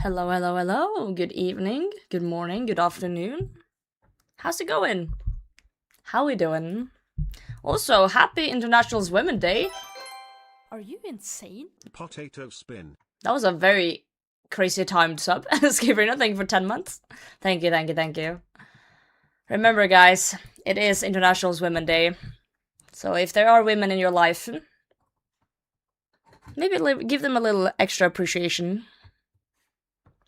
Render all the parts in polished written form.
Hello, hello, hello. Good evening, good morning, good afternoon. How's it going? How we doing? Also, happy International Women's Day. Are you insane? Potato spin. That was a very crazy timed sub. Skiverino, thank you for 10 months. Thank you, thank you, thank you. Remember, guys, it is International Women's Day. So if there are women in your life, maybe give them a little extra appreciation.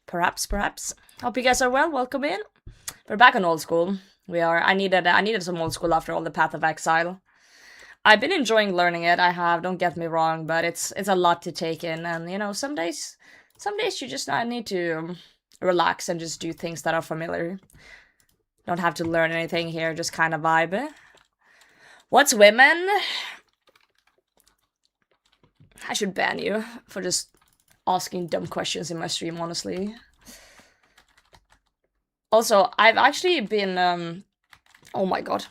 Perhaps. Hope you guys are well. Welcome in. We're back on old school. We are. I needed some old school after all the Path of Exile. I've been enjoying learning it. I have. Don't get me wrong, but it's a lot to take in, and you know, some days you just need to relax and just do things that are familiar. Don't have to learn anything here. Just kind of vibe. What's women? I should ban you for just asking dumb questions in my stream, honestly. Also, I've actually been, oh my god.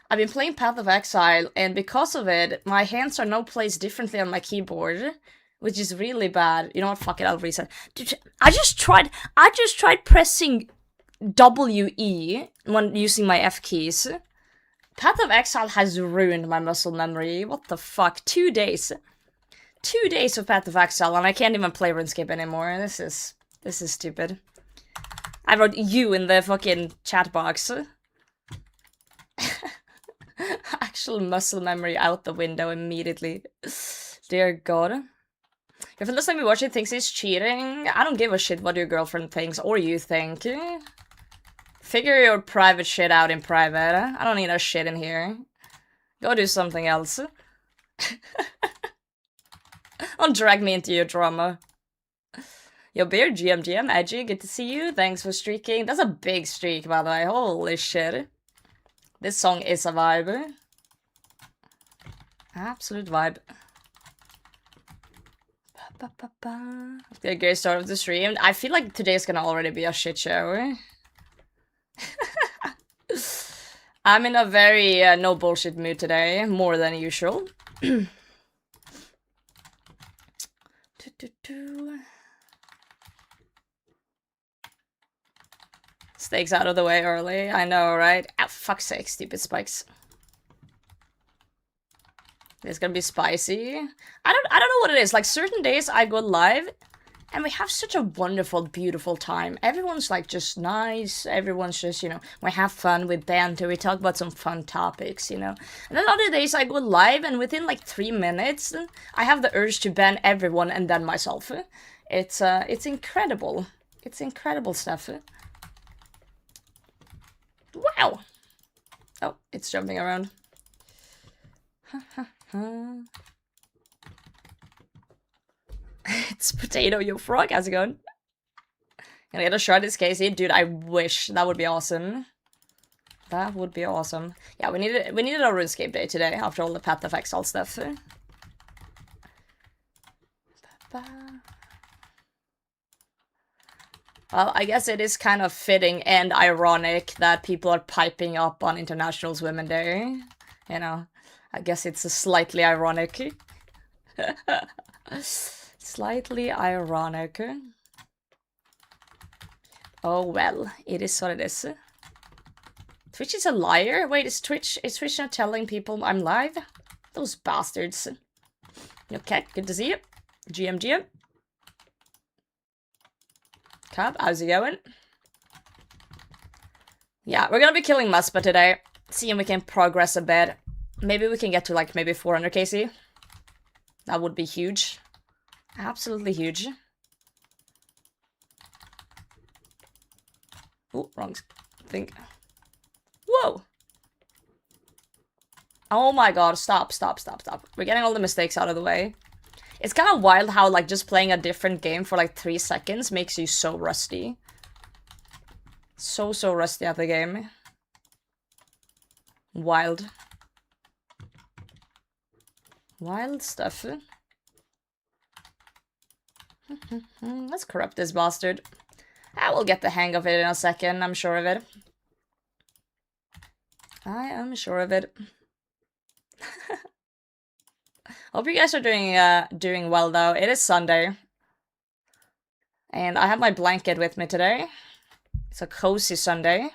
I've been playing Path of Exile, and because of it, my hands are now placed differently on my keyboard, which is really bad. You know what, fuck it, I'll reset. Dude, I just tried pressing WE when using my F keys. Path of Exile has ruined my muscle memory. What the fuck? 2 days. 2 days of Path of Exile, and I can't even play RuneScape anymore. This is stupid. I wrote you in the fucking chat box. Actual muscle memory out the window immediately. Dear God. If the last time you watch it thinks he's cheating, I don't give a shit what your girlfriend thinks or you think. Figure your private shit out in private. I don't need no shit in here. Go do something else. Don't drag me into your drama. Yo, Beard, GM, Edgy, good to see you. Thanks for streaking. That's a big streak, by the way. Holy shit. This song is a vibe. Absolute vibe. Let's get a great start of the stream. I feel like today's gonna already be a shit show. I'm in a very no bullshit mood today, more than usual. Stakes out of the way early. I know, right? Ah, fuck's sake, stupid spikes. It's gonna be spicy. I don't know what it is. Like, certain days I go live and we have such a wonderful, beautiful time. Everyone's like just nice. Everyone's just, you know, we have fun with banter. We talk about some fun topics, you know. And then other days I go live and within like 3 minutes I have the urge to ban everyone and then myself. It's incredible. It's incredible stuff. Wow. Oh, it's jumping around. It's Potato, yo frog, how's it going? Gonna get a shot this Casey. Dude, I wish. That would be awesome. That would be awesome. Yeah, we needed a RuneScape day today after all the Path of Exile stuff. Well, I guess it is kind of fitting and ironic that people are piping up on International Women's Day. You know, I guess it's a slightly ironic. Slightly ironic. Oh well, it is what it is. Twitch is a liar? Wait, is Twitch not telling people I'm live? Those bastards. Okay, good to see you. GM. Cab, how's it going? Yeah, we're gonna be killing Muspah today. See if we can progress a bit. Maybe we can get to like maybe 400 KC. That would be huge. Absolutely huge. Oh, wrong thing. Whoa! Oh my god, stop. We're getting all the mistakes out of the way. It's kind of wild how, like, just playing a different game for, like, 3 seconds makes you so rusty. So rusty at the game. Wild. Wild stuff. Let's corrupt this bastard. I will get the hang of it in a second, I'm sure of it. I am sure of it. Hope you guys are doing well, though. It is Sunday. And I have my blanket with me today. It's a cozy Sunday.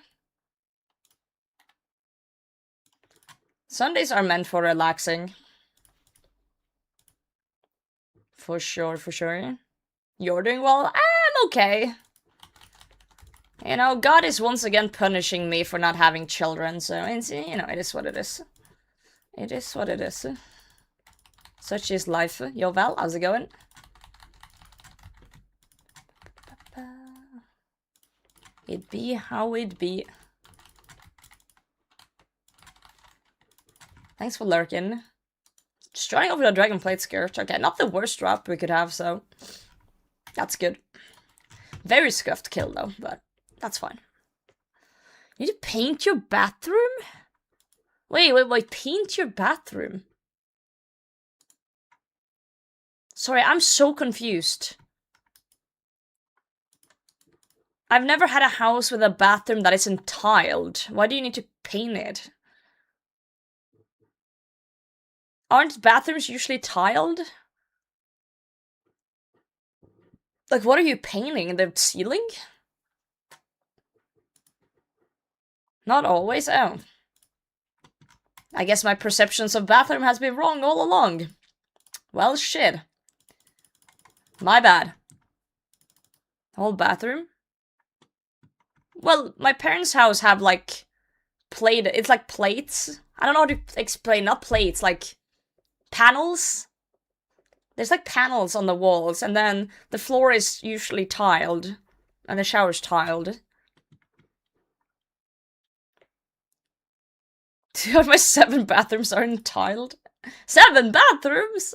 Sundays are meant for relaxing. For sure, for sure. You're doing well? I'm okay. You know, God is once again punishing me for not having children, so, you know, it is what it is. It is what it is. Such is life. Yo, Val, how's it going? It be how it be. Thanks for lurking. Starting off with a Dragonplate skirt. Okay, not the worst drop we could have, so that's good. Very scuffed kill, though, but that's fine. You need to paint your bathroom? Wait, paint your bathroom? Sorry, I'm so confused. I've never had a house with a bathroom that isn't tiled. Why do you need to paint it? Aren't bathrooms usually tiled? Like, what are you painting? The ceiling? Not always? Oh. I guess my perceptions of bathroom has been wrong all along. Well, shit. My bad. Whole bathroom? Well, my parents' house have, like, it's like plates. I don't know how to explain, not plates, like, panels? There's, like, panels on the walls, and then the floor is usually tiled, and the shower's tiled. 2 of my 7 bathrooms aren't tiled. 7 bathrooms?!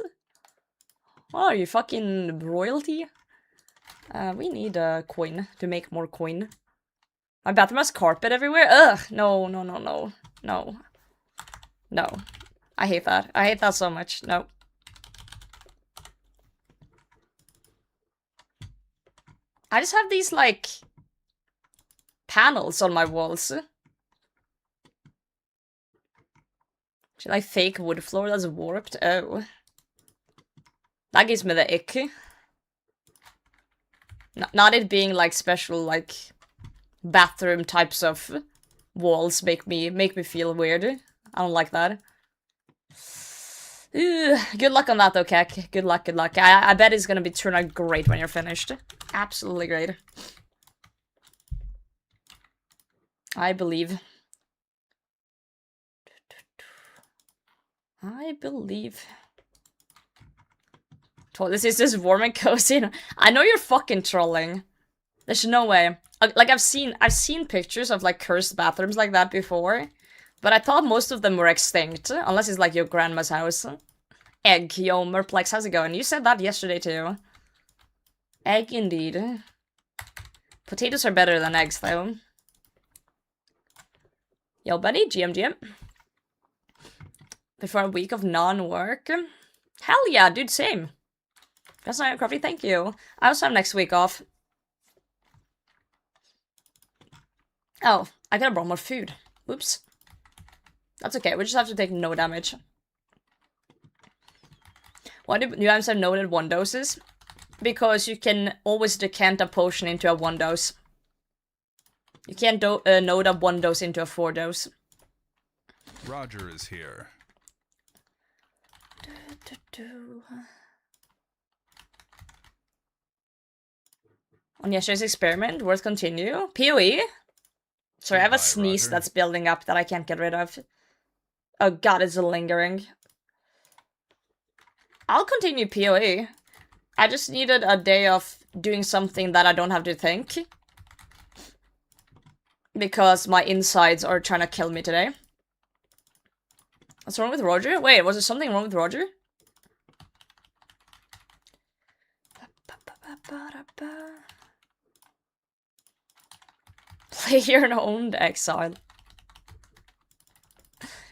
Oh, are you fucking royalty? We need a coin to make more coin. My bathroom has carpet everywhere? Ugh! No. No. I hate that. I hate that so much. No. I just have these, like, panels on my walls. Should I fake wood floor that's warped? Oh. That gives me the ick. Not it being, like, special, like, bathroom types of walls make me feel weird. I don't like that. Good luck on that, though, Kek. Good luck. I bet it's gonna turn out great when you're finished. Absolutely great. I believe. This is just warm and cozy. I know you're fucking trolling. There's no way. Like, I've seen pictures of, like, cursed bathrooms like that before. But I thought most of them were extinct. Unless it's, like, your grandma's house. Egg, yo, Merplex, how's it going? You said that yesterday, too. Egg, indeed. Potatoes are better than eggs, though. Yo, buddy, GM. Before a week of non-work. Hell yeah, dude, same. That's not coffee, thank you. I also have next week off. Oh, I could have brought more food. Oops. That's okay, we just have to take no damage. Why do you have noted 1 doses? Because you can always decant a potion into a 1 dose. You can't node a 1 dose into a 4 dose. Roger is here. On yesterday's experiment, worth continue. PoE? Sorry, I have a sneeze that's building up that I can't get rid of. Oh god, it's lingering. I'll continue PoE. I just needed a day of doing something that I don't have to think. Because my insides are trying to kill me today. What's wrong with Roger? Wait, was there something wrong with Roger? Player-owned Exile.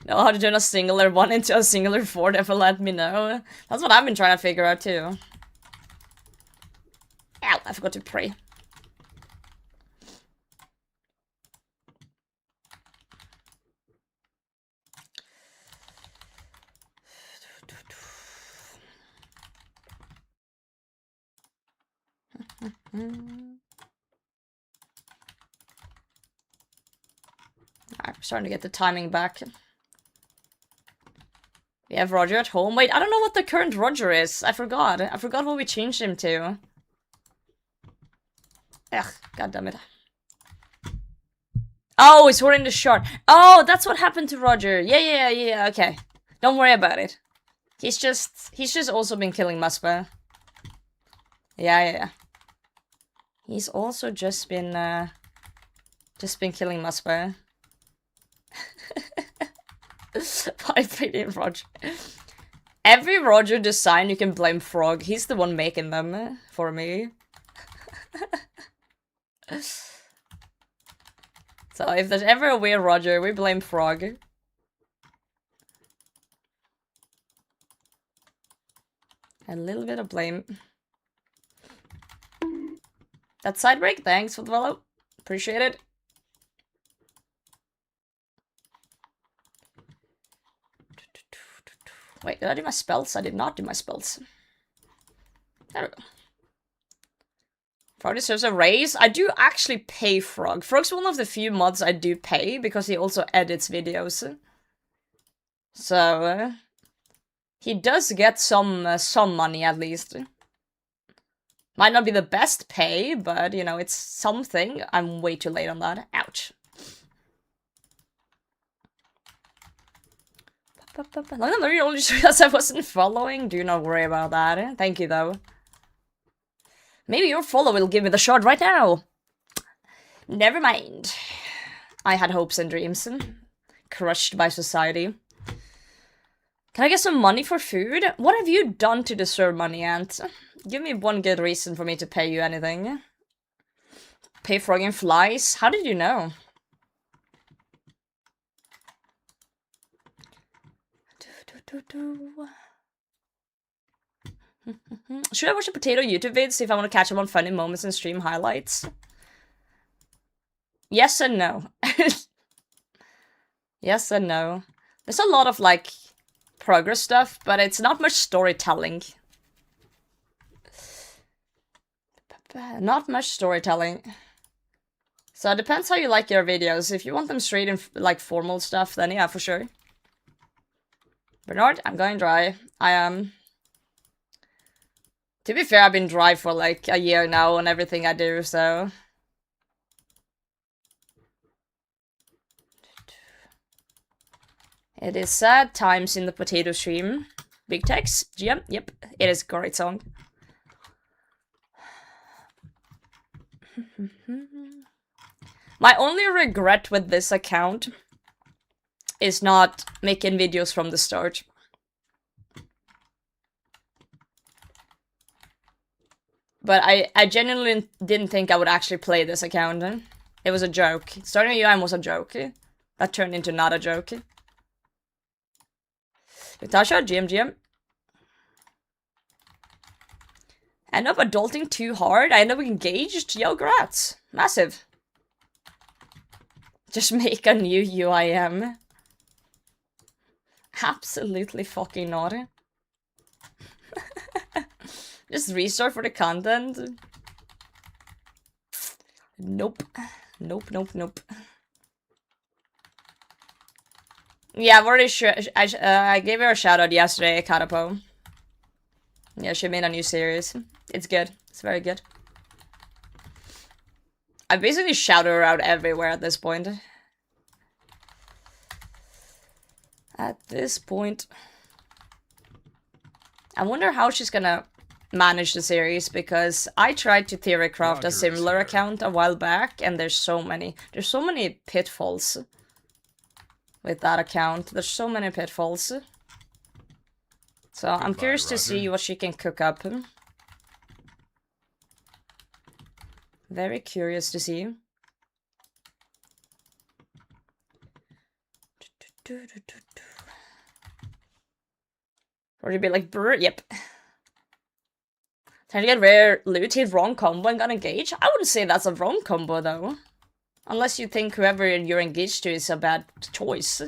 Know how to turn a singular 1 into a singular 4, never let me know. That's what I've been trying to figure out too. Ow, I forgot to pray. I'm starting to get the timing back. We have Roger at home. Wait, I don't know what the current Roger is. I forgot. I forgot what we changed him to. Ugh, goddammit. Oh, he's holding the shot. Oh, that's what happened to Roger. Yeah, okay. Don't worry about it. He's just also been killing Muspah. Yeah. He's also just been killing Muspah. I played in Roger. Every Roger design you can blame Frog. He's the one making them for me. So if there's ever a weird Roger, we blame Frog. A little bit of blame. That side break, thanks for the follow. Appreciate it. Wait, did I do my spells? I did not do my spells. There we go. Frog deserves a raise. I do actually pay Frog. Frog's one of the few mods I do pay because he also edits videos. So he does get some money at least. Might not be the best pay, but you know, it's something. I'm way too late on that. Ouch. Long only because I wasn't following. Do not worry about that. Thank you though. Maybe your follow will give me the shot right now. Never mind. I had hopes and dreams. Crushed by society. Can I get some money for food? What have you done to deserve money, Ant? Give me one good reason for me to pay you anything. Pay Frog and flies? How did you know? Should I watch a potato YouTube vids if I want to catch up on funny moments and stream highlights? Yes and no. Yes and no. There's a lot of, like, progress stuff, but it's not much storytelling. Not much storytelling. So it depends how you like your videos. If you want them straight and, like, formal stuff, then yeah, for sure. Bernard, I'm going dry. I am. To be fair, I've been dry for like a year now on everything I do, so. It is sad times in the potato stream. Big text, GM, yep, it is a great song. My only regret with this account is not making videos from the start. But I genuinely didn't think I would actually play this account. It was a joke. Starting a UM was a joke. That turned into not a joke. Natasha, GM. End up adulting too hard. I end up engaged. Yo, grats. Massive. Just make a new UIM. Absolutely fucking not. Just restart for the content. Nope. Nope. Yeah, I've already I gave her a shout out yesterday, Katapo. Yeah, she made a new series. It's good. It's very good. I basically shout her out everywhere at this point. I wonder how she's gonna manage the series, because I tried to theorycraft a similar account a while back, and there's so many pitfalls with that account. There's so many pitfalls. So I'm curious to see what she can cook up. Very curious to see. Or you'd be like, brr, yep. Trying to get rare loot, hit wrong combo and got engaged? I wouldn't say that's a wrong combo though. Unless you think whoever you're engaged to is a bad choice.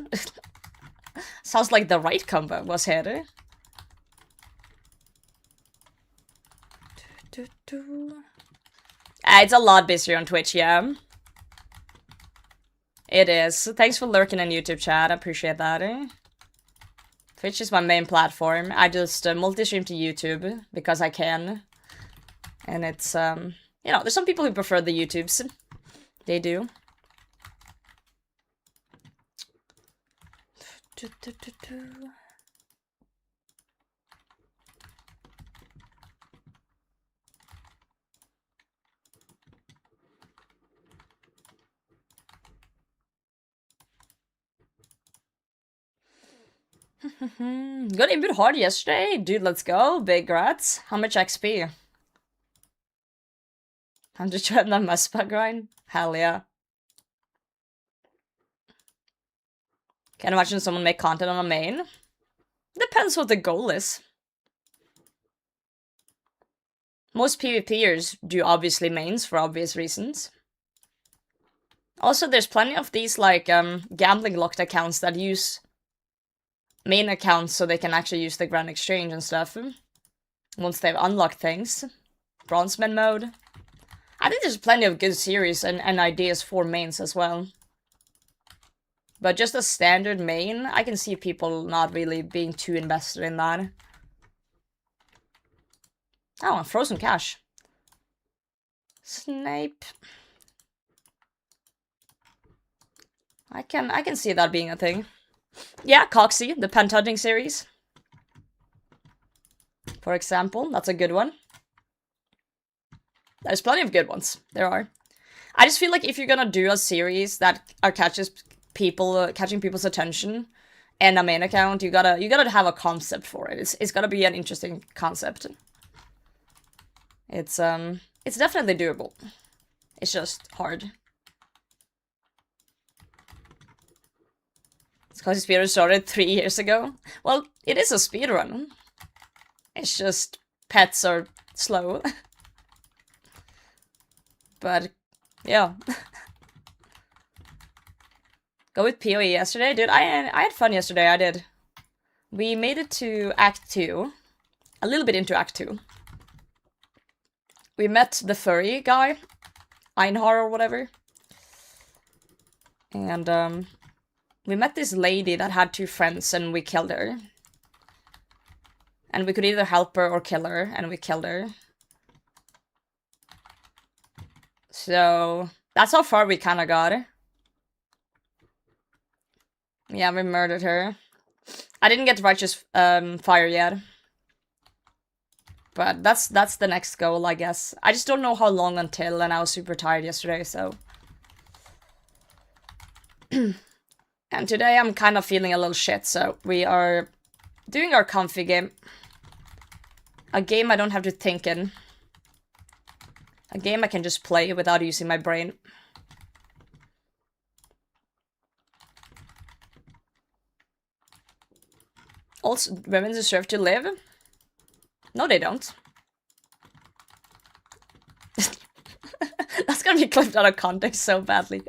Sounds like the right combo was here. It's a lot busier on Twitch, yeah. It is. Thanks for lurking in YouTube chat, I appreciate that. Twitch is my main platform. I just multi-stream to YouTube because I can. And it's, you know, there's some people who prefer the YouTubes. They do. Got input hard yesterday? Dude, let's go. Big rats. How much XP? I'm just trying that Muspah grind. Hell yeah. Can't imagine someone make content on a main. Depends what the goal is. Most PvPers do obviously mains for obvious reasons. Also, there's plenty of these, like, gambling locked accounts that use main accounts so they can actually use the Grand Exchange and stuff. Once they've unlocked things. Bronzeman mode. I think there's plenty of good series and ideas for mains as well. But just a standard main, I can see people not really being too invested in that. Oh, frozen cash. Snape. I can see that being a thing. Yeah, Coxie, the pentunting series. For example, that's a good one. There's plenty of good ones. There are. I just feel like if you're gonna do a series that catching people's attention and a main account, you gotta have a concept for it. It's gotta be an interesting concept. It's definitely doable. It's just hard. It's because speedrun started 3 years ago. Well, it is a speedrun. It's just pets are slow. But yeah. Go with PoE yesterday? Dude, I had fun yesterday, I did. We made it to Act 2. A little bit into Act 2. We met the furry guy. Einhar or whatever. And, we met this lady that had 2 friends and we killed her. And we could either help her or kill her, and we killed her. So, that's how far we kinda got. Yeah, we murdered her. I didn't get Righteous Fire yet. But that's the next goal, I guess. I just don't know how long until, and I was super tired yesterday, so... And today I'm kind of feeling a little shit, so we are doing our comfy game. A game I don't have to think in. A game I can just play without using my brain. Also, women deserve to live? No, they don't. That's gonna be clipped out of context so badly.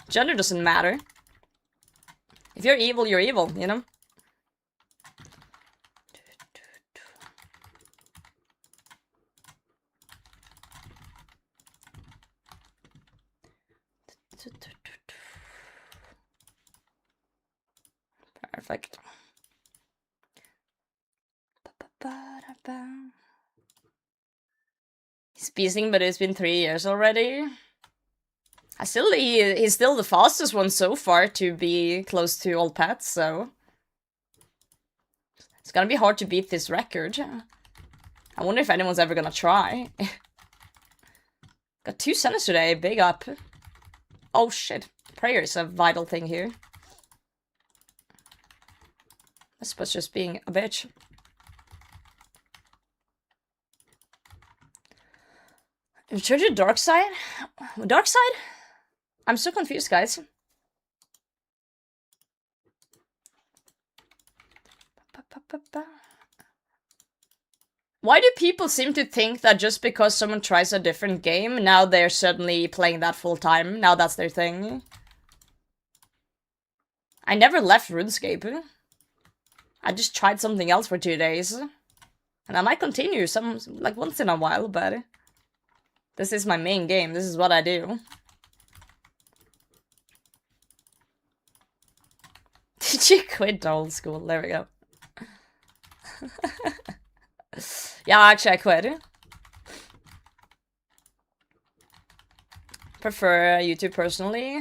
Gender doesn't matter. If you're evil, you know? Perfect. He's beasting, but it's been 3 years already. He's still the fastest one so far to be close to all pets, so... It's gonna be hard to beat this record. I wonder if anyone's ever gonna try. Got 2 centers today, big up. Oh shit, prayer is a vital thing here. I suppose just being a bitch. Return to dark side? Dark side? I'm so confused, guys. Why do people seem to think that just because someone tries a different game, now they're suddenly playing that full time? Now that's their thing? I never left RuneScape. I just tried something else for 2 days. And I might continue like once in a while, but... This is my main game. This is what I do. Did you quit old school? There we go. Yeah, actually I quit. Prefer YouTube personally.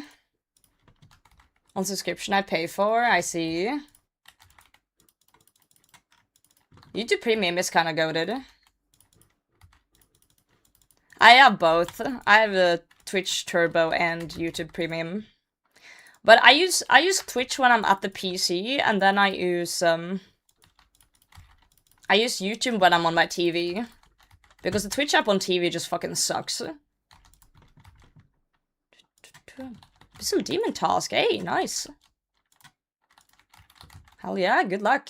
On subscription I pay for, I see. YouTube Premium is kinda goated. I have both. I have a Twitch Turbo and YouTube Premium. But I use Twitch when I'm at the PC, and then I use YouTube when I'm on my TV. Because the Twitch app on TV just fucking sucks. Some demon task, hey, nice. Hell yeah, good luck.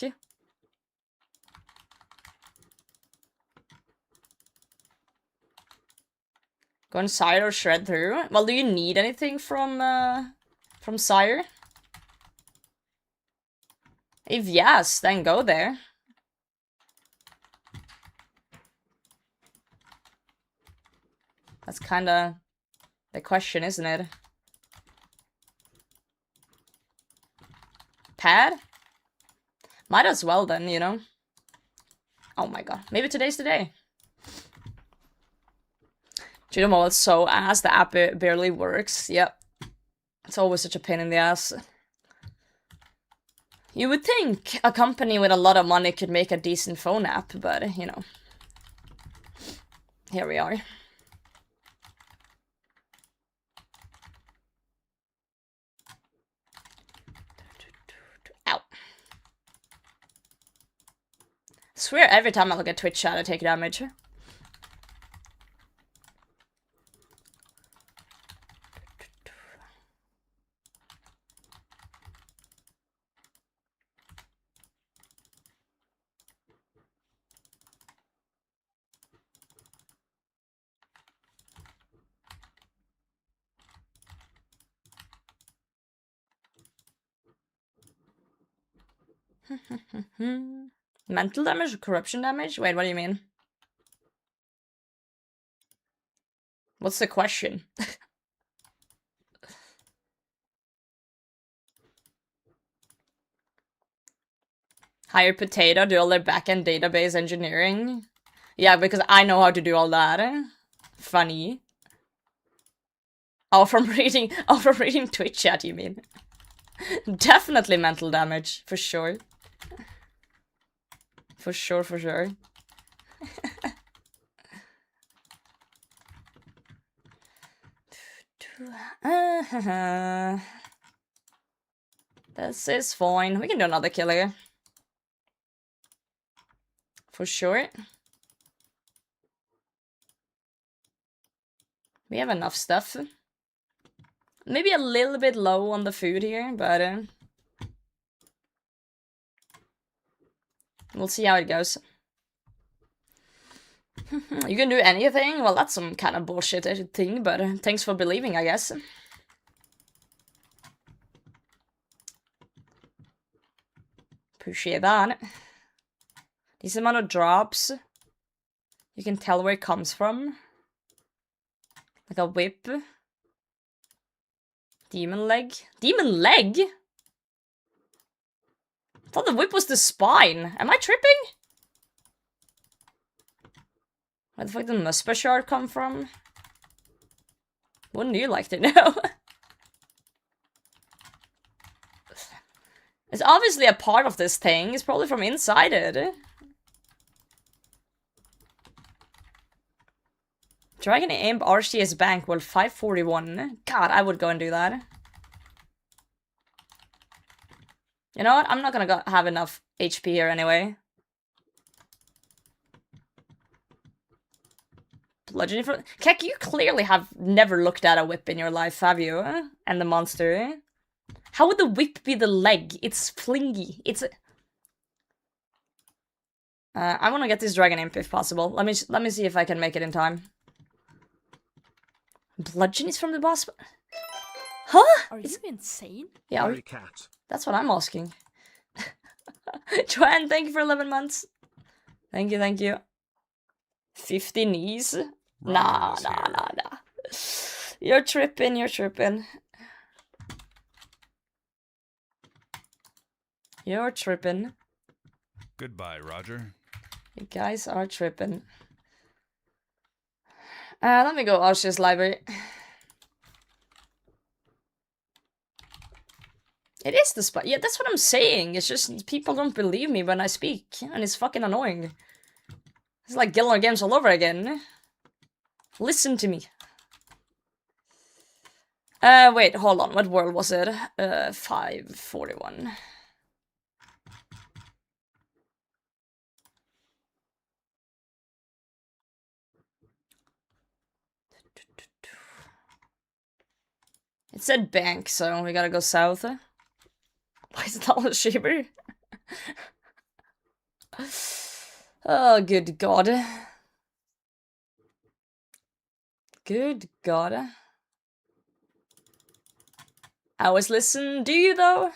Go on Sire or Shred through? Well, do you need anything from Sire? If yes, then go there. That's kinda the question, isn't it? Pad? Might as well then, you know? Oh my god. Maybe today's the day. Gielinor is so ass, the app barely works. Yep. It's always such a pain in the ass. You would think a company with a lot of money could make a decent phone app, but, you know. Here we are. Ow. I swear every time I look at Twitch chat I take damage. Mental damage or corruption damage? Wait, what do you mean? What's the question? Hire Potato, do all their backend database engineering? Yeah, because I know how to do all that. Funny. Oh, from reading Twitch chat, you mean? Definitely mental damage, for sure. For sure, for sure. This is fine. We can do another killer. For sure. We have enough stuff. Maybe a little bit low on the food here, but we'll see how it goes. You can do anything? Well, that's some kind of bullshit thing, but thanks for believing, I guess. Appreciate that. This amount of drops. You can tell where it comes from. Like a whip. Demon leg. Demon leg? I thought the whip was the spine. Am I tripping? Where the fuck did the Muspah shard come from? Wouldn't you like to know? It's obviously a part of this thing. It's probably from inside it. Dragon Imp RCS Bank, well, 541. God, I would go and do that. You know what? I'm not gonna have enough HP here anyway. Bludgeoning for... Kek, you clearly have never looked at a whip in your life, have you? And the monster. How would the whip be the leg? It's flingy. It's... I want to get this Dragon Imp if possible. Let me see if I can make it in time. Bludgeon is from the boss. Huh? Are you insane? Yeah, that's what I'm asking. Joanne, thank you for 11 months. Thank you, thank you. 50 knees? Nah, is nah, here. nah, nah. You're tripping, you're tripping. You're tripping. Goodbye, Roger. You guys are tripping. Let me go OSRS library. It is the spot. Yeah, that's what I'm saying. It's just people don't believe me when I speak, and it's fucking annoying. It's like Gielinor Games all over again. Listen to me. Wait, hold on. What world was it? 541. It said bank, so we gotta go south. Why is it all a shiver? Oh, good god. Good god. I always listen. Do you, though?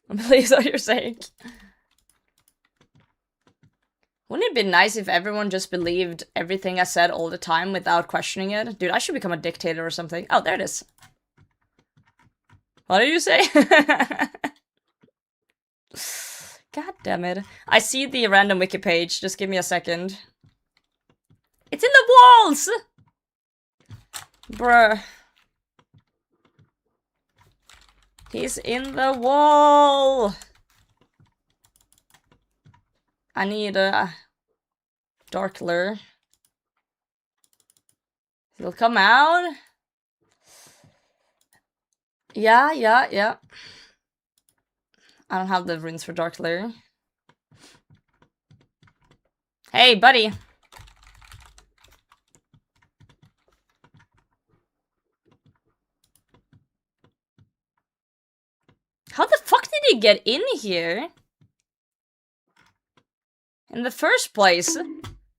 I believe what you're saying. Wouldn't it be nice if everyone just believed everything I said all the time without questioning it? Dude, I should become a dictator or something. Oh, there it is. What did you say? God damn it. I see the random wiki page. Just give me a second. It's in the walls! Bruh. He's in the wall! I need a dark lure. He'll come out. Yeah. I don't have the runes for dark lure. Hey, buddy. How the fuck did he get in here? In the first place?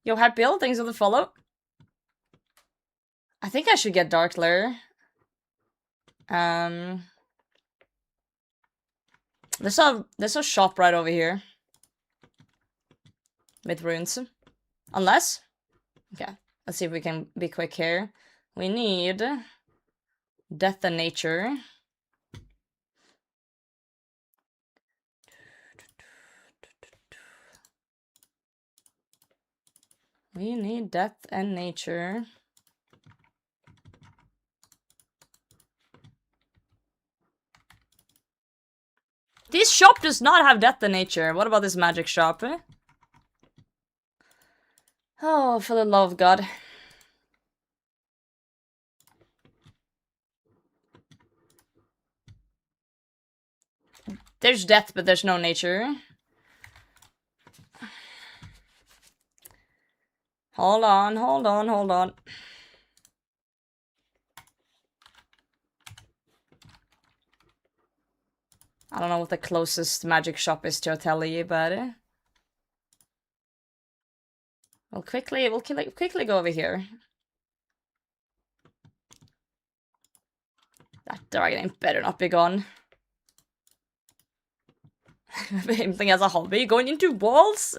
Yo, had buildings on the follow. I think I should get dark lure. There's a shop right over here. With runes. Unless? Okay, let's see if we can be quick here. We need death and nature. We need death and nature. This shop does not have death and nature. What about this magic shop? Oh, for the love of God. There's death, but there's no nature. Hold on. I don't know what the closest magic shop is to Atelier, but we'll quickly go over here. That dragon better not be gone. Same thing as a hobby, going into walls.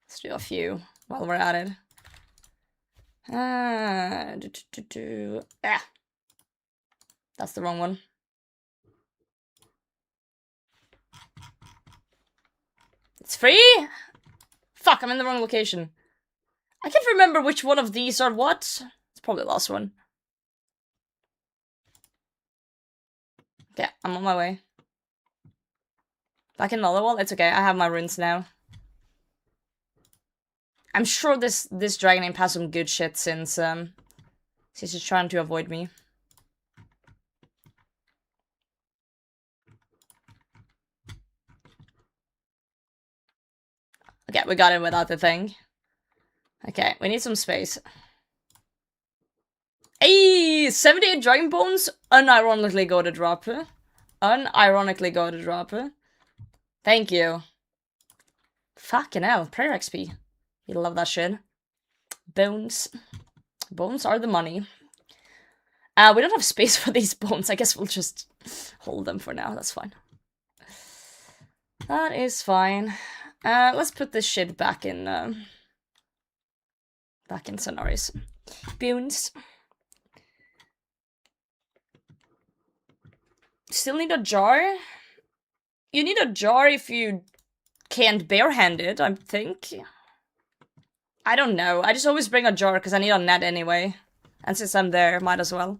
Let's do a few while we're at it. That's the wrong one. It's free? Fuck, I'm in the wrong location. I can't remember which one of these are what. It's probably the last one. Okay, I'm on my way. Back in another wall? It's okay, I have my runes now. I'm sure this dragon imp has some good shit since he's trying to avoid me. Okay, we got it without the thing. Okay, we need some space. Hey, 78 dragon bones, unironically go to drop. Unironically go to drop. Thank you. Fucking hell, prayer XP. You love that shit. Bones. Bones are the money. We don't have space for these bones. I guess we'll just hold them for now. That's fine. That is fine. Let's put this shit back in scenarios. Bones. Still need a jar? You need a jar if you can't barehand it, I think. I don't know. I just always bring a jar because I need a net anyway. And since I'm there, might as well.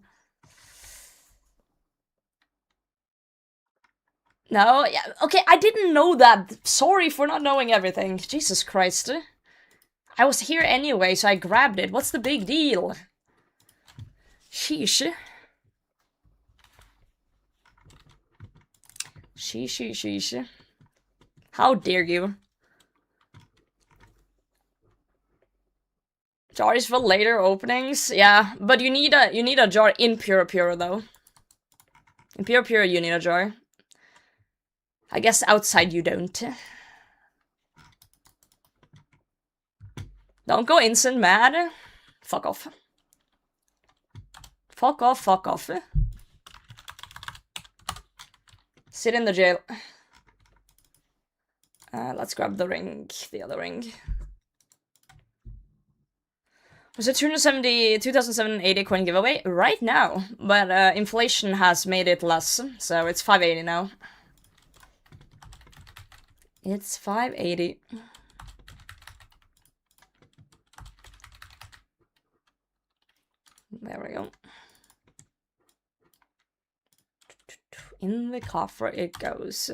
No, yeah, okay, I didn't know that. Sorry for not knowing everything. Jesus Christ. I was here anyway, so I grabbed it. What's the big deal? Sheesh. Sheesh. How dare you? Jars for later openings? Yeah, but you need a jar in Pure though. In Pure you need a jar. I guess outside you don't. Don't go instant mad. Fuck off. Fuck off. Sit in the jail. Let's grab the ring. The other ring. There's a 2007 coin giveaway right now, but inflation has made it less, so it's 580 now. It's 580. There we go. In the coffer it goes.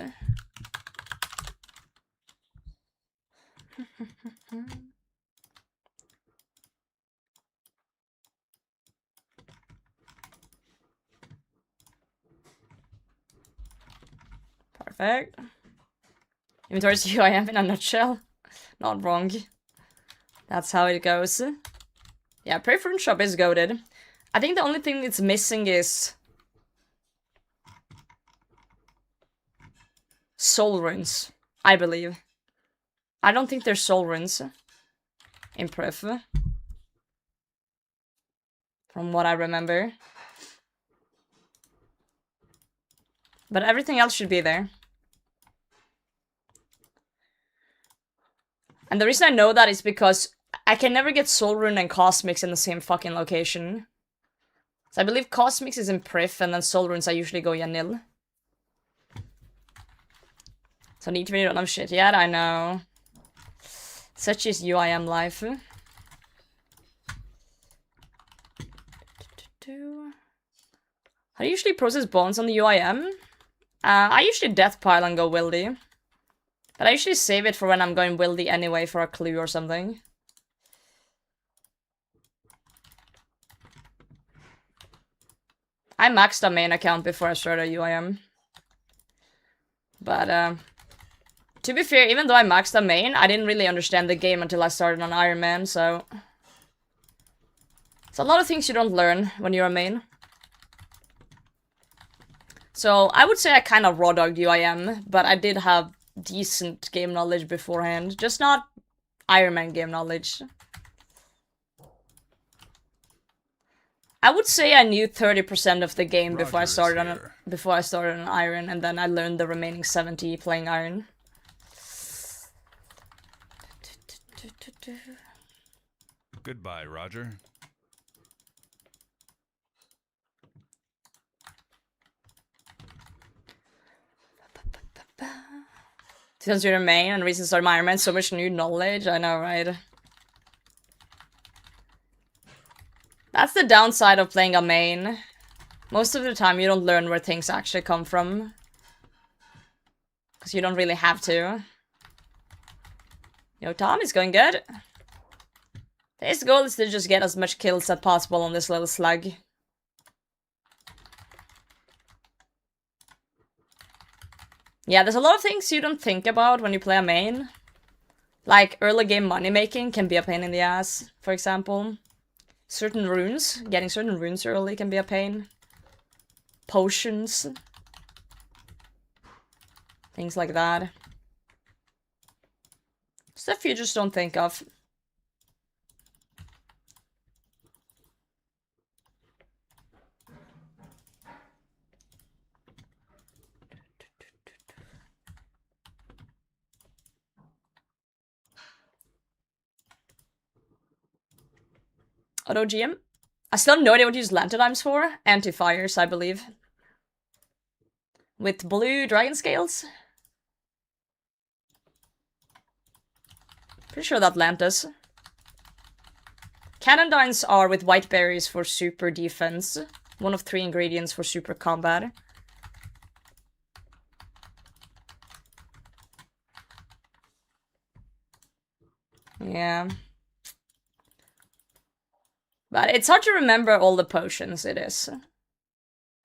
Perfect. Inventory's UIM in a nutshell. Not wrong. That's how it goes. Yeah, Preference Shop is goated. I think the only thing it's missing is soul runes, I believe. I don't think there's soul runes in Pref. From what I remember. But everything else should be there. And the reason I know that is because I can never get Soul Rune and Cosmix in the same fucking location. So I believe Cosmix is in Prif, and then Soul Runes I usually go Yanil. So need to be don't have shit yet, I know. Such is UIM life. How do you usually process bonds on the UIM? I usually death pile and go wildy. But I usually save it for when I'm going wildy anyway for a clue or something. I maxed a main account before I started UIM. But, to be fair, even though I maxed a main, I didn't really understand the game until I started on Ironman, so... It's a lot of things you don't learn when you're a main. So, I would say I kind of raw-dogged UIM, but I did have decent game knowledge beforehand. Just not Ironman game knowledge. I would say I knew 30% of the game before I started on Iron, and then I learned the remaining 70 playing Iron. Goodbye, Roger. Since you're the main and reasons are my Ironman, so much new knowledge, I know, right? That's the downside of playing a main. Most of the time you don't learn where things actually come from. Because you don't really have to. Yo, Tom is going good. His goal is to just get as much kills as possible on this little slug. Yeah, there's a lot of things you don't think about when you play a main. Like, early game money making can be a pain in the ass, for example. Certain runes, getting certain runes early can be a pain. Potions. Things like that. Stuff you just don't think of. Auto GM. I still have no idea what to use Lanterdimes for. Anti-fires, I believe. With blue dragon scales. Pretty sure that Lantus. Cannondines are with white berries for super defense. One of 3 ingredients for super combat. Yeah. But it's hard to remember all the potions, it is.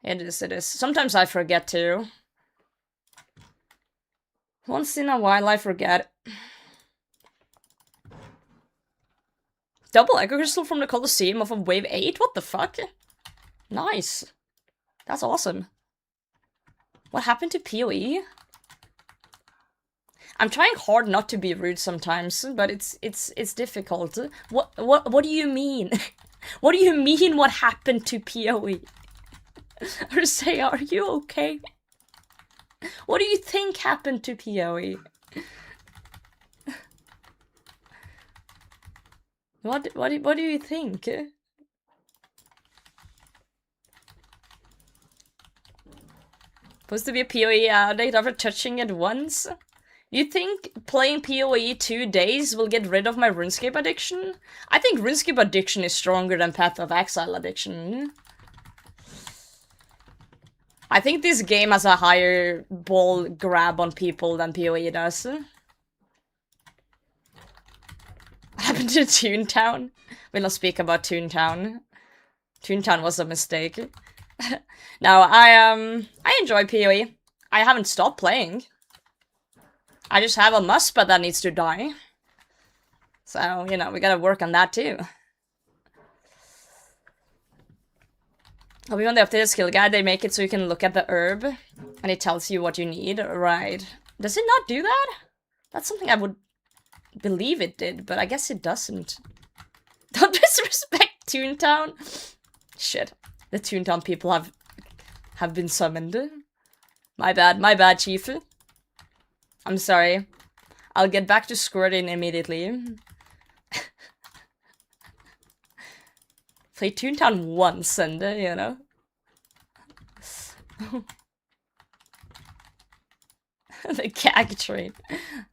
It is. Sometimes I forget too. Once in a while I forget. Double Echo Crystal from the Colosseum of a wave 8? What the fuck? Nice. That's awesome. What happened to PoE? I'm trying hard not to be rude sometimes, but it's difficult. What do you mean? What do you mean what happened to PoE? Or say, are you okay? What do you think happened to PoE? What do you think? Supposed to be a PoE addict after touching it once? You think playing PoE 2 days will get rid of my RuneScape addiction? I think RuneScape addiction is stronger than Path of Exile addiction. I think this game has a higher ball grab on people than PoE does. What happened to Toontown? We'll not speak about Toontown. Toontown was a mistake. No, I enjoy PoE. I haven't stopped playing. I just have a Muspah that needs to die. So, you know, we gotta work on that too. I'll be on the updated skill guide. They make it so you can look at the herb and it tells you what you need. Right. Does it not do that? That's something I would believe it did, but I guess it doesn't. Don't disrespect Toontown. Shit. The Toontown people have been summoned. My bad, Chief. I'm sorry. I'll get back to squirting immediately. Play Toontown once and, you know. The gag train.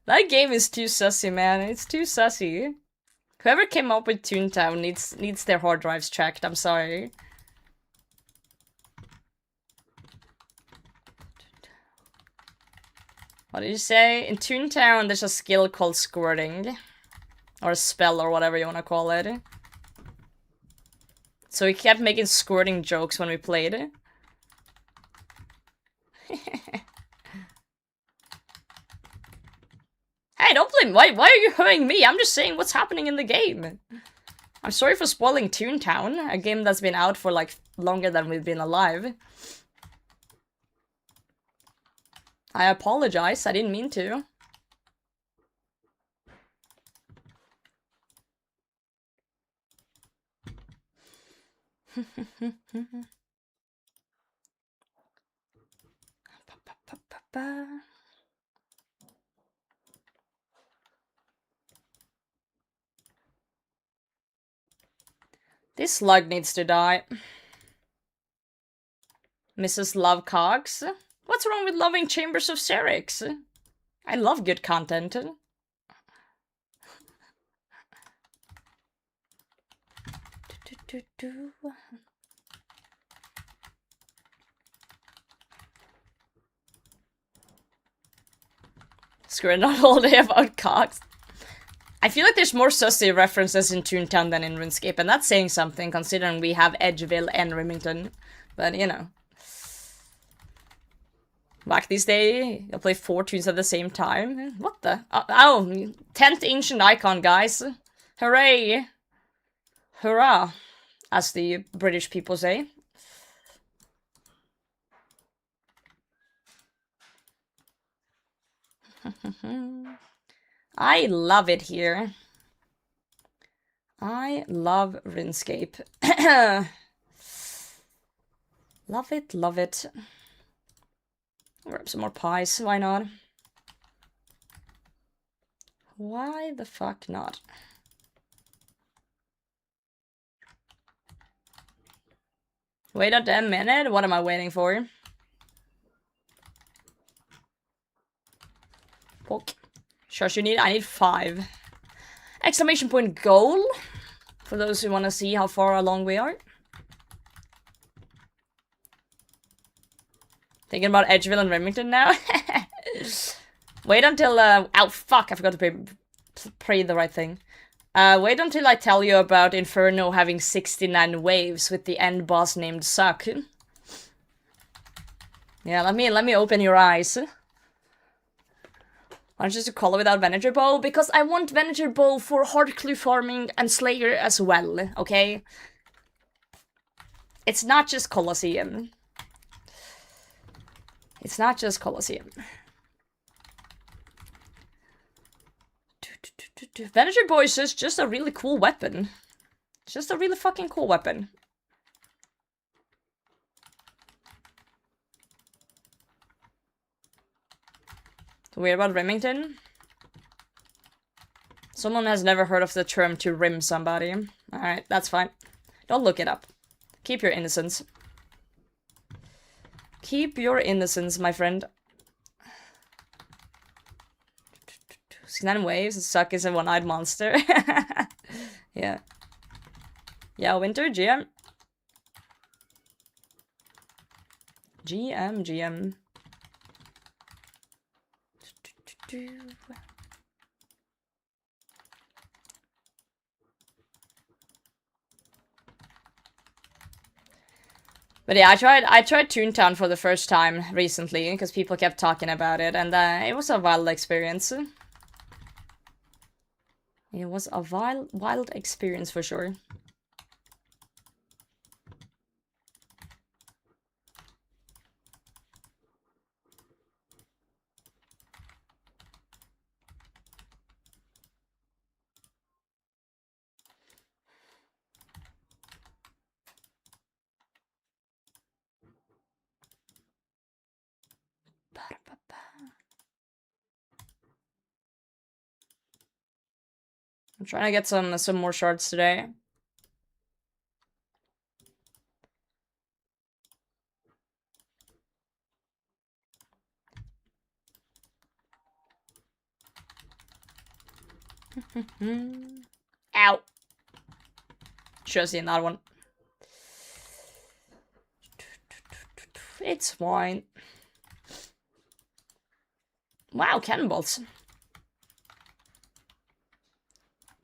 That game is too sussy, man. It's too sussy. Whoever came up with Toontown needs their hard drives checked. I'm sorry. What did you say? In Toontown, there's a skill called squirting. Or a spell, or whatever you want to call it. So we kept making squirting jokes when we played it. Hey, don't blame- why are you hurting me? I'm just saying what's happening in the game. I'm sorry for spoiling Toontown, a game that's been out for, like, longer than we've been alive. I apologize, I didn't mean to. This slug needs to die. Mrs. Love Cogs? What's wrong with loving Chambers of Syrinx? I love good content. Screwing on all day about cogs. I feel like there's more sussy references in Toontown than in RuneScape, and that's saying something considering we have Edgeville and Remington. But, you know. Back this day, you'll play 4 tunes at the same time. What the? Oh, 10th ancient icon, guys. Hooray! Hurrah! As the British people say. I love it here. I love RuneScape. Love it, love it. Grab some more pies, why not? Why the fuck not? Wait a damn minute. What am I waiting for? Fuck. Sure, you need. I need 5. Exclamation point goal. For those who want to see how far along we are. Thinking about Edgeville and Remington now. Wait until. Oh fuck! I forgot to pray the right thing. Wait until I tell you about Inferno having 69 waves with the end boss named Suck. Yeah, let me open your eyes. Why don't you just call it without Venator Bow? Because I want Venator Bow for hard clue farming and Slayer as well, okay? It's not just Colosseum. It's not just Colosseum. Venator Bow is just a really cool weapon. It's just a really fucking cool weapon. Weird about Remington? Someone has never heard of the term to rim somebody. Alright, that's fine. Don't look it up. Keep your innocence. Keep your innocence, my friend. 69 waves, Suck is a one-eyed monster. Yeah. Yeah, Winter, GM. GM. But yeah, I tried Toontown for the first time recently because people kept talking about it, and it was a wild experience. It was a wild experience for sure. I'm trying to get some more shards today. Ow. Should have seen that one. It's fine. Wow, cannonballs.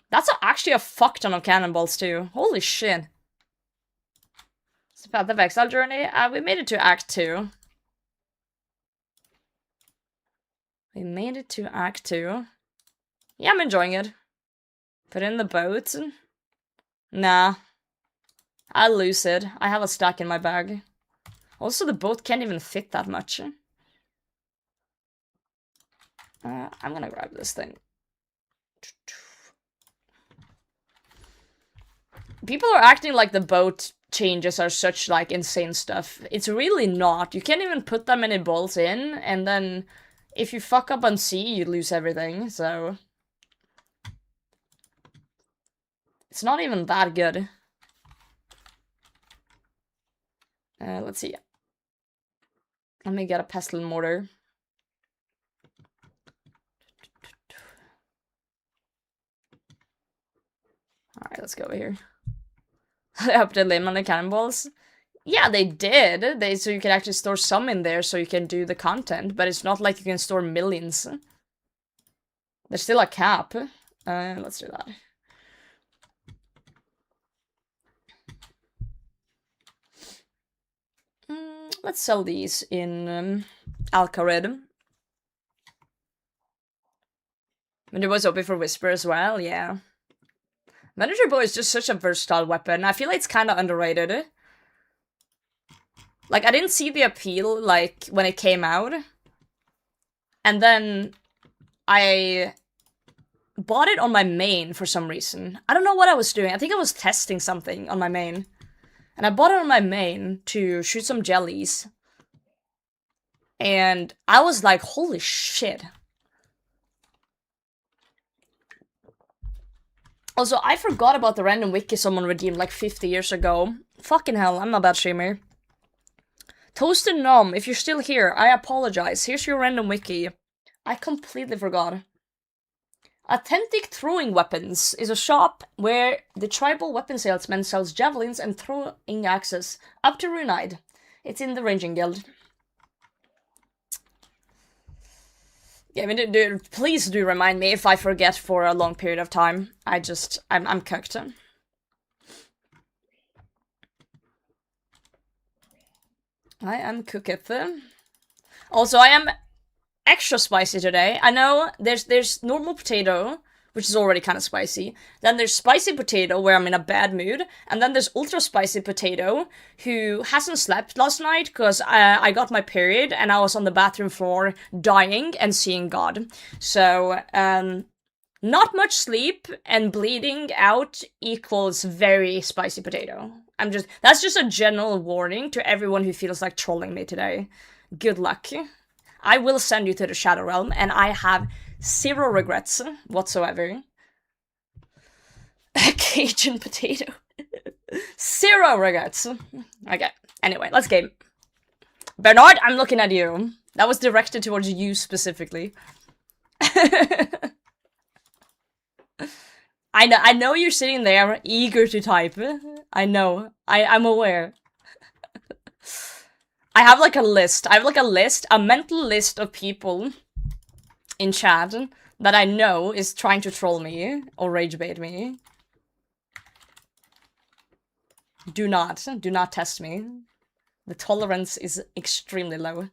That's actually a fuck ton of cannonballs too. Holy shit. It's about the Exile journey. We made it to Act 2. We made it to Act 2. Yeah, I'm enjoying it. Put in the boat. Nah. I'll lose it. I have a stack in my bag. Also, the boat can't even fit that much. I'm gonna grab this thing. People are acting like the boat changes are such, like, insane stuff. It's really not. You can't even put that many bolts in, and then if you fuck up on sea, you lose everything, so... It's not even that good. Let's see. Let me get a pestle and mortar. Alright, let's go over here. Up the limb on the cannonballs. Yeah, they did. So you can actually store some in there so you can do the content, but it's not like you can store millions. There's still a cap. Let's do that. Let's sell these in Alcarid. But it was open for Whisper as well, yeah. Venator Bow is just such a versatile weapon. I feel like it's kind of underrated. Like, I didn't see the appeal, like, when it came out. And then I bought it on my main for some reason. I don't know what I was doing. I think I was testing something on my main. And I bought it on my main to shoot some jellies. And I was like, holy shit. Also, I forgot about the random wiki someone redeemed like 50 years ago Fucking hell, I'm a bad streamer. Toasted Nom, if you're still here, I apologize. Here's your random wiki. I completely forgot. Authentic Throwing Weapons is a shop where the tribal weapon salesman sells javelins and throwing axes up to Runide. It's in the Ranging Guild. Yeah, I mean, please do remind me if I forget for a long period of time. I'm cooked. I am cooked. Also, I am extra spicy today. I know there's normal potato, which is already kind of spicy. Then there's spicy potato, where I'm in a bad mood. And then there's ultra spicy potato, who hasn't slept last night because I got my period and I was on the bathroom floor dying and seeing God. So, not much sleep and bleeding out equals very spicy potato. That's just a general warning to everyone who feels like trolling me today. Good luck. I will send you to the Shadow Realm, and I have zero regrets whatsoever. Cajun potato. Zero regrets. Okay, anyway, let's game. Bernard, I'm looking at you. That was directed towards you specifically. I know you're sitting there, eager to type. I know. I'm aware. I have like a list. I have like a mental list of people in chat that I know is trying to troll me or rage bait me. Do not test me. The tolerance is extremely low.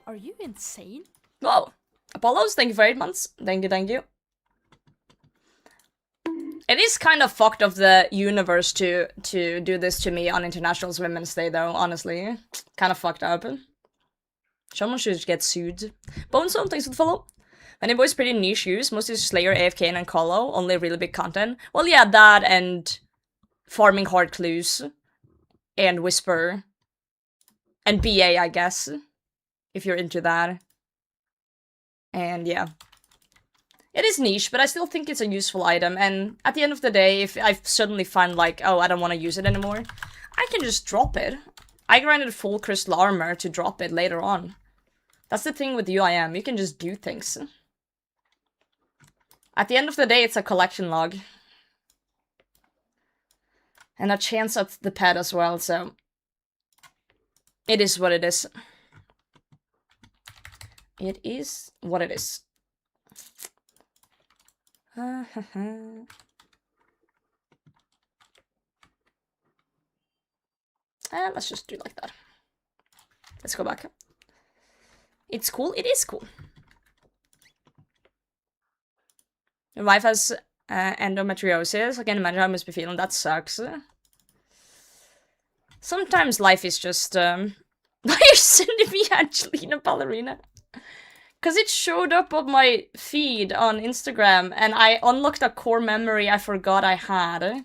Are you insane? Whoa. Apollos, thank you for 8 months. Thank you. It is kind of fucked of the universe to do this to me on International Women's Day, though, honestly. Kind of fucked up. Someone should get sued. Bonezone, thanks for the follow. Many boys pretty niche use, mostly Slayer, AFK, and Colo, only really big content. Well, yeah, that and farming hard clues. And Whisper. And BA, I guess. If you're into that. And yeah. It is niche, but I still think it's a useful item, and at the end of the day, if I suddenly find like, oh, I don't want to use it anymore, I can just drop it. I grinded full crystal armor to drop it later on. That's the thing with UIM, you can just do things. At the end of the day, it's a collection log. And a chance at the pet as well, so... It is what it is. It is what it is. Let's just do it like that. Let's go back. It's cool. It is cool. Your wife has endometriosis. I can imagine how I must be feeling. That sucks. Sometimes life is just... Why are you sending me Angelina Ballerina? Because it showed up on my feed on Instagram, and I unlocked a core memory I forgot I had.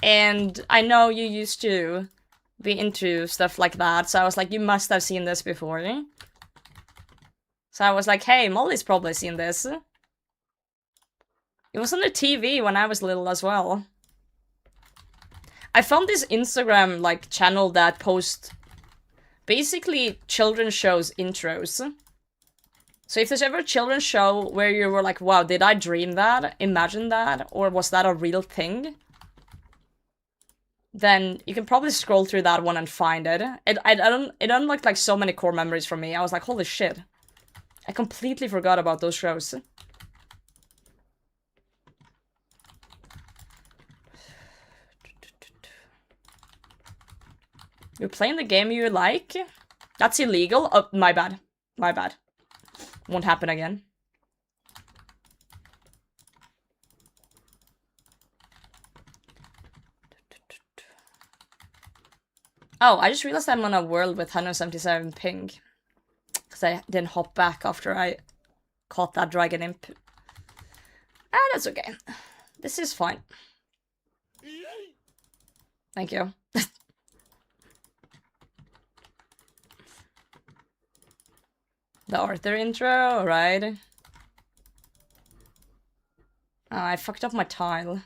And I know you used to be into stuff like that, so I was like, you must have seen this before. So I was like, hey, Molly's probably seen this. It was on the TV when I was little as well. I found this Instagram, like, channel that posts basically children's shows intros. So if there's ever a children's show where you were like, wow, did I dream that, imagine that, or was that a real thing? Then you can probably scroll through that one and find it. It unlocked like so many core memories for me. I was like, holy shit. I completely forgot about those shows. You're playing the game you like? That's illegal? Oh, my bad. My bad. Won't happen again. Oh, I just realized I'm on a world with 177 ping. Because I didn't hop back after I caught that dragon imp. Ah, that's okay. This is fine. Thank you. The Arthur intro, right? Oh, I fucked up my tile.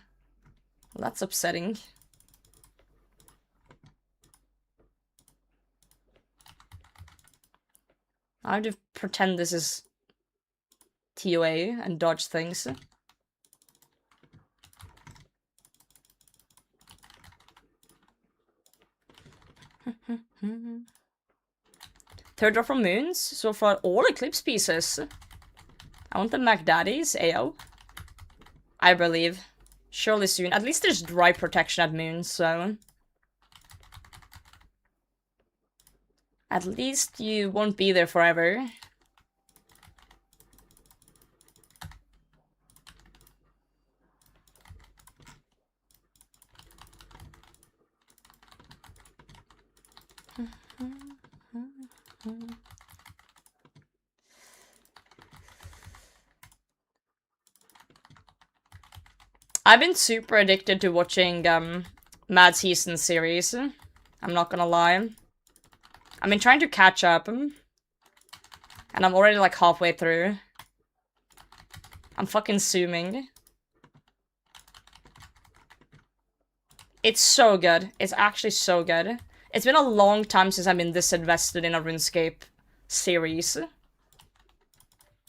Well, that's upsetting. I have to pretend this is TOA and dodge things. Third drop from moons, so for all eclipse pieces. I want the MacDaddies, AO. I believe. Surely soon. At least there's dry protection at moons, so... At least you won't be there forever. I've been super addicted to watching Mad Season series. I'm not gonna lie. I've been trying to catch up. And I'm already like halfway through. I'm fucking zooming. It's so good. It's actually so good. It's been a long time since I've been this invested in a RuneScape series.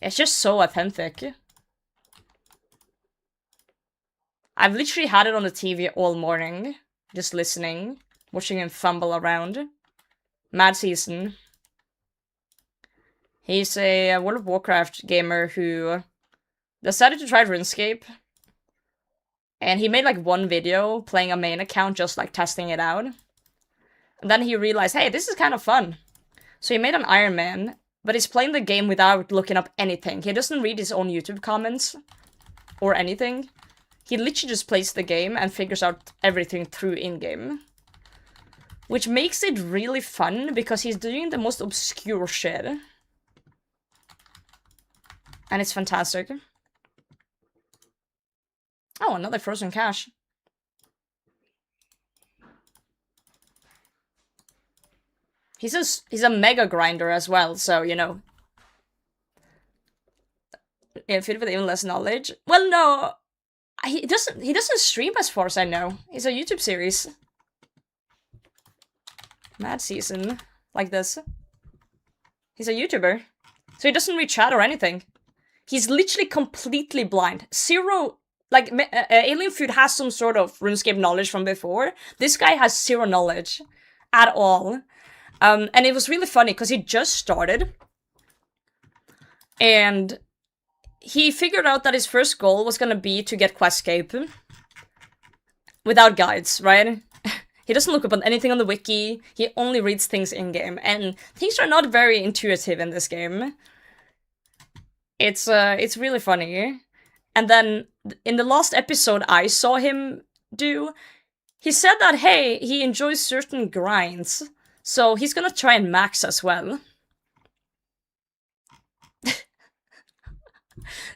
It's just so authentic. I've literally had it on the TV all morning, just listening, watching him fumble around. Mad Season. He's a World of Warcraft gamer who decided to try RuneScape. And he made like one video playing a main account, just like testing it out. And then he realized, hey, this is kind of fun. So he made an Ironman, but he's playing the game without looking up anything. He doesn't read his own YouTube comments or anything. He literally just plays the game and figures out everything through in-game. Which makes it really fun, because he's doing the most obscure shit. And it's fantastic. Oh, another frozen cache. He's a mega grinder as well, so, you know. Yeah, fit with even less knowledge. Well, no. He doesn't stream as far as I know. It's a YouTube series. Mad Season. Like this. He's a YouTuber. So he doesn't read chat or anything. He's literally completely blind. Zero... Like, Alien Food has some sort of RuneScape knowledge from before. This guy has zero knowledge. At all. And it was really funny, because he just started. And... he figured out that his first goal was gonna be to get Questscape. Without guides, right? He doesn't look up on anything on the wiki. He only reads things in-game. And things are not very intuitive in this game. It's really funny. And then, in the last episode I saw him do, he said that, hey, he enjoys certain grinds. So he's gonna try and max as well.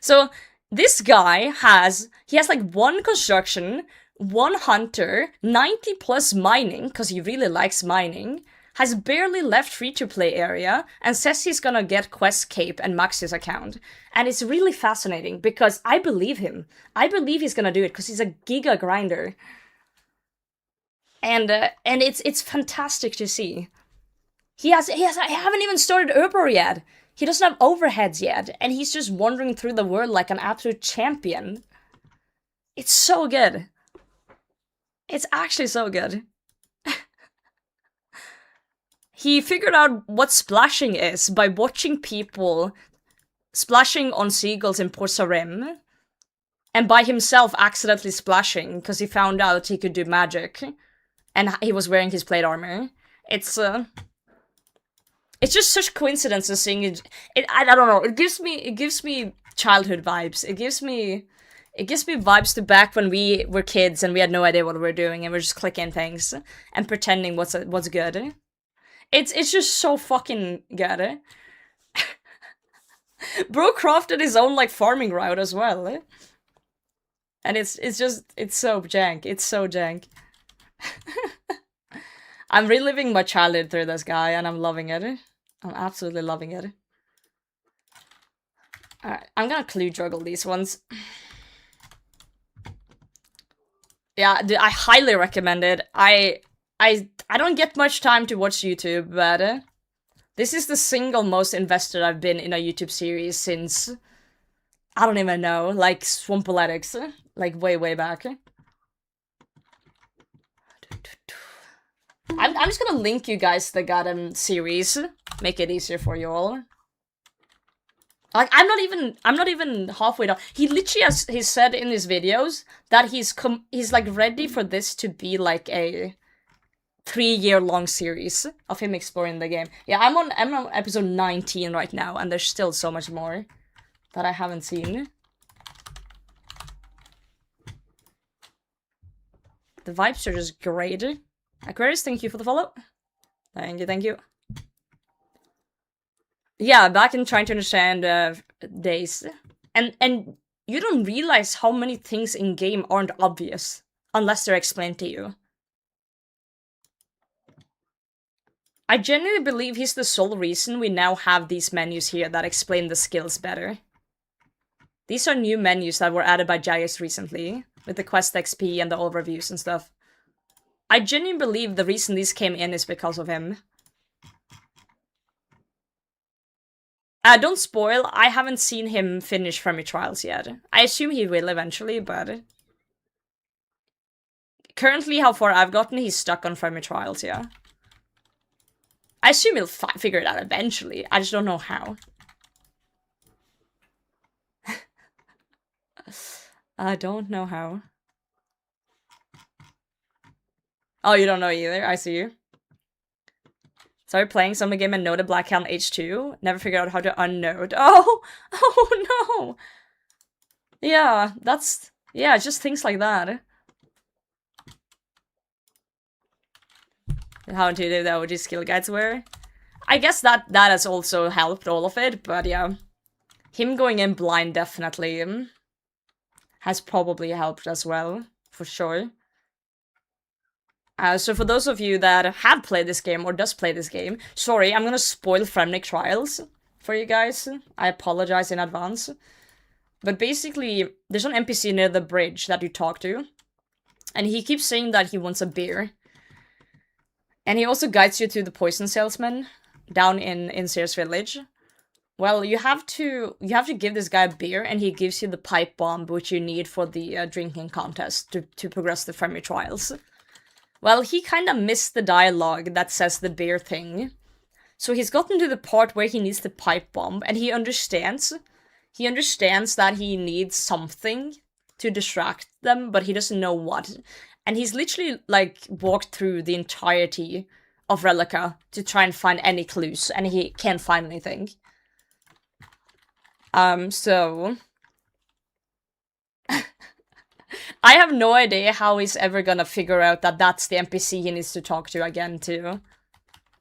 So, this guy has like 1 construction, 1 hunter, 90 plus mining, because he really likes mining, has barely left free-to-play area, and says he's gonna get Questscape and max his account. And it's really fascinating, because I believe him. I believe he's gonna do it, because he's a giga grinder. And it's fantastic to see. I haven't even started Uber yet. He doesn't have overheads yet, and he's just wandering through the world like an absolute champion. It's so good. It's actually so good. He figured out what splashing is by watching people splashing on seagulls in Port Sarim, and by himself accidentally splashing, because he found out he could do magic, and he was wearing his plate armor. It's just such coincidences seeing it. I don't know. It gives me childhood vibes. It gives me vibes to back when we were kids and we had no idea what we were doing and we're just clicking things and pretending what's good. It's just so fucking good. Bro crafted his own like farming route as well. And it's so jank. It's so jank. I'm reliving my childhood through this guy and I'm loving it. I'm absolutely loving it. Alright, I'm gonna clue juggle these ones. Yeah, Yeah, I highly recommend it. I don't get much time to watch YouTube, but this is the single most invested I've been in a YouTube series since, I don't even know, like Swampoletics, like way back. I'm just gonna link you guys the goddamn series, make it easier for you all. Like, I'm not even halfway done. He literally he said in his videos that he's like ready for this to be like a 3-year-long series of him exploring the game. Yeah, I'm on episode 19 right now, and there's still so much more that I haven't seen. The vibes are just great. Aquarius, thank you for the follow. Thank you. Yeah, back in trying to understand days. And you don't realize how many things in game aren't obvious unless they're explained to you. I genuinely believe he's the sole reason we now have these menus here that explain the skills better. These are new menus that were added by Jairus recently, with the quest XP and the overviews and stuff. I genuinely believe the reason these came in is because of him. Don't spoil, I haven't seen him finish Friendly Trials yet. I assume he will eventually, but... Currently, how far I've gotten, he's stuck on Friendly Trials, yeah. I assume he'll figure it out eventually, I just don't know how. I don't know how. Oh, you don't know either, I see you. Started playing some game and noted Black Helm H2. Never figured out how to unnode. Oh! Oh no! Yeah, that's... Yeah, just things like that. How intuitive the OG skill guides were. I guess that has also helped all of it, but yeah. Him going in blind definitely has probably helped as well, for sure. So for those of you that have played this game or does play this game, sorry, I'm gonna spoil Fremnik Trials for you guys. I apologize in advance. But basically, there's an NPC near the bridge that you talk to, and he keeps saying that he wants a beer. And he also guides you to the poison salesman down in Sears Village. Well, you have to give this guy a beer, and he gives you the pipe bomb which you need for the drinking contest to progress the Fremnik Trials. Well, he kind of missed the dialogue that says the beer thing. So he's gotten to the part where he needs the pipe bomb, and he understands. He understands that he needs something to distract them, but he doesn't know what. And he's literally, like, walked through the entirety of Relica to try and find any clues, and he can't find anything. So... I have no idea how he's ever gonna figure out that that's the NPC he needs to talk to again to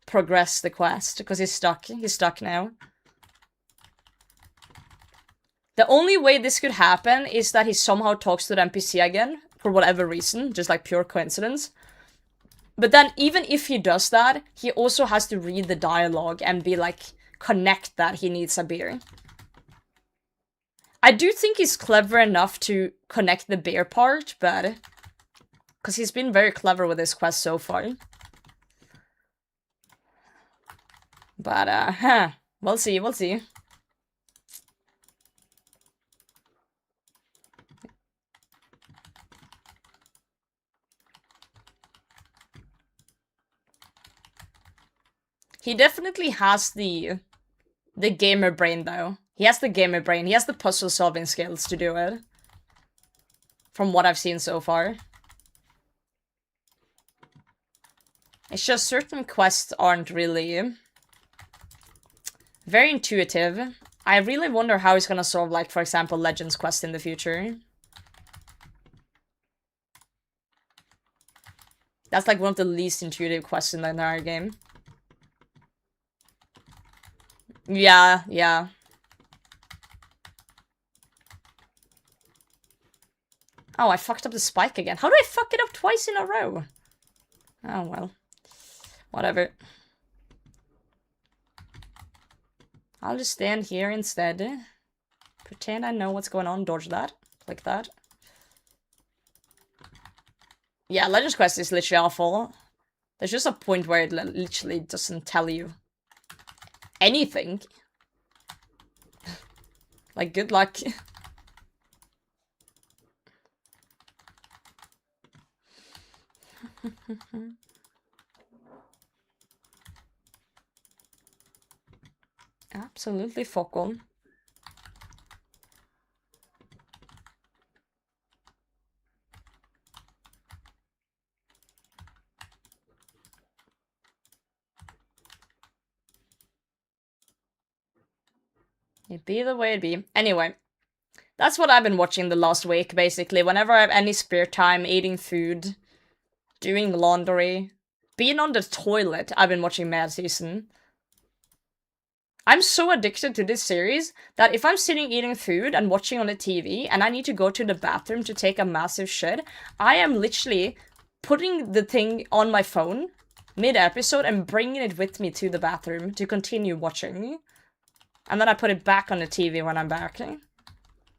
progress the quest, because he's stuck. He's stuck now. The only way this could happen is that he somehow talks to the NPC again, for whatever reason, just like pure coincidence. But then, even if he does that, he also has to read the dialogue and be like, connect that he needs a beer. I do think he's clever enough to connect the beer part, but... Because he's been very clever with this quest so far. But, we'll see, we'll see. He definitely has the gamer brain, though. He has the gamer brain. He has the puzzle-solving skills to do it. From what I've seen so far. It's just certain quests aren't really very intuitive. I really wonder how he's gonna solve, like, for example, Legends quest in the future. That's like one of the least intuitive quests in the entire game. Yeah, yeah. Oh, I fucked up the spike again. How do I fuck it up twice in a row? Oh, well. Whatever. I'll just stand here instead. Pretend I know what's going on. Dodge that. Click that. Yeah, Legends Quest is literally awful. There's just a point where it literally doesn't tell you anything. Like, good luck. Absolutely fuck on. It be the way it be. Anyway, that's what I've been watching the last week, basically. Whenever I have any spare time, eating food, doing laundry, being on the toilet, I've been watching Mad Season. I'm so addicted to this series that if I'm sitting eating food and watching on the TV and I need to go to the bathroom to take a massive shit, I am literally putting the thing on my phone mid-episode and bringing it with me to the bathroom to continue watching. And then I put it back on the TV when I'm back.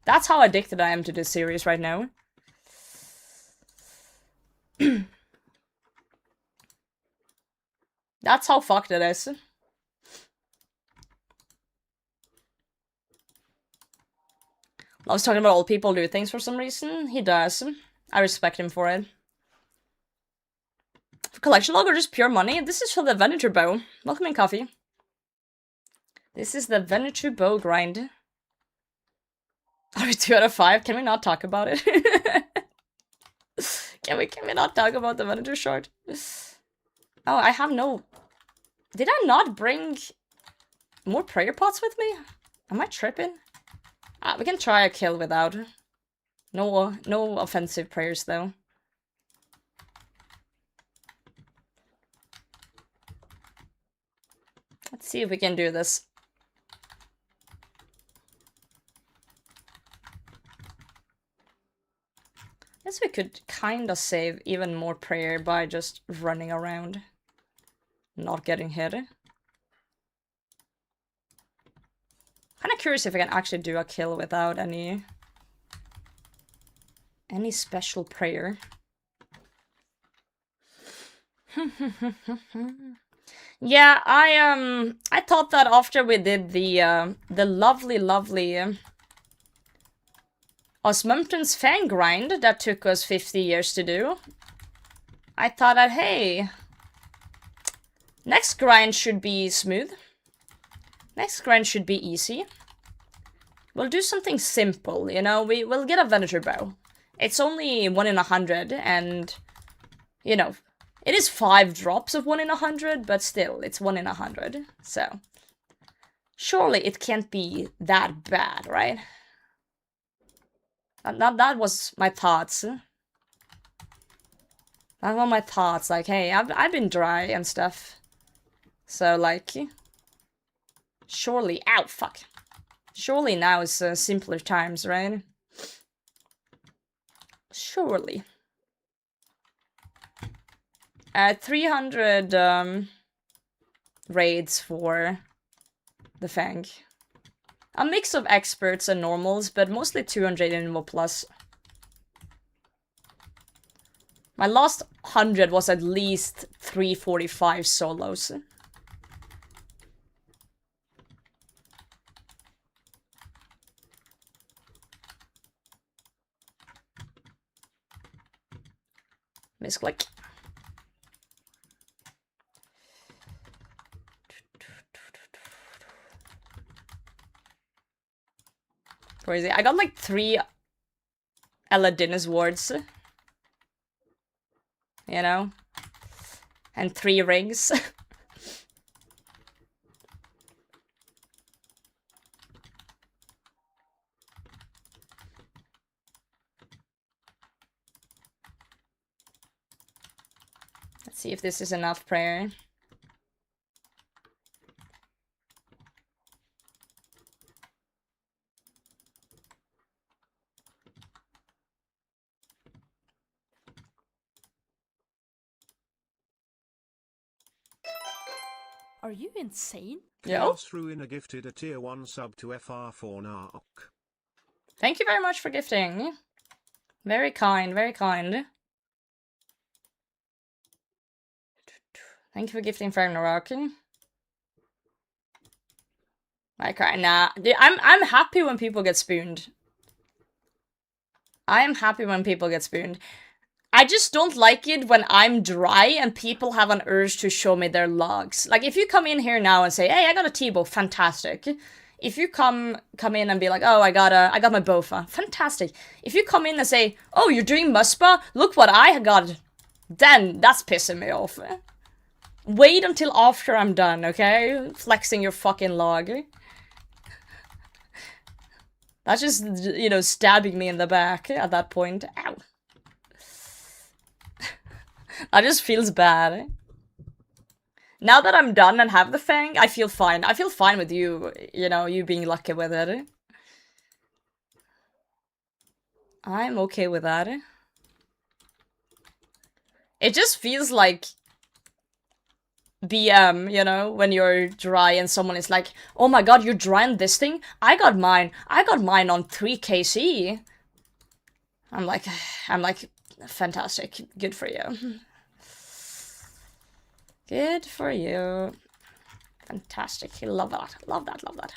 That's how addicted I am to this series right now. That's how fucked it is. Loves talking about old people do things for some reason. He does. I respect him for it. For collection log or just pure money? This is for the Venator bow. Welcome in, Coffee. This is the Venator bow grind. Are we 2 out of 5? Can we not talk about it? Can we not talk about the Venator short? Oh, I have no... Did I not bring more prayer pots with me? Am I tripping? We can try a kill without. No offensive prayers, though. Let's see if we can do this. Guess we could kinda save even more prayer by just running around. Not getting hit. Kinda curious if I can actually do a kill without any special prayer. Yeah, I thought that after we did the lovely Osmundton's fan grind that took us 50 years to do, I thought that, hey, next grind should be smooth. Next grind should be easy. We'll do something simple, you know, we'll get a Venator bow. It's only 1 in 100, and, you know, it is 5 drops of 1 in 100, but still, it's 1 in 100, so... Surely it can't be that bad, right? That was my thoughts. That were my thoughts, like, hey, I've been dry and stuff. So, like... Surely... Ow, fuck. Surely now is simpler times, right? Surely. 300 raids for the Fang. A mix of experts and normals, but mostly 200 Invo plus. My last 100 was at least 345 solos. Misclick. Crazy. I got like 3 Aladdin's wards. You know? And 3 rings. Let's see if this is enough prayer. Are you insane? Yo. Ruiner gifted a tier 1 sub to FR4 Narc. Thank you very much for gifting. Very kind, very kind. Thank you for gifting Ragnarok. Okay, nah. I'm happy when people get spooned. I am happy when people get spooned. I just don't like it when I'm dry and people have an urge to show me their logs. Like, if you come in here now and say, hey, I got a T-bow, fantastic. If you come in and be like, oh, I got my Bofa, fantastic. If you come in and say, oh, you're doing Muspah, look what I got, then that's pissing me off. Wait until after I'm done, okay? Flexing your fucking log. That's just, you know, stabbing me in the back at that point. Ow. That just feels bad. Now that I'm done and have the fang, I feel fine. I feel fine with you, you know, you being lucky with it. I'm okay with that. It just feels like BM, you know, when you're dry and someone is like, oh my god, you're drying this thing? I got mine on 3 KC. I'm like, fantastic. Good for you. Good for you. Fantastic. Love that. Love that. Love that.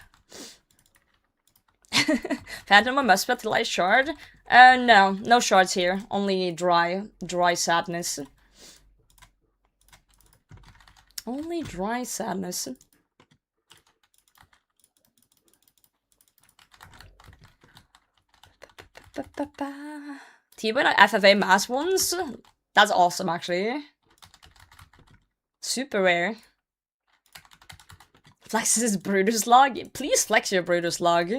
Phantom or Muspah till I shard? No. No shards here. Only dry sadness. Only dry sadness. T-Boy FFA mass ones? That's awesome, actually. Super rare. Flexes his Brutus log. Please flex your Brutus log.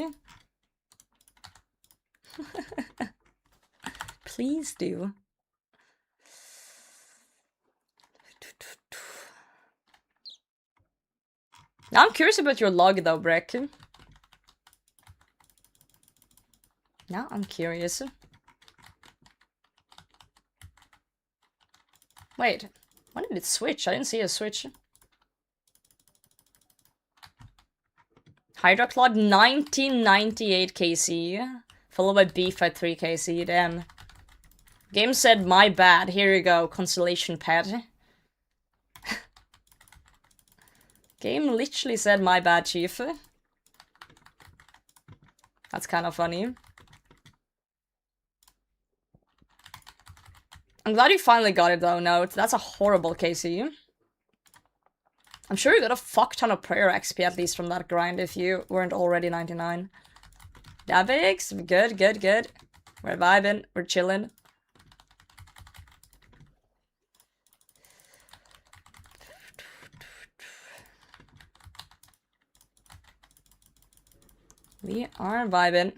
Please do. Now I'm curious about your log though, Breck. Now I'm curious. Wait, when did it switch? I didn't see a switch. Hydroclod 1998 KC, followed by Beef at 3 KC, damn. Game said my bad, here you go, consolation pet. Game literally said my bad, chief. That's kind of funny. I'm glad you finally got it though, no, that's a horrible KC. I'm sure you got a fuck ton of prayer XP at least from that grind if you weren't already 99. Dabix, good, good, good. We're vibing, we're chilling. We are vibing.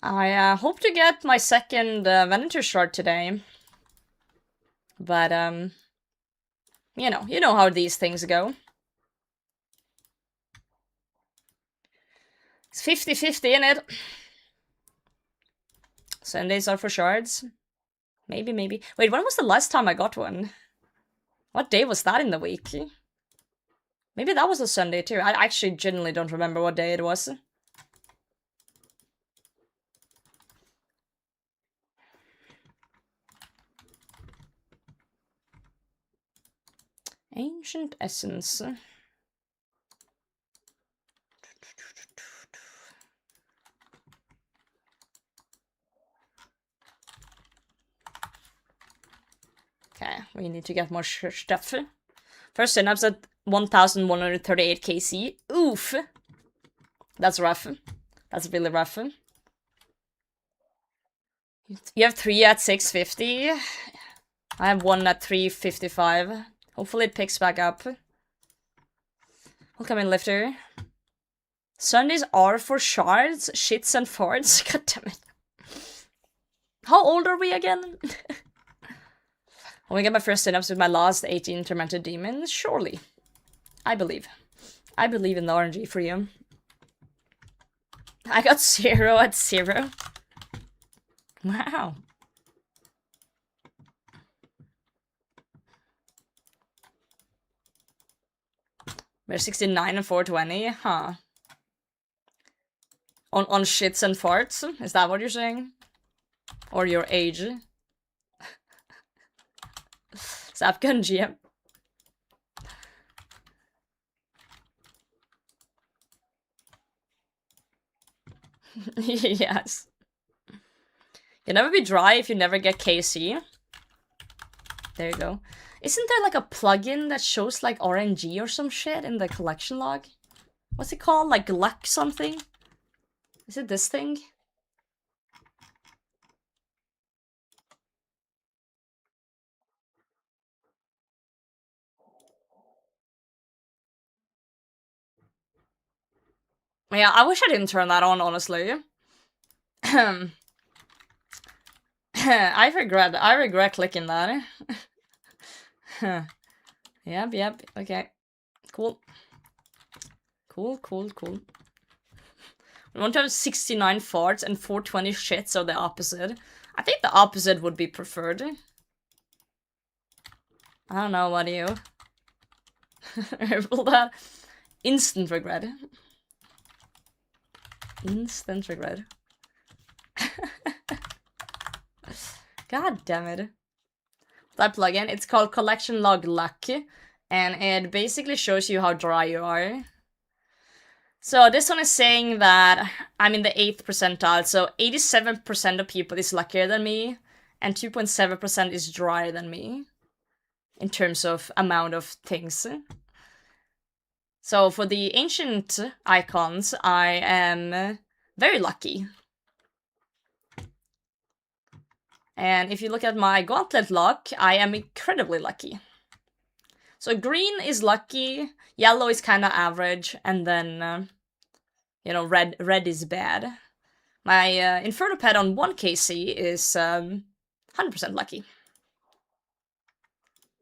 I hope to get my second Venator shard today. But, you know how these things go. It's 50-50 in it. Sundays are for shards. Maybe. Wait, when was the last time I got one? What day was that in the week? Maybe that was a Sunday too. I actually genuinely don't remember what day it was. Ancient Essence. Okay, we need to get more stuff. First synapse at 1138 KC. Oof! That's rough. That's really rough. You have 3 at 650. I have 1 at 355. Hopefully it picks back up. Welcome in, Lifter. Sundays are for shards, shits and farts. God damn it. How old are we again? When we get my first synapse with my last 18 tormented demons, surely. I believe. I believe in the RNG for you. I got 0 at 0. Wow. We're 69 and 420, huh? On shits and farts? Is that what you're saying? Or your age? Zapgun GM. Yes. You'll never be dry if you never get KC. There you go. Isn't there like a plugin that shows like RNG or some shit in the collection log? What's it called? Like luck something? Is it this thing? Yeah, I wish I didn't turn that on, honestly. I regret clicking that. Yep, okay. Cool. Cool. We want to have 69 farts and 420 shits, so the opposite. I think the opposite would be preferred. I don't know, what do you? Will that? Instant regret. Instant regret. God damn it. That plugin, it's called Collection Log Luck, and it basically shows you how dry you are. So this one is saying that I'm in the 8th percentile, so 87% of people is luckier than me, and 2.7% is drier than me, in terms of amount of things. So for the ancient icons, I am very lucky. And if you look at my gauntlet luck, I am incredibly lucky. So green is lucky, yellow is kind of average, and then, you know, red is bad. My Inferno pet on 1 KC is 100% lucky.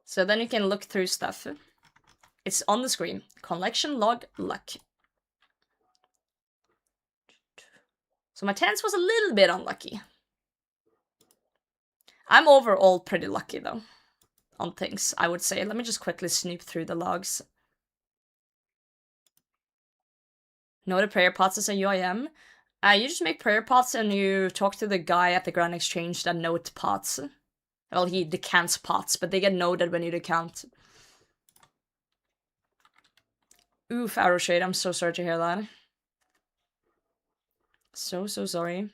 So then you can look through stuff. It's on the screen. Collection log luck. So my 10s was a little bit unlucky. I'm overall pretty lucky though. On things, I would say. Let me just quickly snoop through the logs. No, the prayer pots is a UIM. You just make prayer pots and you talk to the guy at the Grand Exchange that note pots. Well, he decants pots, but they get noted when you decant. Oof, Arrow Shade, I'm so sorry to hear that. So sorry.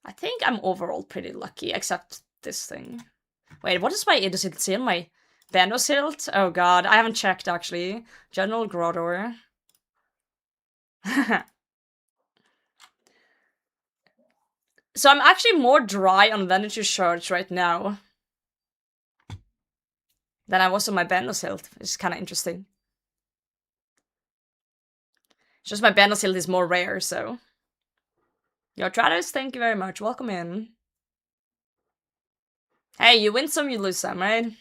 I think I'm overall pretty lucky, except this thing. Wait, what is my Idosilt? My Bandosilt? Oh god, I haven't checked actually. General Grodor. So I'm actually more dry on Vanity Shards right now than I was on my Bandosilt. It's kind of interesting. It's just my Bandosilt is more rare, so. Yo, Travis, thank you very much. Welcome in. Hey, you win some, you lose some, right?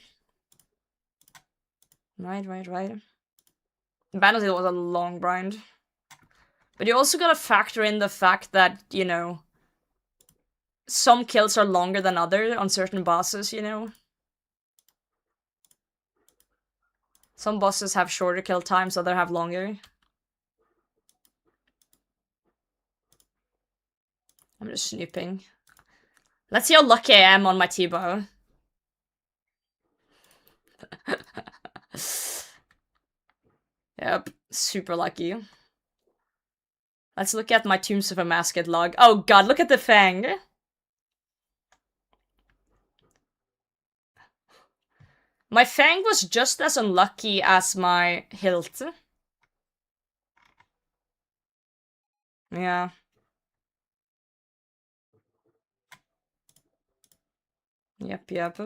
Right. Bandosilt was a long grind. But you also gotta factor in the fact that, you know, some kills are longer than others on certain bosses, you know? Some bosses have shorter kill times, others have longer. I'm just snooping. Let's see how lucky I am on my T-bow. Yep, super lucky. Let's look at my Tombs of a Masked log. Oh god, look at the fang! My fang was just as unlucky as my hilt. Yeah. Yep.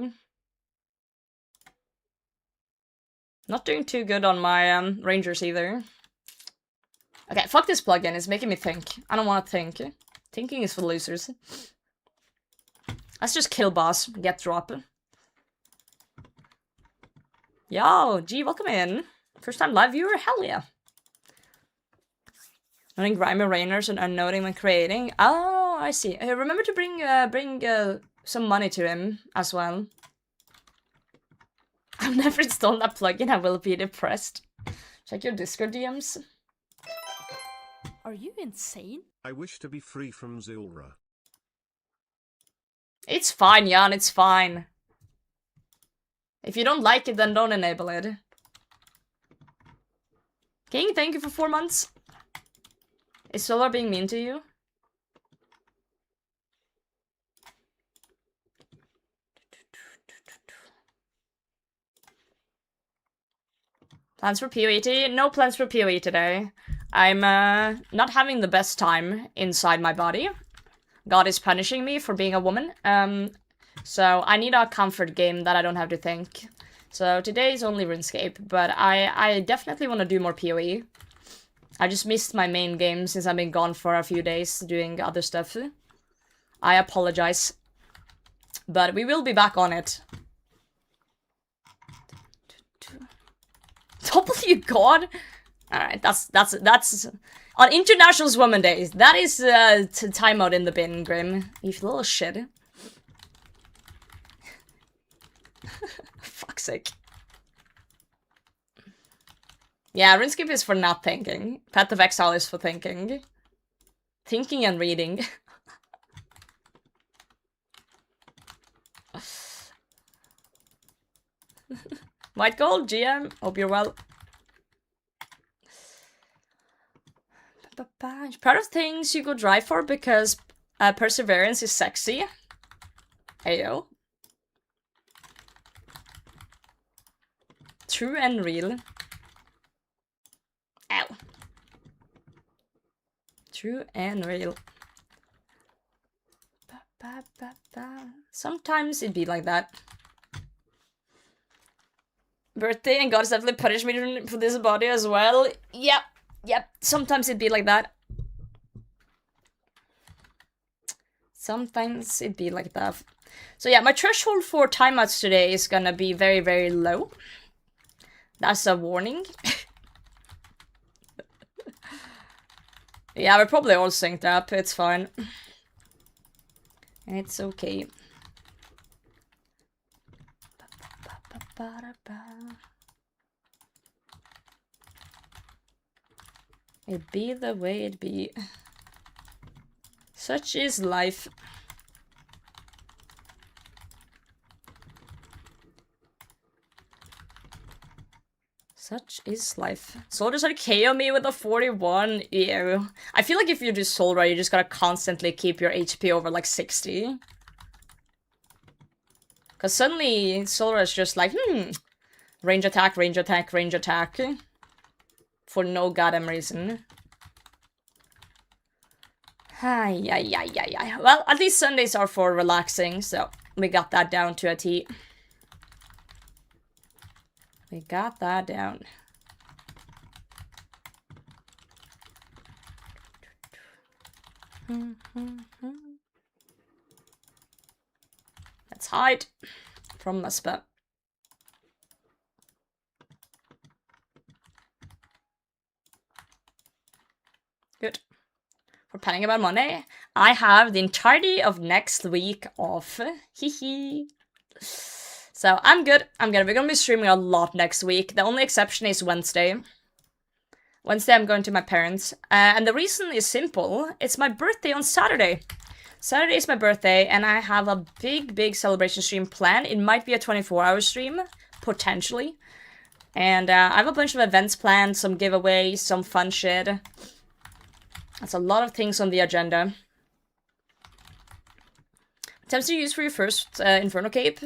Not doing too good on my rangers either. Okay, fuck this plugin, it's making me think. I don't want to think. Thinking is for losers. Let's just kill boss, get drop. Yo, G, welcome in. First time live viewer? Hell yeah. Noting grimy rainers and unnoting when creating. Oh, I see. Remember to bring some money to him as well. I've never installed that plugin, I will be depressed. Check your Discord DMs. Are you insane? I wish to be free from Zulra. It's fine, Jan, it's fine. If you don't like it, then don't enable it. King, thank you for 4 months. Is Solar being mean to you? Plans for PoE? No plans for PoE today. I'm not having the best time inside my body. God is punishing me for being a woman. So I need a comfort game that I don't have to think. So today is only RuneScape, but I definitely want to do more PoE. I just missed my main game since I've been gone for a few days doing other stuff. I apologize. But we will be back on it. W God! Alright, that's on International Women's Day. That is timeout in the bin, Grim. You little shit. Fuck's sake. Yeah, RuneScape is for not thinking. Path of Exile is for thinking. Thinking and reading. White Gold, GM, hope you're well. Proud of things you go drive for because perseverance is sexy. Heyo. True and real. Ow. True and real. Sometimes it be like that. Birthday and God has definitely punished me for this body as well. Yep. Sometimes it be like that. Sometimes it be like that. So yeah, my threshold for timeouts today is gonna be very, very low. That's a warning. Yeah, we're probably all synced up. It's fine. It's okay. It be the way it be. Such is life. Such is life. Soldiers are KO me with a 41. Ew. I feel like if you do Soldier, you just gotta constantly keep your HP over like 60. Cause suddenly Soldier is just like, range attack, range attack, range attack. For no goddamn reason. Ay. Well, at least Sundays are for relaxing, so we got that down to a T. We got that down. Let's hide from Muspah. Good. For planning about Monday, I have the entirety of next week off. Hehe. So I'm good. We're gonna be streaming a lot next week. The only exception is Wednesday. Wednesday I'm going to my parents. And the reason is simple. It's my birthday on Saturday. Saturday is my birthday and I have a big celebration stream planned. It might be a 24-hour stream, potentially. And I have a bunch of events planned, some giveaways, some fun shit. That's a lot of things on the agenda. Attempts to use for your first Inferno Cape?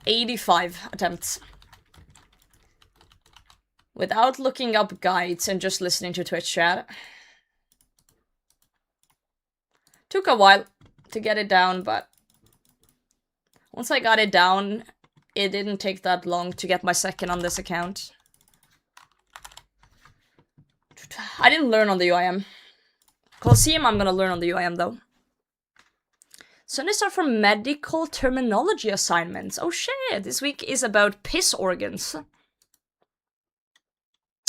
85 attempts. Without looking up guides and just listening to Twitch chat. Took a while to get it down, but once I got it down, it didn't take that long to get my second on this account. I didn't learn on the UIM. Colosseum, I'm gonna learn on the UIM though. Sundays are for medical terminology assignments. Oh shit, this week is about piss organs.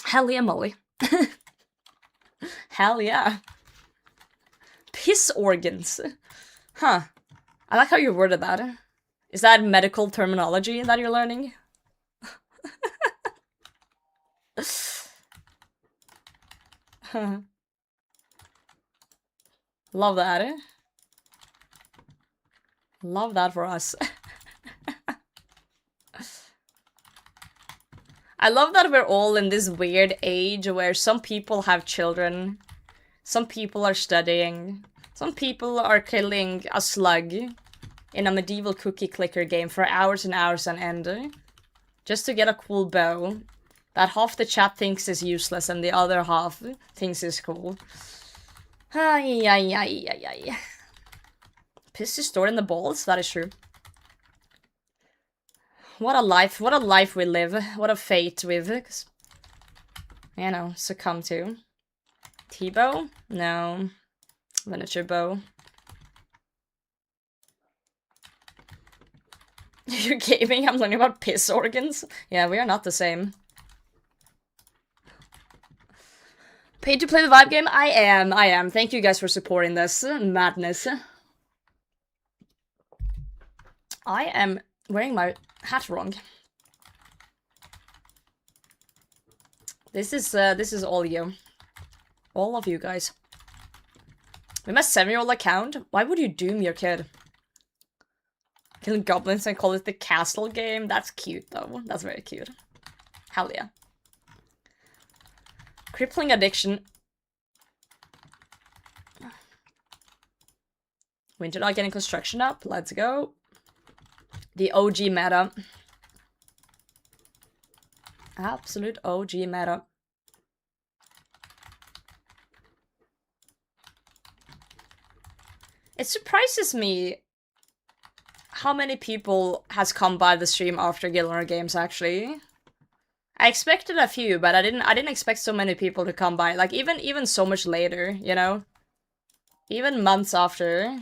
Hell yeah, Molly. Hell yeah. Piss organs. Huh. I like how you worded that. Is that medical terminology that you're learning? Love that. Love that for us. I love that we're all in this weird age where some people have children, some people are studying, some people are killing a slug in a medieval cookie clicker game for hours and hours on end, just to get a cool bow that half the chat thinks is useless and the other half thinks is cool. Ay, ay, ay, ay, ay. Piss is stored in the balls, that is true. What a life we live. What a fate we've, you know, succumbed to. T-bow? No. Miniature bow. You're gaming, I'm learning about piss organs. Yeah, we are not the same. Paid to play the vibe game? I am. Thank you guys for supporting this madness. I am wearing my hat wrong. This is all you. All of you guys. With my 7-year-old account, why would you doom your kid? Killing goblins and call it the castle game? That's cute though. That's very cute. Hell yeah. Crippling addiction. Winter not getting construction up. Let's go. The OG meta. Absolute OG meta. It surprises me how many people has come by the stream after Gielinor Games, actually. I expected a few, but I didn't expect so many people to come by. Like, even so much later, you know? Even months after.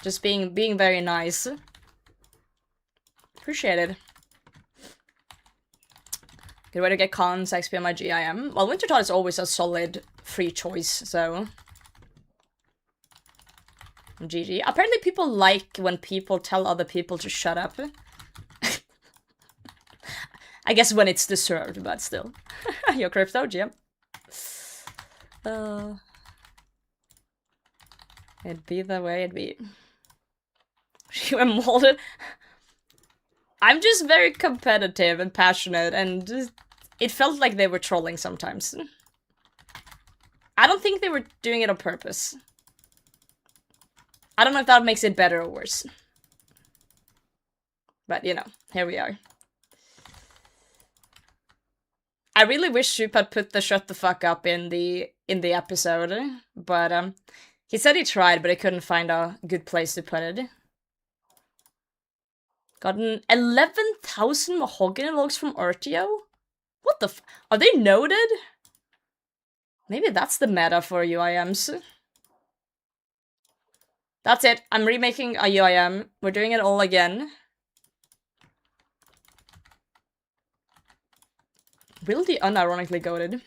Just being very nice. Appreciate it. Good way to get cons XP on my GIM. Well, Wintertod is always a solid free choice, so... GG. Apparently people like when people tell other people to shut up. I guess when it's deserved, but still. Your crypto, GM. It'd be the way it be. You were molded. I'm just very competitive and passionate, and it felt like they were trolling sometimes. I don't think they were doing it on purpose. I don't know if that makes it better or worse. But, you know, here we are. I really wish Soup had put the shut the fuck up in the episode, but he said he tried, but he couldn't find a good place to put it. Gotten 11,000 mahogany logs from Artio? What the f- Are they noted? Maybe that's the meta for UIMs. That's it. I'm remaking a UIM. We're doing it all again. Will the unironically goated.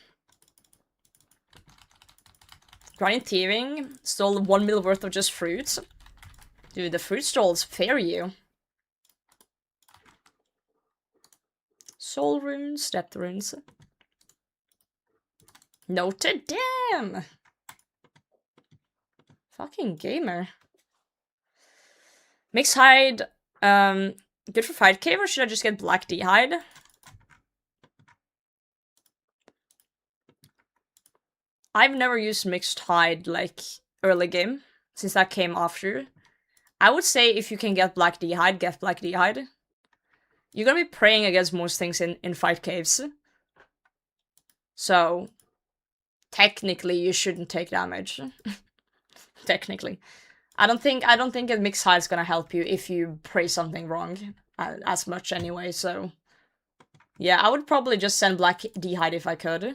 Grinding thieving. Stole 1 mil worth of just fruits. Dude, the fruit stalls fair you. Soul runes, depth runes. Noted, damn! Fucking gamer. Mixed hide, good for fight cave, or should I just get black D hide? I've never used mixed hide, like, early game, since that came after. I would say if you can get black D hide, get black D hide. You're gonna be praying against most things in fight caves. So, technically you shouldn't take damage. Technically. I don't think a mixed hide is gonna help you if you pray something wrong as much anyway, so... Yeah, I would probably just send black D-hide if I could.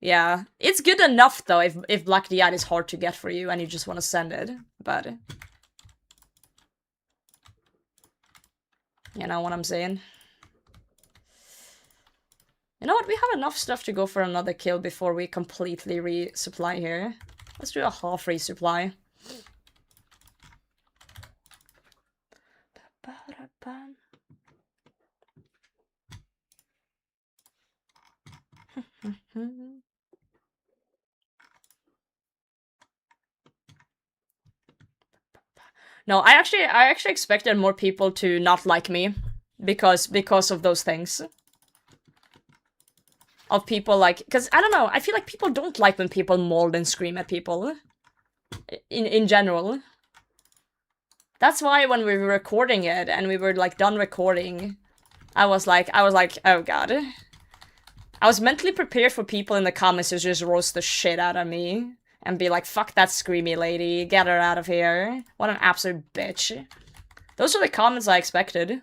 Yeah, it's good enough though if black D-hide is hard to get for you and you just want to send it, but... You know what I'm saying? You know what, we have enough stuff to go for another kill before we completely resupply here. Let's do a half resupply. No, I actually expected more people to not like me because of those things. Of people like, because I don't know, I feel like people don't like when people mold and scream at people. In general. That's why when we were recording it and we were like done recording, I was like, oh god. I was mentally prepared for people in the comments to just roast the shit out of me. And be like, fuck that screamy lady, get her out of here. What an absolute bitch. Those are the comments I expected.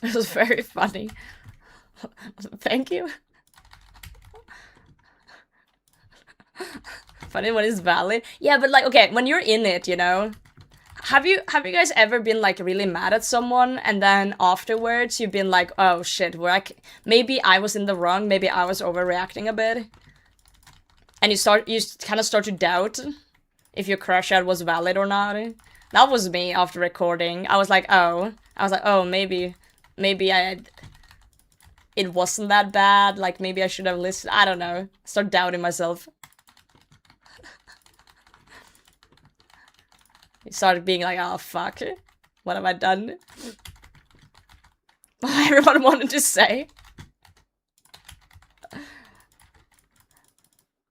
It was very funny. Thank you. Funny when it's valid. Yeah, but like, okay, when you're in it, you know? Have you guys ever been like really mad at someone and then afterwards you've been like, oh shit, maybe I was in the wrong, maybe I was overreacting a bit? And you kind of start to doubt if your crush out was valid or not. That was me after recording. I was like, oh, maybe it wasn't that bad. Like, maybe I should have listened. I don't know. Start doubting myself. You started being like, oh, fuck. What have I done? Everyone wanted to say.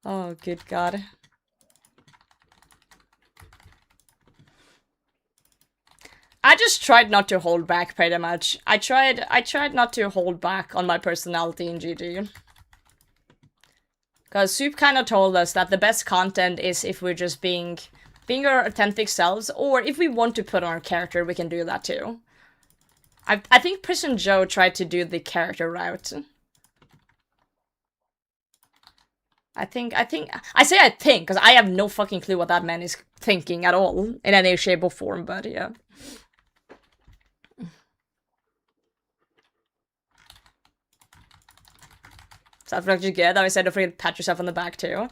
Oh, good god. I just tried not to hold back pretty much. I tried not to hold back on my personality in GG. Cause Soup kinda told us that the best content is if we're just being our authentic selves, or if we want to put on our character, we can do that too. I think Prison Joe tried to do the character route. I think, because I have no fucking clue what that man is thinking at all, in any shape or form, but yeah. Self-reflection good, I said don't forget to pat yourself on the back too.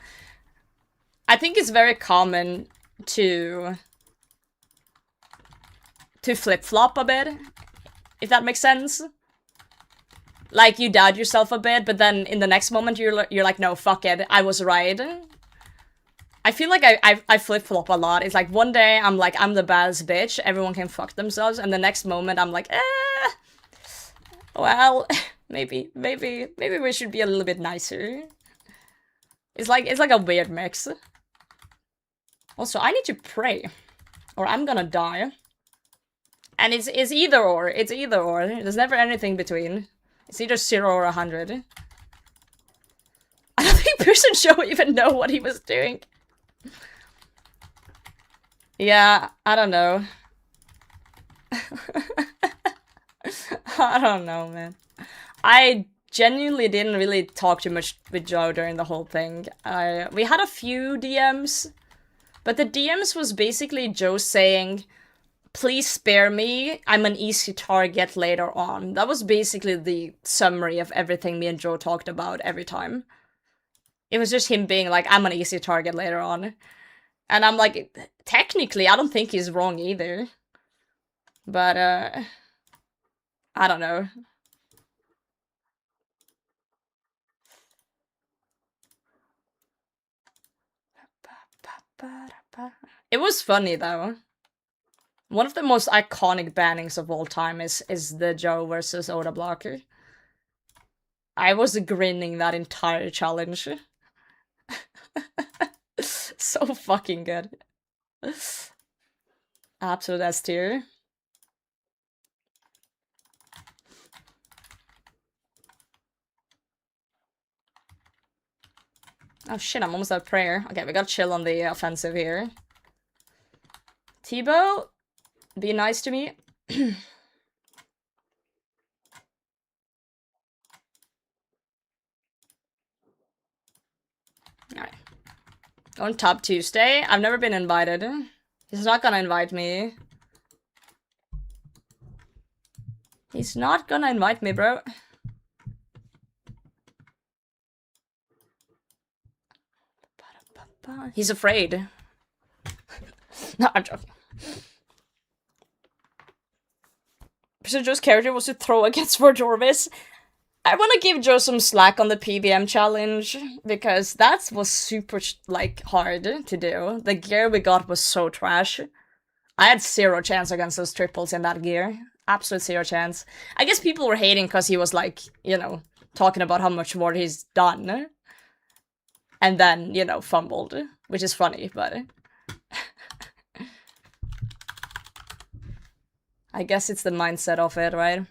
I think it's very common to flip-flop a bit, if that makes sense. Like, you doubt yourself a bit, but then in the next moment you're like, no, fuck it, I was right. I feel like I flip-flop a lot. It's like, one day I'm like, I'm the baddest bitch, everyone can fuck themselves, and the next moment I'm like, well, maybe we should be a little bit nicer. It's like a weird mix. Also, I need to pray, or I'm gonna die. And it's either or, there's never anything between. It's either 0 or 100. I don't think Person Show even know what he was doing. Yeah, I don't know. I don't know, man. I genuinely didn't really talk too much with Joe during the whole thing. We had a few DMs, but the DMs was basically Joe saying, please spare me, I'm an easy target later on. That was basically the summary of everything me and Joe talked about every time. It was just him being like, I'm an easy target later on. And I'm like, technically, I don't think he's wrong either. But, I don't know. It was funny, though. One of the most iconic bannings of all time is the Joe versus Oda blocker. I was grinning that entire challenge. So fucking good. Absolute S tier. Oh shit, I'm almost at prayer. Okay, we gotta chill on the offensive here. Tebow, be nice to me. Alright. On Top Tuesday. I've never been invited. He's not gonna invite me. He's not gonna invite me, bro. He's afraid. No, I'm joking. Mr. Joe's character was to throw against for Jorvis. I want to give Joe some slack on the PBM challenge, because that was super, like, hard to do. The gear we got was so trash. I had 0 chance against those triples in that gear. Absolute 0 chance. I guess people were hating because he was, like, you know, talking about how much more he's done. And then, you know, fumbled. Which is funny, but... I guess it's the mindset of it, right?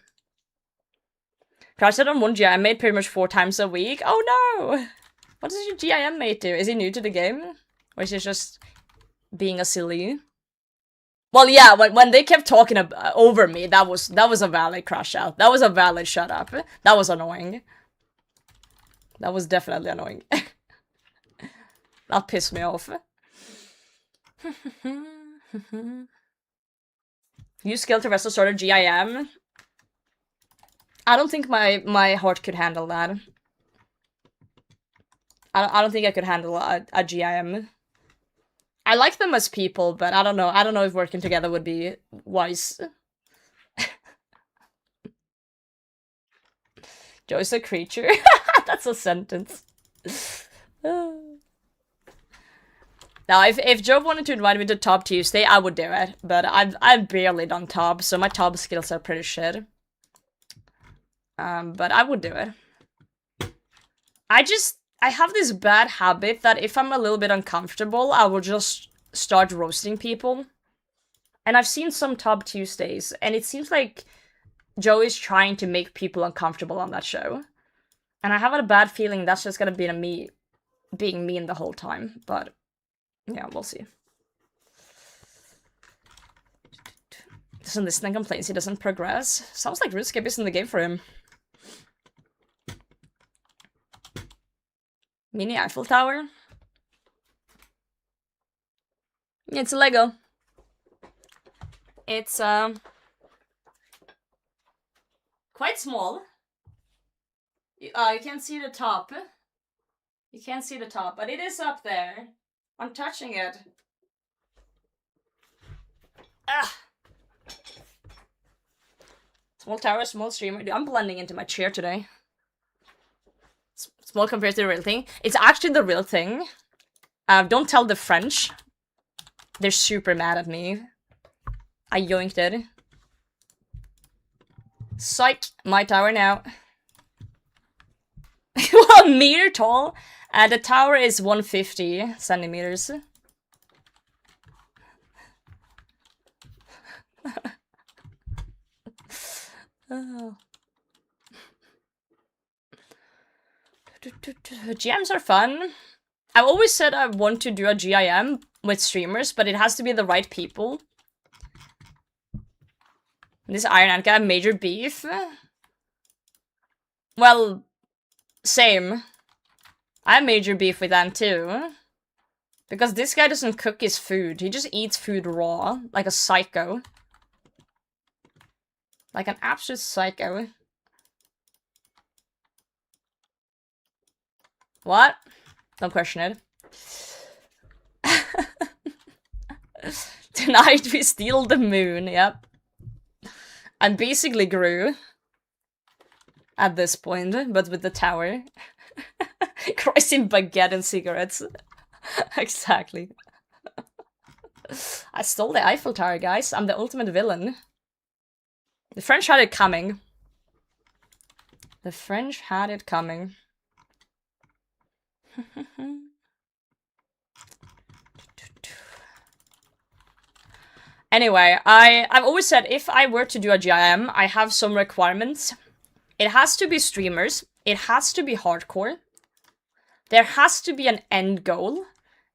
Crashed on 1 GIM mate pretty much 4 times a week. Oh no! What does your GIM mate do? Is he new to the game? Or is he just being a silly? Well, yeah, when they kept talking over me, that was a valid crash out. That was a valid shut up. That was annoying. That was definitely annoying. That pissed me off. Use skill to wrestle sort of GIM. I don't think my heart could handle that. I don't think I could handle a GIM. I like them as people, but I don't know. I don't know if working together would be wise. Joe's a creature. That's a sentence. Now, if Joe wanted to invite me to Top Tuesday, I would do it. But I've barely done Top, so my Top skills are pretty shit. But I would do it. I have this bad habit that if I'm a little bit uncomfortable, I will just start roasting people. And I've seen some Top Tuesdays, and it seems like Joe is trying to make people uncomfortable on that show. And I have a bad feeling that's just gonna be me being mean the whole time, but yeah, we'll see. Doesn't listen and complains he doesn't progress. Sounds like RuneScape isn't the game for him. Mini Eiffel Tower? It's a Lego. It's, quite small. You can't see the top. You can't see the top, but it is up there. I'm touching it. Ah! Small tower, small streamer. Dude, I'm blending into my chair today. Small compared to the real thing. It's actually the real thing. Don't tell the French. They're super mad at me. I yoinked it. Psych! My tower now. 1 meter tall. The tower is 150 centimeters. Oh. GMs are fun. I've always said I want to do a GIM with streamers, but it has to be the right people. This Ironman guy, major beef. Well, same. I have major beef with them too. Because this guy doesn't cook his food. He just eats food raw, like a psycho. Like an absolute psycho. What? Don't question it. Tonight we steal the moon, yep. I'm basically Gru. At this point, but with the tower. Christ in baguette and cigarettes. Exactly. I stole the Eiffel Tower, guys. I'm the ultimate villain. The French had it coming. The French had it coming. Anyway, I've always said if I were to do a GIM, I have some requirements. It has to be streamers. It has to be hardcore. There has to be an end goal.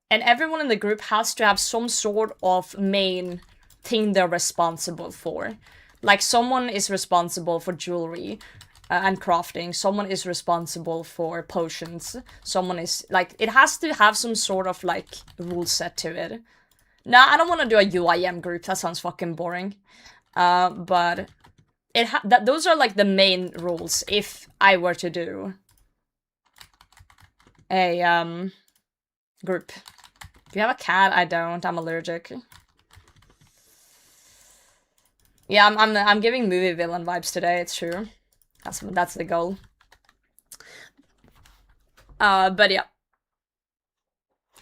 And everyone in the group has to have some sort of main thing they're responsible for. Like, someone is responsible for jewelry and crafting. Someone is responsible for potions. Someone is, like, it has to have some sort of, like, rule set to it. Nah, I don't want to do a UIM group. That sounds fucking boring. But those are, like, the main rules if I were to do a, group. Do you have a cat? I don't. I'm allergic. Yeah, I'm giving movie villain vibes today. It's true. That's the goal. But yeah.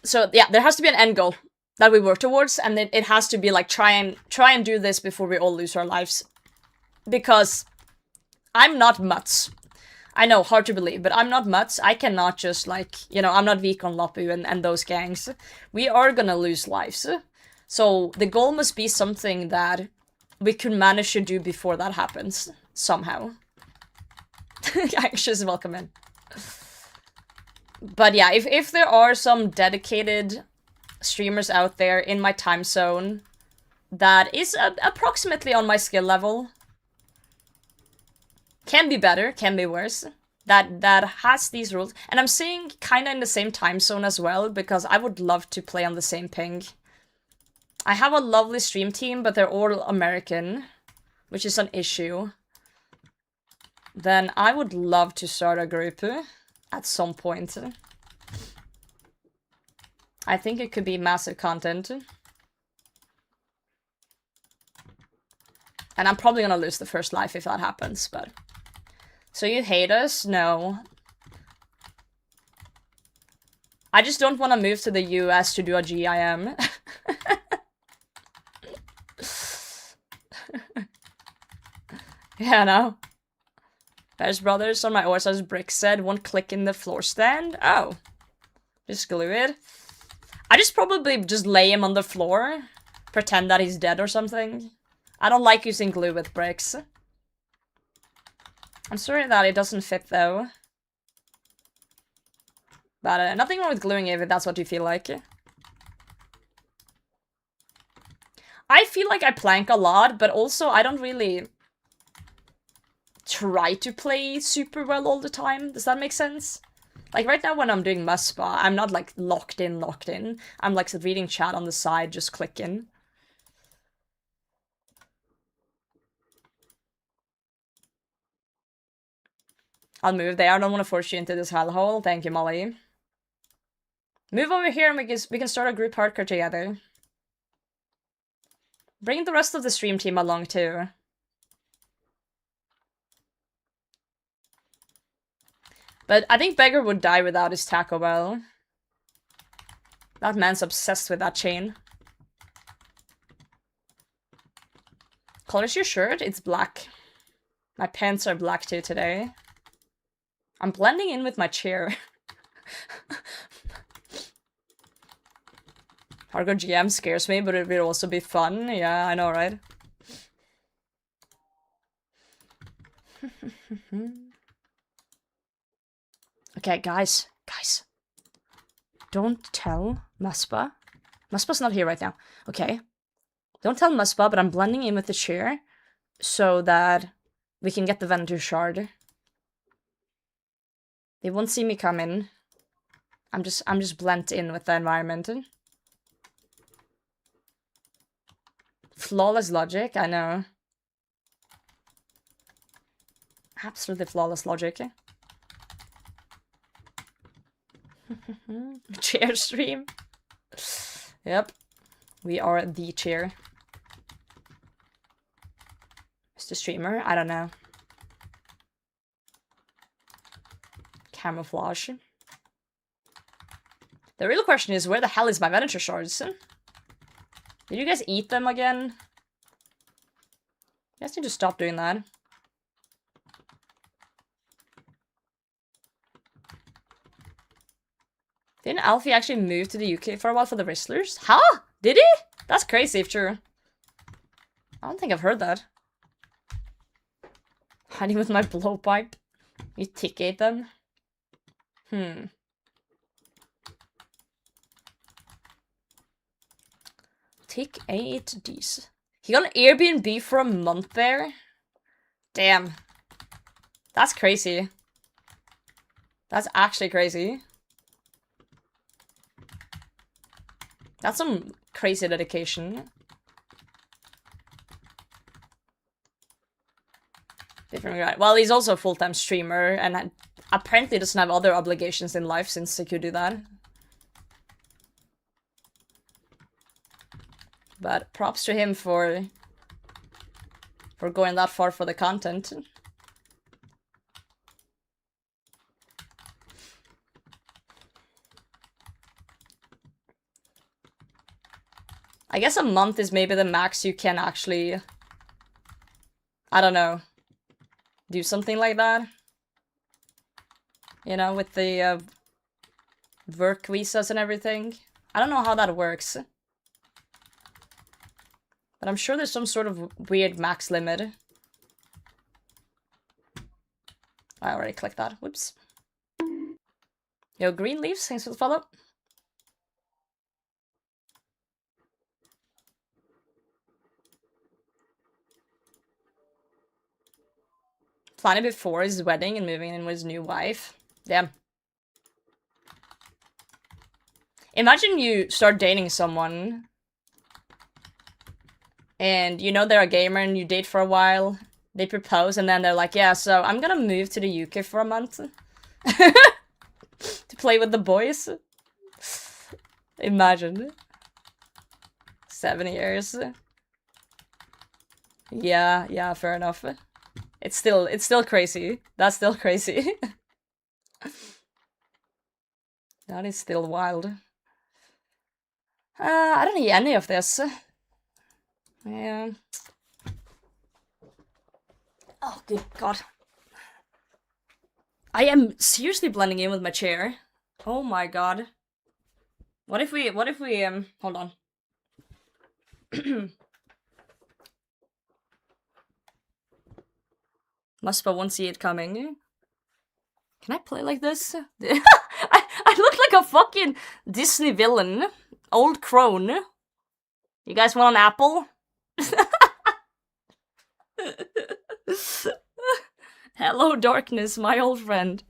So yeah, there has to be an end goal that we work towards, and it has to be like try and do this before we all lose our lives. Because I'm not Mutz. I know, hard to believe, but I'm not Mutz. I cannot just like, you know, I'm not Vikon Lapu and those gangs. We are gonna lose lives. So the goal must be something that we can manage to do before that happens. Somehow. Anxious, welcome in. But yeah, if there are some dedicated streamers out there in my time zone that is approximately on my skill level, can be better, can be worse, that has these rules, and I'm saying kind of in the same time zone as well, because I would love to play on the same ping. I have a lovely stream team, but they're all American, which is an issue. Then I would love to start a group at some point. I think it could be massive content. And I'm probably gonna lose the first life if that happens, but... So you hate us? No. I just don't want to move to the US to do a GIM. Yeah, no. There's brothers on my OSRS brick said, one click in the floor stand. Oh. Just glue it. I just probably just lay him on the floor. Pretend that he's dead or something. I don't like using glue with bricks. I'm sorry that it doesn't fit though. But nothing wrong with gluing it if that's what you feel like. I feel like I plank a lot, but also I don't really try to play super well all the time. Does that make sense? Like right now when I'm doing Muspah, I'm not like locked in. I'm like reading chat on the side, just clicking. I'll move there. I don't want to force you into this hellhole. Thank you, Molly. Move over here and we can start a group hardcore together. Bring the rest of the stream team along too. But I think Beggar would die without his Taco Bell. That man's obsessed with that chain. Color's your shirt? It's black. My pants are black too today. I'm blending in with my chair. Hardcore GM scares me, but it will also be fun. Yeah, I know, right? Okay, guys. Don't tell Muspah. Muspah's not here right now. Okay. Don't tell Muspah, but I'm blending in with the chair so that we can get the Venture Shard. They won't see me come in. I'm just blend in with the environment. Flawless logic, I know. Absolutely flawless logic. Chair stream. Yep. We are the chair. Mr. Streamer? I don't know. Camouflage. The real question is, where the hell is my Venator shards? Did you guys eat them again? You guys need to stop doing that. Didn't Alfie actually move to the UK for a while for the Wrestlers? Huh? Did he? That's crazy if true. I don't think I've heard that. Hiding with my blowpipe. You tick-ate them. Tick-ate these. He got an Airbnb for a month there? Damn. That's crazy. That's actually crazy. That's some crazy dedication. Different guy. Well, he's also a full-time streamer and apparently doesn't have other obligations in life since he could do that. But props to him for going that far for the content. I guess a month is maybe the max you can actually, I don't know, do something like that. You know, with the work visas and everything. I don't know how that works. But I'm sure there's some sort of weird max limit. I already clicked that. Whoops. Yo, Green Leaves, thanks for the follow. Planning before his wedding and moving in with his new wife. Damn. Imagine you start dating someone and you know they're a gamer and you date for a while, they propose and then they're like, yeah, so I'm gonna move to the UK for a month to play with the boys. Imagine. 7 years. Yeah, fair enough. It's still crazy. That's still crazy. That is still wild. I don't need any of this. Yeah. Oh, good God. I am seriously blending in with my chair. Oh my God. What if we, hold on. Muspah won't see it coming. Can I play like this? I look like a fucking Disney villain. Old crone. You guys want an apple? Hello, darkness, my old friend.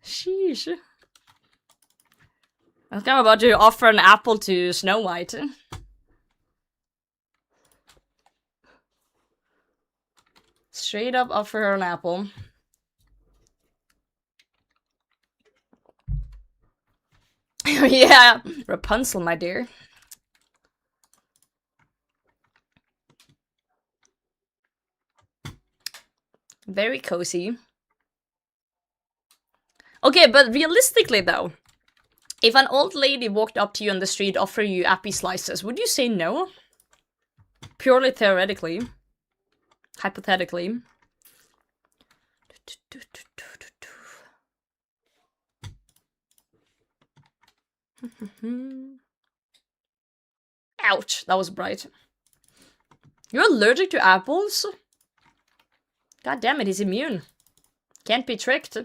Sheesh. I think I'm about to offer an apple to Snow White. Straight up offer her an apple. Yeah, Rapunzel, my dear. Very cozy. Okay, but realistically though, if an old lady walked up to you on the street offering you appy slices, would you say no? Purely theoretically. Hypothetically. Ouch, that was bright. You're allergic to apples? God damn it, he's immune. Can't be tricked.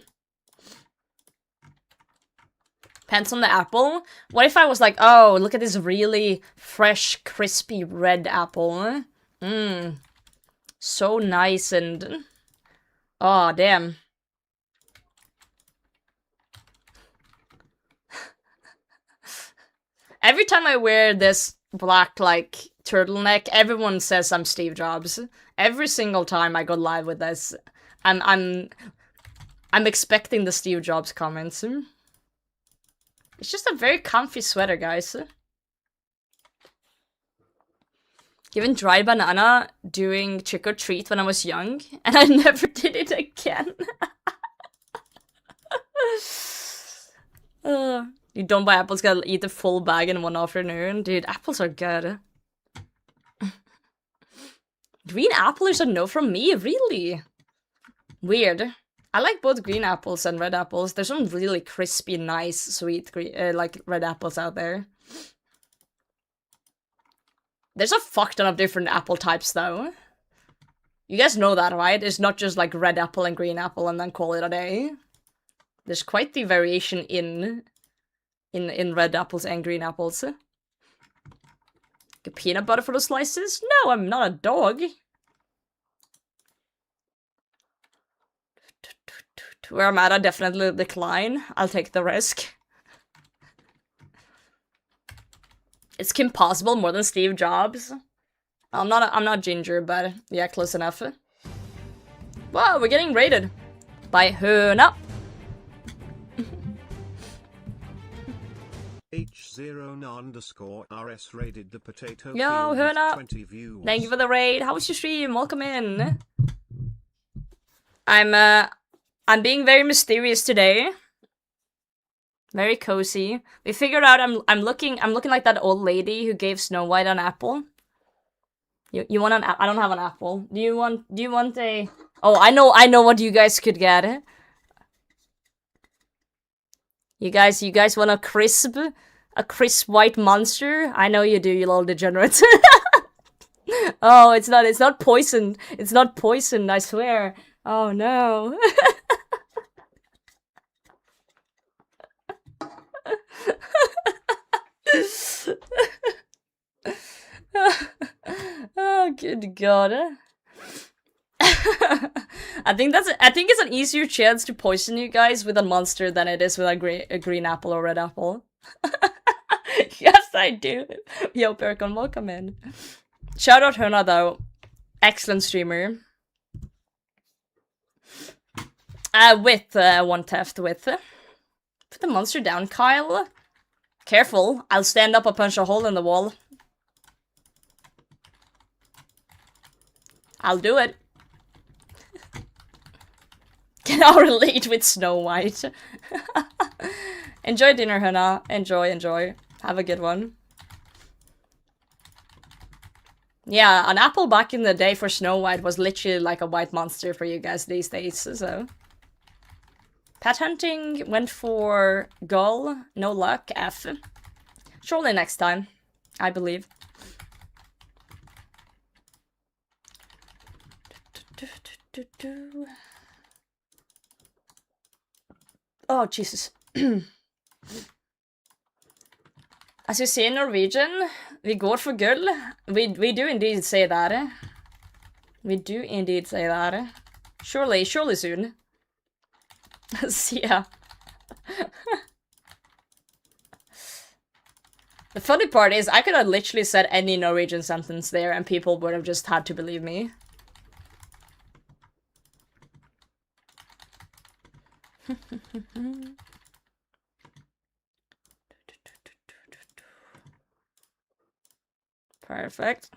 Depends on the apple. What if I was like, oh, look at this really fresh, crispy red apple. Mmm. So nice and... Oh, damn. Every time I wear this black, like, turtleneck, everyone says I'm Steve Jobs. Every single time I go live with this, I'm expecting the Steve Jobs comments. It's just a very comfy sweater, guys. Given dried banana doing trick or treat when I was young, and I never did it again. You don't buy apples, gotta eat a full bag in one afternoon. Dude, apples are good. Green apple is a no from me? Really? Weird. I like both green apples and red apples. There's some really crispy, nice, sweet, like, red apples out there. There's a fuck ton of different apple types, though. You guys know that, right? It's not just, like, red apple and green apple and then call it a day. There's quite the variation in red apples and green apples. Get peanut butter for the slices? No, I'm not a dog. Where I'm at, I definitely decline. I'll take the risk. Is Kim Possible more than Steve Jobs? I'm not Ginger, but yeah, close enough. Wow, we're getting raided by Höna. H0_RS raided the potato. Yo, Höna. 20 views. Thank you for the raid. How was your stream? Welcome in. I'm being very mysterious today. Very cozy. We figured out I'm looking like that old lady who gave Snow White an apple. You want an I don't have an apple. Do you want a Oh, I know what you guys could get. You guys want a crisp white monster? I know you do, you little degenerates. Oh, it's not poisoned. It's not poisoned, I swear. Oh no. Oh, good god. I think it's an easier chance to poison you guys with a monster than it is with a green apple or red apple. Yes, I do. Yo, Perkon, welcome in. Shout out Herna though. Excellent streamer. With one theft with. Put the monster down, Kyle. Careful, I'll stand up and punch a hole in the wall. I'll do it. Can I relate with Snow White? Enjoy dinner, Hannah. Enjoy. Have a good one. Yeah, an apple back in the day for Snow White was literally like a white monster for you guys these days, so. Pet hunting went for gull, no luck, F. Surely next time, I believe. Oh, Jesus. As you say in Norwegian, vi går for gull. We do indeed say that. We do indeed say that. Surely soon. See ya. The funny part is, I could have literally said any Norwegian sentence there and people would have just had to believe me. Perfect.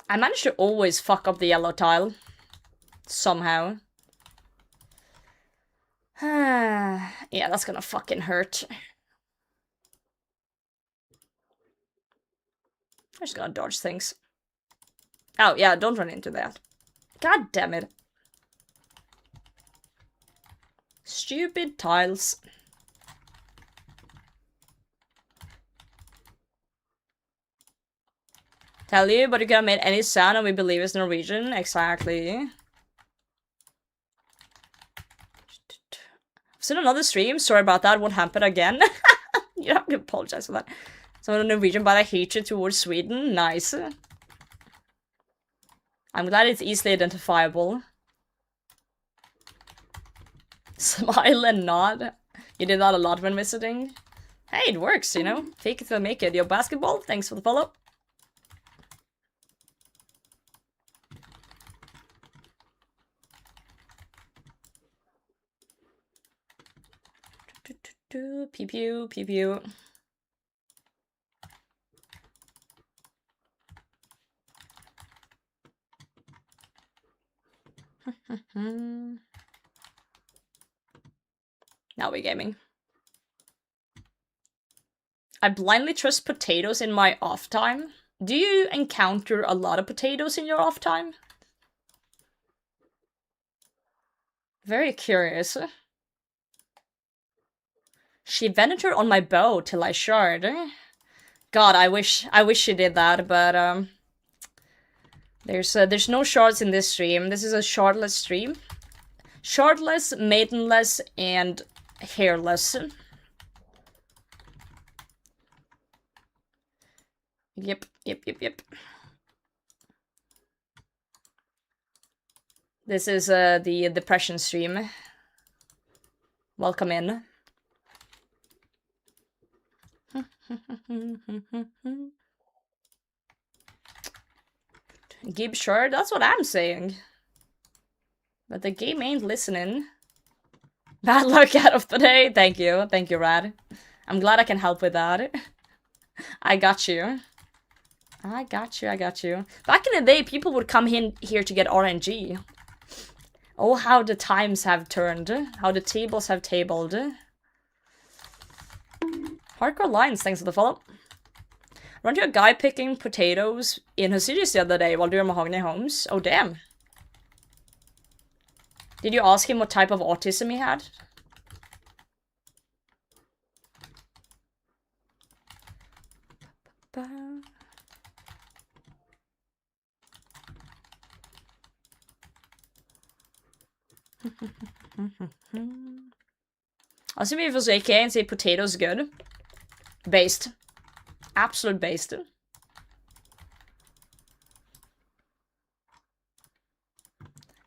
I managed to always fuck up the yellow tile. Somehow. Yeah, that's gonna fucking hurt. I'm just gonna dodge things. Oh, yeah, don't run into that. God damn it. Stupid tiles. Tell you, but you can't make any sound and we believe it's Norwegian. Exactly. Was it another stream? Sorry about that. Won't happen again. You don't have to apologize for that. Someone Norwegian, but I hate you towards Sweden. Nice. I'm glad it's easily identifiable. Smile and nod. You did that a lot when visiting. Hey, it works, you know? Fake it till make it. Yo, basketball, thanks for the follow. Pew pew, pew pew. Now we're gaming. I blindly trust potatoes in my off time. Do you encounter a lot of potatoes in your off time? Very curious. She venator on my bow till I shard. God, I wish she did that, but there's no shards in this stream. This is a shardless stream. Shardless, maidenless, and hairless. Yep. This is the depression stream. Welcome in. Gib shard, that's what I'm saying. But the game ain't listening. Bad luck out of today. Thank you, Rad. I'm glad I can help with that. I got you. I got you, I got you. Back in the day, people would come in here to get RNG. Oh, how the times have turned. How the tables have tabled. Hardcore Lines, thanks for the follow. Run into a guy picking potatoes in his cities the other day while doing mahogany homes. Oh, damn. Did you ask him what type of autism he had? I'll see if it was AK and say potatoes good. Based. Absolute based.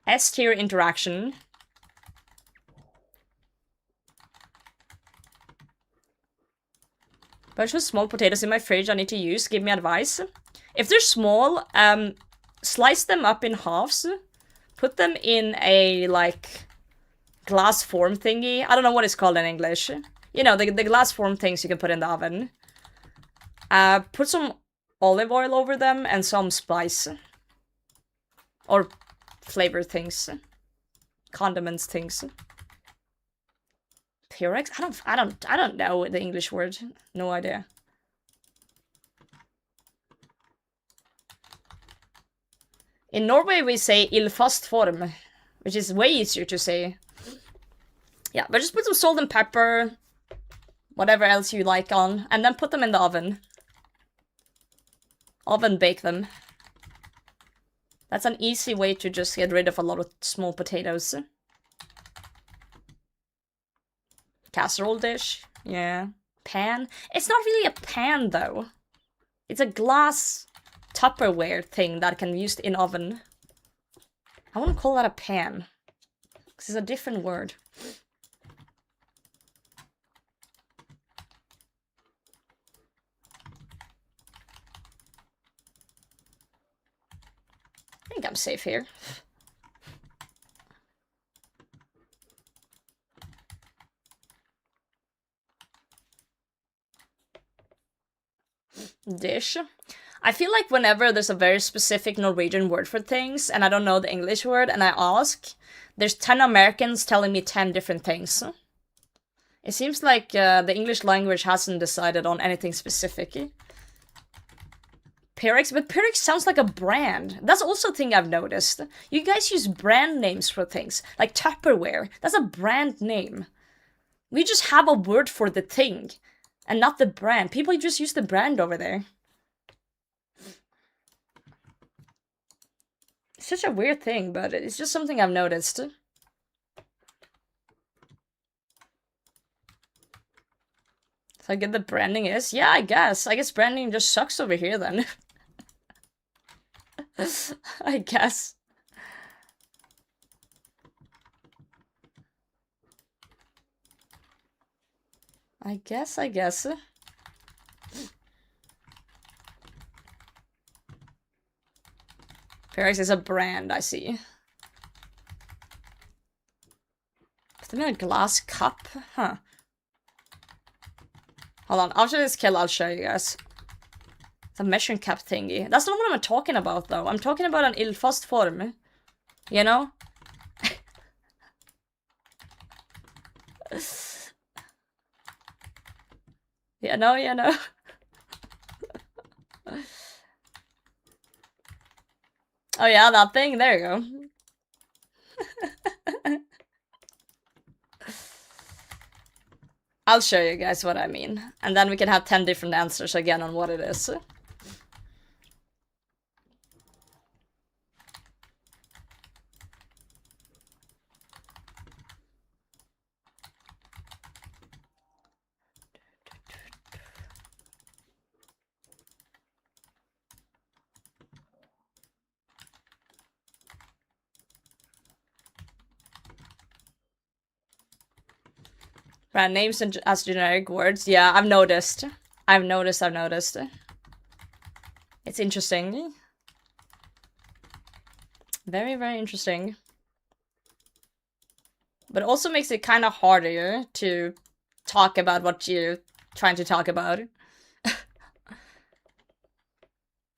S-tier interaction. Bunch of small potatoes in my fridge I need to use. Give me advice. If they're small, slice them up in halves. Put them in a, like, glass form thingy. I don't know what it's called in English. You know, the glass form things you can put in the oven. Put some olive oil over them and some spice. Or flavor things. Condiments things. Pyrex? I don't know the English word. No idea. In Norway we say il fast form, which is way easier to say. Yeah, but just put some salt and pepper, whatever else you like on, and then put them in the oven. Oven bake them. That's an easy way to just get rid of a lot of small potatoes. Casserole dish, yeah. Pan? It's not really a pan though. It's a glass Tupperware thing that can be used in oven. I want to call that a pan. Because it's a different word. I think I'm safe here. Dish. I feel like whenever there's a very specific Norwegian word for things, and I don't know the English word, and I ask, there's 10 Americans telling me 10 different things. It seems like the English language hasn't decided on anything specific. Pyrex, but Pyrex sounds like a brand. That's also a thing I've noticed. You guys use brand names for things, like Tupperware. That's a brand name. We just have a word for the thing, and not the brand. People just use the brand over there. It's such a weird thing, but it's just something I've noticed. So I get the branding is? Yeah, I guess. I guess branding just sucks over here then. I guess. I guess. Pyrex is a brand, I see. Put them in a glass cup? Huh. Hold on, after this kill, I'll show you guys. It's a measuring cup thingy. That's not what I'm talking about, though. I'm talking about an ildfast form. You know? You know. Oh yeah, that thing. There you go. I'll show you guys what I mean. And then we can have 10 different answers again on what it is. Brand names as generic words. Yeah, I've noticed. I've noticed. It's interesting. Very, very interesting. But it also makes it kind of harder to talk about what you're trying to talk about.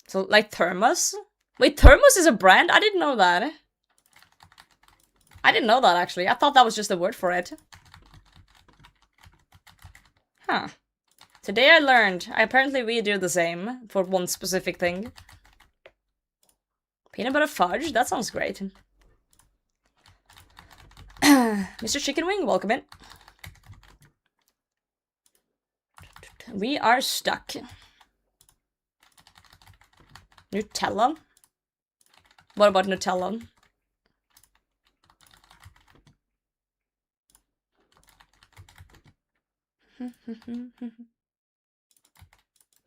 So, like thermos? Wait, thermos is a brand? I didn't know that. I didn't know that, actually. I thought that was just a word for it. Huh. Today I learned. Apparently we do the same for one specific thing. Peanut butter fudge? That sounds great. Mr. Chicken Wing, welcome in. We are stuck. Nutella? What about Nutella?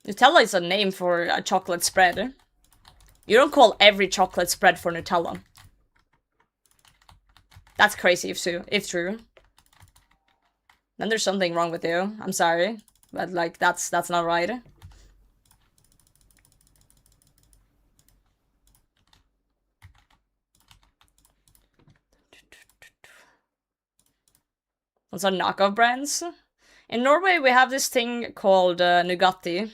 Nutella is a name for a chocolate spread. You don't call every chocolate spread for Nutella. That's crazy if true. Then there's something wrong with you. I'm sorry. But like that's not right. What's our knockoff brands? In Norway, we have this thing called Nugatti,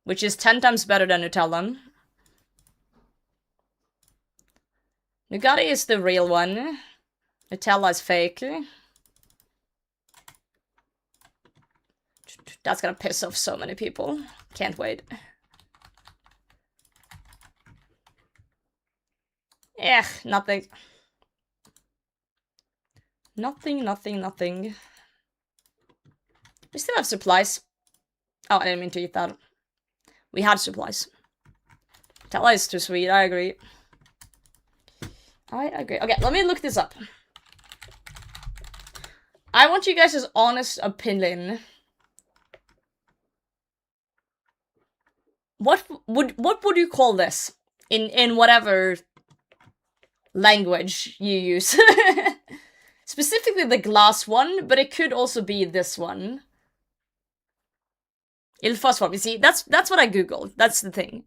which is 10 times better than Nutella. Nugatti is the real one. Nutella is fake. That's gonna piss off so many people. Can't wait. Nothing. Nothing. We still have supplies. Oh, I didn't mean to eat that. We had supplies. Nutella is too sweet, I agree. Okay, let me look this up. I want you guys' honest opinion. What would you call this? In whatever language you use. Specifically the glass one, but it could also be this one. Ildfast form. You see, that's what I googled. That's the thing.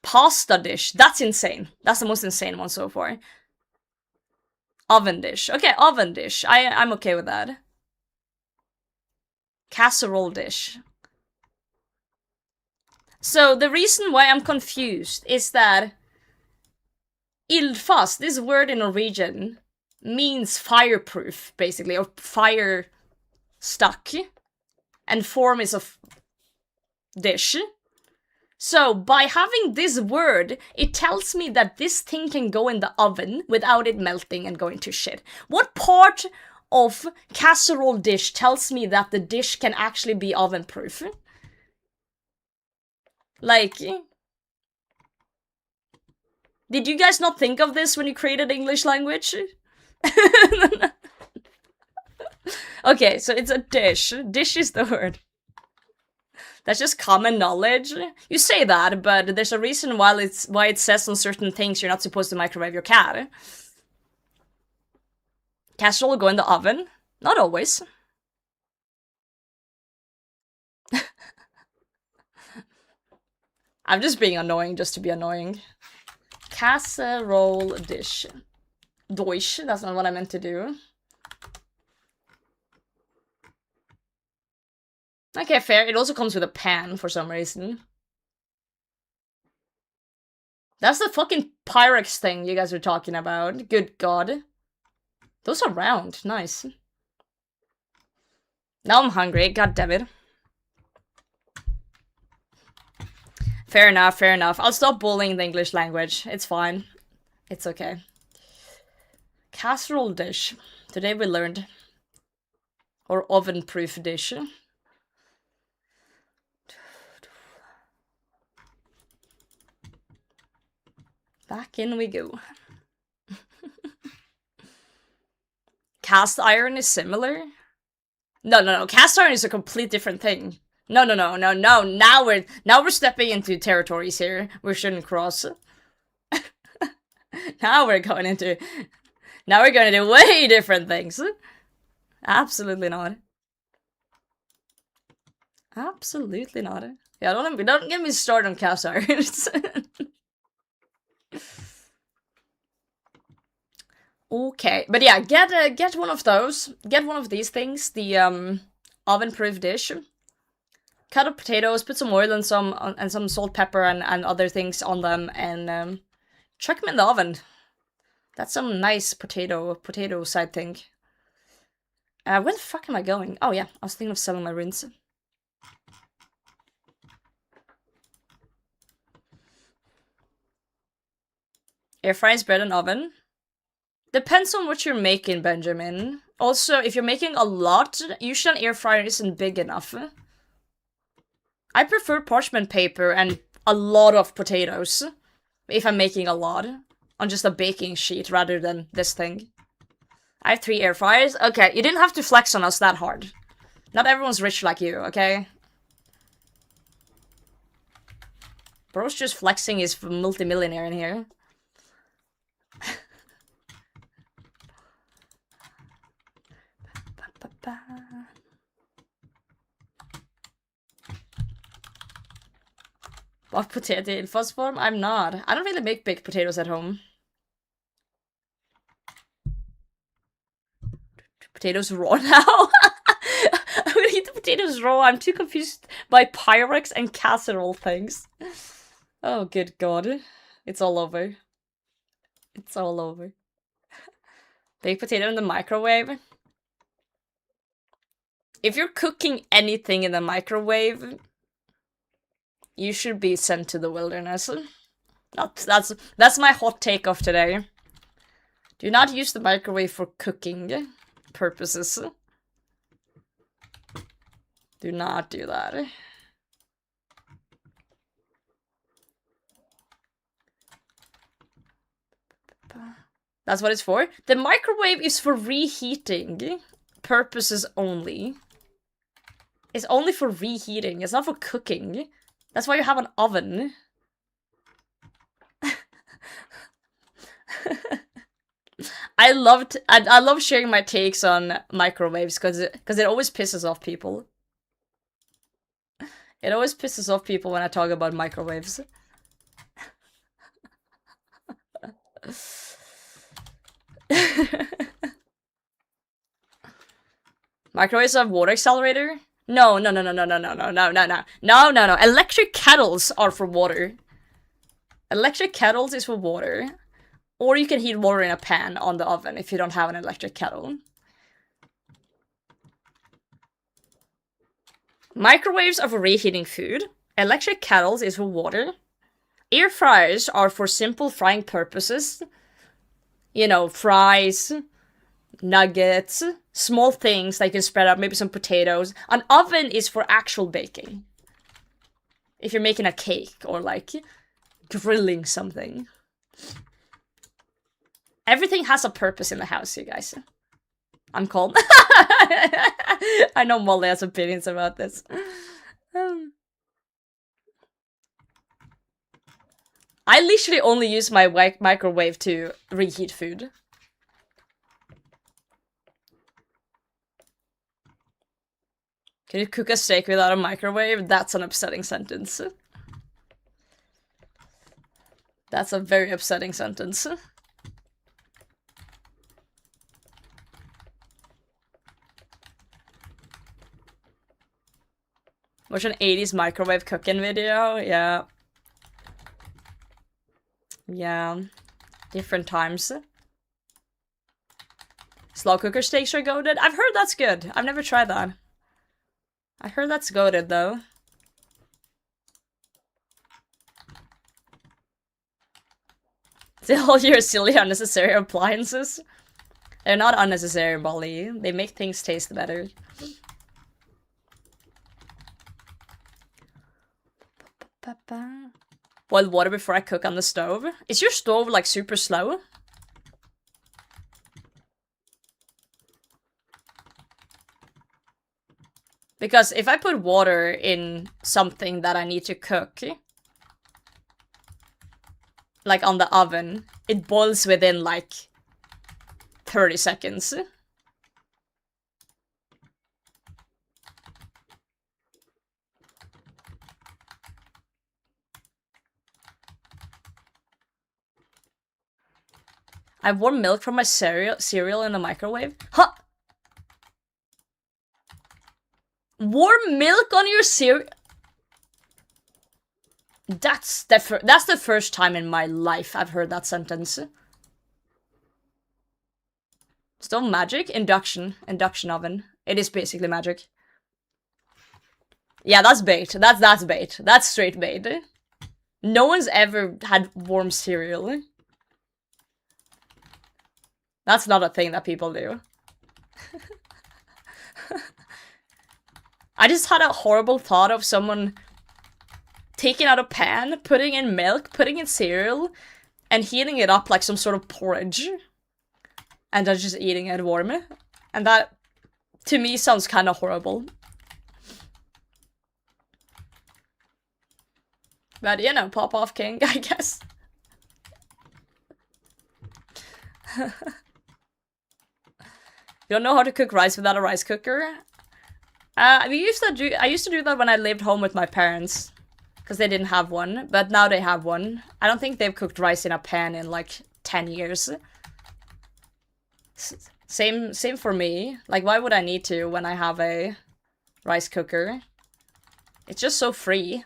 Pasta dish. That's insane. That's the most insane one so far. Oven dish. Okay, oven dish. I'm okay with that. Casserole dish. So the reason why I'm confused is that Ildfast, this word in Norwegian, means fireproof, basically, or fire stuck, and form is a dish. So, by having this word, it tells me that this thing can go in the oven without it melting and going to shit. What part of casserole dish tells me that the dish can actually be oven-proof? Like, did you guys not think of this when you created English language? Okay, so it's a dish. Dish is the word. That's just common knowledge. You say that, but there's a reason why it says on certain things you're not supposed to microwave your cat. Casserole go in the oven? Not always. I'm just being annoying just to be annoying. Casserole dish. Deutsch, that's not what I meant to do. Okay, fair. It also comes with a pan for some reason. That's the fucking Pyrex thing you guys were talking about. Good god. Those are round. Nice. Now I'm hungry. God damn it. Fair enough, fair enough. I'll stop bullying the English language. It's fine. It's okay. Casserole dish. Today we learned. Or oven-proof dish. Back in we go. Cast iron is similar? No. Cast iron is a complete different thing. No. Now we're stepping into territories here we shouldn't cross. Now we're going into way different things. Absolutely not. Absolutely not. Yeah, don't get me started on cast irons. Okay, but yeah, get one of those. Get one of these things, the oven-proof dish. cut up potatoes, put some oil and some salt, pepper, and other things on them, and chuck them in the oven. That's some nice potato side thing. Where the fuck am I going? Oh yeah, I was thinking of selling my runes. Air fries, bread, and oven. Depends on what you're making, Benjamin. Also, if you're making a lot, usually an air fryer isn't big enough. I prefer parchment paper and a lot of potatoes, if I'm making a lot, on just a baking sheet rather than this thing. I have 3 air fryers. Okay, you didn't have to flex on us that hard. Not everyone's rich like you, okay? Bro's just flexing his multimillionaire in here. What potato in fuzz form? I'm not. I don't really make baked potatoes at home. Potatoes raw now? I'm gonna eat the potatoes raw. I'm too confused by Pyrex and casserole things. Oh, good god. It's all over. It's all over. Baked potato in the microwave. If you're cooking anything in the microwave, you should be sent to the wilderness. That's my hot take of today. Do not use the microwave for cooking purposes. Do not do that. That's what it's for. The microwave is for reheating purposes only. It's only for reheating. It's not for cooking. That's why you have an oven. I love sharing my takes on microwaves because it always pisses off people. It always pisses off people when I talk about microwaves. Microwaves have water accelerator? No. Electric kettles are for water. Electric kettles is for water. Or you can heat water in a pan on the oven if you don't have an electric kettle. Microwaves are for reheating food. Electric kettles is for water. Air fryers are for simple frying purposes. You know, fries, nuggets, small things that you can spread out, maybe some potatoes. An oven is for actual baking. If you're making a cake or like grilling something. Everything has a purpose in the house, you guys. I'm cold. I know Molly has opinions about this. I literally only use my microwave to reheat food. Can you cook a steak without a microwave? That's an upsetting sentence. That's a very upsetting sentence. Watch an 80s microwave cooking video? Yeah. Yeah. Different times. Slow cooker steaks are goated? I've heard that's good. I've never tried that. I heard that's goated though. All your silly unnecessary appliances? They're not unnecessary, Molly. They make things taste better. Boil water before I cook on the stove. Is your stove like super slow? Because if I put water in something that I need to cook, like on the oven, it boils within like 30 seconds. I have warm milk from my cereal in the microwave. Huh? Warm milk on your cereal? That's the first time in my life I've heard that sentence. Still magic? Induction oven. It is basically magic. Yeah, that's bait. That's bait. That's straight bait. No one's ever had warm cereal. That's not a thing that people do. I just had a horrible thought of someone taking out a pan, putting in milk, putting in cereal, and heating it up like some sort of porridge. And then just eating it warm. And that, to me, sounds kind of horrible. But, you know, pop off king, I guess. You don't know how to cook rice without a rice cooker? I used to do that when I lived home with my parents. Because they didn't have one, but now they have one. I don't think they've cooked rice in a pan in like 10 years. Same for me. Like, why would I need to when I have a rice cooker? It's just so free.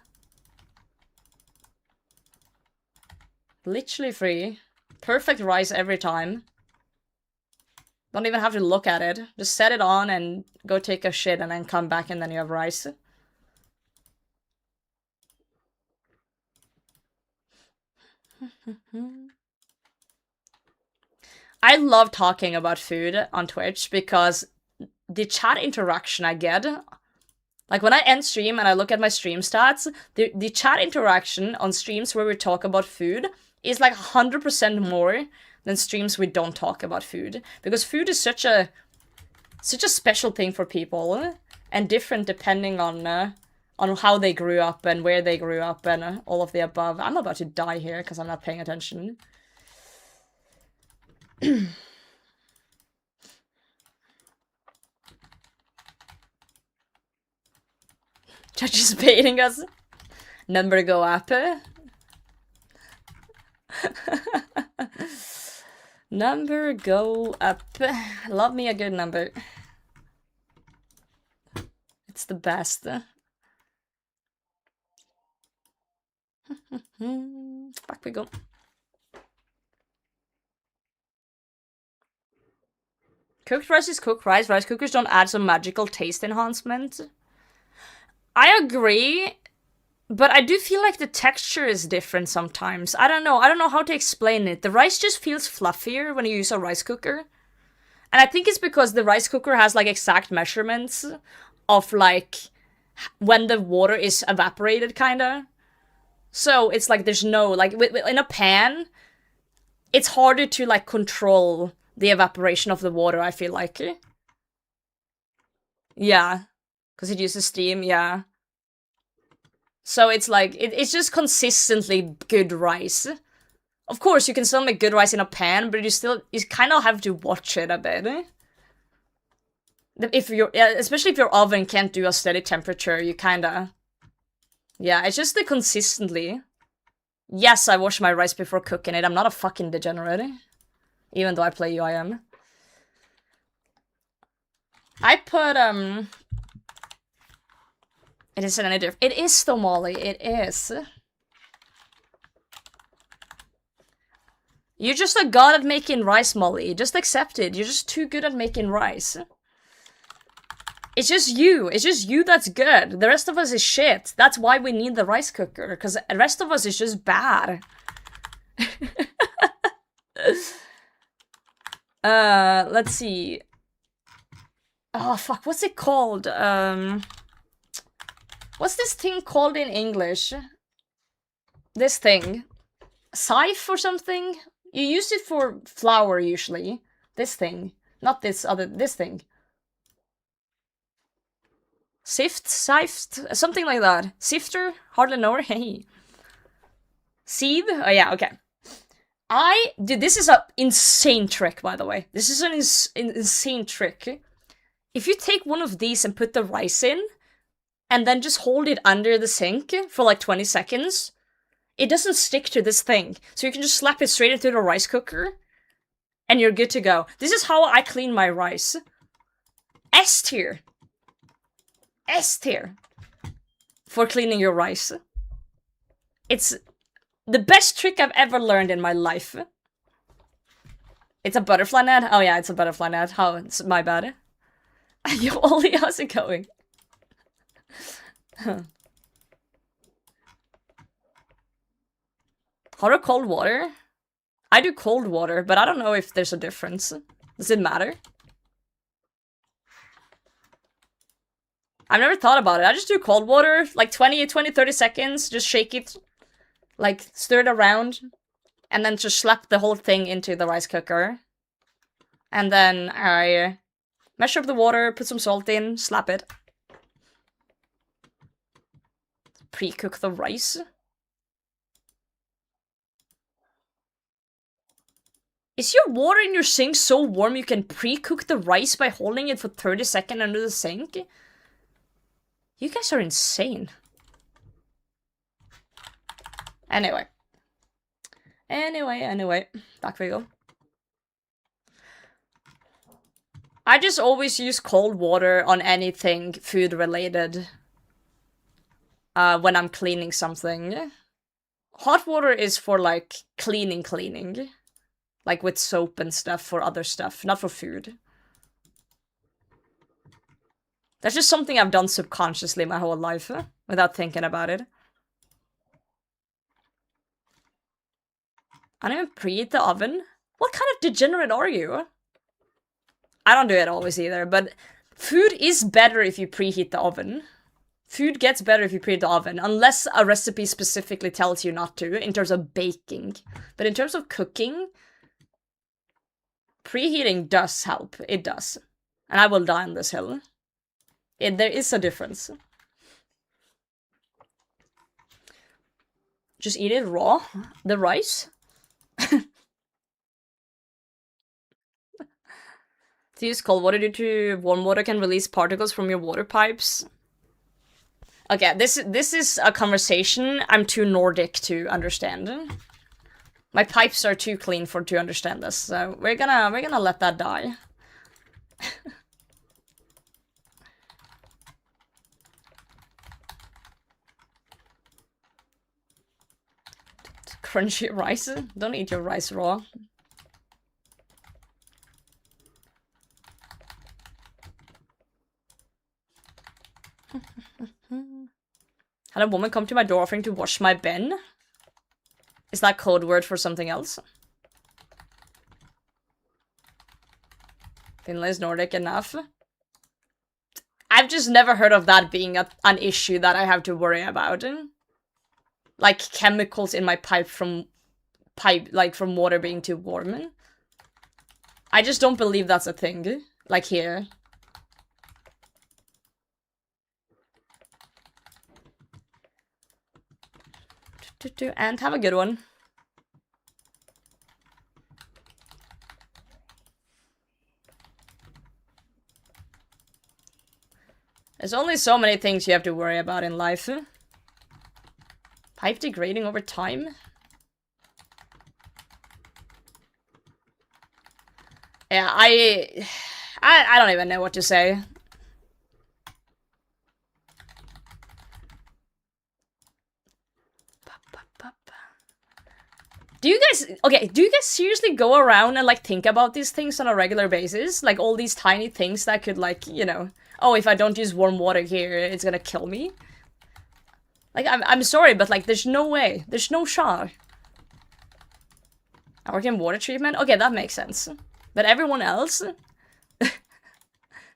Literally free. Perfect rice every time. Don't even have to look at it. Just set it on and go take a shit and then come back and then you have rice. I love talking about food on Twitch because the chat interaction I get, like when I end stream and I look at my stream stats, the chat interaction on streams where we talk about food is like 100% more than streams we don't talk about food. Because food is such a special thing for people and different depending on how they grew up and where they grew up and all of the above. I'm about to die here because I'm not paying attention. Judge is baiting us. Number go up. Number go up. Love me a good number. It's the best. Back we go. Cooked rice is cooked rice. Rice cookers don't add some magical taste enhancement. I agree, but I do feel like the texture is different sometimes. I don't know how to explain it. The rice just feels fluffier when you use a rice cooker. And I think it's because the rice cooker has like exact measurements of like when the water is evaporated, kinda. So it's like there's no, like in a pan, it's harder to like control the evaporation of the water, I feel like. Yeah. Because it uses steam, yeah. So it's like, it's just consistently good rice. Of course, you can still make good rice in a pan, but you kind of have to watch it a bit. Especially if your oven can't do a steady temperature, you kinda... Yeah, it's just the consistently. Yes, I wash my rice before cooking it. I'm not a fucking degenerate. Even though I play UIM. I put, It isn't any different. It is though, Molly. It is. You're just a god at making rice, Molly. Just accept it. You're just too good at making rice. It's just you. It's just you that's good. The rest of us is shit. That's why we need the rice cooker. Because the rest of us is just bad. Let's see. Oh, fuck. What's it called? What's this thing called in English? This thing. Scythe or something? You use it for flour, usually. This thing. Not this other... This thing. Sift? Scythed? Something like that. Sifter? Hardly know her. Hey. Sieve? Oh yeah, okay. Dude, this is an insane trick, by the way. This is an insane trick. If you take one of these and put the rice in, and then just hold it under the sink for like 20 seconds, it doesn't stick to this thing. So you can just slap it straight into the rice cooker, and you're good to go. This is how I clean my rice. S tier. S tier. For cleaning your rice. It's the best trick I've ever learned in my life. It's a butterfly net? Oh yeah, it's a butterfly net. Oh, it's my bad. Yo, Ollie, how's it going? Hot or cold water? I do cold water, but I don't know if there's a difference. Does it matter? I've never thought about it. I just do cold water, like 20, 30 seconds, just shake it, like stir it around, and then just slap the whole thing into the rice cooker. And then I measure up the water, put some salt in, slap it. Pre-cook the rice. Is your water in your sink so warm you can pre-cook the rice by holding it for 30 seconds under the sink? You guys are insane. Anyway. Back we go. I just always use cold water on anything food related. When I'm cleaning something. Hot water is for like cleaning. Like with soap and stuff for other stuff, not for food. That's just something I've done subconsciously my whole life, without thinking about it. I don't even preheat the oven. What kind of degenerate are you? I don't do it always either, but food is better if you preheat the oven. Food gets better if you preheat the oven, unless a recipe specifically tells you not to, in terms of baking. But in terms of cooking, preheating does help. It does. And I will die on this hill. There is a difference. Just eat it raw. The rice. To use cold water due to warm water can release particles from your water pipes. Okay, this is a conversation I'm too Nordic to understand. My pipes are too clean to understand this, so we're gonna let that die. Crunchy rice? Don't eat your rice raw. Had a woman come to my door offering to wash my bin. Is that code word for something else? Finland is Nordic enough. I've just never heard of that being an issue that I have to worry about. Like chemicals in my pipe from water being too warm. I just don't believe that's a thing. Like here. And have a good one. There's only so many things you have to worry about in life. Pipe degrading over time? Yeah, I don't even know what to say. Do you guys seriously go around and like think about these things on a regular basis? Like all these tiny things that could like, you know, oh, if I don't use warm water here, it's gonna kill me? Like, I'm sorry, but like, there's no way. There's no shot. I work in water treatment? Okay, that makes sense. But everyone else?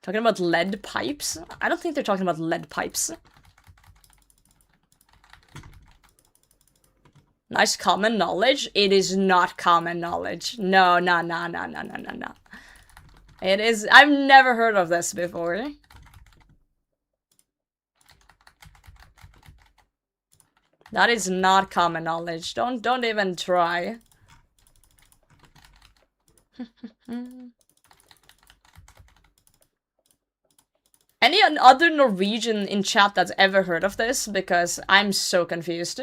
Talking about lead pipes? I don't think they're talking about lead pipes. Nice common knowledge? It is not common knowledge. No. It is- I've never heard of this before. That is not common knowledge. Don't even try. Any other Norwegian in chat that's ever heard of this? Because I'm so confused.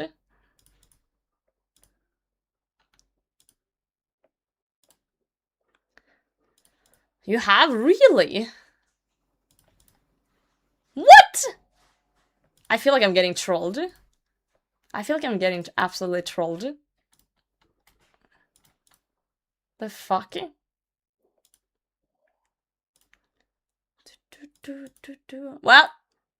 You have? Really? What? I feel like I'm getting trolled. I feel like I'm getting absolutely trolled. The fuck? Well,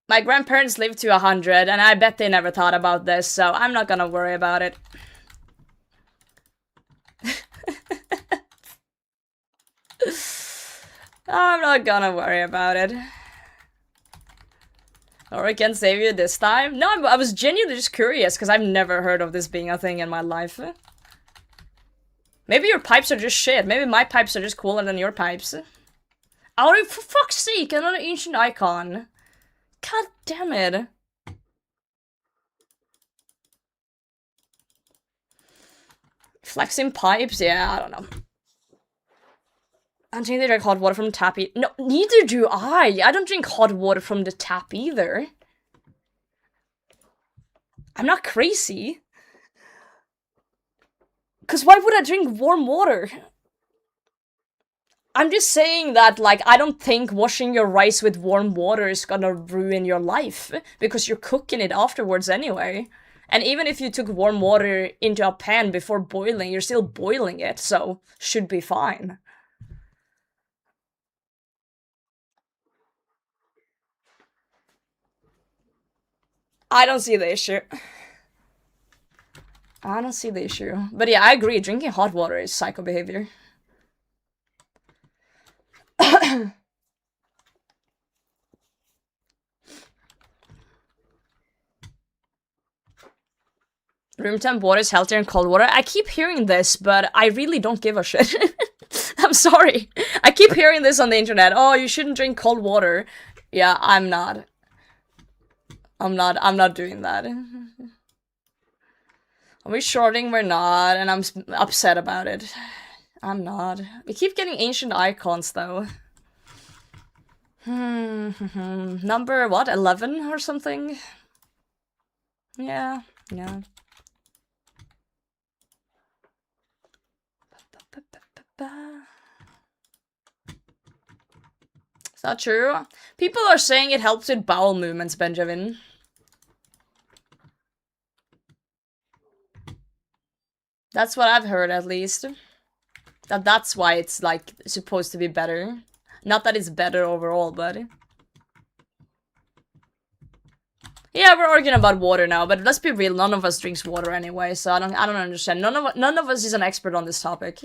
my grandparents lived to 100, and I bet they never thought about this, so I'm not gonna worry about it. I'm not gonna worry about it. Or I can save you this time. No, I was genuinely just curious, because I've never heard of this being a thing in my life. Maybe your pipes are just shit. Maybe my pipes are just cooler than your pipes. Oh, for fuck's sake, another ancient icon. God damn it. Flexing pipes? Yeah, I don't know. I don't think they drink hot water from the tap. No, neither do I. I don't drink hot water from the tap either. I'm not crazy. Because why would I drink warm water? I'm just saying that, like, I don't think washing your rice with warm water is gonna ruin your life. Because you're cooking it afterwards anyway. And even if you took warm water into a pan before boiling, you're still boiling it, so should be fine. I don't see the issue. I don't see the issue. But yeah, I agree, drinking hot water is psycho behavior. Room temp water is healthier than cold water. I keep hearing this, but I really don't give a shit. I'm sorry. I keep hearing this on the internet. Oh, you shouldn't drink cold water. Yeah, I'm not. I'm not doing that. Are we shorting? We're not, and I'm upset about it. I'm not. We keep getting ancient icons, though. Number, what, 11 or something? Yeah, yeah. Is that true? People are saying it helps with bowel movements, Benjamin. That's what I've heard, at least. That's why it's, like, supposed to be better. Not that it's better overall, but... Yeah, we're arguing about water now, but let's be real, none of us drinks water anyway, so I don't understand. None of us is an expert on this topic.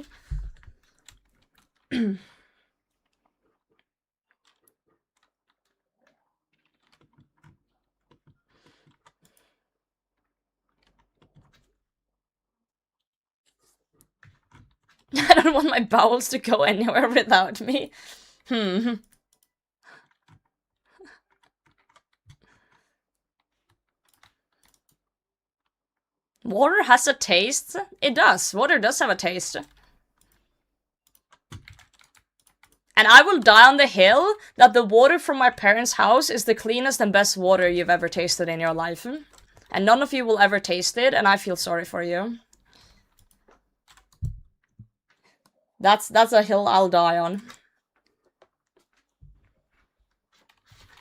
I don't want my bowels to go anywhere without me. Water has a taste? It does. Water does have a taste. And I will die on the hill that the water from my parents' house is the cleanest and best water you've ever tasted in your life. And none of you will ever taste it, and I feel sorry for you. That's a hill I'll die on.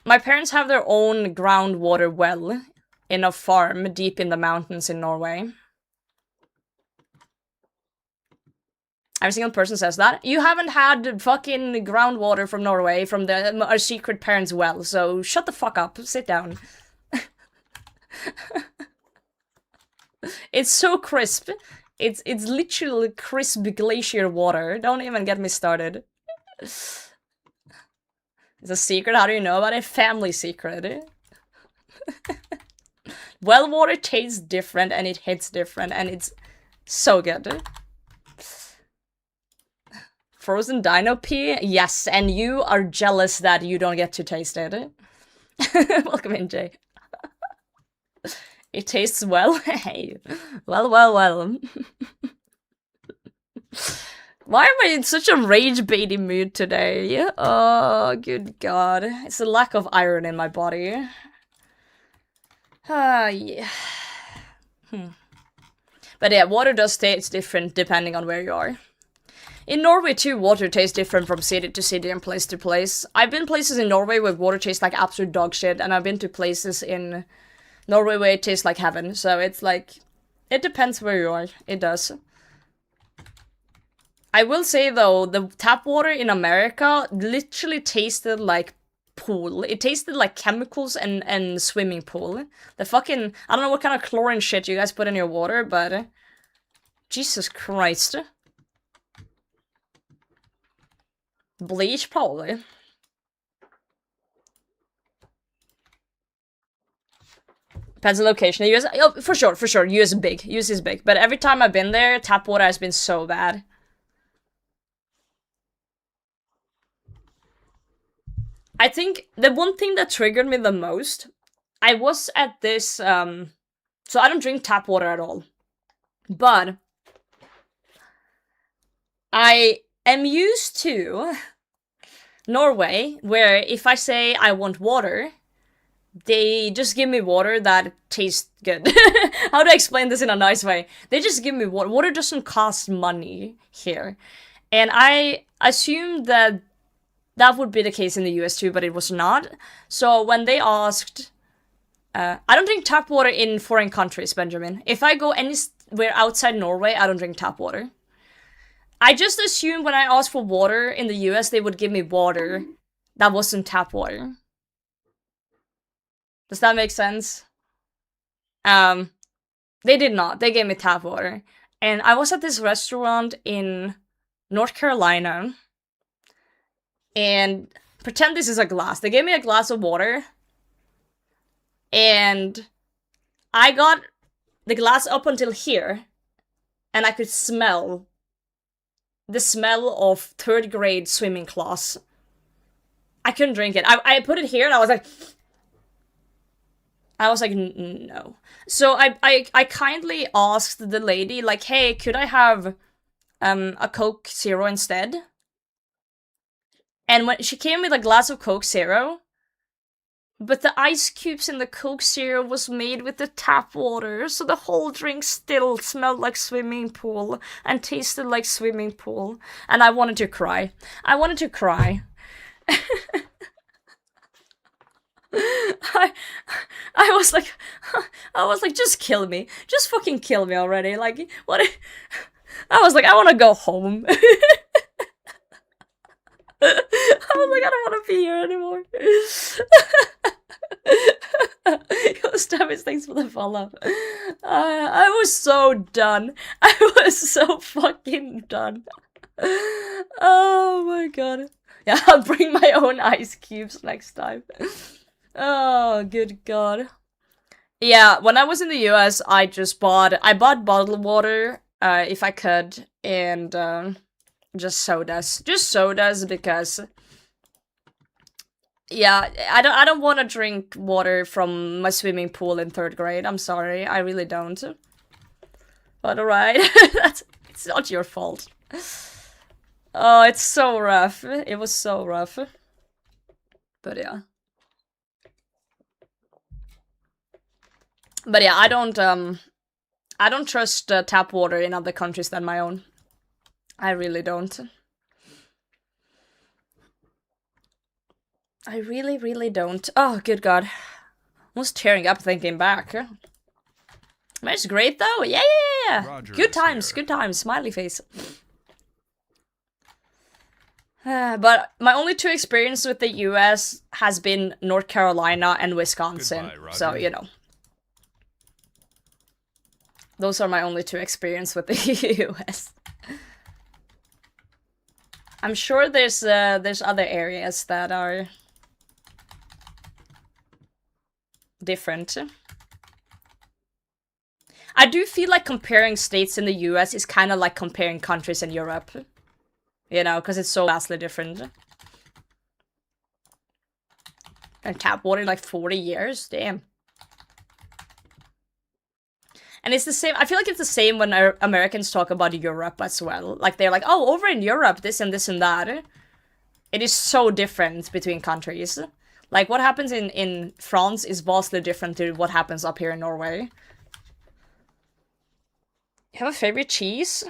My parents have their own groundwater well in a farm deep in the mountains in Norway. Every single person says that. You haven't had fucking groundwater from Norway from our secret parents' well, so shut the fuck up. Sit down. It's so crisp. It's literally crisp glacier water. Don't even get me started. It's a secret. How do you know about it? Family secret. Well water tastes different and it hits different and it's so good. Frozen dino pee? Yes, and you are jealous that you don't get to taste it. Welcome in, Jay. It tastes well. Hey. Well. Why am I in such a rage-baiting mood today? Oh, good god. It's a lack of iron in my body. Yeah. But yeah, water does taste different depending on where you are. In Norway too, water tastes different from city to city and place to place. I've been places in Norway where water tastes like absolute dog shit, and I've been to places in Norway where it tastes like heaven. So it's like, it depends where you are. It does. I will say though, the tap water in America literally tasted like pool. It tasted like chemicals and swimming pool. The fucking, I don't know what kind of chlorine shit you guys put in your water, but Jesus Christ. Bleach, probably. Depends on location. The US, oh, for sure. US is big. US is big. But every time I've been there, tap water has been so bad. I think the one thing that triggered me the most, I was at this, so I don't drink tap water at all. But I am used to Norway, where if I say I want water, they just give me water that tastes good. How do I explain this in a nice way? They just give me water. Water doesn't cost money here. And I assumed that that would be the case in the US too, but it was not. So when they asked, I don't drink tap water in foreign countries, Benjamin. If I go anywhere outside Norway, I don't drink tap water. I just assumed when I asked for water in the US, they would give me water that wasn't tap water. Does that make sense? They did not. They gave me tap water. And I was at this restaurant in North Carolina. And pretend this is a glass. They gave me a glass of water. And I got the glass up until here. And I could smell the smell of 3rd grade swimming class. I couldn't drink it. I put it here and I was like, no. So I kindly asked the lady, like, hey, could I have a Coke Zero instead? And when she came with a glass of Coke Zero, but the ice cubes in the Coke Zero was made with the tap water, so the whole drink still smelled like swimming pool and tasted like swimming pool. And I wanted to cry. I wanted to cry. I was like, just kill me. Just fucking kill me already. Like, what? I was like, I want to go home. I was like, I don't want to be here anymore. Stabbies, thanks for the follow. I was so done. I was so fucking done. Oh my god. Yeah, I'll bring my own ice cubes next time. Oh, good god. Yeah, when I was in the US, I bought bottled water, if I could, and, just sodas. Just sodas because, yeah, I don't want to drink water from my swimming pool in 3rd grade. I'm sorry, I really don't. But alright, it's not your fault. Oh, it's so rough. It was so rough. But yeah. But yeah, I don't trust tap water in other countries than my own. I really don't. I really, really don't. Oh, good god. Almost tearing up thinking back. But it's great though. Yeah. Roger Good is times, here. good times. Smiley face. But my only 2 experiences with the US has been North Carolina and Wisconsin. Goodbye, Roger. So, you know. Those are my only 2 experiences with the US. I'm sure there's other areas that are different. I do feel like comparing states in the US is kind of like comparing countries in Europe. You know, because it's so vastly different. And tap water in like 40 years? Damn. And it's the same, I feel like it's the same when Americans talk about Europe as well. Like, they're like, oh, over in Europe, this and that. It is so different between countries. Like, what happens in France is vastly different to what happens up here in Norway. You have a favorite cheese?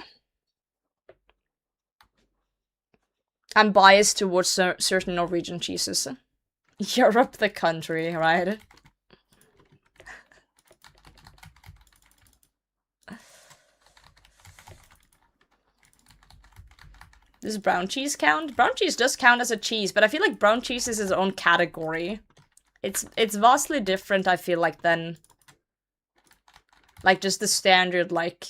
I'm biased towards certain Norwegian cheeses. Europe, the country, right? Does brown cheese count? Brown cheese does count as a cheese, but I feel like brown cheese is its own category. It's vastly different, I feel like, than like just the standard like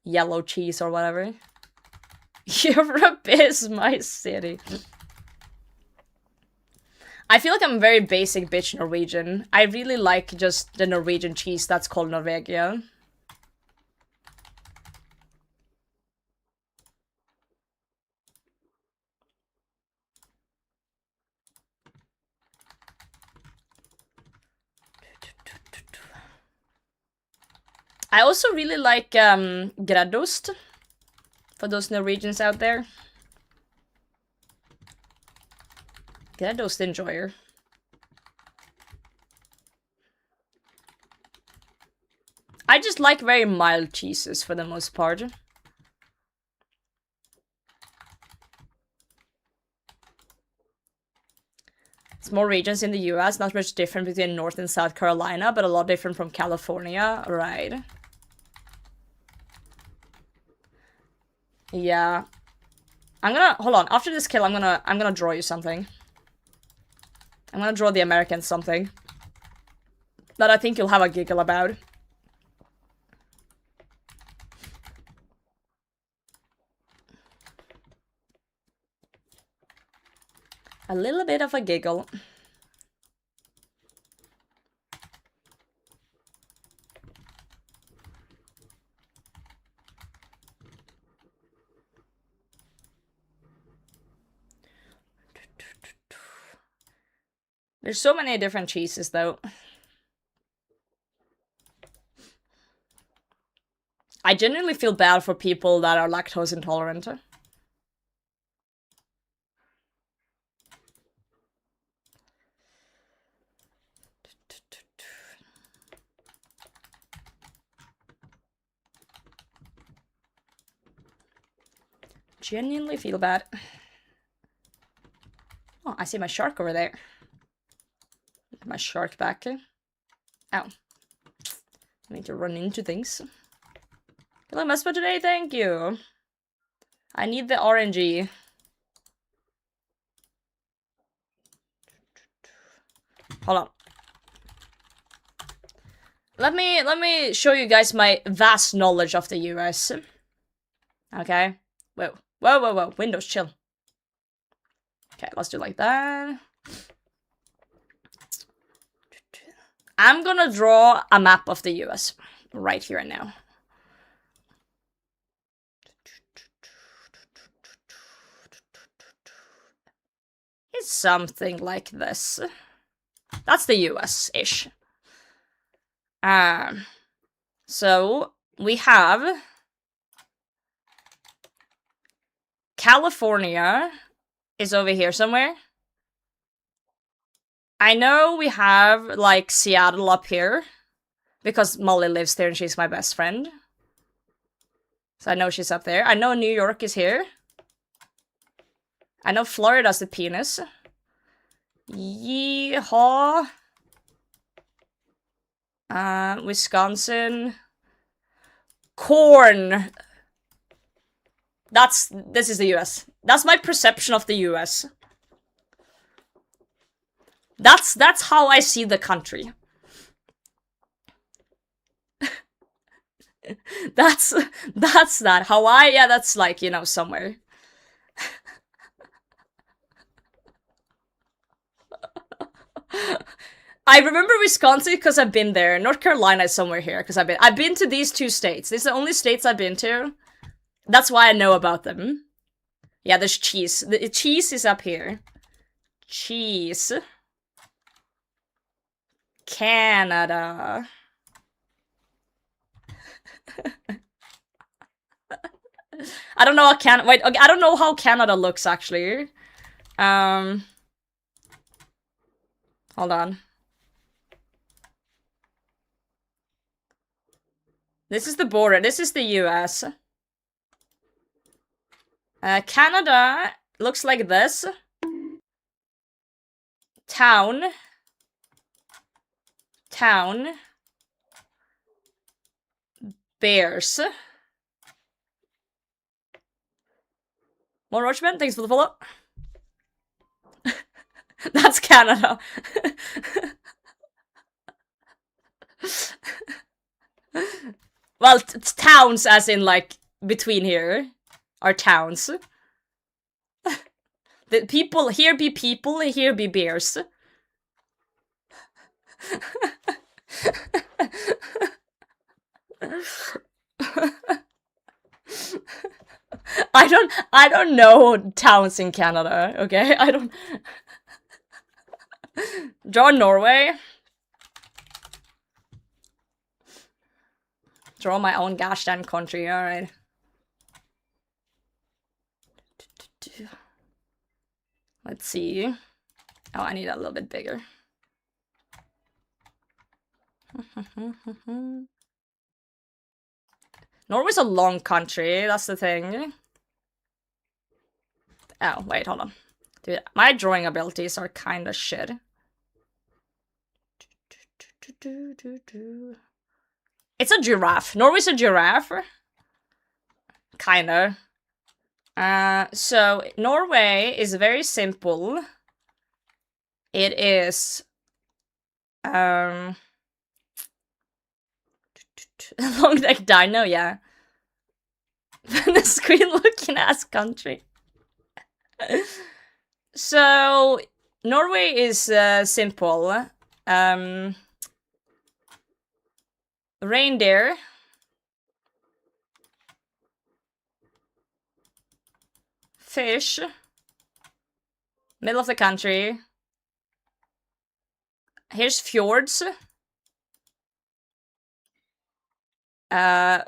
yellow cheese or whatever. Europe is my city. I feel like I'm a very basic bitch Norwegian. I really like just the Norwegian cheese that's called Norwegian. I also really like greddost, for those Norwegians out there. Greddost enjoyer. I just like very mild cheeses for the most part. It's more regions in the US, not much different between North and South Carolina, but a lot different from California, right? Yeah. Hold on, after this kill, I'm gonna draw you something. I'm gonna draw the Americans something that I think you'll have a giggle about. A little bit of a giggle. There's so many different cheeses, though. I genuinely feel bad for people that are lactose intolerant. Genuinely feel bad. Oh, I see my shark over there. My shark back. Ow. I need to run into things. Hello, Muspah today, thank you. I need the RNG. Hold on. Let me show you guys my vast knowledge of the US. Okay. Whoa. Windows, chill. Okay, let's do like that. I'm gonna draw a map of the US right here and now. It's something like this. That's the US-ish. So we have California is over here somewhere. I know we have, like, Seattle up here, because Molly lives there and she's my best friend. So I know she's up there. I know New York is here. I know Florida's the penis. Yeehaw. Wisconsin. Corn. This is the US. That's my perception of the US. That's how I see the country. that's that. Hawaii, yeah, that's like, you know, somewhere. I remember Wisconsin because I've been there. North Carolina is somewhere here because I've been to these two states. These are the only states I've been to. That's why I know about them. Yeah, there's cheese. The cheese is up here. Cheese. Canada. I don't know how wait, okay, I don't know how Canada looks actually. Hold on. This is the border. This is the US. Canada looks like this. Town. Bears. More Roachman, thanks for the follow. That's Canada. Well, it's towns as in, like, between here are towns. The people, here be people, here be bears. I don't know towns in Canada, okay? I don't... Draw Norway. Draw my own gosh damn country, alright. Let's see. Oh, I need that a little bit bigger. Norway's a long country, that's the thing. Oh, wait, hold on. Dude, my drawing abilities are kinda shit. It's a giraffe. Norway's a giraffe. Kinda. So, Norway is very simple. It is... long neck dino, yeah. The screen looking ass country. So, Norway is simple. Reindeer. Fish. Middle of the country. Here's fjords.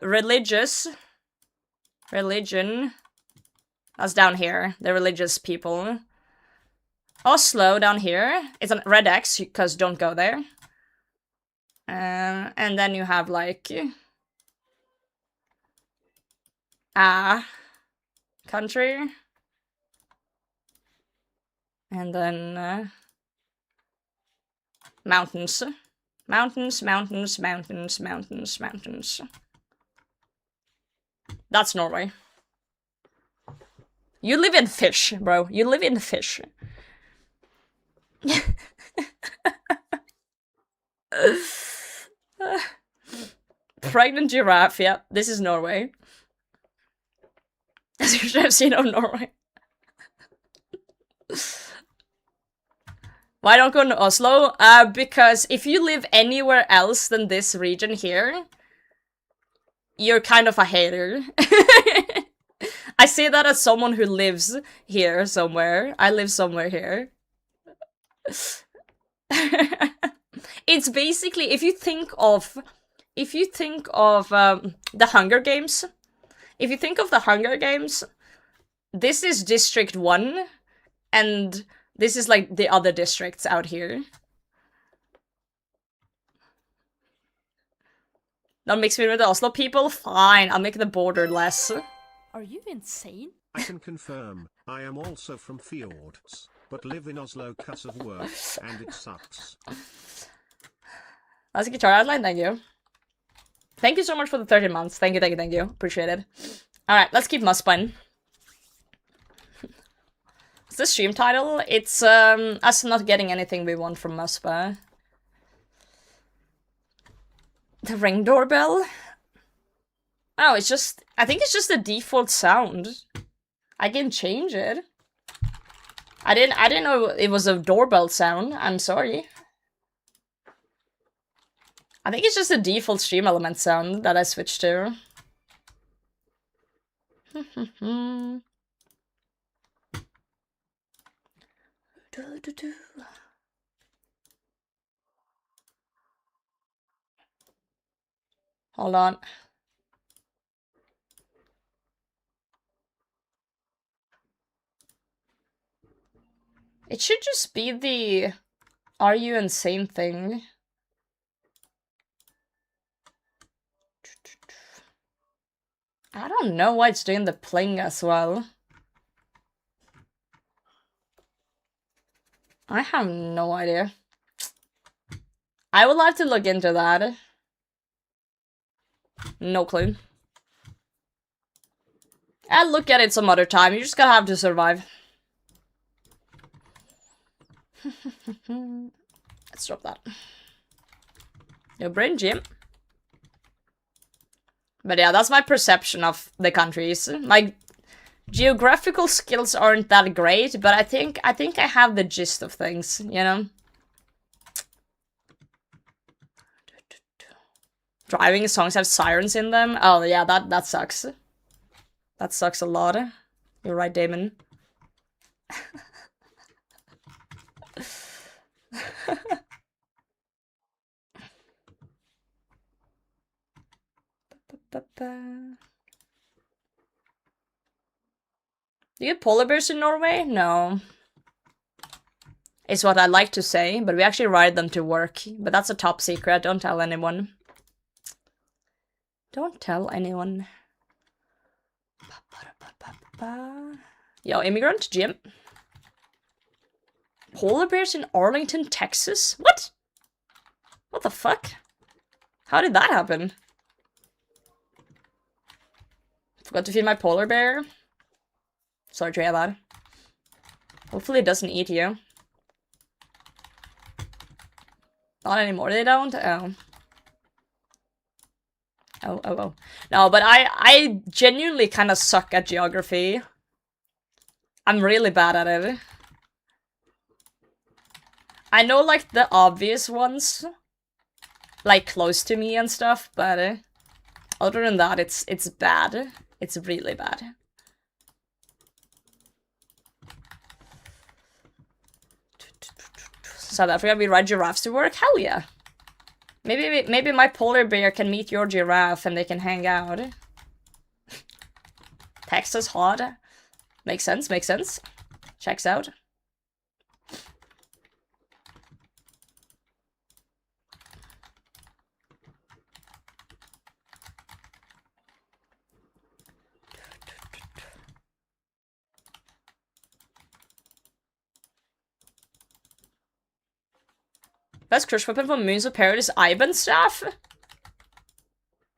Religious. Religion. That's down here. The religious people. Oslo down here. It's a red X, because don't go there. And then you have, like... country. And then... mountains. Mountains, mountains, mountains, mountains, mountains. That's Norway. You live in fish, bro. You live in fish. Pregnant giraffe, yeah. This is Norway. As you should have seen of Norway. Why don't go to Oslo? Because if you live anywhere else than this region here, you're kind of a hater. I say that as someone who lives here somewhere. I live somewhere here. It's basically, if you think of the Hunger Games, this is District 1, and this is like the other districts out here. Don't mix me with the Oslo people? Fine, I'll make the border less. Are you insane? I can confirm, I am also from fjords, but live in Oslo 'cause of work, and it sucks. That's a guitar outline, thank you. Thank you so much for the 30 months. Thank you, thank you, thank you. Appreciate it. Alright, let's keep Muspah. What's the stream title? It's us not getting anything we want from Muspah. The ring doorbell? Oh, it's just... I think it's just the default sound. I can change it. I didn't know it was a doorbell sound. I'm sorry. I think it's just the default stream element sound that I switched to. Hold on. It should just be the "Are you insane" thing. I don't know why it's doing the pling as well. I have no idea. I would like to look into that. No clue. I'll look at it some other time. You just gotta have to survive. Let's drop that. Your brain, Jim. But yeah, that's my perception of the countries. My geographical skills aren't that great, but I think I have the gist of things, you know? Driving songs have sirens in them? Oh yeah, that sucks. That sucks a lot. You're right, Damon. Do you get polar bears in Norway? No. It's what I like to say, but we actually ride them to work. But that's a top secret, don't tell anyone. Don't tell anyone. Yo, immigrant, Jim. Polar bears in Arlington, Texas? What? What the fuck? How did that happen? Forgot to feed my polar bear. Sorry to hear that. Hopefully it doesn't eat you. Not anymore, they don't? Oh. Oh. No, but I genuinely kind of suck at geography. I'm really bad at it. I know, like, the obvious ones. Like, close to me and stuff, but other than that, it's bad. It's really bad. South Africa, we ride giraffes to work? Hell yeah! Maybe my polar bear can meet your giraffe and they can hang out. Texas hot. Makes sense, makes sense. Checks out. Best crush weapon from Moons of Parrot is Ivan staff?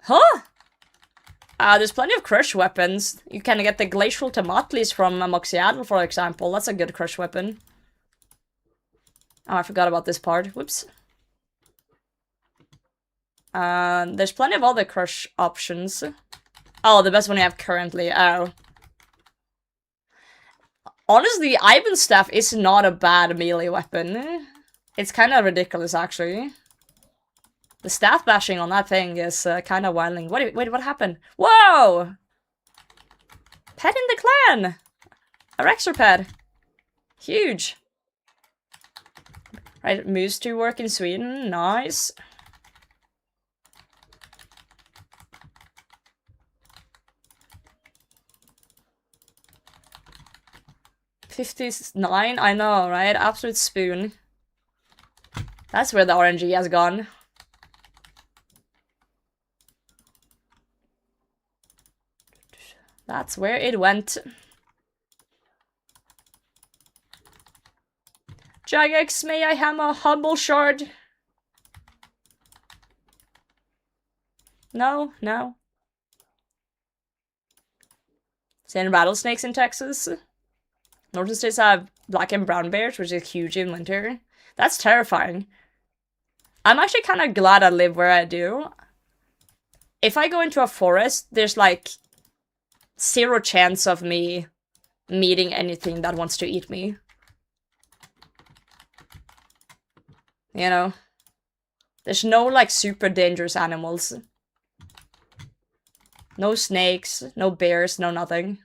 Huh? There's plenty of crush weapons. You can get the Glacial Tomatlis from Moxiadal, for example. That's a good crush weapon. Oh, I forgot about this part. Whoops. There's plenty of other crush options. Oh, the best one I have currently. Oh. Honestly, Ivan staff is not a bad melee weapon. It's kind of ridiculous, actually. The staff bashing on that thing is kind of wilding. Wait, what happened? Whoa! Pet in the clan! A Rexer pet. Huge. Right, moves to work in Sweden. Nice. $59, I know, right? Absolute spoon. That's where the RNG has gone. That's where it went. Jagex, may I have a humble shard? No, no. Sand rattlesnakes in Texas. Northern states have black and brown bears, which is huge in winter. That's terrifying. I'm actually kind of glad I live where I do. If I go into a forest, there's like 0 chance of me meeting anything that wants to eat me. You know? There's no like super dangerous animals. No snakes, no bears, no nothing.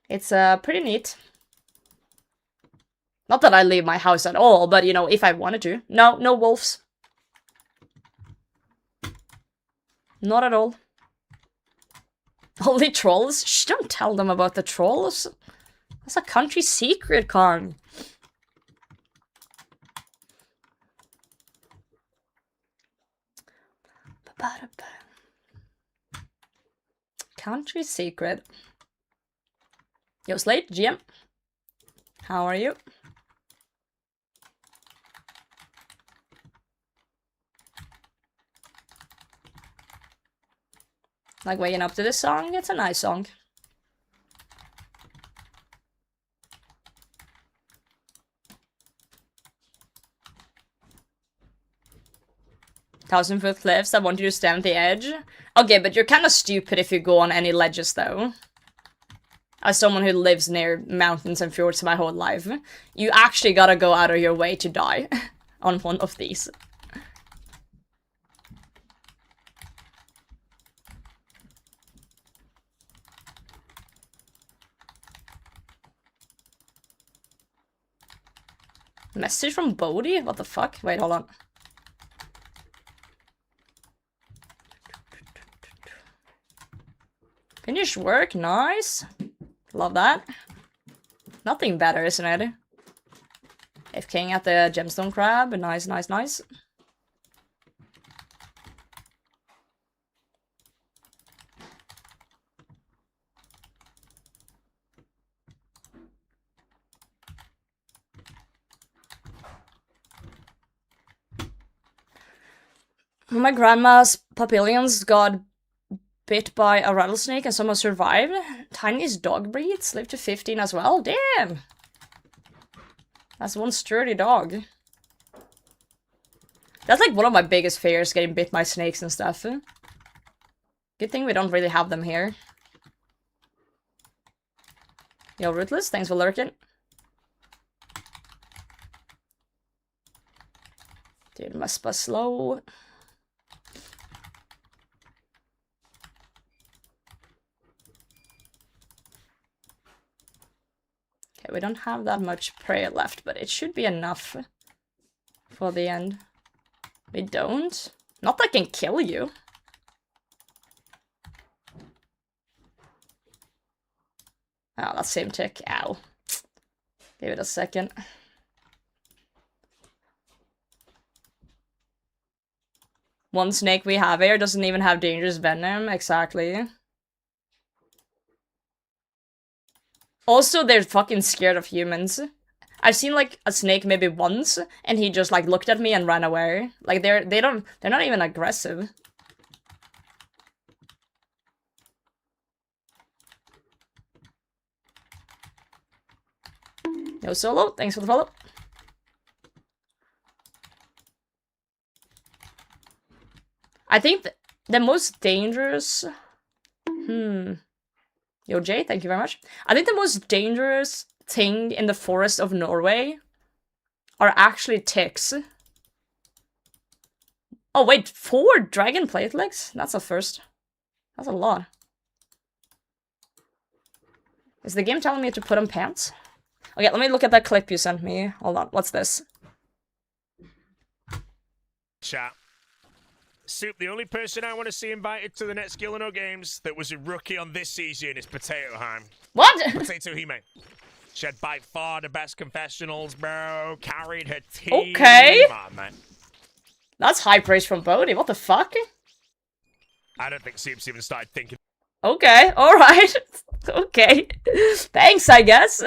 It's pretty neat. Not that I leave my house at all, but you know, if I wanted to. No, no wolves. Not at all. Only trolls? Shh, don't tell them about the trolls. That's a country secret, Kong. Country secret. Yo, Slate, GM. How are you? Like, waking up to this song, it's a nice song. Thousand-foot cliffs, I want you to stand at the edge. Okay, but you're kind of stupid if you go on any ledges, though. As someone who lives near mountains and fjords my whole life, you actually gotta go out of your way to die on one of these. Message from Bodhi? What the fuck? Wait, hold on. Finished work, nice. Love that. Nothing better, isn't it? FKing at the gemstone crab, nice, nice, nice. My grandma's papillions got bit by a rattlesnake and someone survived. Tiniest dog breeds live to 15 as well. Damn! That's one sturdy dog. That's like one of my biggest fears, getting bit by snakes and stuff. Good thing we don't really have them here. Yo, Ruthless, thanks for lurking. Dude, Muspah slow. Okay, we don't have that much prayer left, but it should be enough for the end. We don't? Not that I can kill you. Oh, that same tick. Ow. Give it a second. One snake we have here doesn't even have dangerous venom. Exactly. Also, they're fucking scared of humans. I've seen like a snake maybe once, and he just like looked at me and ran away. Like they're not even aggressive. Yo, Solo, thanks for the follow. I think the most dangerous... Yo, Jay, thank you very much. I think the most dangerous thing in the forest of Norway are actually ticks. Oh, wait, 4 dragon platelets? That's a first. That's a lot. Is the game telling me to put on pants? Okay, let me look at that clip you sent me. Hold on, what's this? Chat. Soup, the only person I want to see invited to the next Gielinor Games that was a rookie on this season is Potato Heim. What? Potato Hime. She had by far the best confessionals, bro. Carried her team. Okay. On, man. That's high praise from Bodhi. What the fuck? I don't think Soup's even started thinking. Okay, alright. Okay. Thanks, I guess.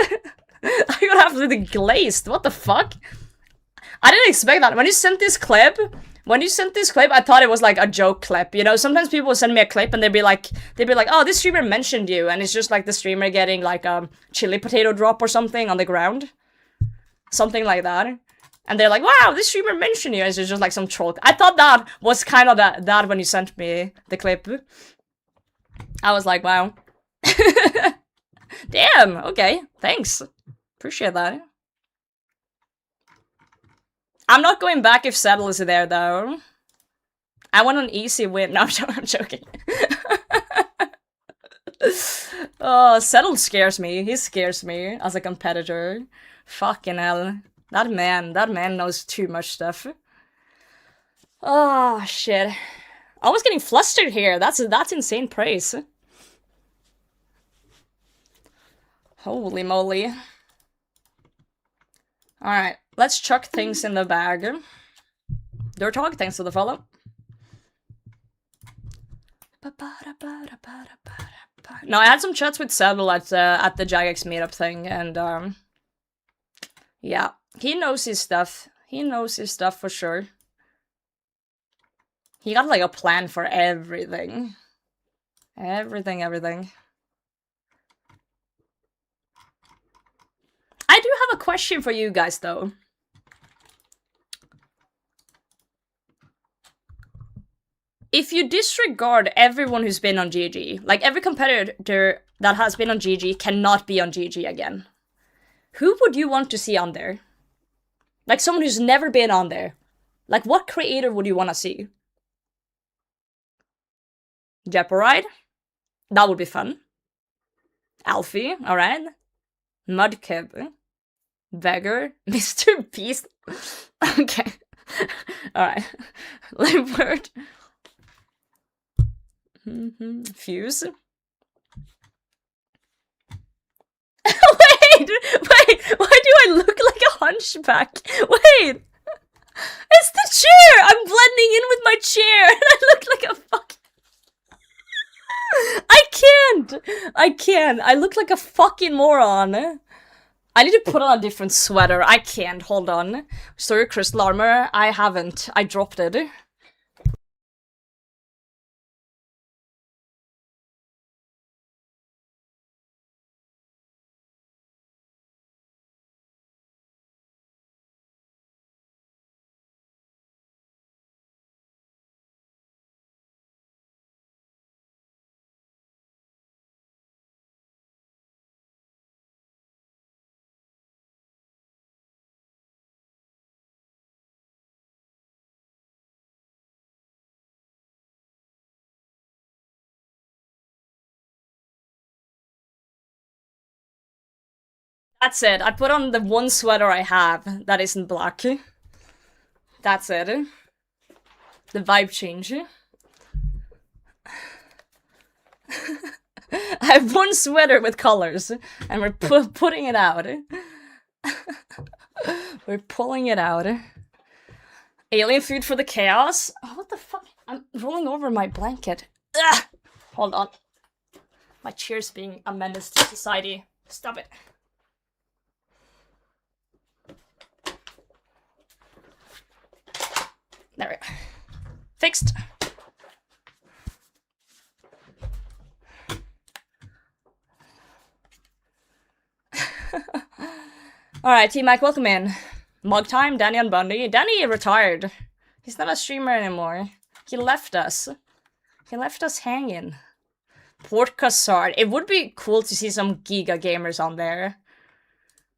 I got absolutely glazed. What the fuck? I didn't expect that. When you sent this clip, I thought it was like a joke clip. You know, sometimes people will send me a clip and they'd be like, oh, this streamer mentioned you, and it's just like the streamer getting like a chili potato drop or something on the ground. Something like that. And they're like, wow, this streamer mentioned you. And it's just like some troll. I thought that was kind of that when you sent me the clip. I was like, wow. Damn, okay, thanks. Appreciate that. I'm not going back if Settle is there, though. I want an easy win. No, I'm joking. Oh, Settle scares me. He scares me as a competitor. Fucking hell. That man knows too much stuff. Oh, shit. I was getting flustered here. That's insane praise. Holy moly. Alright, let's chuck things in the bag. Dirthog, thanks for the follow. No, I had some chats with Settle at the Jagex meetup thing, and yeah, he knows his stuff. He knows his stuff for sure. He got like a plan for everything. Everything, everything. I do have a question for you guys, though. If you disregard everyone who's been on GG, like every competitor that has been on GG cannot be on GG again, who would you want to see on there? Like someone who's never been on there. Like what creator would you want to see? Jeoparide? That would be fun. Alfie, alright. Mudkib. Beggar. Mr. Beast. Okay. Alright. Limbird. Fuse. Wait! Why do I look like a hunchback? Wait! It's the chair! I'm blending in with my chair and I look like a fucking... I can't! I look like a fucking moron. I need to put on a different sweater. I can't. Hold on. Sorry, crystal armor. I haven't. I dropped it. That's it. I put on the one sweater I have that isn't black. That's it. The vibe change. I have one sweater with colors, and we're putting it out. We're pulling it out. Alien food for the chaos? Oh, what the fuck? I'm rolling over my blanket. Ugh! Hold on. My chair's being a menace to society. Stop it. There we go. Fixed. Alright, T-Mac, welcome in. Mug time, Danny and Bundy. Danny retired. He's not a streamer anymore. He left us. He left us hanging. Port Cassard. It would be cool to see some Giga gamers on there.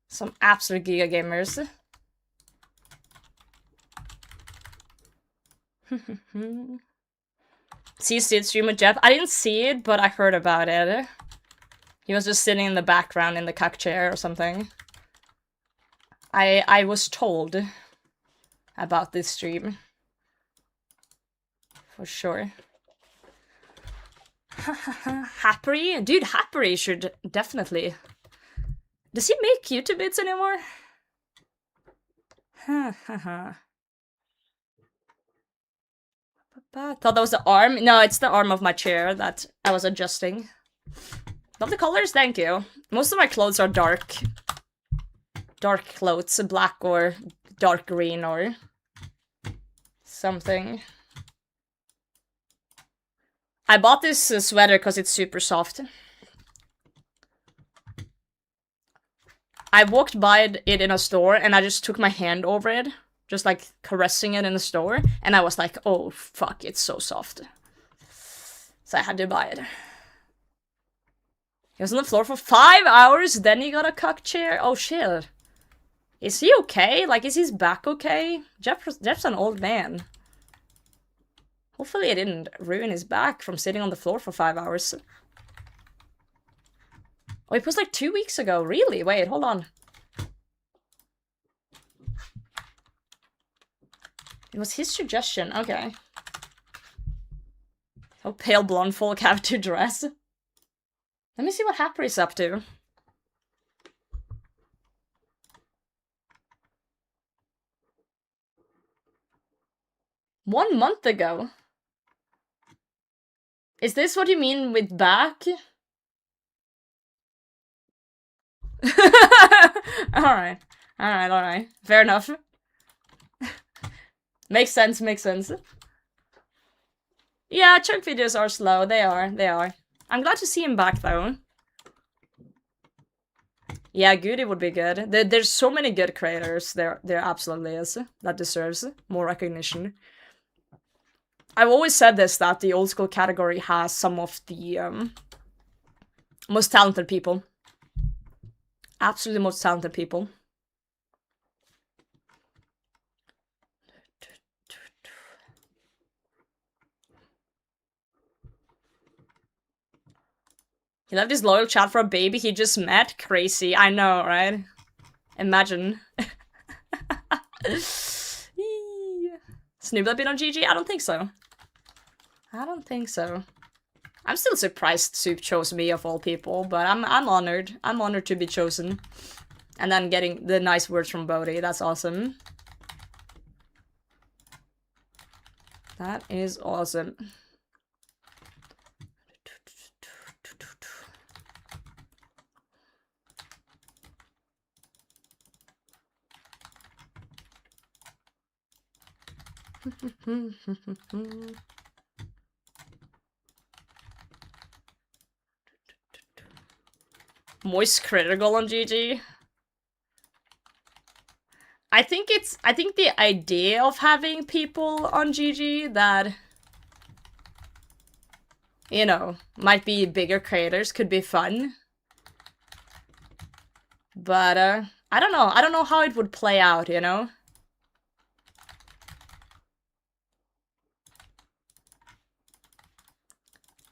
Some absolute Giga gamers. See Sid stream with Jeff? I didn't see it, but I heard about it. He was just sitting in the background in the cuck chair or something. I was told about this stream. For sure. Happy? Dude, Happy should definitely... Does he make YouTube bits anymore? Thought that was the arm. No, it's the arm of my chair that I was adjusting. Love the colors, thank you. Most of my clothes are dark. Dark clothes, black or dark green or something. I bought this sweater because it's super soft. I walked by it in a store and I just took my hand over it. Just like caressing it in the store. And I was like, oh fuck, it's so soft. So I had to buy it. He was on the floor for 5 hours, then he got a cuck chair. Oh shit. Is he okay? Like, is his back okay? Jeff's an old man. Hopefully it didn't ruin his back from sitting on the floor for 5 hours. Oh, it was like 2 weeks ago. Really? Wait, hold on. It was his suggestion. Okay. Oh, pale blonde folk have to dress. Let me see what Happy's up to. One month ago. Is this what you mean with back? Alright. Alright. Fair enough. Makes sense, makes sense. Yeah, chunk videos are slow. They are. I'm glad to see him back, though. Yeah, Goody would be good. There's so many good creators. There absolutely is. That deserves more recognition. I've always said this, that the old school category has some of the most talented people. Absolutely most talented people. He left his loyal chat for a baby he just met? Crazy. I know, right? Imagine. Snoop been on GG? I don't think so. I don't think so. I'm still surprised Soup chose me of all people, but I'm honored. I'm honored to be chosen. And then getting the nice words from Bodhi. That's awesome. That is awesome. Moist critical on GG. I think the idea of having people on GG that, you know, might be bigger creators could be fun. But I don't know. I don't know how it would play out, you know?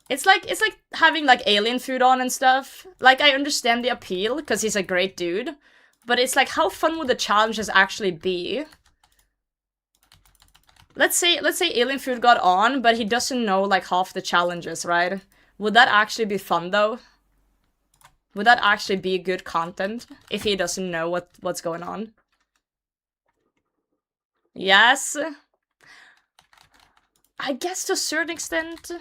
It's like having like alien food on and stuff. Like, I understand the appeal because he's a great dude, but it's like, how fun would the challenges actually be? Let's say alien food got on, but he doesn't know like half the challenges, right? Would that actually be fun though? Would that actually be good content if he doesn't know what's going on? Yes. I guess to a certain extent.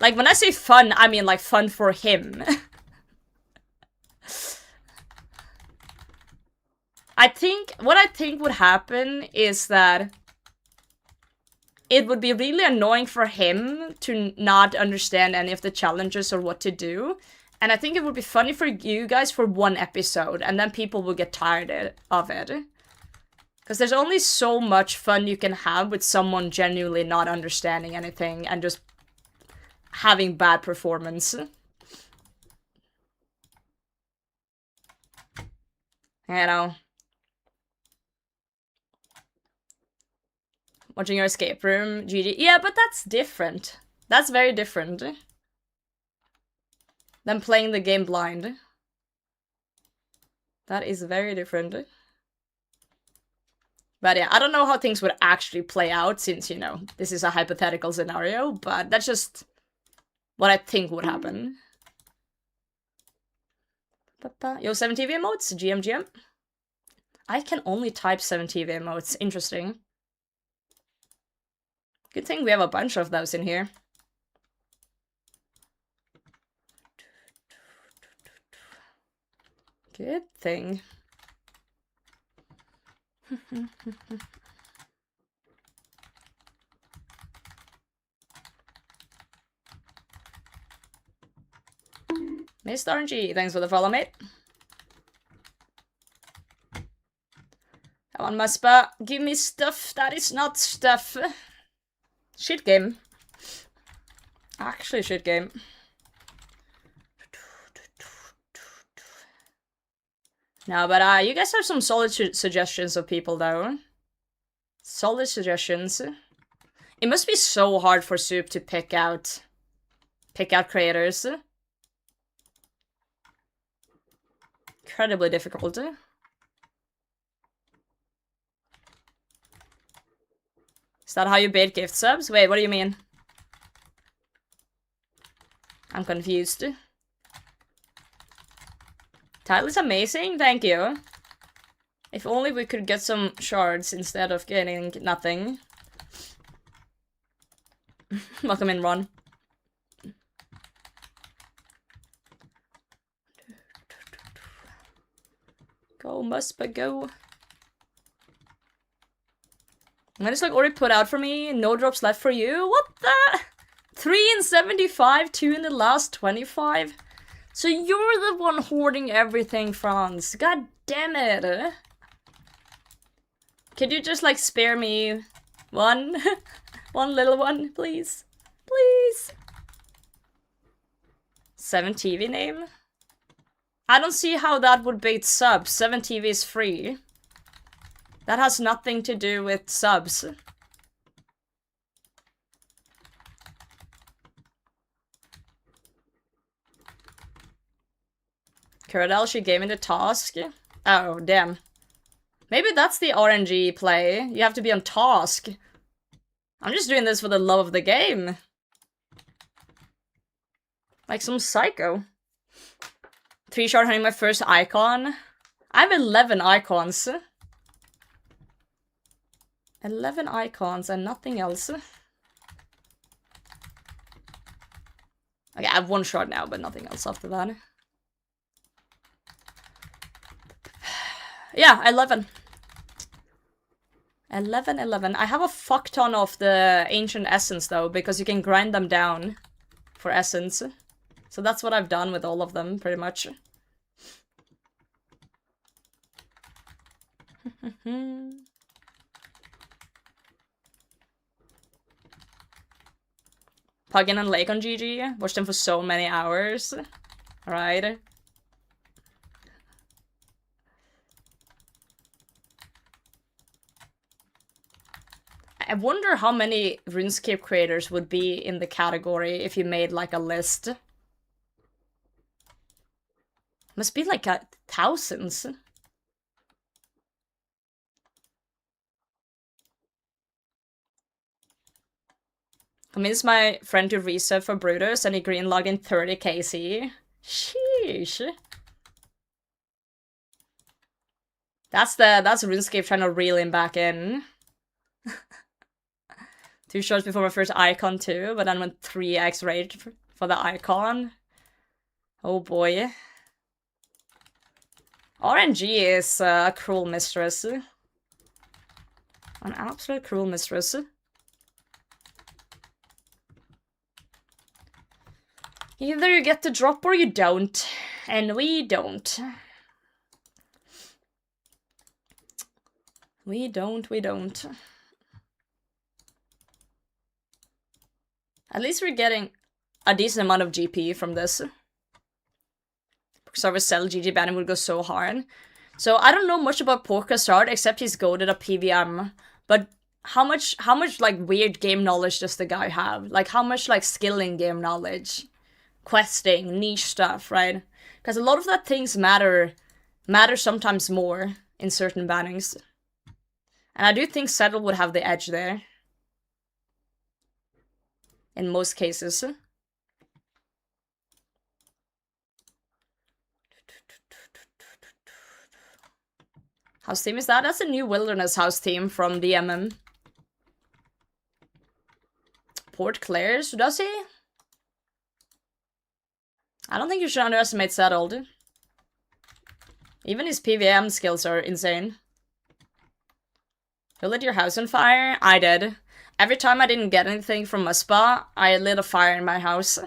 Like, when I say fun, I mean, like, fun for him. What I think would happen is that it would be really annoying for him to not understand any of the challenges or what to do. And I think it would be funny for you guys for one episode, and then people will get tired of it. Because there's only so much fun you can have with someone genuinely not understanding anything and just having bad performance. You know. Watching your escape room, GG. Yeah, but that's different. That's very different than playing the game blind. That is very different. But yeah, I don't know how things would actually play out since, you know, this is a hypothetical scenario, but that's just what I think would happen. Yo, 7 TV emotes, GM. I can only type 7 TV emotes, interesting. Good thing we have a bunch of those in here. Good thing. Mr. RNG, thanks for the follow, mate. Come on, Muspah, give me stuff that is not stuff. Shit game. Actually, shit game. No, but you guys have some solid suggestions of people, though. Solid suggestions. It must be so hard for Soup to pick out creators. Incredibly difficult. Is that how you bait gift subs? Wait, what do you mean? I'm confused. Title is amazing, thank you. If only we could get some shards instead of getting nothing. Welcome in, Ron. Go, Muspah, go. And it's like already put out for me. No drops left for you. What the? 3 in 75, 2 in the last 25. So you're the one hoarding everything, Franz. God damn it. Could you just like spare me one? One little one, please? Please. 7TV name? I don't see how that would beat subs. 7TV is free. That has nothing to do with subs. Curadel, she gave me the task. Oh, damn. Maybe that's the RNG play. You have to be on task. I'm just doing this for the love of the game. Like some psycho. 3-shot hunting my first icon. I have 11 icons. 11 icons and nothing else. Okay, I have 1 shot now, but nothing else after that. Yeah, 11. 11. I have a fuck ton of the ancient essence though, because you can grind them down for essence. So that's what I've done with all of them, pretty much. Plugin and Lake on GG. Watched them for so many hours. Alright. I wonder how many RuneScape creators would be in the category if you made like a list. Must be like thousands. Convinced my friend to reserve for Brutus and he greenlogged in 30 KC. Sheesh. That's RuneScape trying to reel him back in. 2 shots before my first icon too, but then went 3x rate for the icon. Oh boy. RNG is a cruel mistress. An absolute cruel mistress. Either you get the drop or you don't. And we don't. We don't. At least we're getting a decent amount of GP from this. Porkastar sell GG banning would go so hard. So I don't know much about Porkastar except he's goated a PVM. But how much like weird game knowledge does the guy have? Like how much like skill in game knowledge? Questing, niche stuff, right? Because a lot of that things matter sometimes more in certain bannings. And I do think Settle would have the edge there. In most cases. House theme is that? That's a new Wilderness House theme from DMM. Port Claire's, does he? I don't think you should underestimate Settled. Even his PVM skills are insane. Who lit your house on fire? I did. Every time I didn't get anything from Muspah, I lit a fire in my house.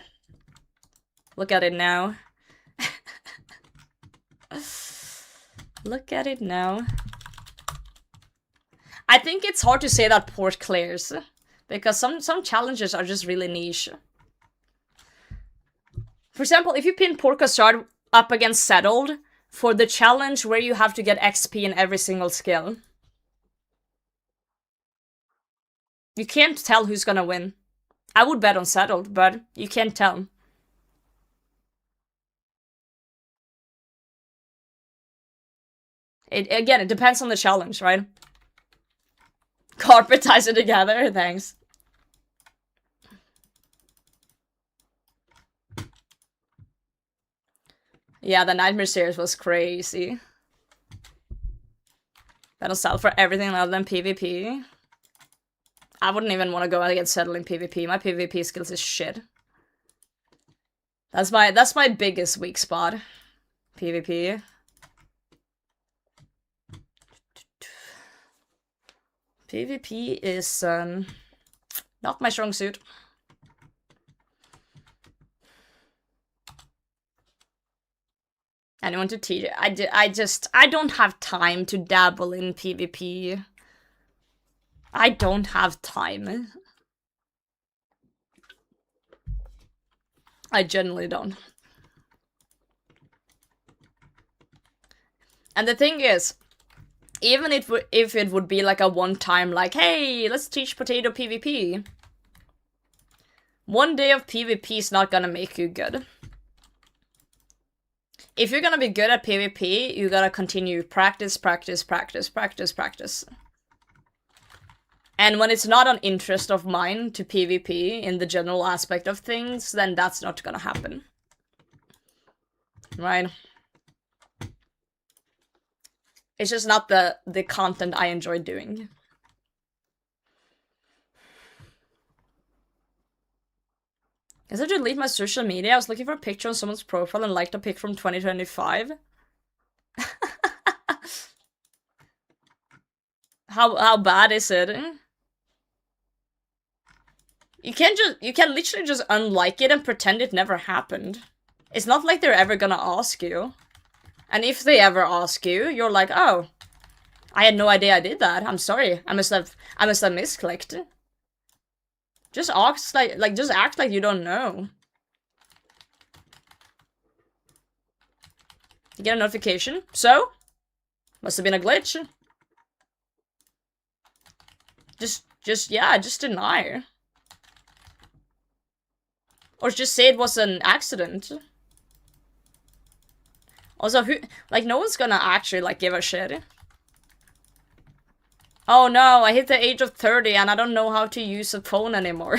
Look at it now. Look at it now. I think it's hard to say that Port clears. Because some challenges are just really niche. For example, if you pin Porkastar up against Settled for the challenge where you have to get XP in every single skill, you can't tell who's gonna win. I would bet on Settled, but you can't tell. Again, it depends on the challenge, right? Carpetize it together, thanks. Yeah, the Nightmare series was crazy. That'll sell for everything other than PvP. I wouldn't even want to go against Settle in PvP. My PvP skills is shit. That's my biggest weak spot. PvP. PvP is not my strong suit. Anyone to teach? I don't have time to dabble in PvP. I don't have time. I genuinely don't. And the thing is, even if it would be like a one-time, like, hey, let's teach potato PvP. One day of PvP is not gonna make you good. If you're gonna be good at PvP, you gotta continue practice, practice, practice, practice, practice. And when it's not an interest of mine to PvP in the general aspect of things, then that's not gonna happen. Right? It's just not the content I enjoy doing. Is I delete my social media? I was looking for a picture on someone's profile and liked a pic from 2025. How bad is it? You can literally just unlike it and pretend it never happened. It's not like they're ever gonna ask you. And if they ever ask you, you're like, oh, I had no idea I did that. I'm sorry. I must have misclicked. Just act like you don't know. You get a notification. So? Must have been a glitch. Just deny. Or just say it was an accident. Also, no one's gonna actually, like, give a shit. Oh no, I hit the age of 30 and I don't know how to use a phone anymore.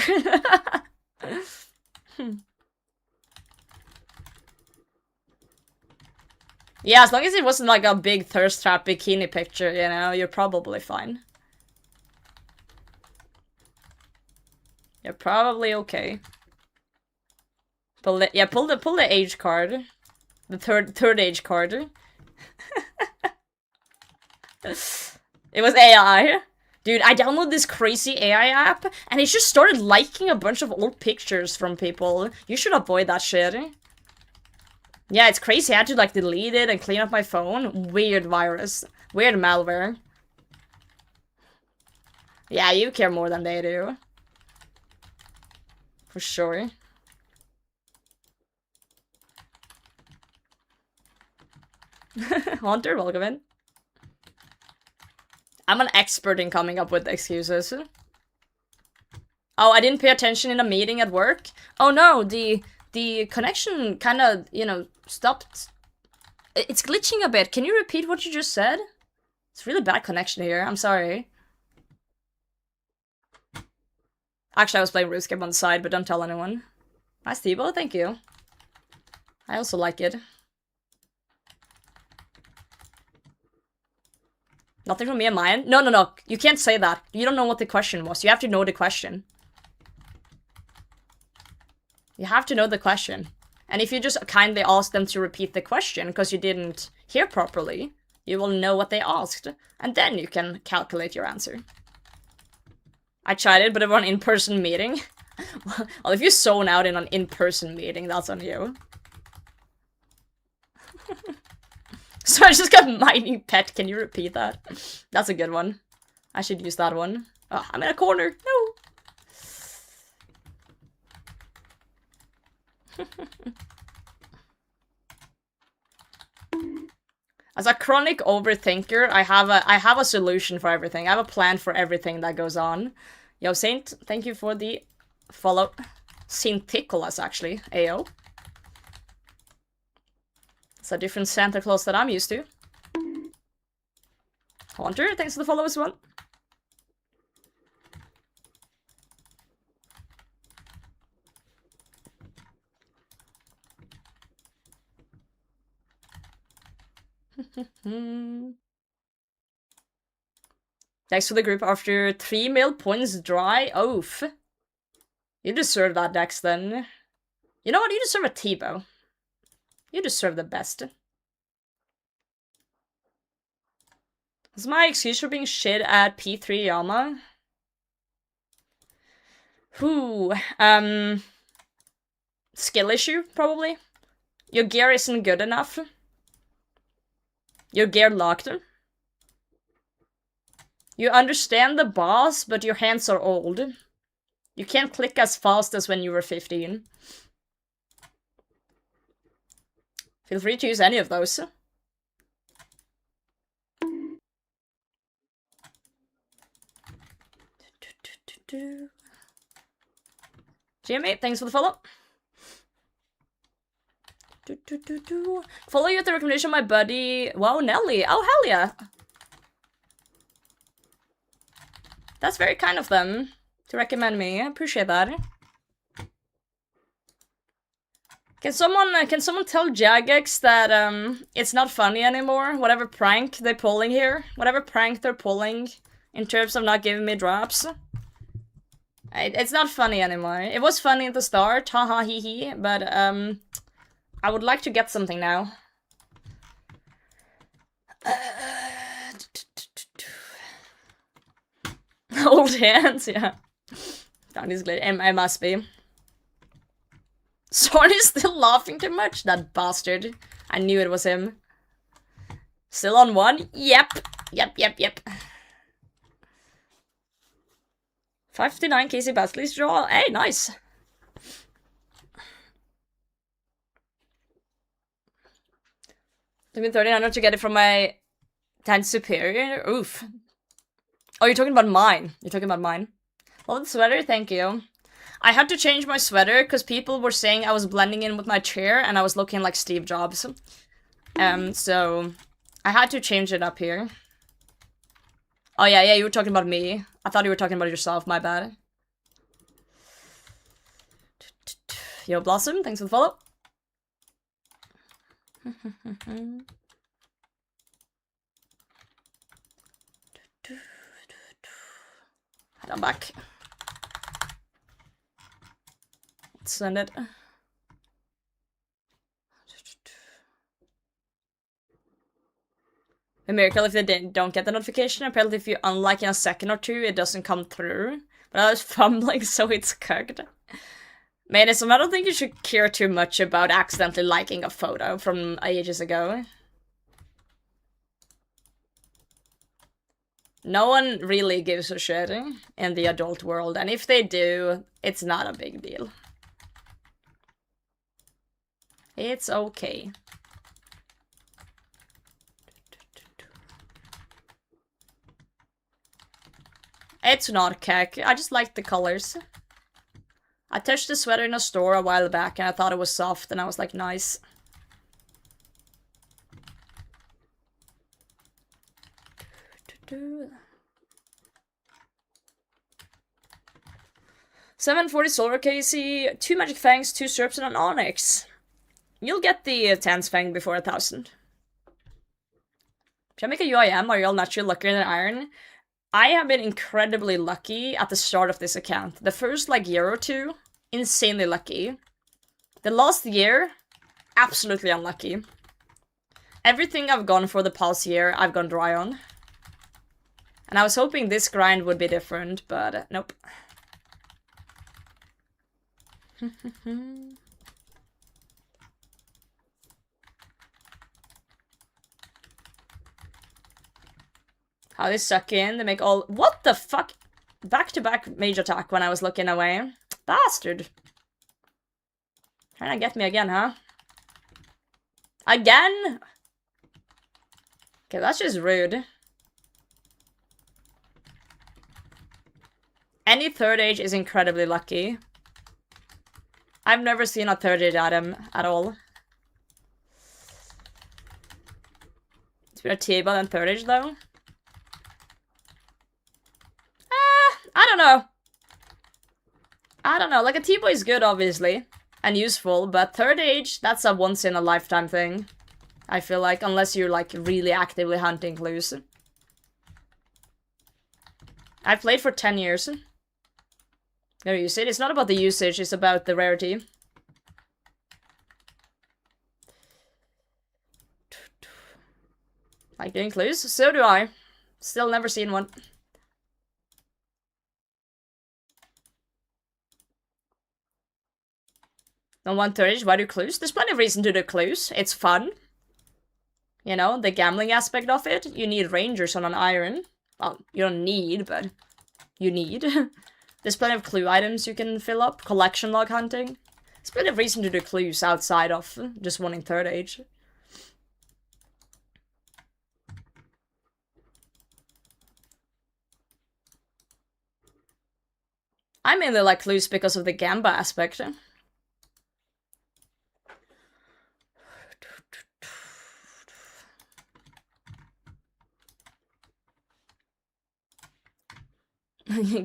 Yeah, as long as it wasn't like a big thirst trap bikini picture, you know, you're probably fine. You're probably okay. Pull the age card. The third age card. It was AI. Dude, I downloaded this crazy AI app, and it just started liking a bunch of old pictures from people. You should avoid that shit. Yeah, it's crazy. I had to, like, delete it and clean up my phone. Weird virus. Weird malware. Yeah, you care more than they do. For sure. Haunter, welcome in. I'm an expert in coming up with excuses. Oh, I didn't pay attention in a meeting at work? Oh no, the connection kind of, you know, stopped. It's glitching a bit. Can you repeat what you just said? It's really bad connection here. I'm sorry. Actually, I was playing RuneScape on the side, but don't tell anyone. Nice Thibaut, thank you. I also like it. Nothing from me and mine? No. You can't say that. You don't know what the question was. You have to know the question. You have to know the question. And if you just kindly ask them to repeat the question because you didn't hear properly, you will know what they asked. And then you can calculate your answer. I tried it, but it was an in-person meeting. Well, if you zone out in an in-person meeting, that's on you. So I just got mining pet. Can you repeat that? That's a good one. I should use that one. Oh, I'm in a corner. No. As a chronic overthinker, I have a solution for everything. I have a plan for everything that goes on. Yo, Saint, thank you for the follow. Saint Ticholas, actually. Ayo. It's a different Santa Claus that I'm used to. Haunter, thanks for the follow as well. Thanks for the group after 3 mil points dry. Oof. You deserve that, Dex, then. You know what? You deserve a T-bow. You deserve the best. Is my excuse for being shit at P3 Yama? Who? Skill issue, probably. Your gear isn't good enough. Your gear locked. You understand the boss, but your hands are old. You can't click as fast as when you were 15. Feel free to use any of those. Jimmy, thanks for the follow. Follow you at the recommendation of my buddy. Wow, Nelly. Oh, hell yeah. That's very kind of them to recommend me. I appreciate that. Can someone tell Jagex that it's not funny anymore? Whatever prank they're pulling here, whatever prank they're pulling in terms of not giving me drops, it's not funny anymore. It was funny at the start, haha hee hee, but I would like to get something now. Old hands, yeah. Down is glad. I must be. Sorn is still laughing too much, that bastard. I knew it was him. Still on one? Yep. Yep. 59 KC Batley's draw. Hey, nice. Took me 1300 to get it from my 10 superior. Oof. Oh, you're talking about mine. Love the sweater, thank you. I had to change my sweater because people were saying I was blending in with my chair and I was looking like Steve Jobs. So I had to change it up here. Oh yeah, you were talking about me. I thought you were talking about yourself, my bad. Yo, Blossom, thanks for the follow. I'm back. Let's send it. A miracle if they don't get the notification. Apparently if you unlike in a second or two, it doesn't come through. But I was fumbling, so it's cooked. Manism, I don't think you should care too much about accidentally liking a photo from ages ago. No one really gives a shit in the adult world, and if they do, it's not a big deal. It's okay. It's not kek, I just like the colors. I touched the sweater in a store a while back and I thought it was soft and I was like, nice. $740 Solar Casey, 2 Magic Fangs, 2 Serps, and an Onyx. You'll get the 10 Fang before 1,000. Should I make a UIM? Are you all naturally luckier than Iron? I have been incredibly lucky at the start of this account. The first, like, year or two, insanely lucky. The last year, absolutely unlucky. Everything I've gone for the past year, I've gone dry on. And I was hoping this grind would be different, but nope. How they suck in, they make all- What the fuck? Back-to-back mage attack when I was looking away. Bastard. Trying to get me again, huh? Again? Okay, that's just rude. Any third age is incredibly lucky. I've never seen a third age item at all. It's been a T-bot and third age though. I don't know. Like, a T-boy is good, obviously, and useful, but third age, that's a once-in-a-lifetime thing. I feel like, unless you're, like, really actively hunting clues. I've played for 10 years. Gotta use it. It's not about the usage, it's about the rarity. Like doing clues? So do I. Still never seen one. On 130, why do clues? There's plenty of reason to do clues. It's fun. You know, the gambling aspect of it. You need rangers on an iron. Well, you don't need, but you need. There's plenty of clue items you can fill up. Collection log hunting. There's plenty of reason to do clues outside of just wanting third age. I mainly like clues because of the gamba aspect.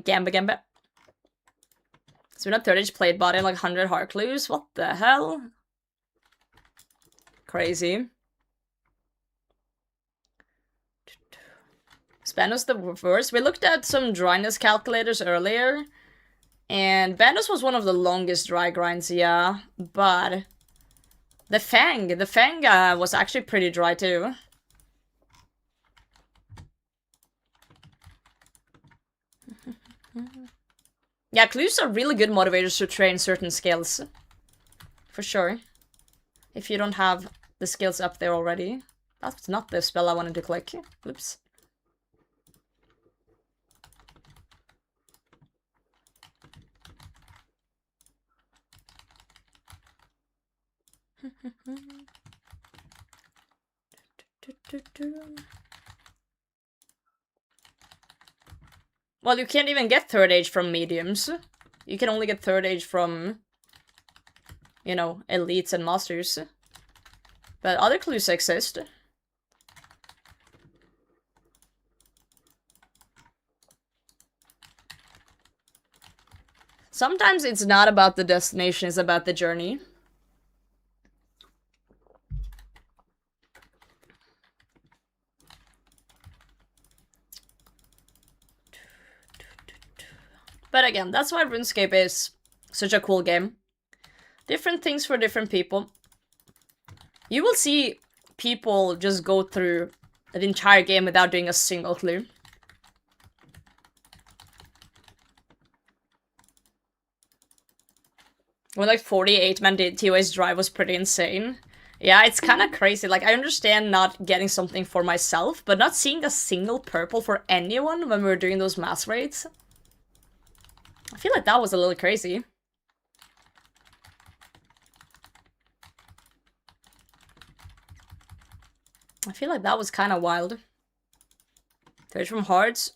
Gamba. So we're not third age played body like 100 heart clues. What the hell? Crazy. Spanos the worst. We looked at some dryness calculators earlier. And Bandos was one of the longest dry grinds, yeah. But the Fang was actually pretty dry too. Yeah, clues are really good motivators to train certain skills. For sure. If you don't have the skills up there already. That's not the spell I wanted to click. Oops. Well, you can't even get third age from mediums. You can only get third age from, you know, elites and masters. But other clues exist. Sometimes it's not about the destination, it's about the journey. But again, that's why RuneScape is such a cool game. Different things for different people. You will see people just go through the entire game without doing a single clue. When like 48-man TOS drive was pretty insane. Yeah, it's kind of crazy. Like, I understand not getting something for myself, but not seeing a single purple for anyone when we were doing those mass raids. I feel like that was a little crazy. I feel like that was kind of wild. Third from Hearts?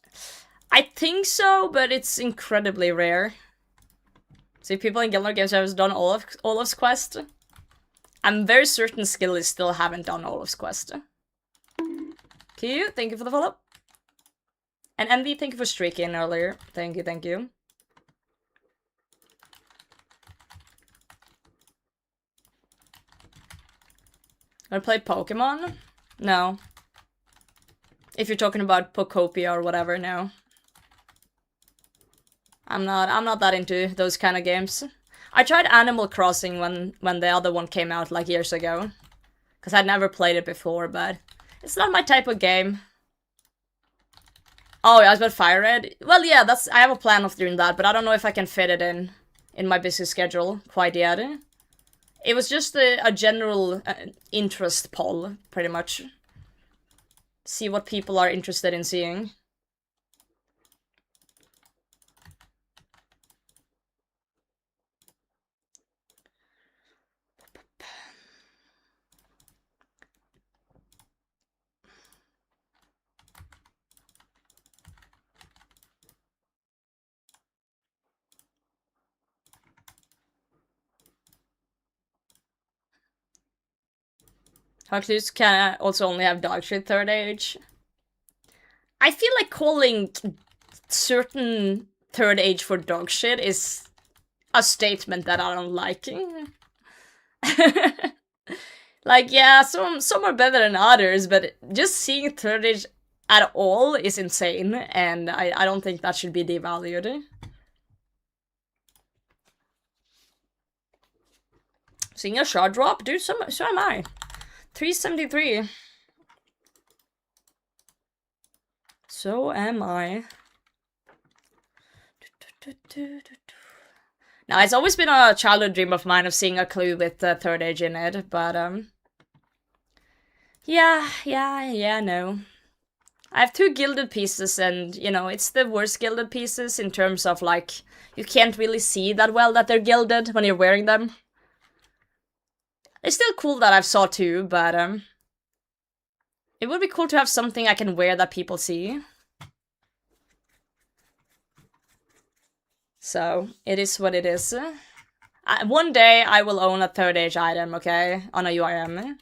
I think so, but it's incredibly rare. See, people in Gielinor Games have done Olaf's quest. I'm very certain Skilly still haven't done Olaf's quest. Q, thank you for the follow. And Envy, thank you for streaking earlier. Thank you, thank you. Wanna play Pokemon? No. If you're talking about Pokopia or whatever, no. I'm not that into those kind of games. I tried Animal Crossing when the other one came out like years ago. Cause I'd never played it before, but it's not my type of game. Oh, yeah, I was about Fire Red. Well, yeah, I have a plan of doing that, but I don't know if I can fit it in my busy schedule quite yet. It was just a general interest poll, pretty much. See what people are interested in seeing. Huxleys can also only have dogshit third age. I feel like calling certain third age for dogshit is a statement that I don't like. Like, yeah, some are better than others, but just seeing third age at all is insane, and I don't think that should be devalued. Seeing a shard drop? Dude, so am I. 373. So am I. Now, it's always been a childhood dream of mine of seeing a clue with the third age in it, but, yeah, no. I have 2 gilded pieces, and, you know, it's the worst gilded pieces in terms of, like, you can't really see that well that they're gilded when you're wearing them. It's still cool that I've saw 2, but, it would be cool to have something I can wear that people see. So, it is what it is. One day, I will own a third age item, okay? On a URM.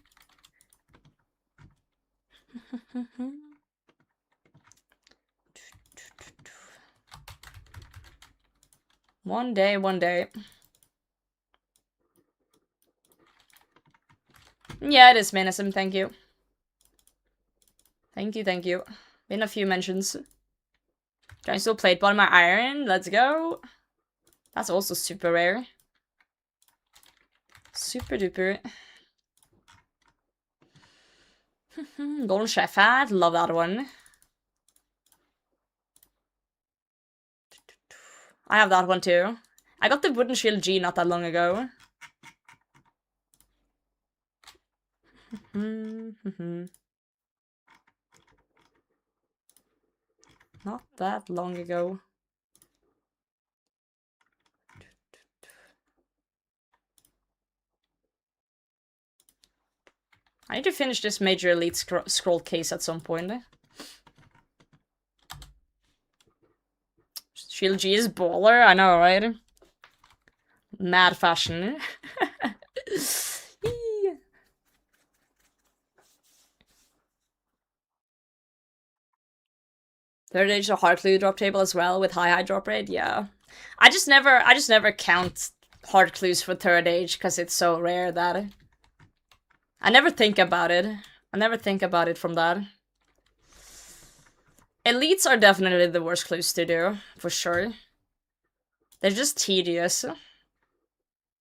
One day, one day. Yeah, it is Menism, thank you. Thank you. Been a few mentions. Can I still plate bottom my iron? Let's go. That's also super rare. Super duper. Golden Chef hat, love that one. I have that one too. I got the wooden shield G not that long ago. Not that long ago. I need to finish this major elite scroll case at some point. Shield G is baller, I know, right? Mad fashion. Third age a hard clue drop table as well with high drop rate, yeah. I just never count hard clues for third age because it's so rare that I never think about it. I never think about it from that. Elites are definitely the worst clues to do, for sure. They're just tedious.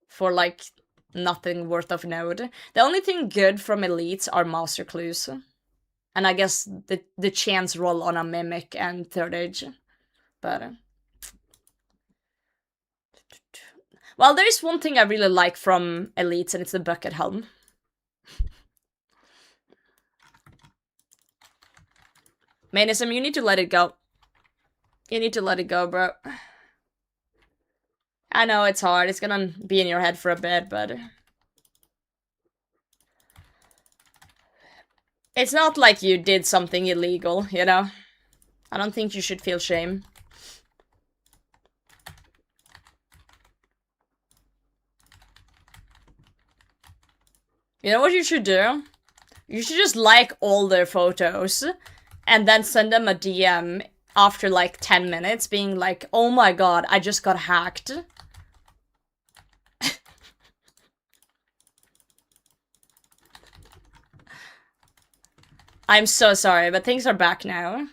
For, like, nothing worth of note. The only thing good from elites are master clues. And I guess the chance roll on a mimic and third age. But... well, there is one thing I really like from elites, and it's the bucket helm. Manism, you need to let it go. You need to let it go, bro. I know it's hard. It's gonna be in your head for a bit, but... it's not like you did something illegal, you know? I don't think you should feel shame. You know what you should do? You should just like all their photos and then send them a DM after like 10 minutes being like, oh my god, I just got hacked. I'm so sorry, but things are back now.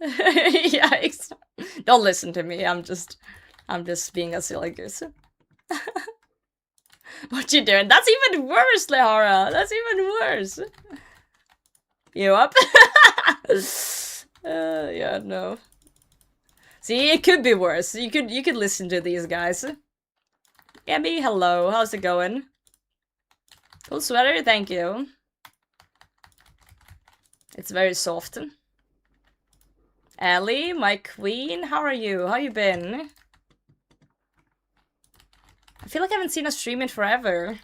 Yeah, don't listen to me. I'm just being a silly goose. What you doing? That's even worse, Lehara. That's even worse. You up? Yeah, no. See, it could be worse. You could listen to these guys. Gabby, hello. How's it going? Cool sweater, thank you. It's very soft. Ellie, my queen, how are you? How you been? I feel like I haven't seen a stream in forever.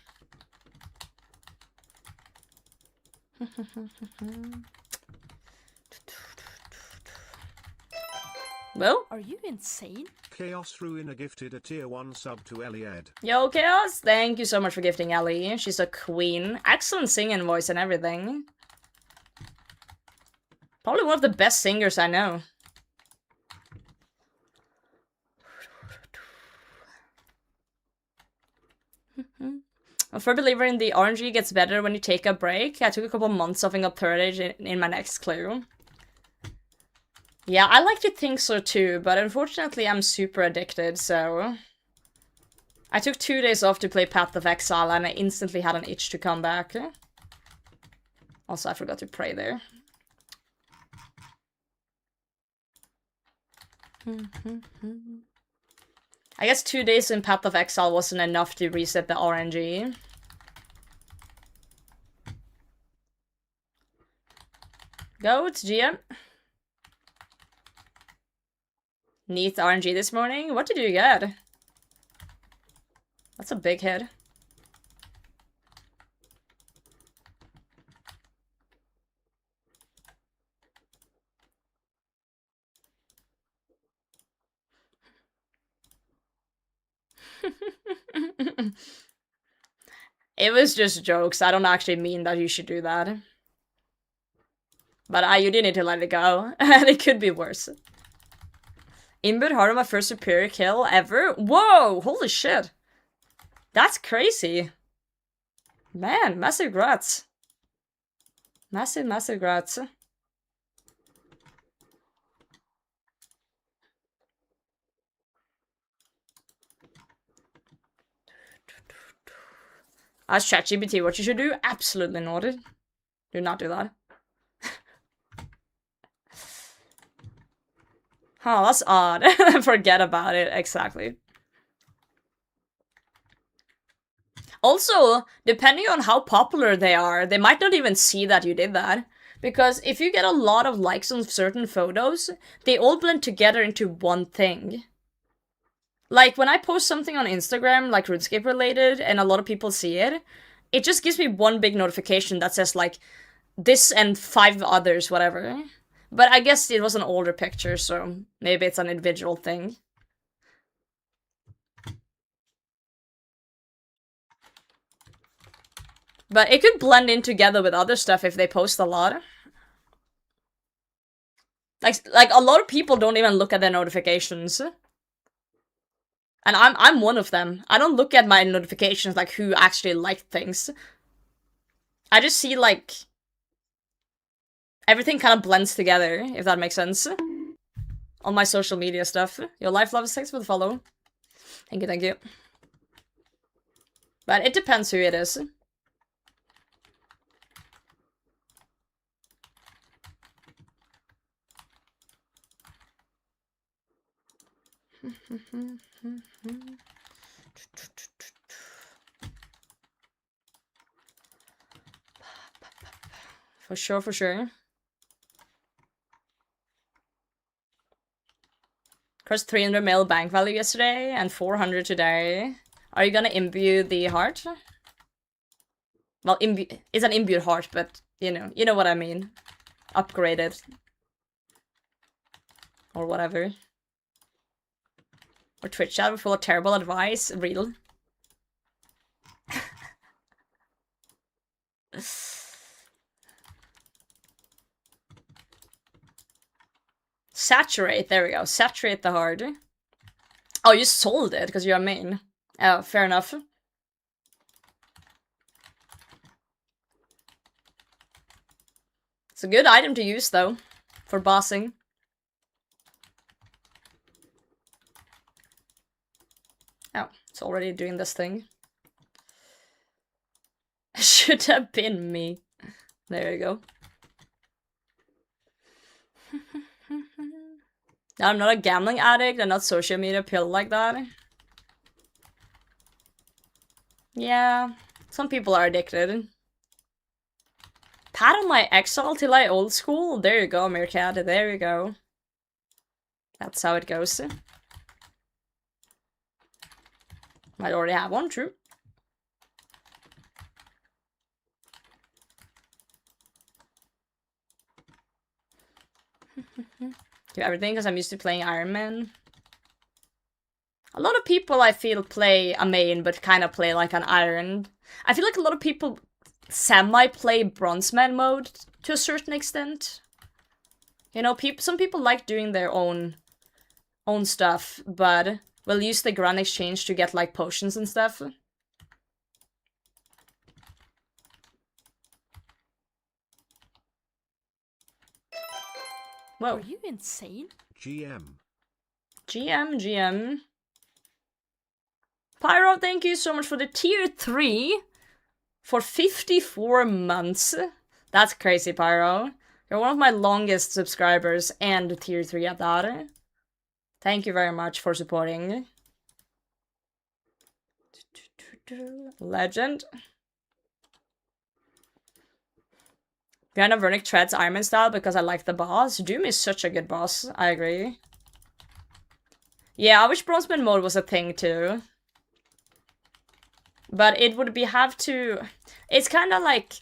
Well? Are you insane? Chaos Ruiner gifted a tier 1 sub to Eliad. Yo, Chaos! Thank you so much for gifting Ellie. She's a queen. Excellent singing voice and everything. Probably one of the best singers I know. A firm believer in the RNG gets better when you take a break. I took a couple months of up third age in my next clue. Yeah, I like to think so too, but unfortunately I'm super addicted, so... I took 2 days off to play Path of Exile and I instantly had an itch to come back. Also, I forgot to pray there. I guess 2 days in Path of Exile wasn't enough to reset the RNG. Go, it's GM. Neat RNG this morning? What did you get? That's a big hit. It was just jokes. I don't actually mean that you should do that. But you do need to let it go. And it could be worse. Inbud Hard on my first superior kill ever? Whoa! Holy shit! That's crazy. Man, massive grats. Massive, massive grats. Ask ChatGPT what you should do? Absolutely not. Do not do that. Oh, that's odd. Forget about it. Exactly. Also, depending on how popular they are, they might not even see that you did that. Because if you get a lot of likes on certain photos, they all blend together into one thing. Like, when I post something on Instagram, like RuneScape related, and a lot of people see it, it just gives me one big notification that says, like, this and 5 others, whatever. But I guess it was an older picture, so maybe it's an individual thing. But it could blend in together with other stuff if they post a lot. Like a lot of people don't even look at their notifications. And I'm one of them. I don't look at my notifications like who actually liked things. I just see like everything kind of blends together, if that makes sense. On my social media stuff. Your life love, thanks for the follow. Thank you, thank you. But it depends who it is. For sure, for sure. Crossed 300 mil bank value yesterday and 400 today. Are you gonna imbue the heart? Well, it's an imbued heart, but you know what I mean. Upgraded. Or whatever. Or Twitch chat full of terrible advice. Real. Saturate, there we go. Saturate the heart. Oh, you sold it because you're a main. Oh, fair enough. It's a good item to use, though, for bossing. Oh, it's already doing this thing. Should have been me. There you go. I'm not a gambling addict, I'm not social media pill like that. Yeah, some people are addicted. Pat on my Exile till I old school? There you go, Meerkat, there you go. That's how it goes. Might already have one, true. Do everything because I'm used to playing Ironman. A lot of people I feel play a main but kind of play like an iron. I feel like a lot of people semi-play bronzeman mode to a certain extent. You know, some people like doing their own stuff, but will use the Grand Exchange to get like potions and stuff. Whoa. Are you insane? GM. GM. Pyro, thank you so much for the tier 3 for 54 months. That's crazy, Pyro. You're one of my longest subscribers and tier 3 at that. Thank you very much for supporting. Legend. Björn Vernick treads Ironman style because I like the boss. Doom is such a good boss, I agree. Yeah, I wish Bronzeman mode was a thing too. But it would have to... It's kind of like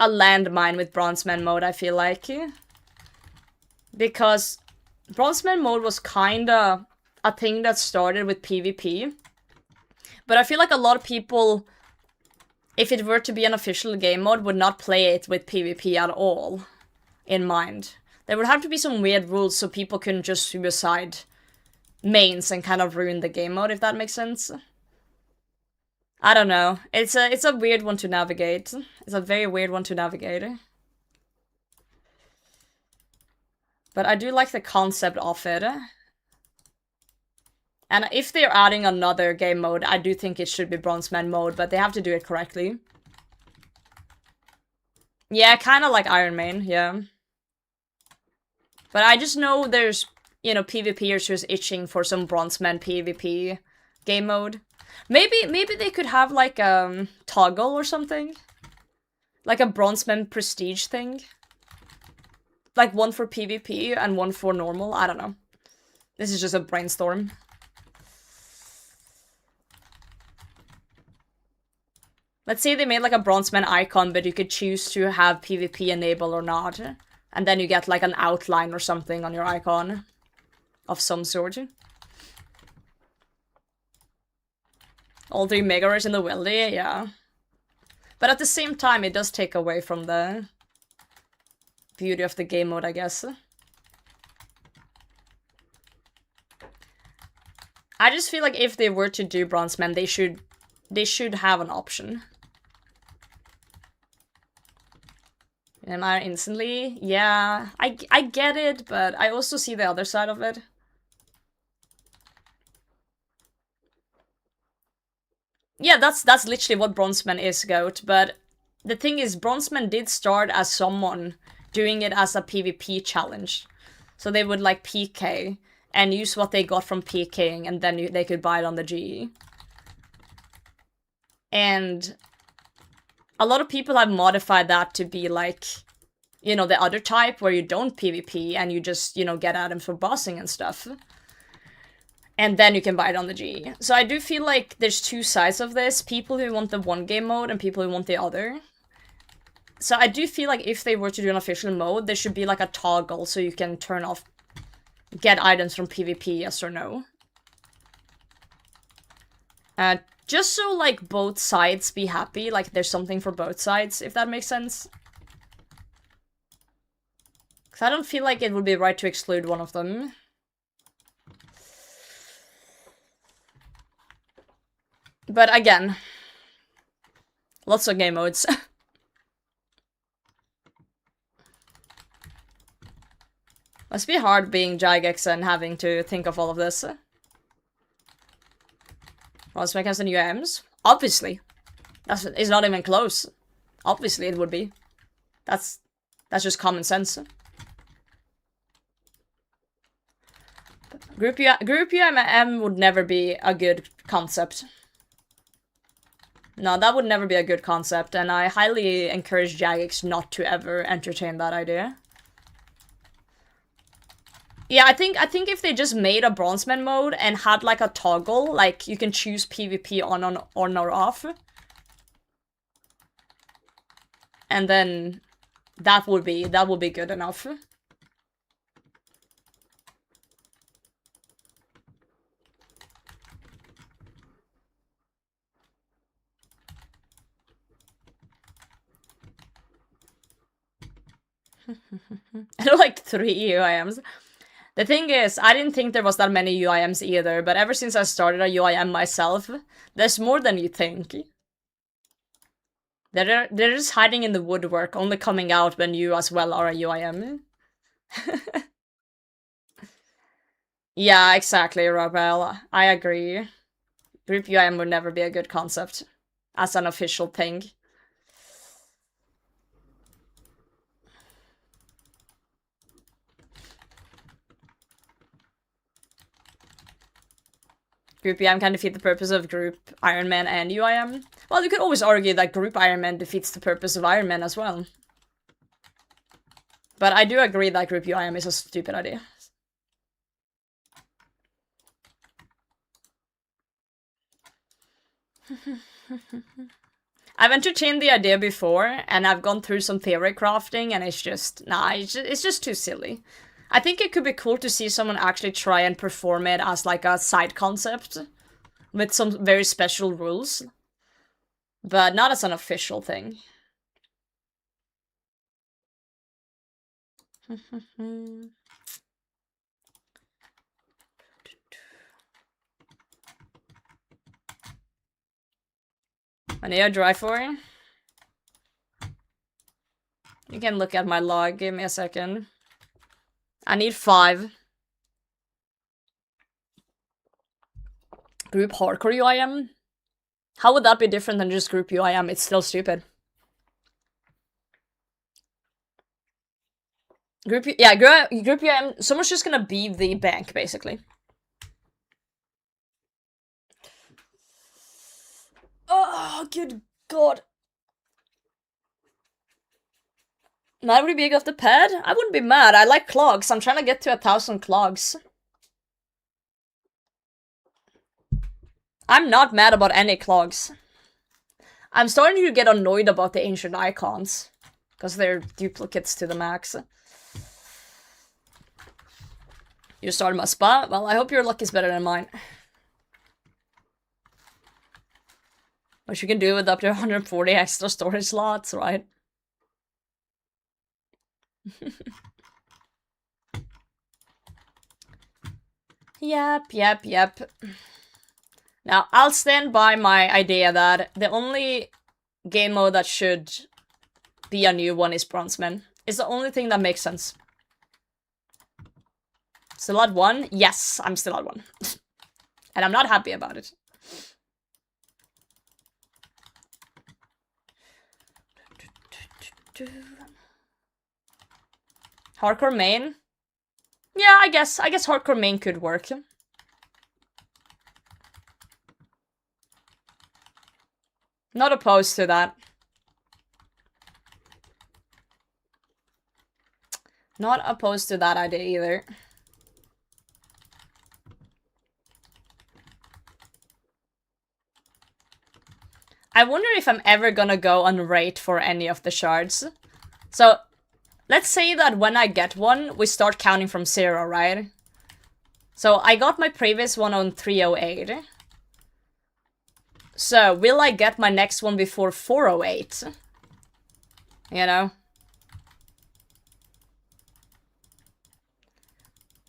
a landmine with Bronzeman mode, I feel like. Because Bronzeman mode was kind of a thing that started with PvP. But I feel like a lot of people, if it were to be an official game mode, would not play it with PvP at all in mind. There would have to be some weird rules so people couldn't just suicide mains and kind of ruin the game mode, if that makes sense. I don't know. It's a weird one to navigate. It's a very weird one to navigate. But I do like the concept of it. And if they're adding another game mode, I do think it should be Bronzeman mode, but they have to do it correctly. Yeah, kind of like Ironman, yeah. But I just know there's, you know, PvPers who's itching for some Bronzeman PvP game mode. Maybe they could have like a toggle or something. Like a Bronzeman prestige thing. Like one for PvP and one for normal, I don't know. This is just a brainstorm. Let's say they made like a Bronzeman icon, but you could choose to have PvP enable or not. And then you get like an outline or something on your icon. Of some sort. All 3 megahertz in the weldy, yeah. But at the same time, it does take away from the beauty of the game mode, I guess. I just feel like if they were to do Bronzeman, they should have an option. Am I instantly? Yeah, I get it, but I also see the other side of it. Yeah, that's literally what Bronzeman is, Goat, but the thing is, Bronzeman did start as someone doing it as a PvP challenge. So they would like PK and use what they got from PKing, and then they could buy it on the GE. And a lot of people have modified that to be like, you know, the other type where you don't PvP and you just, you know, get items for bossing and stuff. And then you can buy it on the GE. So I do feel like there's two sides of this. People who want the one game mode and people who want the other. So I do feel like if they were to do an official mode, there should be like a toggle so you can turn off, get items from PvP, yes or no. Just so like both sides be happy, like there's something for both sides, if that makes sense. Because I don't feel like it would be right to exclude one of them. But again, lots of game modes. Must be hard being Jagex and having to think of all of this. Rosmek has the new AMs? Obviously. It's not even close. Obviously it would be. That's just common sense. Group UM would never be a good concept. No, that would never be a good concept, and I highly encourage Jagex not to ever entertain that idea. Yeah, I think if they just made a Bronzeman mode and had like a toggle, like you can choose PvP on or off. And then that would be good enough. I don't like 3 UIMs. The thing is, I didn't think there was that many UIMs either, but ever since I started a UIM myself, there's more than you think. They're just hiding in the woodwork, only coming out when you as well are a UIM. Yeah, exactly, Robel. I agree. Group UIM would never be a good concept as an official thing. Group UIM can defeat the purpose of Group Ironman and UIM. Well, you could always argue that Group Ironman defeats the purpose of Ironman as well. But I do agree that Group UIM is a stupid idea. I've entertained the idea before, and I've gone through some theory crafting, and it's just, nah, it's just too silly. I think it could be cool to see someone actually try and perform it as like a side concept with some very special rules, but not as an official thing. I need a dry for you. You can look at my log, give me a second. I need 5. Group hardcore UIM? How would that be different than just group UIM? It's still stupid. Group UIM, someone's just gonna be the bank, basically. Oh, good god. Mad would be big off the pad? I wouldn't be mad. I like clogs. I'm trying to get to 1,000 clogs. I'm not mad about any clogs. I'm starting to get annoyed about the ancient icons. Because they're duplicates to the max. You started Muspah? Well, I hope your luck is better than mine. Which you can do with up to 140 extra storage slots, right? Yep. Now, I'll stand by my idea that the only game mode that should be a new one is Bronzeman. It's the only thing that makes sense. Still at 1? Yes, I'm still at 1. And I'm not happy about it. Hardcore main? Yeah, I guess hardcore main could work. Not opposed to that. Not opposed to that idea either. I wonder if I'm ever gonna go on rate for any of the shards. So, let's say that when I get one, we start counting from 0, right? So, I got my previous one on 308. So, will I get my next one before 408? You know?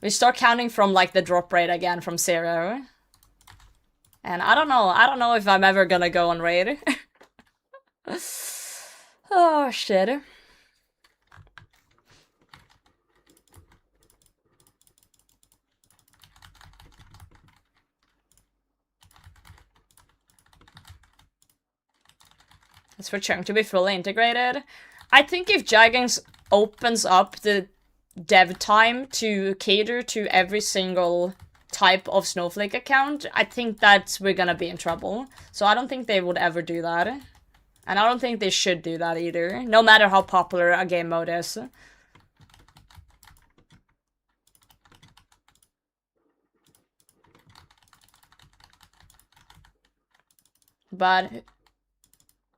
We start counting from, like, the drop rate again from 0. And I don't know if I'm ever gonna go on raid. Oh, shit. It's for Chunk to be fully integrated. I think if Gigants opens up the dev time to cater to every single type of Snowflake account, I think that we're gonna be in trouble. So I don't think they would ever do that. And I don't think they should do that either, no matter how popular a game mode is. But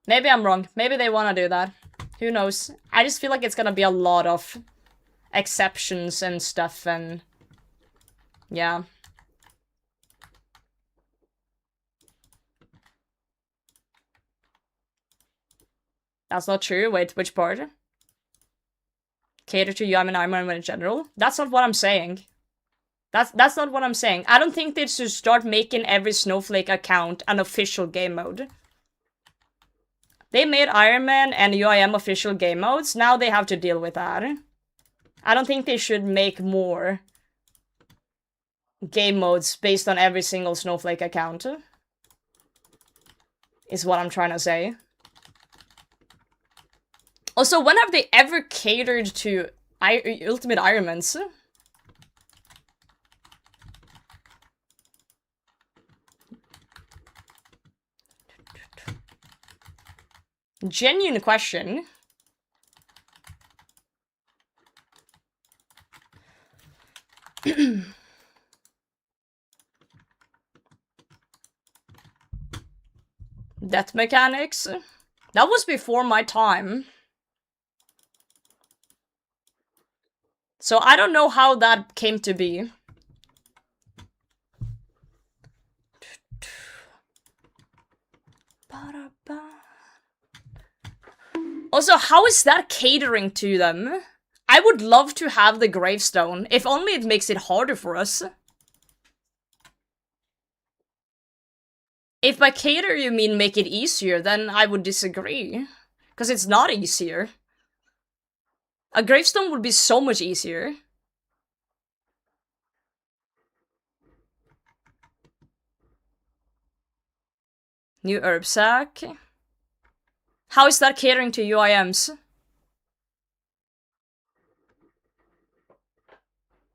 maybe I'm wrong. Maybe they want to do that. Who knows? I just feel like it's gonna be a lot of exceptions and stuff, and yeah. That's not true. Wait, which part? Cater to Ironman and Ironman in general? That's not what I'm saying. That's not what I'm saying. I don't think they should start making every Snowflake account an official game mode. They made Ironman and UIM official game modes. Now they have to deal with that. I don't think they should make more game modes based on every single Snowflake account. is what I'm trying to say. Also, when have they ever catered to Ultimate Ironmans? Genuine question. Death mechanics? That was before my time. So I don't know how that came to be. Also, how is that catering to them? I would love to have the gravestone, if only it makes it harder for us. If by cater you mean make it easier, then I would disagree. Because it's not easier. A gravestone would be so much easier. New herb sack. How is that catering to UIMs?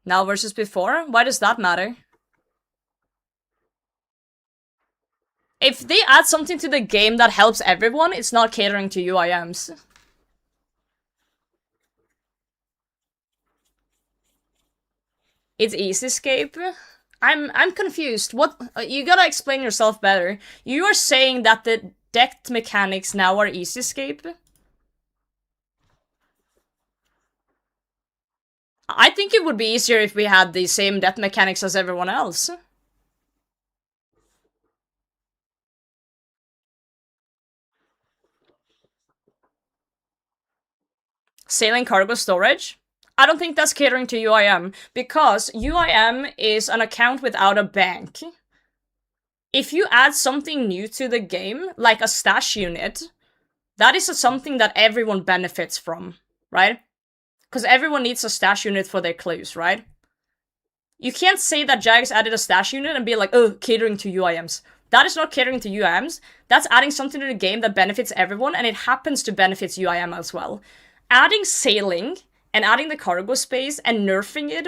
Now versus before? Why does that matter? If they add something to the game that helps everyone, it's not catering to UIMs. It's easy escape? I'm confused. What? You gotta explain yourself better. You are saying that the deck mechanics now are easy escape? I think it would be easier if we had the same death mechanics as everyone else. Sailing cargo storage? I don't think that's catering to UIM, because UIM is an account without a bank. If you add something new to the game, like a stash unit, that is something that everyone benefits from, right? Because everyone needs a stash unit for their clues, right? You can't say that Jags added a stash unit and be like, oh, catering to UIMs. That is not catering to UIMs. That's adding something to the game that benefits everyone, and it happens to benefit UIM as well. Adding sailing and adding the cargo space and nerfing it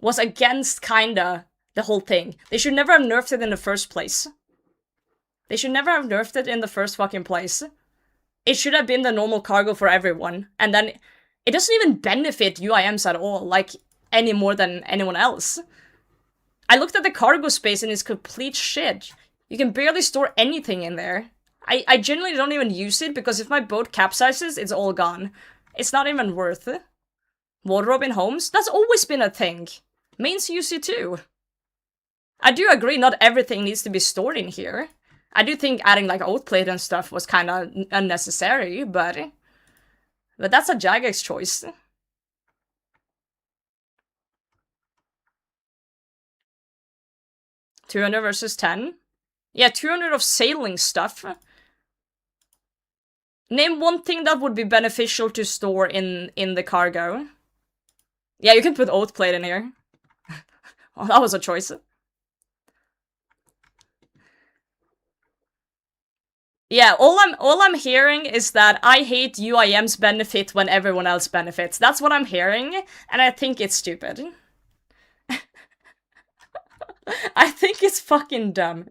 was against kinda the whole thing. They should never have nerfed it in the first place. They should never have nerfed it in the first fucking place. It should have been the normal cargo for everyone, and then it doesn't even benefit UIMs at all, like, any more than anyone else. I looked at the cargo space and it's complete shit. You can barely store anything in there. I genuinely don't even use it, because if my boat capsizes, it's all gone. It's not even worth it. Wardrobe in homes? That's always been a thing. Mains use it too. I do agree not everything needs to be stored in here. I do think adding like oat plate and stuff was kind of unnecessary, but that's a Jagex choice. $200 versus 10? Yeah, 200 of sailing stuff. Name one thing that would be beneficial to store in the cargo. Yeah, you can put oat plate in here. Well, that was a choice. Yeah, all I'm hearing is that I hate UIM's benefit when everyone else benefits. That's what I'm hearing, and I think it's stupid. I think it's fucking dumb.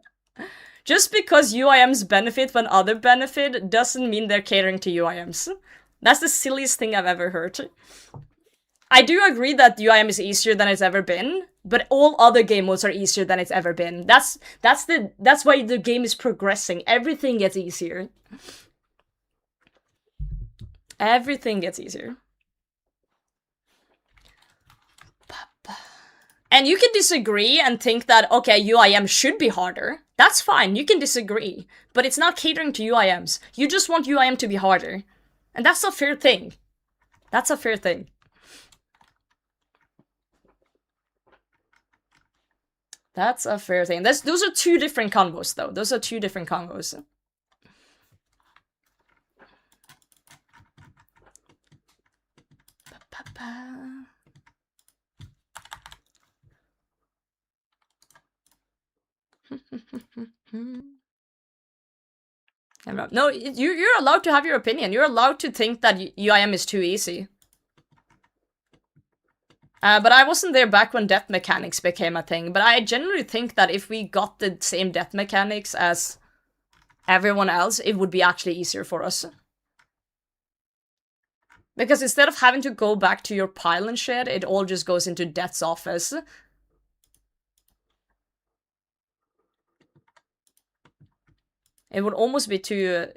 Just because UIMs benefit when other benefit doesn't mean they're catering to UIMs. That's the silliest thing I've ever heard. I do agree that UIM is easier than it's ever been, but all other game modes are easier than it's ever been. That's why the game is progressing. Everything gets easier. Everything gets easier. And you can disagree and think that, okay, UIM should be harder. That's fine, you can disagree. But it's not catering to UIMs. You just want UIM to be harder. And that's a fair thing. That's a fair thing. That's a fair thing. Those are two different combos, though. Those are two different combos. No, you're allowed to have your opinion. You're allowed to think that UIM is too easy. But I wasn't there back when death mechanics became a thing. But I generally think that if we got the same death mechanics as everyone else, it would be actually easier for us. Because instead of having to go back to your pile and shit, it all just goes into death's office. It would almost be too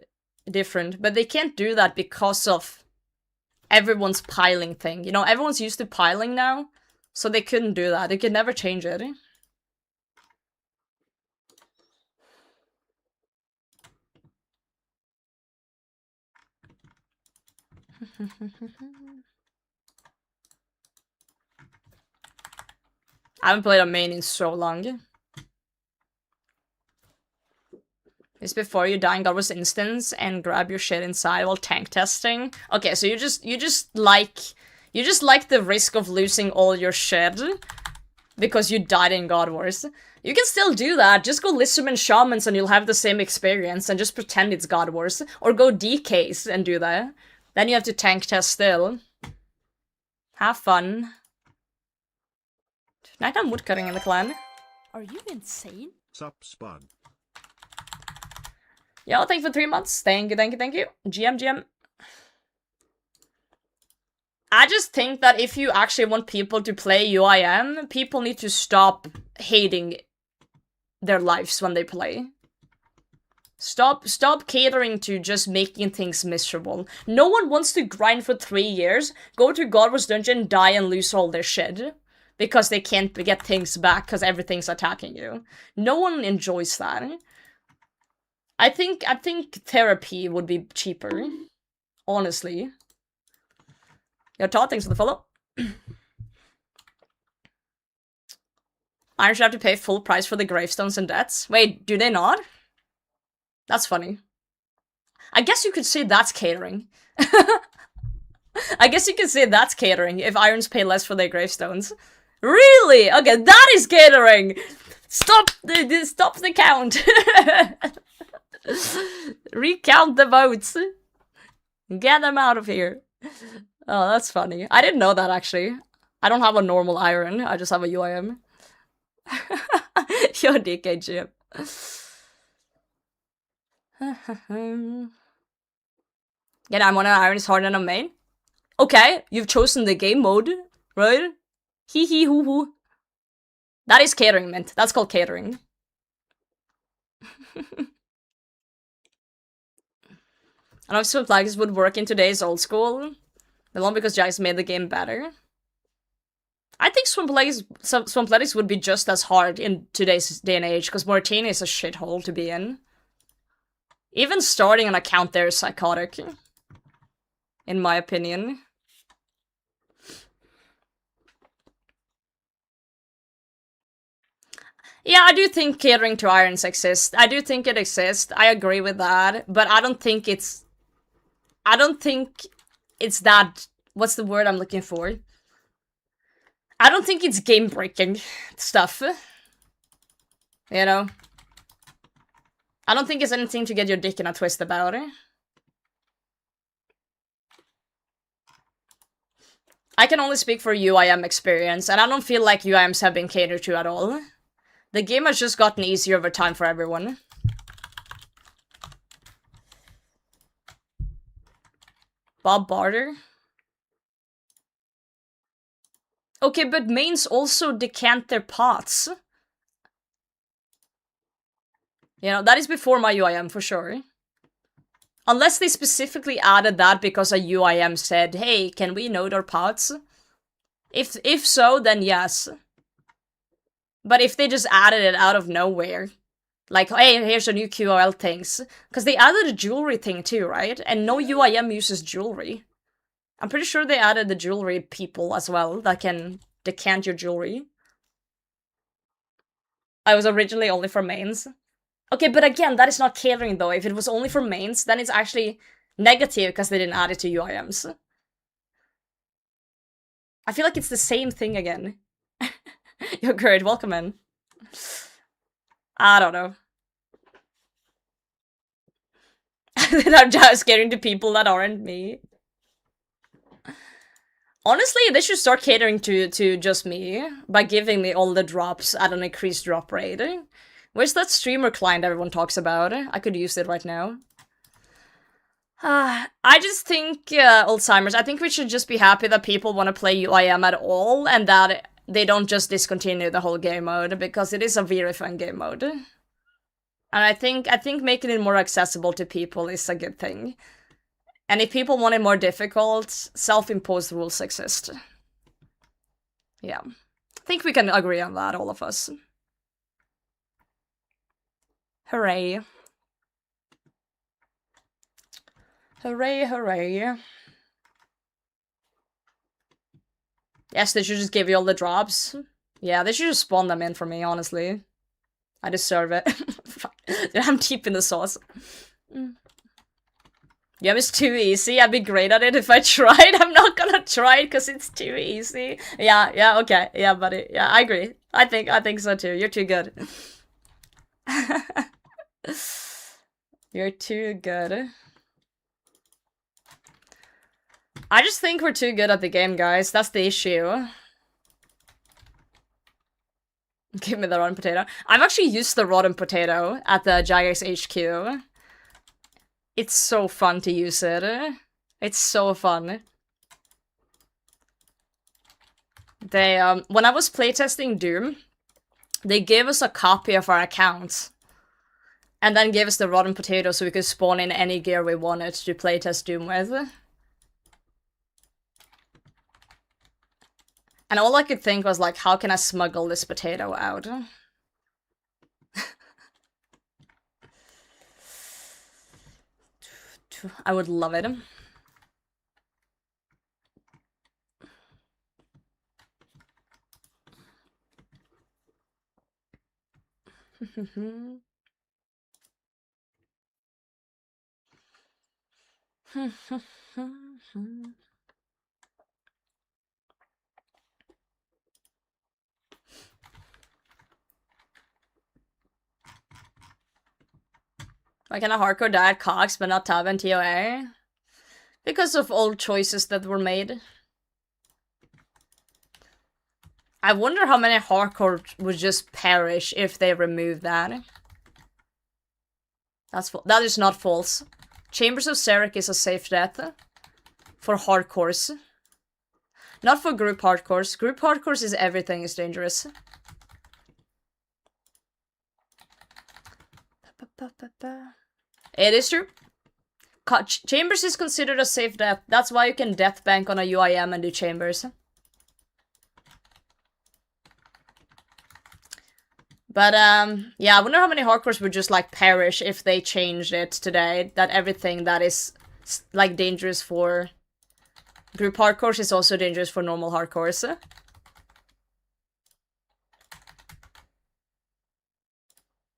different. But they can't do that because of everyone's piling thing. You know, everyone's used to piling now. So they couldn't do that. They could never change it. I haven't played a main in so long. It's before you die in Godward's instance and grab your shit inside while tank testing. Okay, so you just like the risk of losing all your shit because you died in God Wars. You can still do that. Just go Lizardman Shamans and you'll have the same experience and just pretend it's God Wars. Or go DKs and do that. Then you have to tank test still. Have fun. Nighttime woodcutting in the clan. Are you insane? Sup, Spud? Yo, thank you for 3 months. Thank you. GM. I just think that if you actually want people to play UIM, people need to stop hating their lives when they play. Stop catering to just making things miserable. No one wants to grind for 3 years, go to God Wars Dungeon, die and lose all their shit. Because they can't get things back because everything's attacking you. No one enjoys that. I think therapy would be cheaper. Honestly. Yo, Todd, thanks for the follow. Iron should have to pay full price for the gravestones and debts. Wait, do they not? That's funny. I guess you could say that's catering. I guess you could say that's catering if Irons pay less for their gravestones. Really? Okay, that is catering! Stop the count! Recount the votes! Get them out of here! Oh, that's funny. I didn't know that, actually. I don't have a normal iron, I just have a UIM. You're a DK chip. Yeah, I'm on an iron is harder than a main. Okay, you've chosen the game mode, right? Hee hee hoo hoo. That is catering, mint. That's called catering. I don't know if Swamp Ladies would work in today's old school. The long because Jax made the game better. I think Swamp Ladies would be just as hard in today's day and age, because Moritania is a shithole to be in. Even starting an account there is psychotic. In my opinion. Yeah, I do think catering to irons exists. I do think it exists. I agree with that. But I don't think it's that... What's the word I'm looking for? I don't think it's game-breaking stuff. You know? I don't think it's anything to get your dick in a twist about it. I can only speak for UIM experience, and I don't feel like UIMs have been catered to at all. The game has just gotten easier over time for everyone. Bob Barter? Okay, but mains also decant their pots. You know, that is before my UIM for sure. Unless they specifically added that because a UIM said, hey, can we note our pots? If so, then yes. But if they just added it out of nowhere, like, hey, here's a new QOL things. Because they added a jewelry thing too, right? And no UIM uses jewelry. I'm pretty sure they added the jewelry people as well that can decant your jewelry. I was originally only for mains. Okay, but again, that is not catering though. If it was only for mains, then it's actually negative because they didn't add it to UIMs. I feel like it's the same thing again. You're great, welcome in. I don't know. that are just getting to people that aren't me. Honestly, they should start catering to just me by giving me all the drops at an increased drop rate. Where's that streamer client everyone talks about? I could use it right now. I just think, Alzheimer's, I think we should just be happy that people want to play UIM at all, and that they don't just discontinue the whole game mode, because it is a very fun game mode. And I think making it more accessible to people is a good thing. And if people want it more difficult, self-imposed rules exist. Yeah. I think we can agree on that, all of us. Hooray. Hooray, hooray. Yes, they should just give you all the drops. Yeah, they should just spawn them in for me, honestly. I deserve it. I'm deep in the sauce. Yeah, it's too easy. I'd be great at it if I tried. I'm not gonna try it because it's too easy. Yeah, okay. Yeah, buddy. Yeah, I agree. I think so too. You're too good. You're too good. I just think we're too good at the game, guys. That's the issue. Give me the rotten potato. I've actually used the rotten potato at the Jagex HQ. It's so fun to use it. It's so fun. They, when I was playtesting Doom, they gave us a copy of our account. And then gave us the rotten potato so we could spawn in any gear we wanted to playtest Doom with. And all I could think was like, how can I smuggle this potato out? I would love it. Why can a hardcore die at Cox but not Tab and TOA? Because of old choices that were made. I wonder how many hardcore would just perish if they removed that. That is not false. Chambers of Serek is a safe death. For hardcores. Not for group hardcores. Group hardcores is everything is dangerous. It is true. Chambers is considered a safe death. That's why you can death bank on a UIM and do Chambers. But, yeah, I wonder how many hardcores would just, like, perish if they changed it today. That everything that is, like, dangerous for group hardcores is also dangerous for normal hardcores.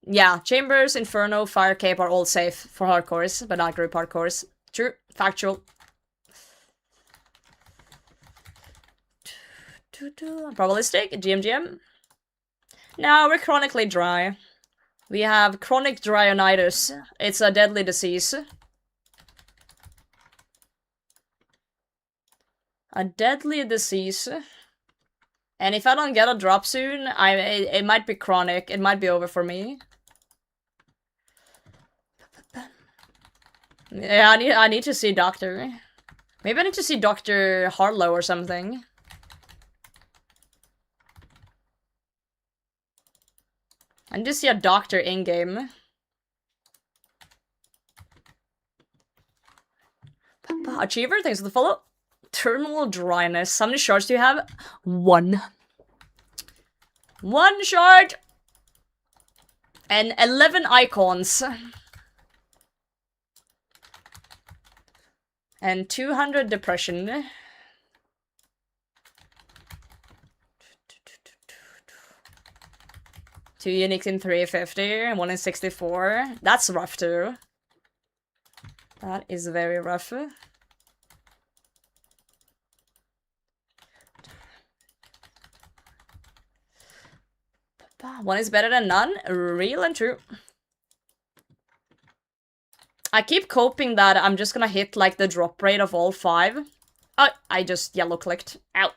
Yeah, Chambers, Inferno, Fire Cape are all safe for hardcores, but not group hardcores. True. Factual. Probabilistic, GMGM. No, we're chronically dry. We have chronic dryonitis. It's a deadly disease. A deadly disease. And if I don't get a drop soon, it might be chronic. It might be over for me. Yeah, I need to see a doctor. Maybe I need to see Dr. Harlow or something. I need to see a doctor in-game. Achiever, thanks for the follow. Terminal dryness. How many shards do you have? 1. 1 shard! And 11 icons. And 200 depression. Two uniques in 350, and 1 in 64. That's rough too. That is very rough. One is better than none. Real and true. I keep coping that I'm just gonna hit, like, the drop rate of all 5. Oh, I just yellow-clicked. Ow.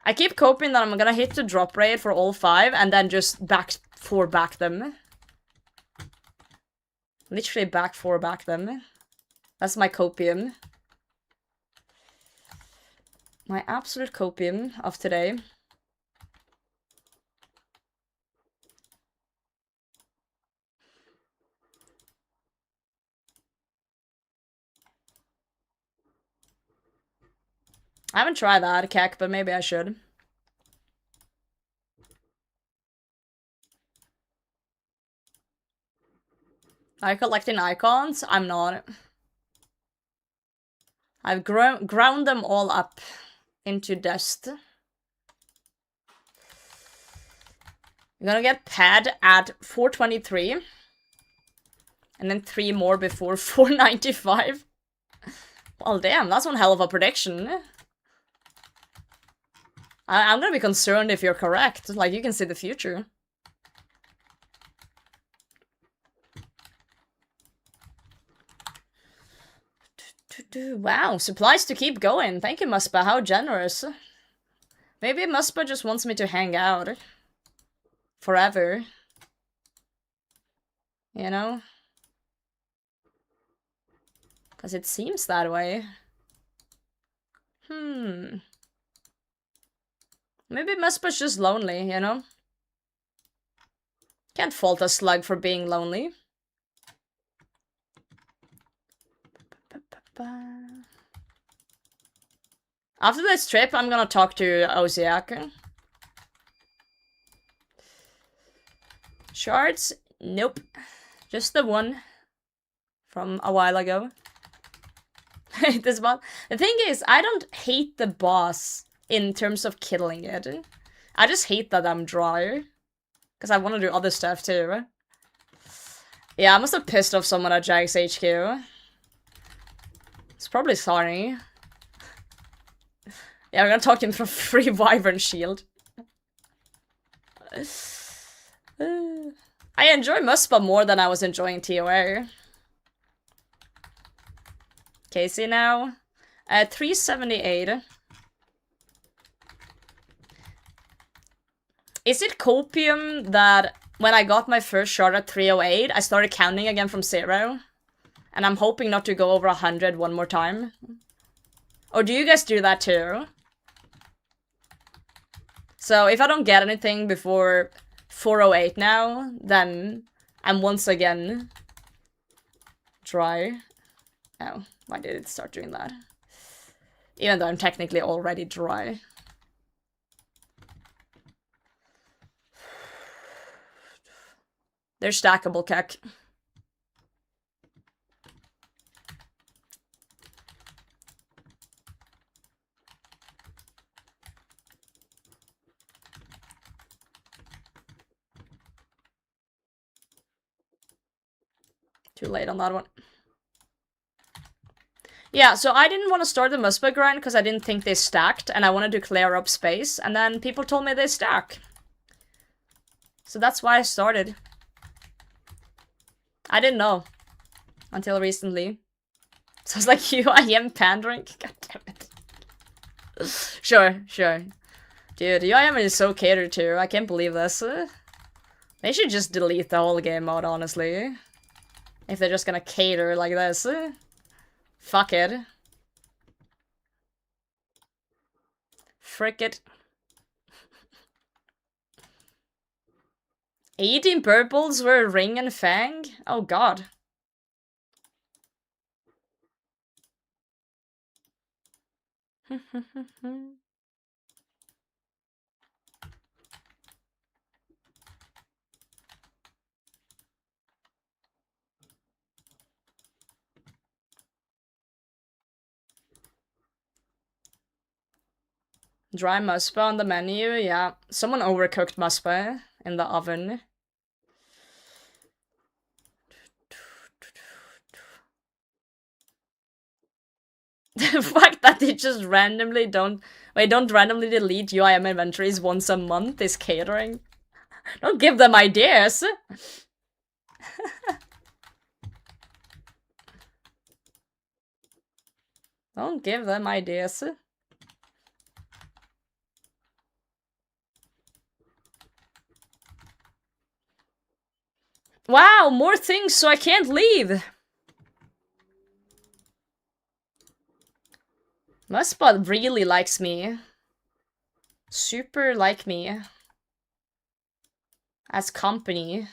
I keep coping that I'm gonna hit the drop rate for all 5 and then just back them. Literally back them. That's my copium. My absolute copium of today. I haven't tried that, Kek, but maybe I should. Are you collecting icons? I'm not. I've ground them all up into dust. I'm gonna get pad at 423. And then 3 more before 495. Well, damn, that's one hell of a prediction. I'm gonna be concerned if you're correct. Like, you can see the future. Wow, supplies to keep going. Thank you, Muspah. How generous. Maybe Muspah just wants me to hang out. Forever. You know? Because it seems that way. Maybe Muspah's just lonely, you know? Can't fault a slug for being lonely. After this trip, I'm gonna talk to Oziak. Shards? Nope. Just the one from a while ago. This boss. The thing is, I don't hate the boss in terms of killing it. I just hate that I'm dry. Because I want to do other stuff too. Yeah, I must have pissed off someone at Jags HQ. It's probably Sarni. Yeah, we're gonna talk to him for free Wyvern Shield. I enjoy Muspah more than I was enjoying TOA. Casey now. 378. Is it copium that when I got my first shot at 308, I started counting again from 0? And I'm hoping not to go over 100 one more time? Or do you guys do that too? So if I don't get anything before 408 now, then I'm once again dry. Oh, why did it start doing that? Even though I'm technically already dry. They're stackable, Kek. Too late on that one. Yeah, so I didn't want to start the Muspah grind because I didn't think they stacked, and I wanted to clear up space, and then people told me they stack. So that's why I started. I didn't know. Until recently. So it's like you, I am pandering. God damn it. Sure. Dude, UIM is so catered to. I can't believe this. They should just delete the whole game mode, honestly. If they're just gonna cater like this. Fuck it. Frick it. 18 purples were Ring and Fang? Oh god. Dry Muspah on the menu, yeah. Someone overcooked Muspah in the oven. The fact that they just randomly don't randomly delete UIM inventories once a month is catering. Don't give them ideas! Don't give them ideas. Wow, more things, so I can't leave. Muspah really likes me. Super like me. As company.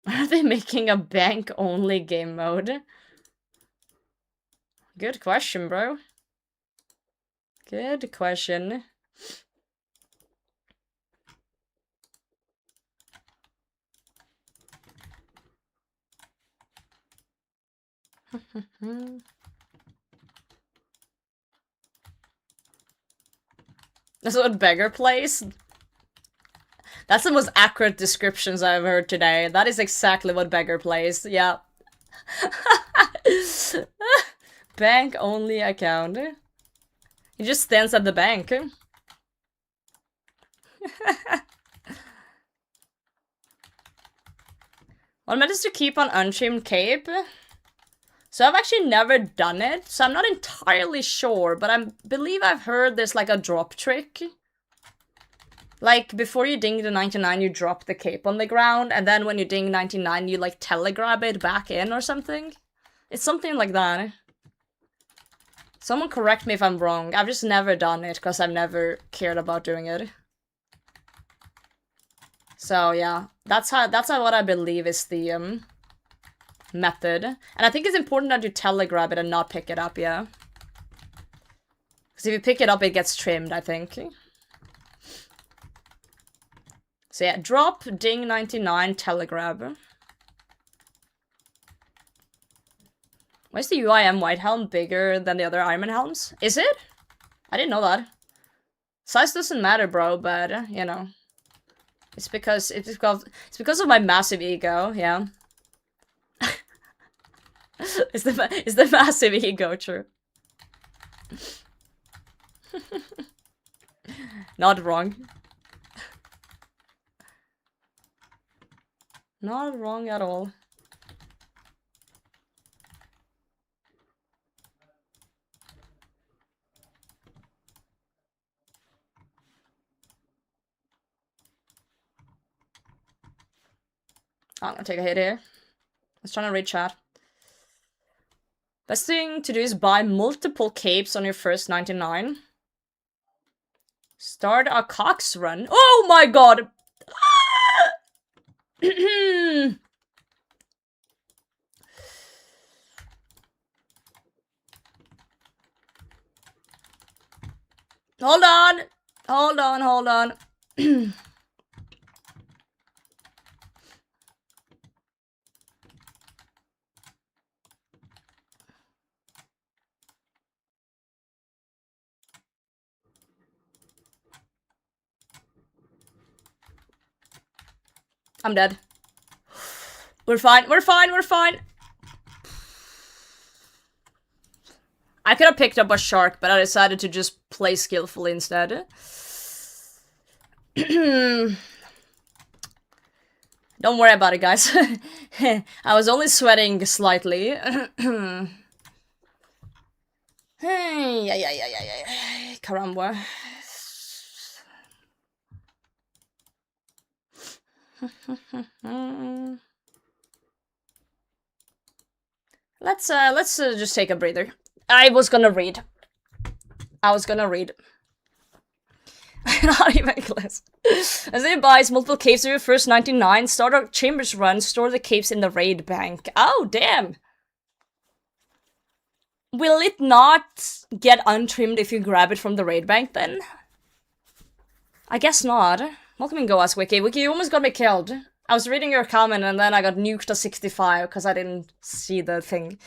Are they making a bank-only game mode? Good question, bro. Good question. That's what Beggar plays? That's the most accurate descriptions I've heard today. That is exactly what Beggar plays, yeah. Bank-only account. He just stands at the bank. One method is to keep on untrimmed cape. So I've actually never done it, so I'm not entirely sure, but I believe I've heard there's like a drop trick. Like, before you ding the 99, you drop the cape on the ground, and then when you ding 99, you like telegrab it back in or something. It's something like that. Someone correct me if I'm wrong. I've just never done it, because I've never cared about doing it. So yeah, that's how what I believe is the method. And I think it's important that you telegrab it and not pick it up, yeah. Because if you pick it up, it gets trimmed, I think. So yeah, drop, ding 99, telegrab. Why is the UIM white helm bigger than the other Ironman helms? Is it? I didn't know that. Size doesn't matter, bro, but, you know. It's because of my massive ego, yeah. It's the massive ego, true. Not wrong. Not wrong at all. I'm gonna take a hit here. Let's try to read chat. Best thing to do is buy multiple capes on your first 99. Start a Cox run. Oh my god! Hold on! Hold on, hold on. I'm dead. We're fine, we're fine, we're fine! I could have picked up a shark, but I decided to just play skillfully instead. Don't worry about it, guys. I was only sweating slightly. Hey, caramba. Let's just take a breather. I was gonna read. Not even close. As it buys multiple capes of your first 99, start a chambers run, store the capes in the raid bank. Oh, damn! Will it not get untrimmed if you grab it from the raid bank, then? I guess not. Welcome in Goas, Wiki. Wiki, you almost got me killed. I was reading your comment and then I got nuked to 65 because I didn't see the thing.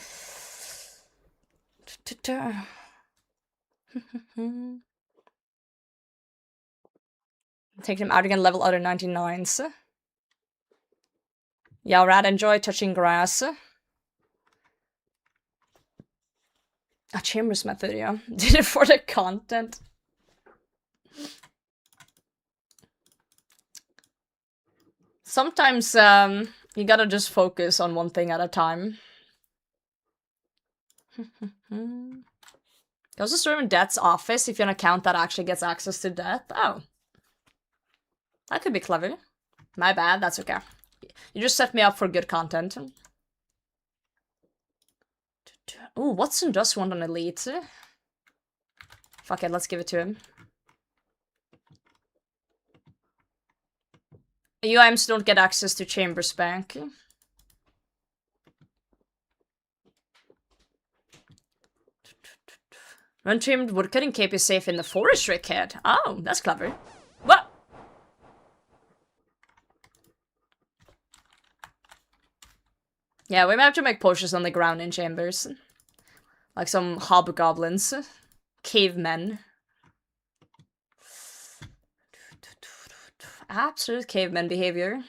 Take them out again, level other 99s. Yeah, Rad, enjoy touching grass. A chambers method, yeah. Did it for the content. Sometimes, you gotta just focus on one thing at a time. Goes to storm in Death's office if you're an account that actually gets access to Death. Oh. That could be clever. My bad, that's okay. You just set me up for good content. Ooh, Watson does want an elite. Fuck it, let's give it to him. UIMs don't get access to Chambers Bank. Untrimmed woodcutting cape is safe in the forestry kit. Oh, that's clever. What? Yeah, we might have to make potions on the ground in Chambers. Like some hobgoblins. Cavemen. Absolute caveman behavior.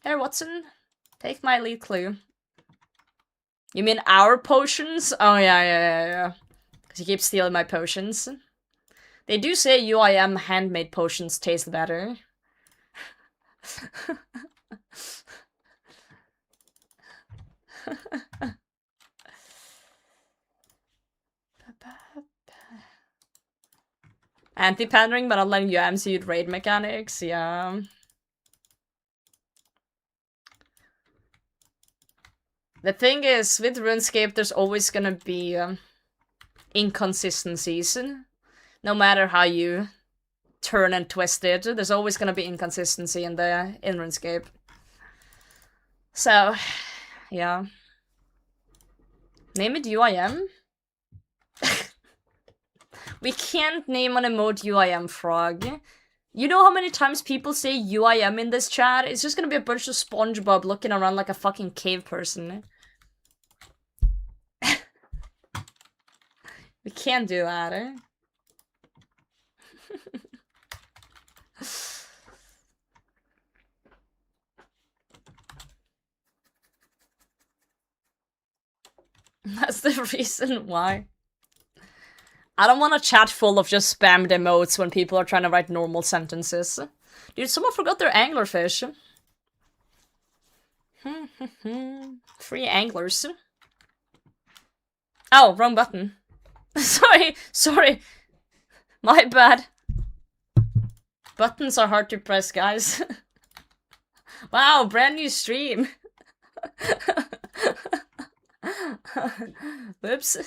Here, Watson. Take my lead clue. You mean our potions? Oh, yeah. Because you keep stealing my potions. They do say UIM handmade potions taste better. Anti-pandering, but not letting UIMs use raid mechanics, yeah. The thing is, with RuneScape, there's always gonna be inconsistencies. No matter how you turn and twist it, there's always gonna be inconsistency in RuneScape. So, yeah. Name it UIM? We can't name an emote UIM frog. You know how many times people say UIM in this chat? It's just gonna be a bunch of SpongeBob looking around like a fucking cave person. We can't do that, eh? That's the reason why. I don't want a chat full of just spammed emotes when people are trying to write normal sentences. Dude, someone forgot their anglerfish. Free anglers. Oh, wrong button. Sorry. My bad. Buttons are hard to press, guys. Wow, brand new stream. Whoops.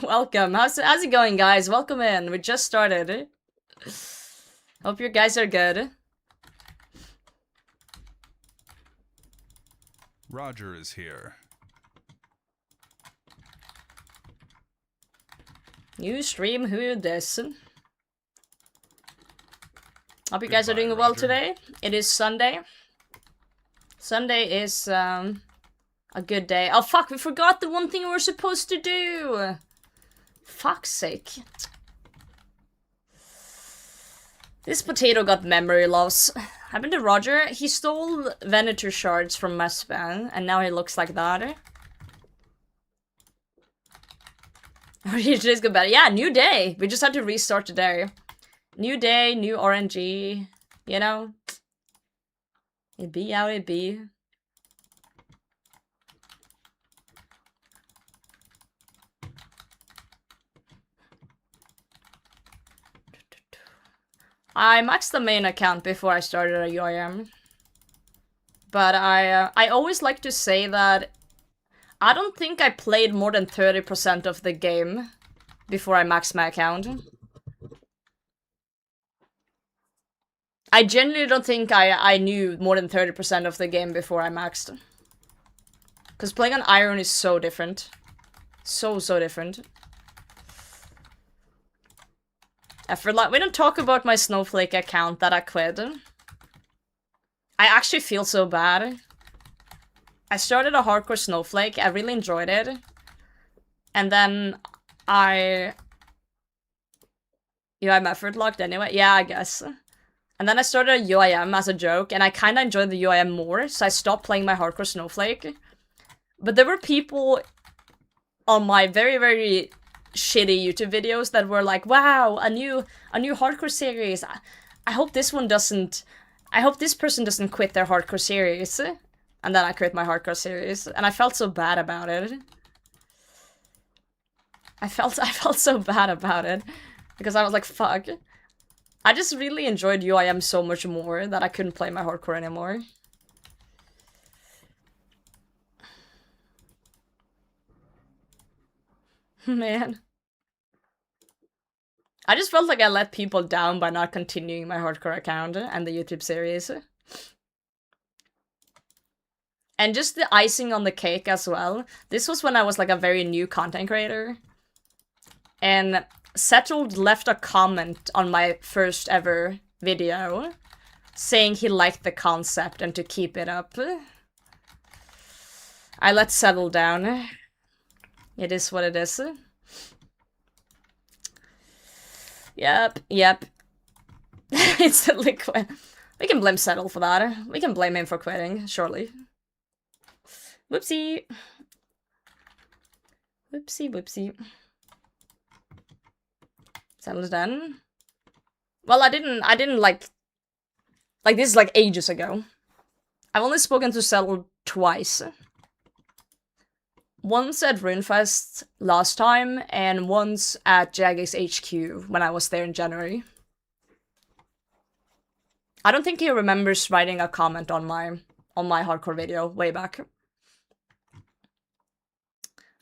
Welcome. How's it going, guys? Welcome in. We just started. Hope you guys are good. Roger is here. New stream, who this? Hope you guys are doing well today. It is Sunday. Sunday is a good day. Oh fuck, we forgot the one thing we were supposed to do. Fuck's sake. This potato got memory loss. Happened to Roger. He stole Venator shards from Muspah, and now he looks like that. Today's good better. Yeah, new day. We just had to restart today. New day, new RNG. You know? It be how it be. I maxed the main account before I started a UIM. But I always like to say that I don't think I played more than 30% of the game before I maxed my account. I genuinely don't think I knew more than 30% of the game before I maxed. Because playing on Iron is so different. So different. We don't talk about my Snowflake account that I quit. I actually feel so bad. I started a hardcore Snowflake, I really enjoyed it. And then I'm effort locked anyway? Yeah, I guess. And then I started a UIM as a joke, and I kinda enjoyed the UIM more, so I stopped playing my hardcore Snowflake. But there were people on my very shitty YouTube videos that were like, wow, a new hardcore series. I hope this one doesn't... I hope this person doesn't quit their hardcore series. And then I quit my hardcore series, and I felt so bad about it. I felt so bad about it, because I was like, fuck. I just really enjoyed UIM so much more that I couldn't play my hardcore anymore. Man. I just felt like I let people down by not continuing my hardcore account and the YouTube series. And just the icing on the cake as well. This was when I was like a very new content creator. And Settled left a comment on my first ever video saying he liked the concept and to keep it up. I let Settle down. It is what it is. Yep. Instantly quit. We can blame Settle for that. We can blame him for quitting, surely. Whoopsie. Whoopsie. Settle's done. Well, I didn't like this is like ages ago. I've only spoken to Settle twice. Once at RuneFest last time, and once at Jagex HQ when I was there in January. I don't think he remembers writing a comment on my hardcore video way back.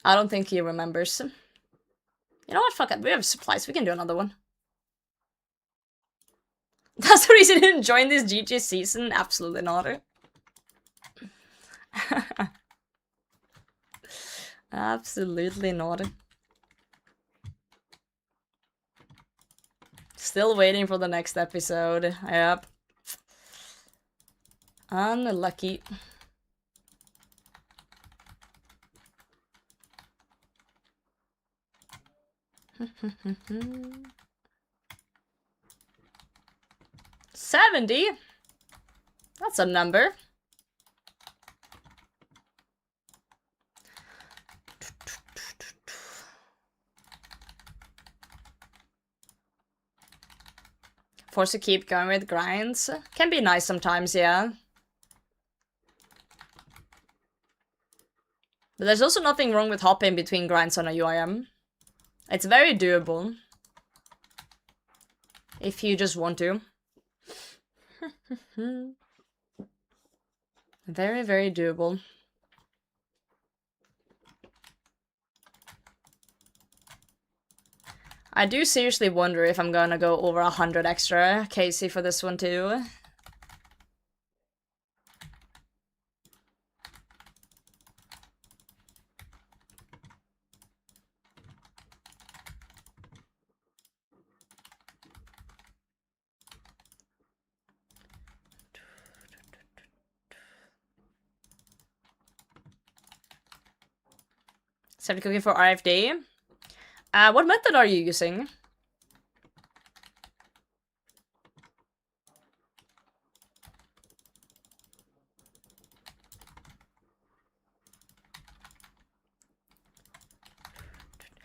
I don't think he remembers. You know what? Fuck it. We have supplies. We can do another one. That's the reason he didn't join this GG season? Absolutely not. Absolutely not. Still waiting for the next episode. Yep. Unlucky. $70? That's a number. Forced to keep going with grinds. Can be nice sometimes, yeah. But there's also nothing wrong with hopping between grinds on a UIM. It's very doable. If you just want to. Very, very doable. I do seriously wonder if I'm gonna go over 100 extra KC for this one too. Started cooking for RFD. What method are you using?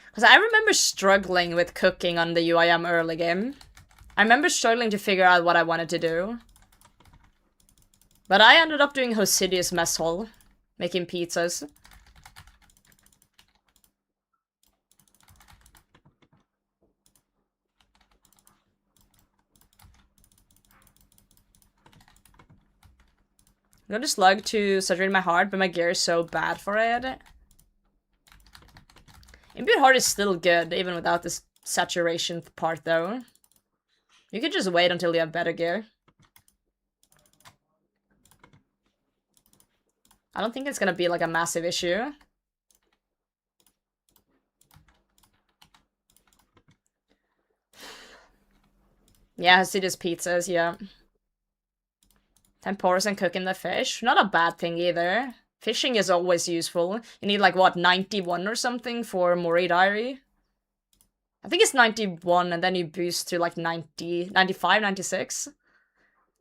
Because I remember struggling with cooking on the UIM early game. I remember struggling to figure out what I wanted to do. But I ended up doing Hosidious Mess Hall, making pizzas. I got a slug to saturate my heart, but my gear is so bad for it. Imbued heart is still good, even without this saturation part, though. You could just wait until you have better gear. I don't think it's gonna be like a massive issue. Yeah, Hasidi's pizzas, yeah. Temporas and cooking the fish. Not a bad thing either. Fishing is always useful. You need like, what, 91 or something for Moray Diary? I think it's 91 and then you boost to like 90, 95, 96.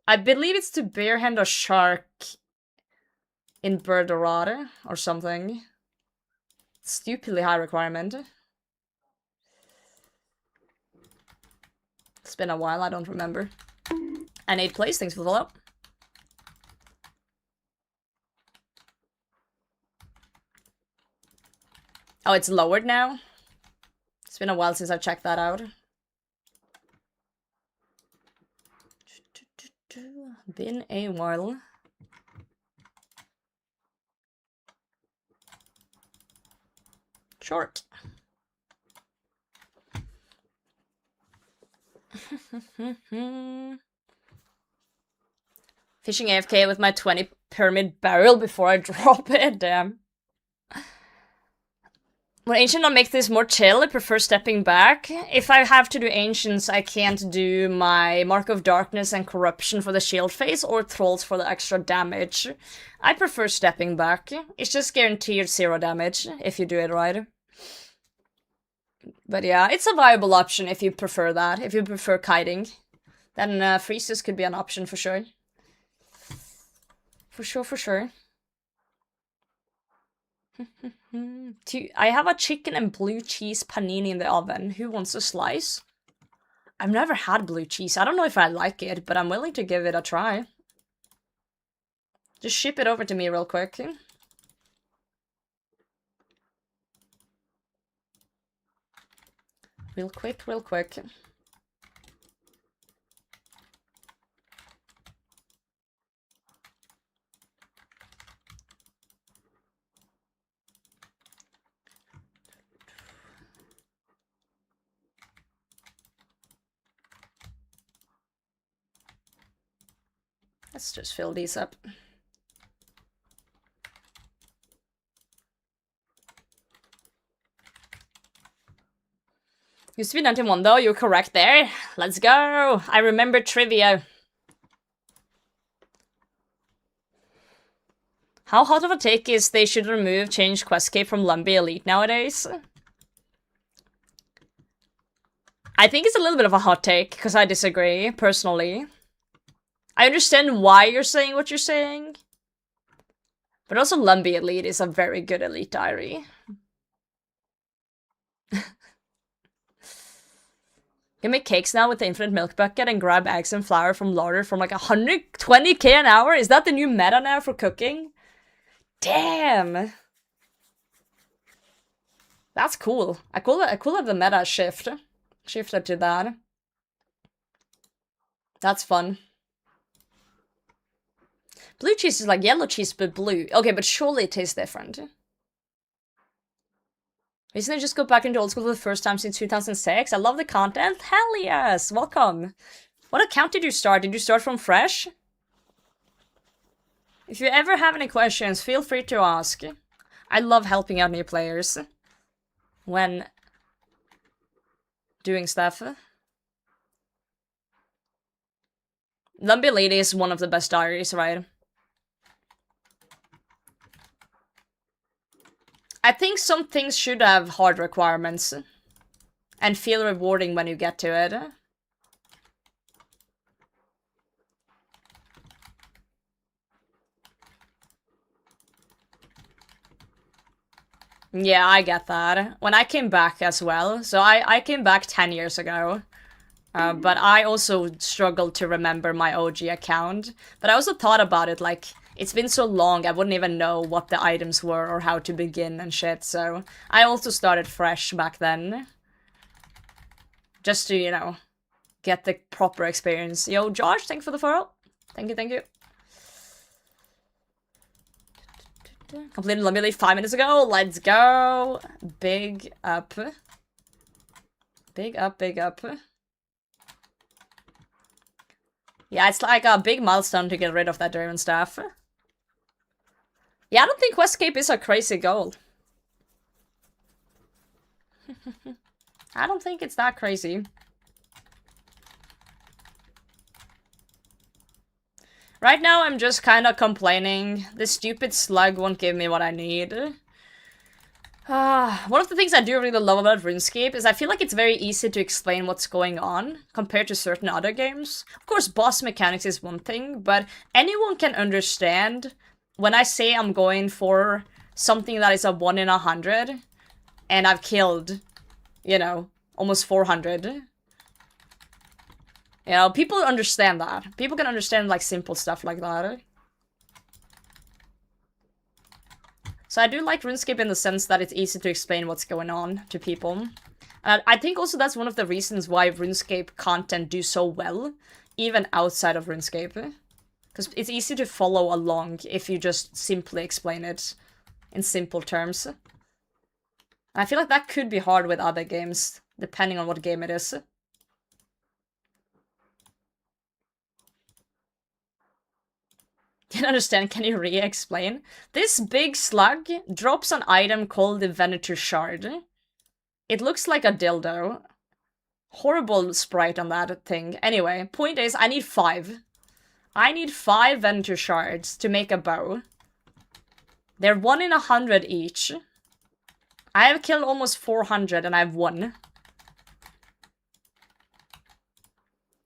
I believe it's to Bearhand or Shark in Burdorada or something. Stupidly high requirement. It's been a while, I don't remember. And 8 plays, thanks for the follow. Oh, it's lowered now? It's been a while since I've checked that out. Been a while. Short. Fishing AFK with my 20 pyramid barrel before I drop it, damn. Would Ancient not make this more chill? I prefer stepping back. If I have to do Ancients, I can't do my Mark of Darkness and Corruption for the shield phase, or Trolls for the extra damage. I prefer stepping back. It's just guaranteed 0 damage, if you do it right. But yeah, it's a viable option if you prefer that. If you prefer kiting, then freezes could be an option for sure. For sure. I have a chicken and blue cheese panini in the oven. Who wants a slice? I've never had blue cheese. I don't know if I like it, but I'm willing to give it a try. Just ship it over to me real quick. Real quick. Let's just fill these up. Used to be 91 though, you're correct there. Let's go! I remember trivia. How hot of a take is they should change Questcape from Lumbee Elite nowadays? I think it's a little bit of a hot take, because I disagree, personally. I understand why you're saying what you're saying. But also Lumbee Elite is a very good Elite diary. Can make cakes now with the infinite milk bucket and grab eggs and flour from larder from like 120k an hour? Is that the new meta now for cooking? Damn! That's cool. I cool have the meta shifted to that. That's fun. Blue cheese is like yellow cheese, but blue. Okay, but surely it tastes different. Recently just go back into old school for the first time since 2006. I love the content. Hell yes! Welcome! What account did you start? Did you start from fresh? If you ever have any questions, feel free to ask. I love helping out new players when doing stuff. Lumbee Lady is one of the best diaries, right? I think some things should have hard requirements and feel rewarding when you get to it. Yeah, I get that. When I came back as well, so I came back 10 years ago, but I also struggled to remember my OG account. But I also thought about it, like, it's been so long, I wouldn't even know what the items were or how to begin and shit, so I also started fresh back then. Just to, you know, get the proper experience. Yo, Josh, thank you for the follow. Thank you. Completed Lumbee 5 minutes ago. Let's go. Big up. Big up. Yeah, it's like a big milestone to get rid of that Draven staff. Yeah, I don't think Questcape is a crazy goal. I don't think it's that crazy. Right now, I'm just kind of complaining. This stupid slug won't give me what I need. One of the things I do really love about RuneScape is I feel like it's very easy to explain what's going on compared to certain other games. Of course, boss mechanics is one thing, but anyone can understand when I say I'm going for something that is a 1 in 100 and I've killed, you know, almost 400. You know, people understand that. People can understand, like, simple stuff like that. So I do like RuneScape in the sense that it's easy to explain what's going on to people. And I think also that's one of the reasons why RuneScape content do so well, even outside of RuneScape. Because it's easy to follow along if you just simply explain it in simple terms. And I feel like that could be hard with other games, depending on what game it is. Didn't understand, can you re-explain? This big slug drops an item called the Venator Shard. It looks like a dildo. Horrible sprite on that thing. Anyway, point is, I need 5. I need 5 Venator Shards to make a bow. They're 1 in 100 each. I have killed almost 400 and I've won.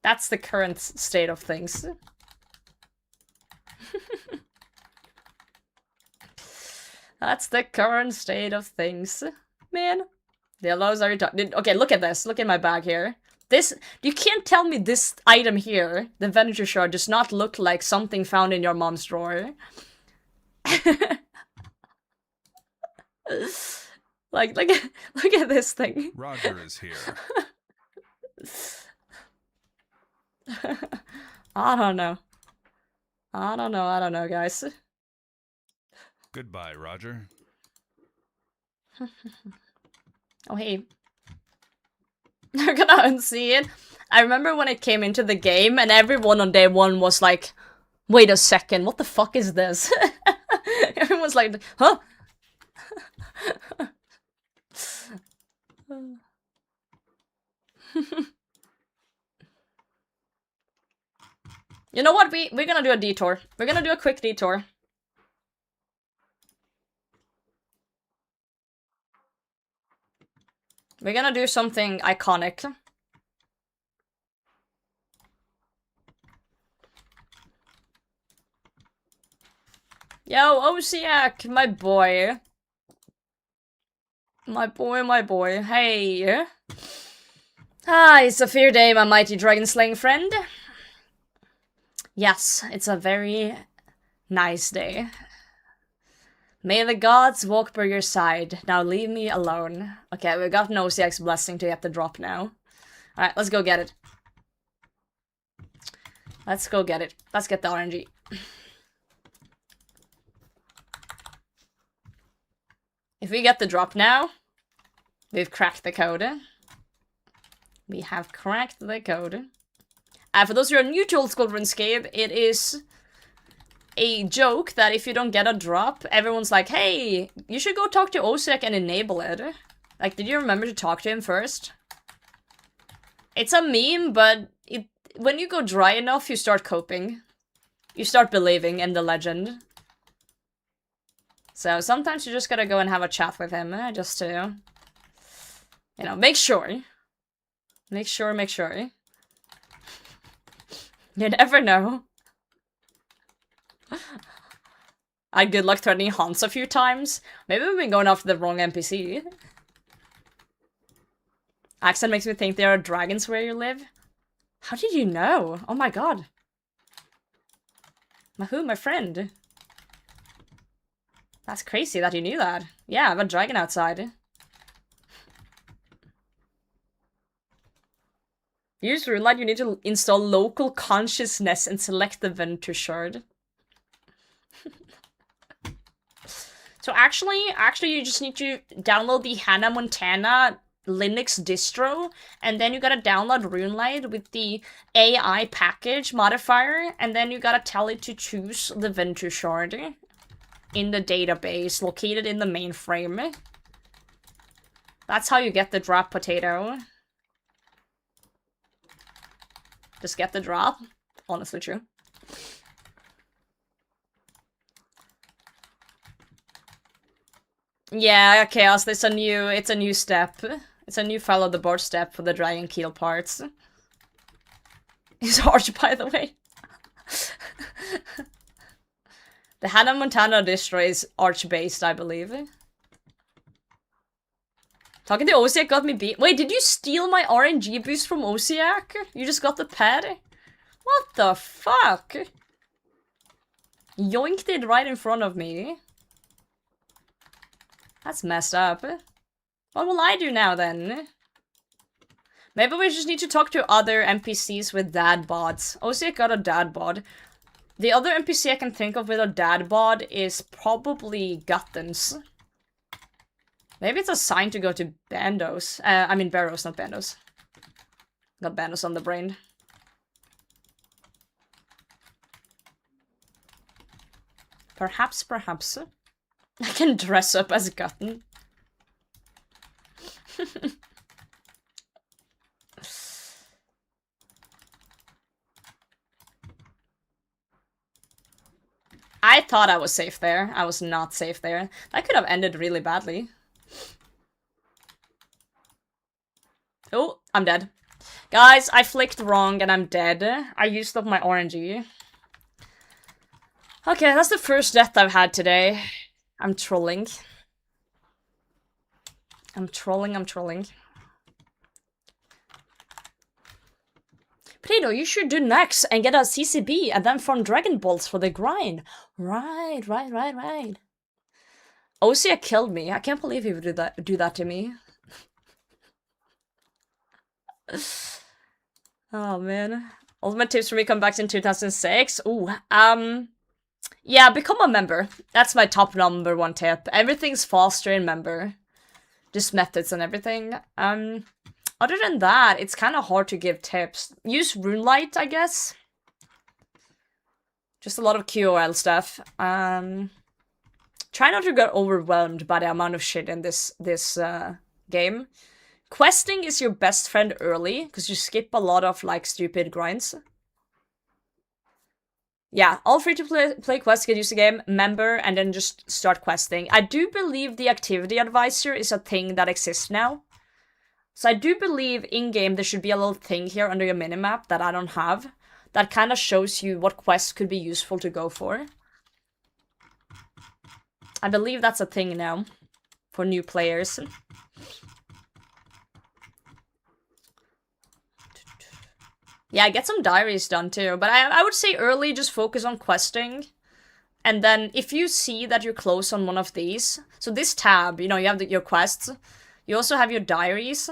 That's the current state of things. That's the current state of things. Man. The allows are... Okay, look at this. Look at my bag here. This... You can't tell me this item here, the Venator Shard, does not look like something found in your mom's drawer. Like, look at this thing. Roger is here. I don't know. I don't know, guys. Goodbye, Roger. Oh, hey. They're gonna unsee it. I remember when it came into the game and everyone on day 1 was like, wait a second, what the fuck is this? Everyone was like, huh? You know what? We're gonna do a detour. We're gonna do a quick detour. We're gonna do something iconic. Yo, Osiak, my boy. My boy. Hey. Ah, it's a fair day, my mighty dragon slaying friend. Yes, it's a very nice day. May the gods walk by your side. Now leave me alone. Okay, we got an OCX blessing to get the drop now. Alright, let's go get it. Let's go get it. Let's get the RNG. If we get the drop now, we've cracked the code. We have cracked the code. For those who are new to Old School RuneScape, it is a joke that if you don't get a drop, everyone's like, hey, you should go talk to OSEC and enable it. Like, did you remember to talk to him first? It's a meme, but when you go dry enough, you start coping. You start believing in the legend. So sometimes you just gotta go and have a chat with him, just to, you know, make sure. Make sure. You never know. I had good luck threatening Hans a few times. Maybe we've been going after the wrong NPC. Accent makes me think there are dragons where you live. How did you know? Oh my god. My friend. That's crazy that you knew that. Yeah, I have a dragon outside. Use RuneLite, you need to install local consciousness and select the Venator Shard. So actually you just need to download the Hannah Montana Linux distro, and then you gotta download RuneLite with the AI package modifier, and then you gotta tell it to choose the Venator Shard in the database located in the mainframe. That's how you get the drop potato. Just get the drop. Honestly true. Yeah, Chaos, it's a new step. It's a new follow the board step for the dragon keel parts. It's hard, by the way. The Hannah Montana distro is arch-based, I believe. Talking to Osiak got me beat. Wait, did you steal my RNG boost from Osiak? You just got the pet? What the fuck? Yoinked it right in front of me. That's messed up. What will I do now, then? Maybe we just need to talk to other NPCs with dad bods. Osiek got a dad bod. The other NPC I can think of with a dad bod is probably Guttons. Maybe it's a sign to go to Bandos. I mean Barrows, not Bandos. Got Bandos on the brain. Perhaps. I can dress up as Gutton. I thought I was safe there. I was not safe there. That could have ended really badly. Oh, I'm dead. Guys, I flicked wrong and I'm dead. I used up my RNG. Okay, that's the first death I've had today. I'm trolling. I'm trolling. Potato, you should do next and get a CCB and then farm Dragon Balls for the grind. Right. Osia killed me. I can't believe he would do that to me. Oh man. Ultimate tips for me come back in 2006. Ooh, yeah, become a member. That's my top number one tip. Everything's faster in member. Just methods and everything. Other than that, it's kind of hard to give tips. Use Runelight, I guess. Just a lot of QOL stuff. Try not to get overwhelmed by the amount of shit in this game. Questing is your best friend early, because you skip a lot of, like, stupid grinds. Yeah, all free-to-play quests get used to game, member, and then just start questing. I do believe the activity advisor is a thing that exists now. So I do believe in-game there should be a little thing here under your minimap that I don't have. That kind of shows you what quests could be useful to go for. I believe that's a thing now. For new players. Yeah, get some diaries done too. But I would say early just focus on questing. And then if you see that you're close on one of these. So this tab, you know, you have your quests. You also have your diaries.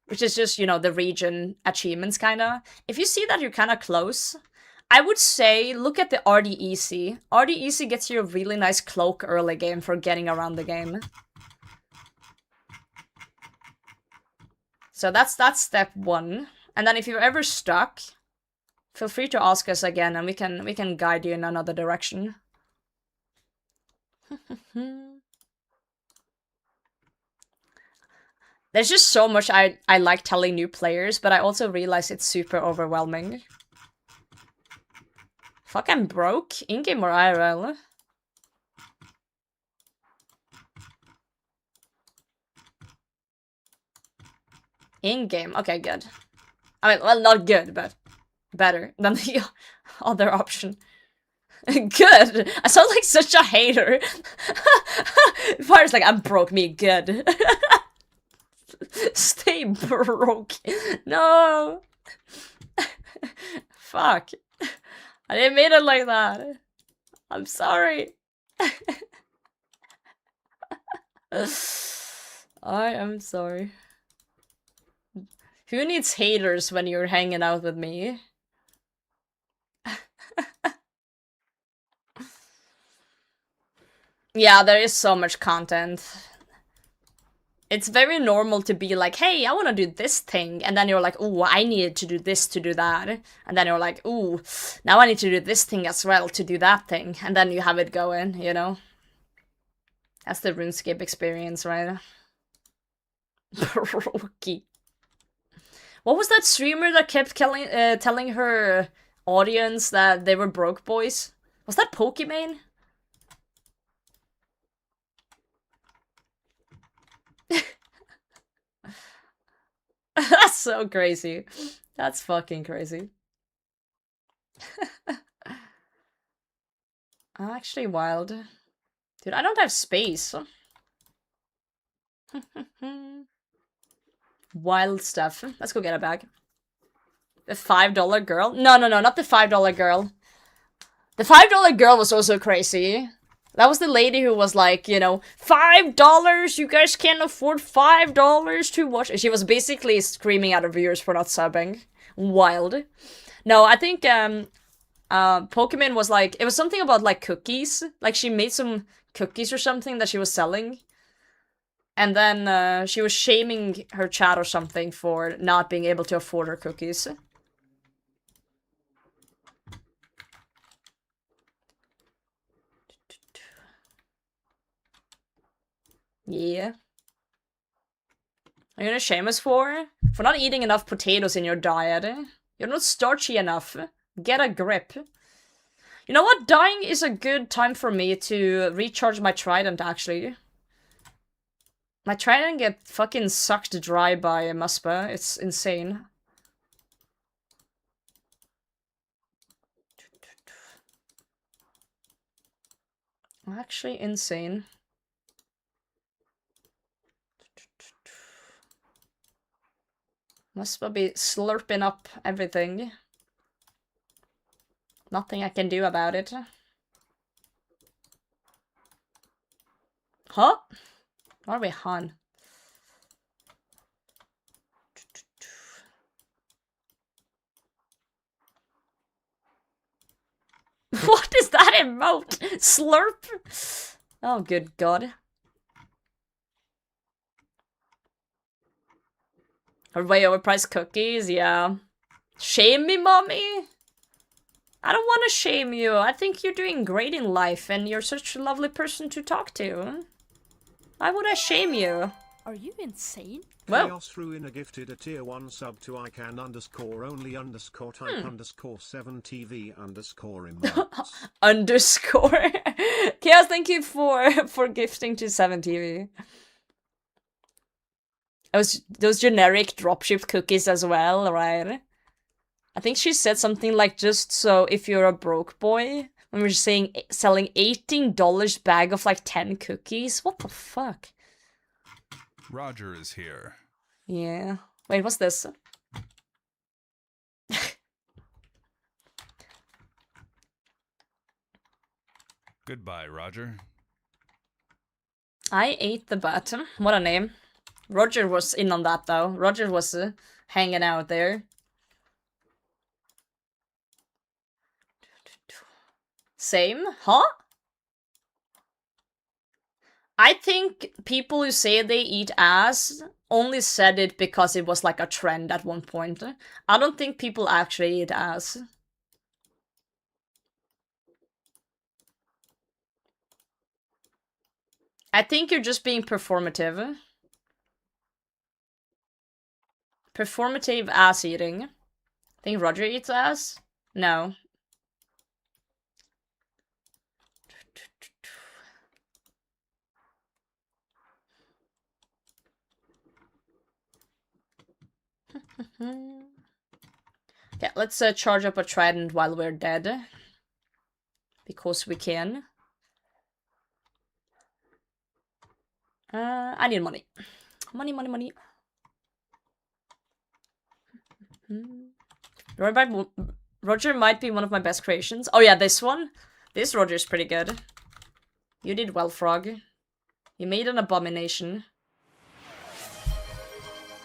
Which is just, you know, the region achievements kind of. If you see that you're kind of close, I would say look at the RDEC. RDEC gets you a really nice cloak early game for getting around the game. So that's step one. And then if you're ever stuck, feel free to ask us again and we can guide you in another direction. There's just so much I like telling new players, but I also realize it's super overwhelming. Fuck, I'm broke? In-game or IRL? In-game, okay, good. I mean, well, not good, but better than the other option. Good! I sound like such a hater. Fire's like, I'm broke, me good. Stay broke. No! Fuck. I didn't mean it like that. I'm sorry. I am sorry. Who needs haters when you're hanging out with me? Yeah, there is so much content. It's very normal to be like, hey, I want to do this thing. And then you're like, ooh, I needed to do this to do that. And then you're like, ooh, now I need to do this thing as well to do that thing. And then you have it going, you know? That's the RuneScape experience, right? Brokey. What was that streamer that kept telling her audience that they were broke boys? Was that Pokimane? That's so crazy. That's fucking crazy. Actually wild. Dude, I don't have space. Wild stuff. Let's go get a bag. The $5 girl? No, not the $5 girl. The $5 girl was also crazy. That was the lady who was like, you know, $5, you guys can't afford $5 to watch. She was basically screaming at her viewers for not subbing. Wild. No, I think, Pokemon was like, it was something about like cookies. Like she made some cookies or something that she was selling. And then she was shaming her chat or something for not being able to afford her cookies. Yeah. Are you gonna shame us for? For not eating enough potatoes in your diet? You're not starchy enough. Get a grip. You know what? Dying is a good time for me to recharge my trident, actually. My trident get fucking sucked dry by Muspah. It's insane. Actually insane. Muspah be slurping up everything. Nothing I can do about it. Huh? Where are we, Han? What is that emote? Slurp? Oh, good God. Her way overpriced cookies, yeah. Shame me, mommy? I don't want to shame you. I think you're doing great in life and you're such a lovely person to talk to. Why would I shame you? Are you insane? Well, Chaos Ruiner gifted a tier 1 sub to ican underscore only underscore type underscore 7 TV underscore emotes. underscore. Chaos, thank you for gifting to 7TV. Those generic dropship cookies as well, right? I think she said something like, just so if you're a broke boy, when we're saying selling $18 bag of like 10 cookies. What the fuck? Roger is here. Yeah. Wait, what's this? Goodbye, Roger. I ate the bottom. What a name. Roger was in on that though. Roger was hanging out there. Same? Huh? I think people who say they eat ass only said it because it was like a trend at one point. I don't think people actually eat ass. I think you're just being performative. Performative ass eating. Think Roger eats ass? No. Okay, let's charge up a trident while we're dead. Because we can. I need money. Money, money, money. Roger might be one of my best creations. Oh yeah, this one. This Roger's pretty good. You did well, Frog. You made an abomination.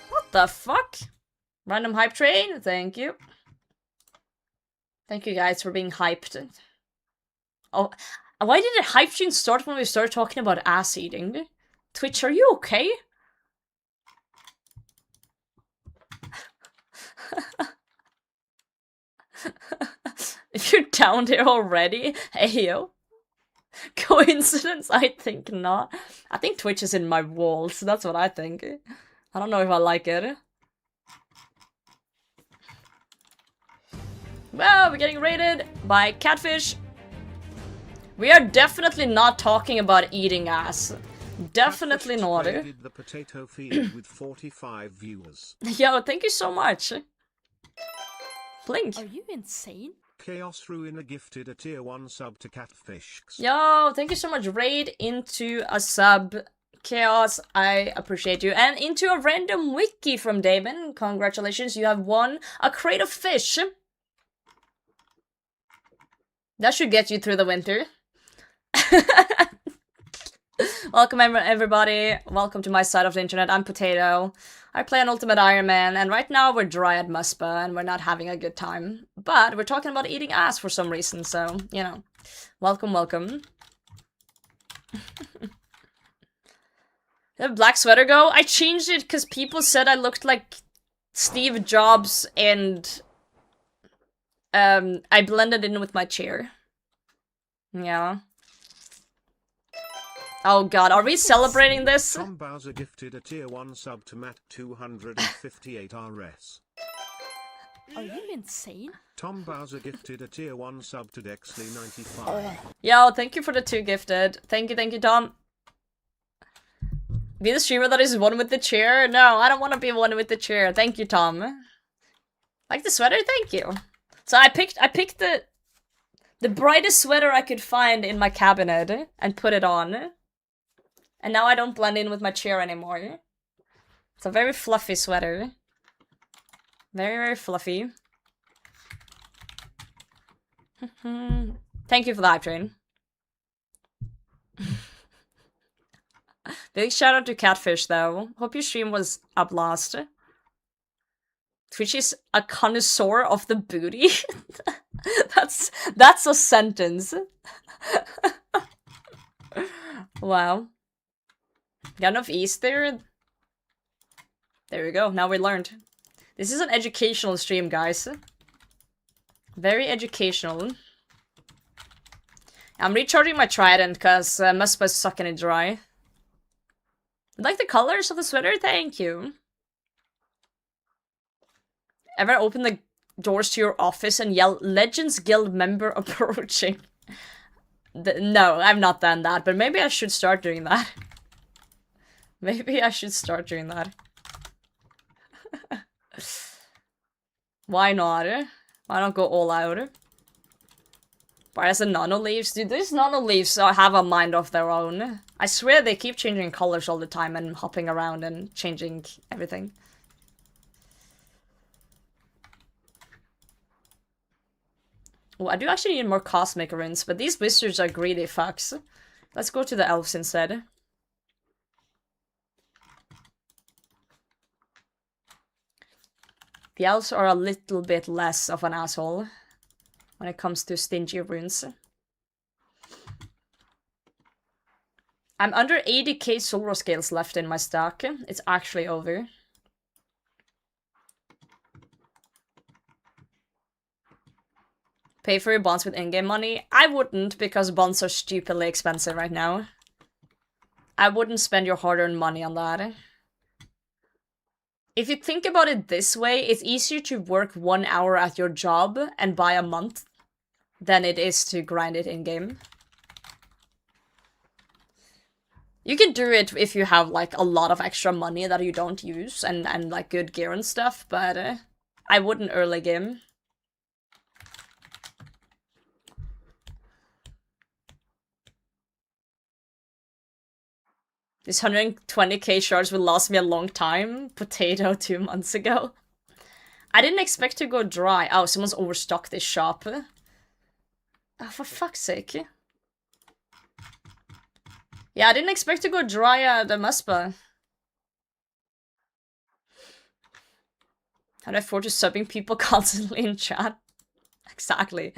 What the fuck? Random hype train? Thank you. Thank you guys for being hyped. Oh, why did the hype train start when we started talking about ass eating? Twitch, are you okay? If you're down there already, hey yo. Coincidence? I think not. I think Twitch is in my walls, that's what I think. I don't know if I like it. Well, we're getting raided by Catfish. We are definitely not talking about eating ass. Definitely not. The potato field with 45 viewers. Yo, thank you so much. Blink. Are you insane? Chaos Ruiner gifted a tier 1 sub to Catfish. Yo, thank you so much. Raid into a sub. Chaos, I appreciate you. And into a random wiki from Damon. Congratulations, you have won a crate of fish. That should get you through the winter. Welcome everybody. Welcome to my side of the internet. I'm Potato. I play an Ultimate Ironman, and right now we're dry at Muspah, and we're not having a good time. But we're talking about eating ass for some reason, so, you know. Welcome, welcome. The black sweater go? I changed it because people said I looked like Steve Jobs, and I blended in with my chair. Yeah. Oh god, are we celebrating this? Tom Bowser gifted a tier 1 sub to Matt 258 RS. Are you insane? Tom Bowser gifted a tier 1 sub to Dexley 95. Yo, thank you for the 2 gifted. Thank you, Tom. Be the streamer that is one with the chair? No, I don't want to be one with the chair. Thank you, Tom. Like the sweater? Thank you. So I picked the brightest sweater I could find in my cabinet and put it on. And now I don't blend in with my chair anymore. It's a very fluffy sweater. Very, very fluffy. Thank you for the hype train. Big shout out to Catfish though. Hope your stream was a blast. Twitch is a connoisseur of the booty. That's a sentence. Wow. Got enough East there? There we go, now we learned. This is an educational stream, guys. Very educational. I'm recharging my trident because Muspah is sucking it dry. Like the colors of the sweater? Thank you. Ever open the doors to your office and yell, Legends Guild member approaching? No, I've not done that, but maybe I should start doing that. Maybe I should start doing that. Why not? Why not go all out? Why does the nano leaves? Dude, these nano leaves have a mind of their own. I swear they keep changing colors all the time and hopping around and changing everything. Oh, I do actually need more cosmic runes, but these wizards are greedy fucks. Let's go to the elves instead. The elves are a little bit less of an asshole when it comes to stingy runes. I'm under 80k Solro scales left in my stock. It's actually over. Pay for your bonds with in-game money? I wouldn't, because bonds are stupidly expensive right now. I wouldn't spend your hard-earned money on that. If you think about it this way, it's easier to work 1 hour at your job and buy a month than it is to grind it in-game. You can do it if you have, like, a lot of extra money that you don't use and like, good gear and stuff, but I wouldn't early game. This 120k shards will last me a long time. Potato 2 months ago. I didn't expect to go dry. Oh, someone's overstocked this shop. Oh, for fuck's sake. Yeah, I didn't expect to go dry at the Muspah. How do I afford to subbing people constantly in chat? Exactly.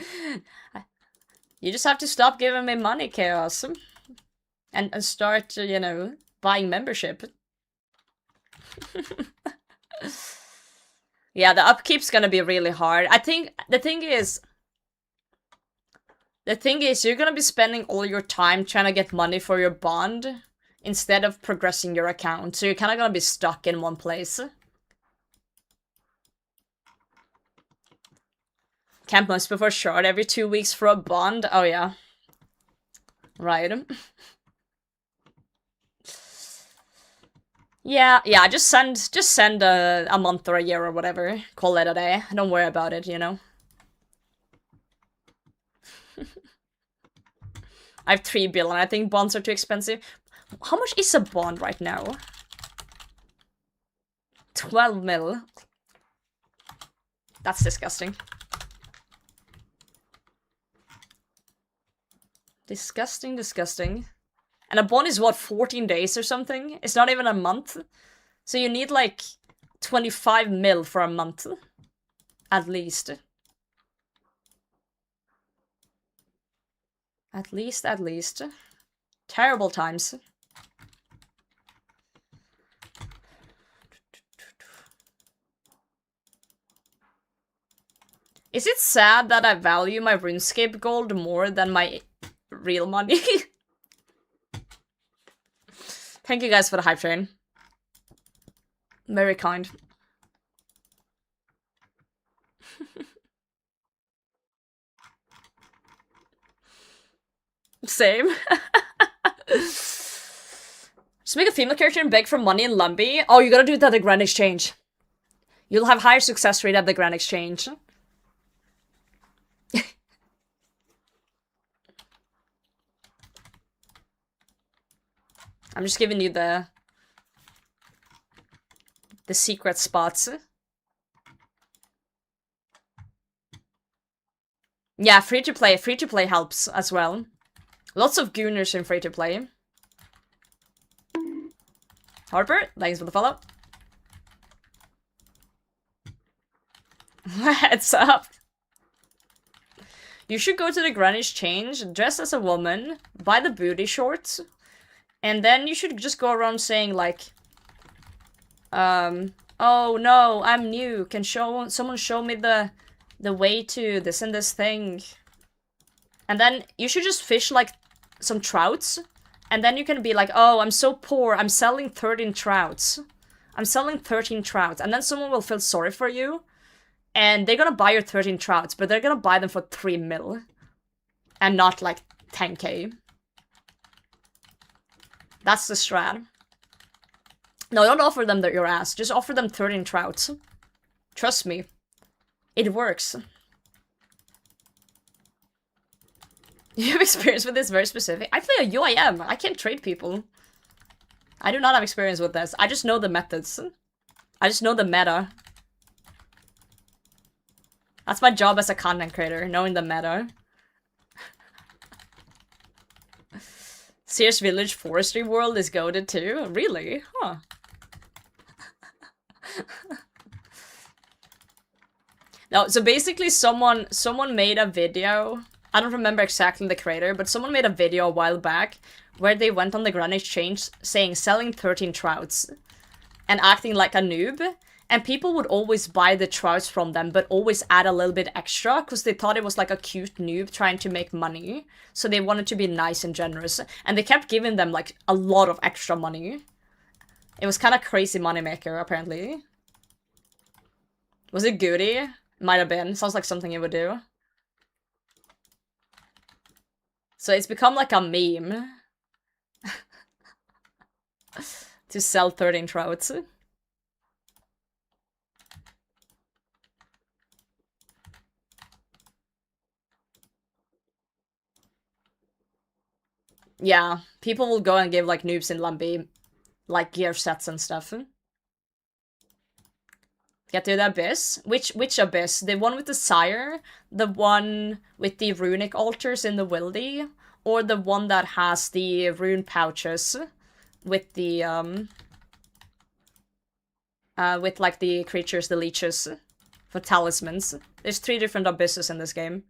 You just have to stop giving me money, Chaos. And start, you know, buying membership. Yeah, the upkeep's gonna be really hard. I think the thing is you're gonna be spending all your time trying to get money for your bond instead of progressing your account. So you're kind of gonna be stuck in one place. Camp months before shard every 2 weeks for a bond. Oh yeah. Right. Yeah, just send a month or a year or whatever. Call it a day. Don't worry about it, you know. I have 3 billion. I think bonds are too expensive. How much is a bond right now? 12 mil. That's disgusting. Disgusting, disgusting. And a bond is what, 14 days or something? It's not even a month. So you need like 25 mil for a month. At least. At least. Terrible times. Is it sad that I value my RuneScape gold more than my real money? Thank you guys for the hype train. Very kind. Same. Just make a female character and beg for money in Lumbee. Oh, you gotta do it at the Grand Exchange. You'll have higher success rate at the Grand Exchange. I'm just giving you the secret spots. Yeah, free to play. Free to play helps as well. Lots of gooners in free to play. Harper, thanks for the follow. What's up? You should go to the Grand Exchange, dress as a woman, buy the booty shorts, and then you should just go around saying like, oh no, I'm new. Can someone show me the way to this and this thing? And then you should just fish like some trouts. And then you can be like, oh, I'm so poor. I'm selling 13 trouts. I'm selling 13 trouts. And then someone will feel sorry for you. And they're gonna buy your 13 trouts, but they're gonna buy them for 3 mil. And not like 10k. That's the strat. No, don't offer them your ass. Just offer them 13 trouts. Trust me. It works. You have experience with this very specific. I play a UIM. I can't trade people. I do not have experience with this. I just know the methods. I just know the meta. That's my job as a content creator, knowing the meta. Sears Village Forestry World is goated too? Really? Huh. No, so basically someone made a video. I don't remember exactly the creator, but someone made a video a while back where they went on the Grand Exchange saying selling 13 trouts and acting like a noob. And people would always buy the trouts from them, but always add a little bit extra because they thought it was like a cute noob trying to make money. So they wanted to be nice and generous. And they kept giving them like a lot of extra money. It was kind of crazy moneymaker, apparently. Was it Goody? Might have been. Sounds like something you would do. So it's become like a meme. To sell 13 trouts. Yeah, people will go and give like noobs in Lumbee like gear sets and stuff. Get to the Abyss? Which Abyss? The one with the Sire? The one with the runic altars in the Wildy? Or the one that has the rune pouches with the with like the creatures, the leeches for talismans. There's 3 different abysses in this game.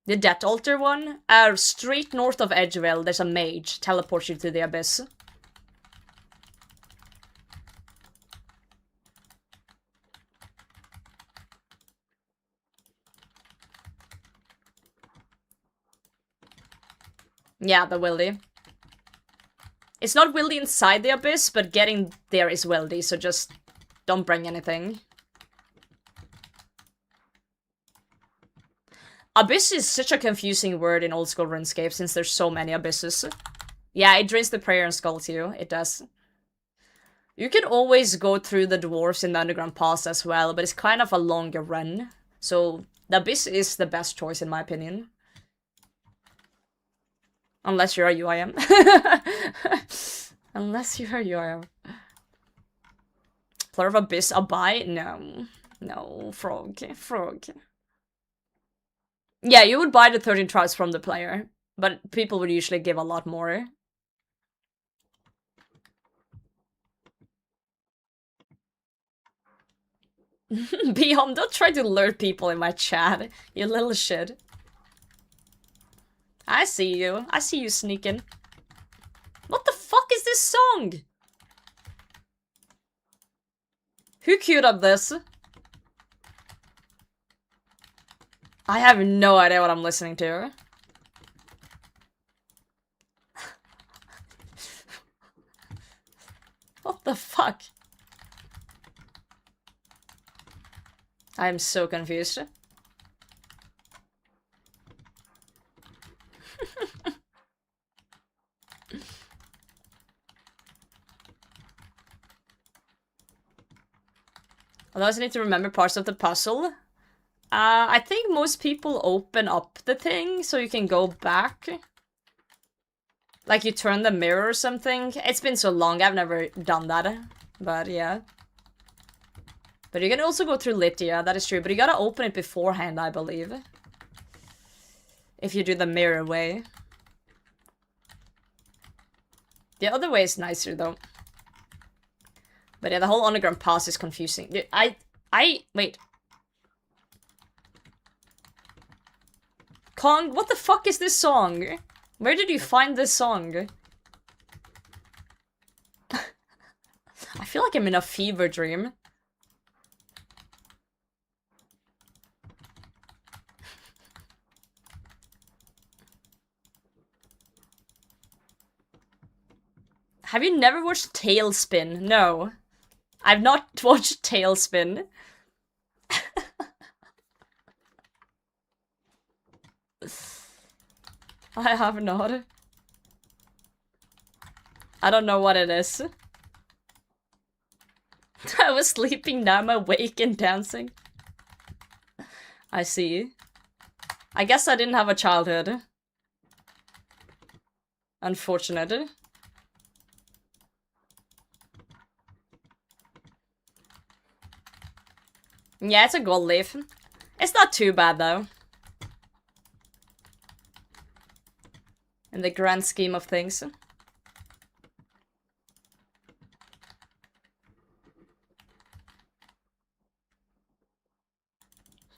The Death Altar one? Straight north of Edgeville, there's a mage. Teleports you to the abyss. Yeah, the wildy. It's not wildy inside the abyss, but getting there is wildy, so just don't bring anything. Abyss is such a confusing word in old school RuneScape since there's so many abysses. Yeah, it drains the prayer and skull too. It does. You can always go through the dwarves in the underground pass as well, but it's kind of a longer run. So the abyss is the best choice in my opinion. Unless you're a UIM. Unless you're a UIM. Player of Abyss, a buy? No. No, frog. Frog. Yeah, you would buy the 13 tribes from the player, but people would usually give a lot more. Beyond, don't try to lure people in my chat, you little shit. I see you. I see you sneaking. What the fuck is this song? Who queued up this? I have no idea what I'm listening to. What the fuck? I am so confused. Otherwise I need to remember parts of the puzzle. I think most people open up the thing so you can go back. Like you turn the mirror or something. It's been so long, I've never done that. But yeah. But you can also go through Lydia, that is true. But you gotta open it beforehand, I believe. If you do the mirror way. The other way is nicer though. But yeah, the whole underground pass is confusing. Dude, wait. Kong, what the fuck is this song? Where did you find this song? I feel like I'm in a fever dream. Have you never watched Tailspin? No. I've not watched Tailspin. I have not. I don't know what it is. I was sleeping, now I'm awake and dancing. I see. I guess I didn't have a childhood. Unfortunate. Yeah, it's a gold leaf. It's not too bad though. In the grand scheme of things.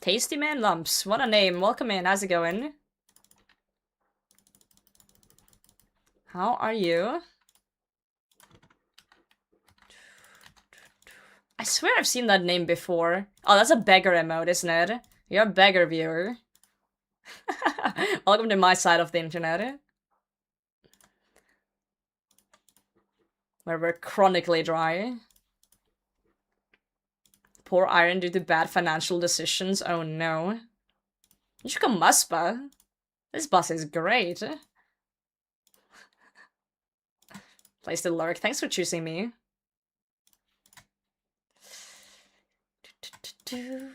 Tasty Man Lumps, what a name. Welcome in, how's it going? How are you? I swear I've seen that name before. Oh, that's a beggar emote, isn't it? You're a beggar viewer. Welcome to my side of the internet. Where we're chronically dry. Poor Iron due to bad financial decisions. Oh no. You should come Muspah. This bus is great. Place to lurk. Thanks for choosing me. Dude,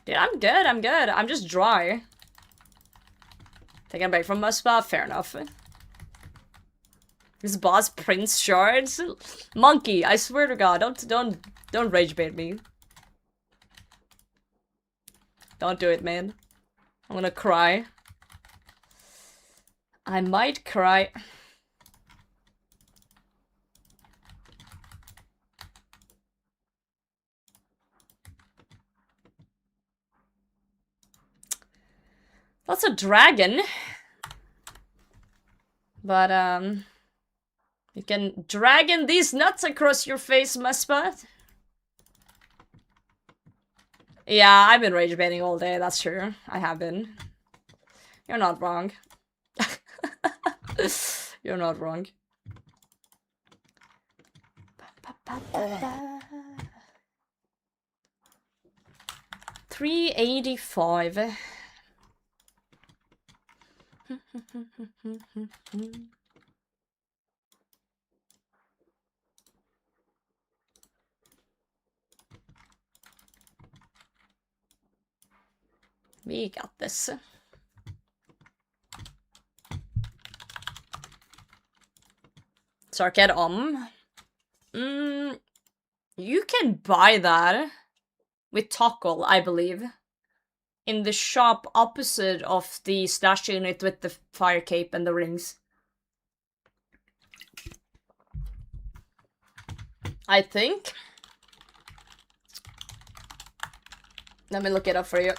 I'm good, I'm good. I'm just dry. Taking a break from Muspah, fair enough. This boss Prince Shards? Monkey, I swear to God, don't rage bait me. Don't do it, man. I'm gonna cry. I might cry. That's a dragon. But, you can dragon these nuts across your face, Muspah. Yeah, I've been rage baiting all day, that's true. I have been. You're not wrong. You're not wrong. 385. We got this. Sarked om. You can buy that with Toggle, I believe. In the shop opposite of the stash unit with the fire cape and the rings. I think. Let me look it up for you.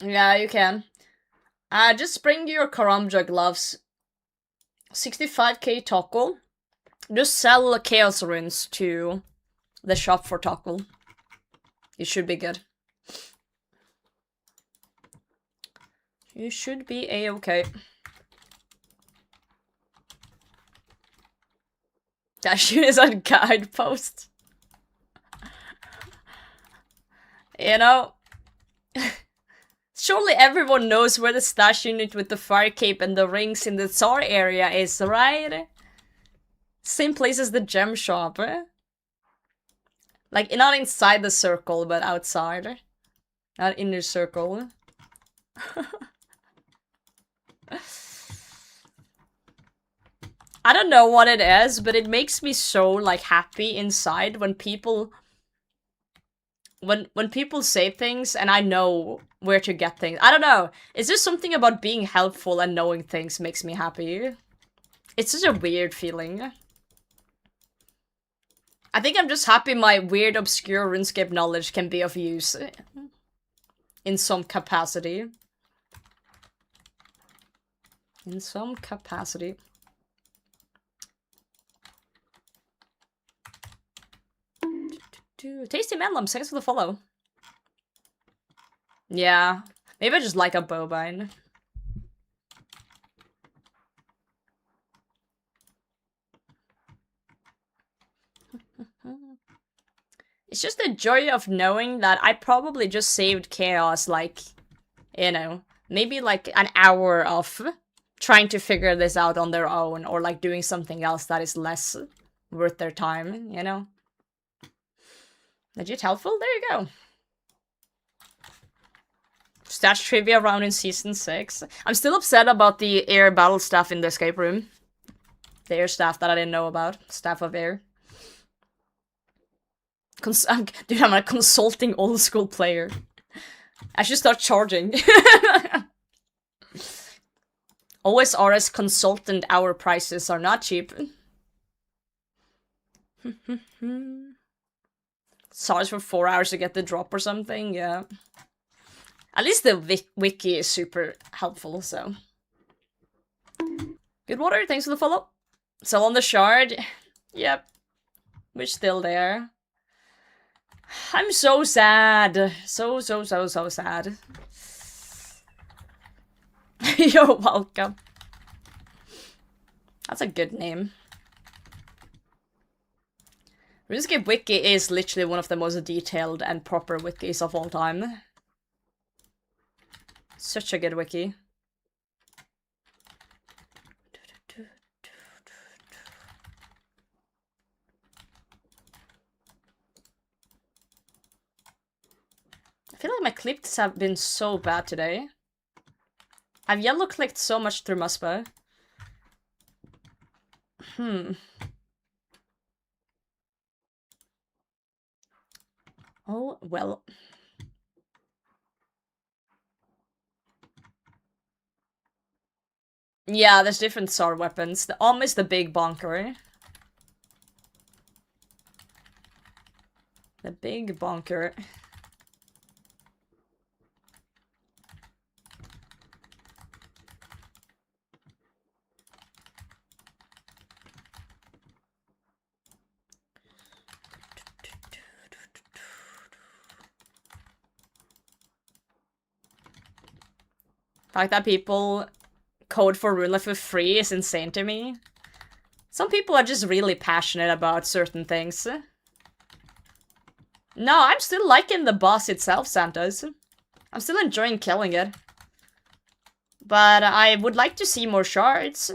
Yeah, you can. Just bring your Karamja gloves. 65k Toggle. Just sell Chaos Runes to the shop for Toggle. You should be good. You should be a-okay. Dash is on guidepost. You know, surely everyone knows where the stash unit with the fire cape and the rings in the Tsar area is, right? Same place as the gem shop. Like, not inside the circle, but outside. Not inner circle. I don't know what it is, but it makes me so, like, happy inside when people... When people say things and I know where to get things. I don't know. Is there something about being helpful and knowing things makes me happy? It's such a weird feeling. I think I'm just happy my weird, obscure RuneScape knowledge can be of use. In some capacity. In some capacity. Tasty Manlum, thanks for the follow. Yeah, maybe I just like a bovine. It's just the joy of knowing that I probably just saved Chaos, like, you know, maybe like an hour of trying to figure this out on their own, or like doing something else that is less worth their time, you know? Legit helpful? There you go. Stats trivia round in season 6. I'm still upset about the air battle staff in the escape room. The air staff that I didn't know about. Staff of air. Dude, I'm a consulting old school player. I should start charging. OSRS consultant hour prices are not cheap. Charge for 4 hours to get the drop or something, yeah. At least the wiki is super helpful, so. Good water, thanks for the follow. Sell on the shard. Yep. We're still there. I'm so sad. So sad. You're welcome. That's a good name. RuneScape Wiki is literally one of the most detailed and proper wikis of all time. Such a good wiki. I feel like my clicks have been so bad today. I've yellow clicked so much through Muspah. Oh, well. Yeah, there's different sword weapons. The is the big bonker. The big bonker. The fact that people code for Runeleft for free is insane to me. Some people are just really passionate about certain things. No, I'm still liking the boss itself, Santos. I'm still enjoying killing it. But I would like to see more shards.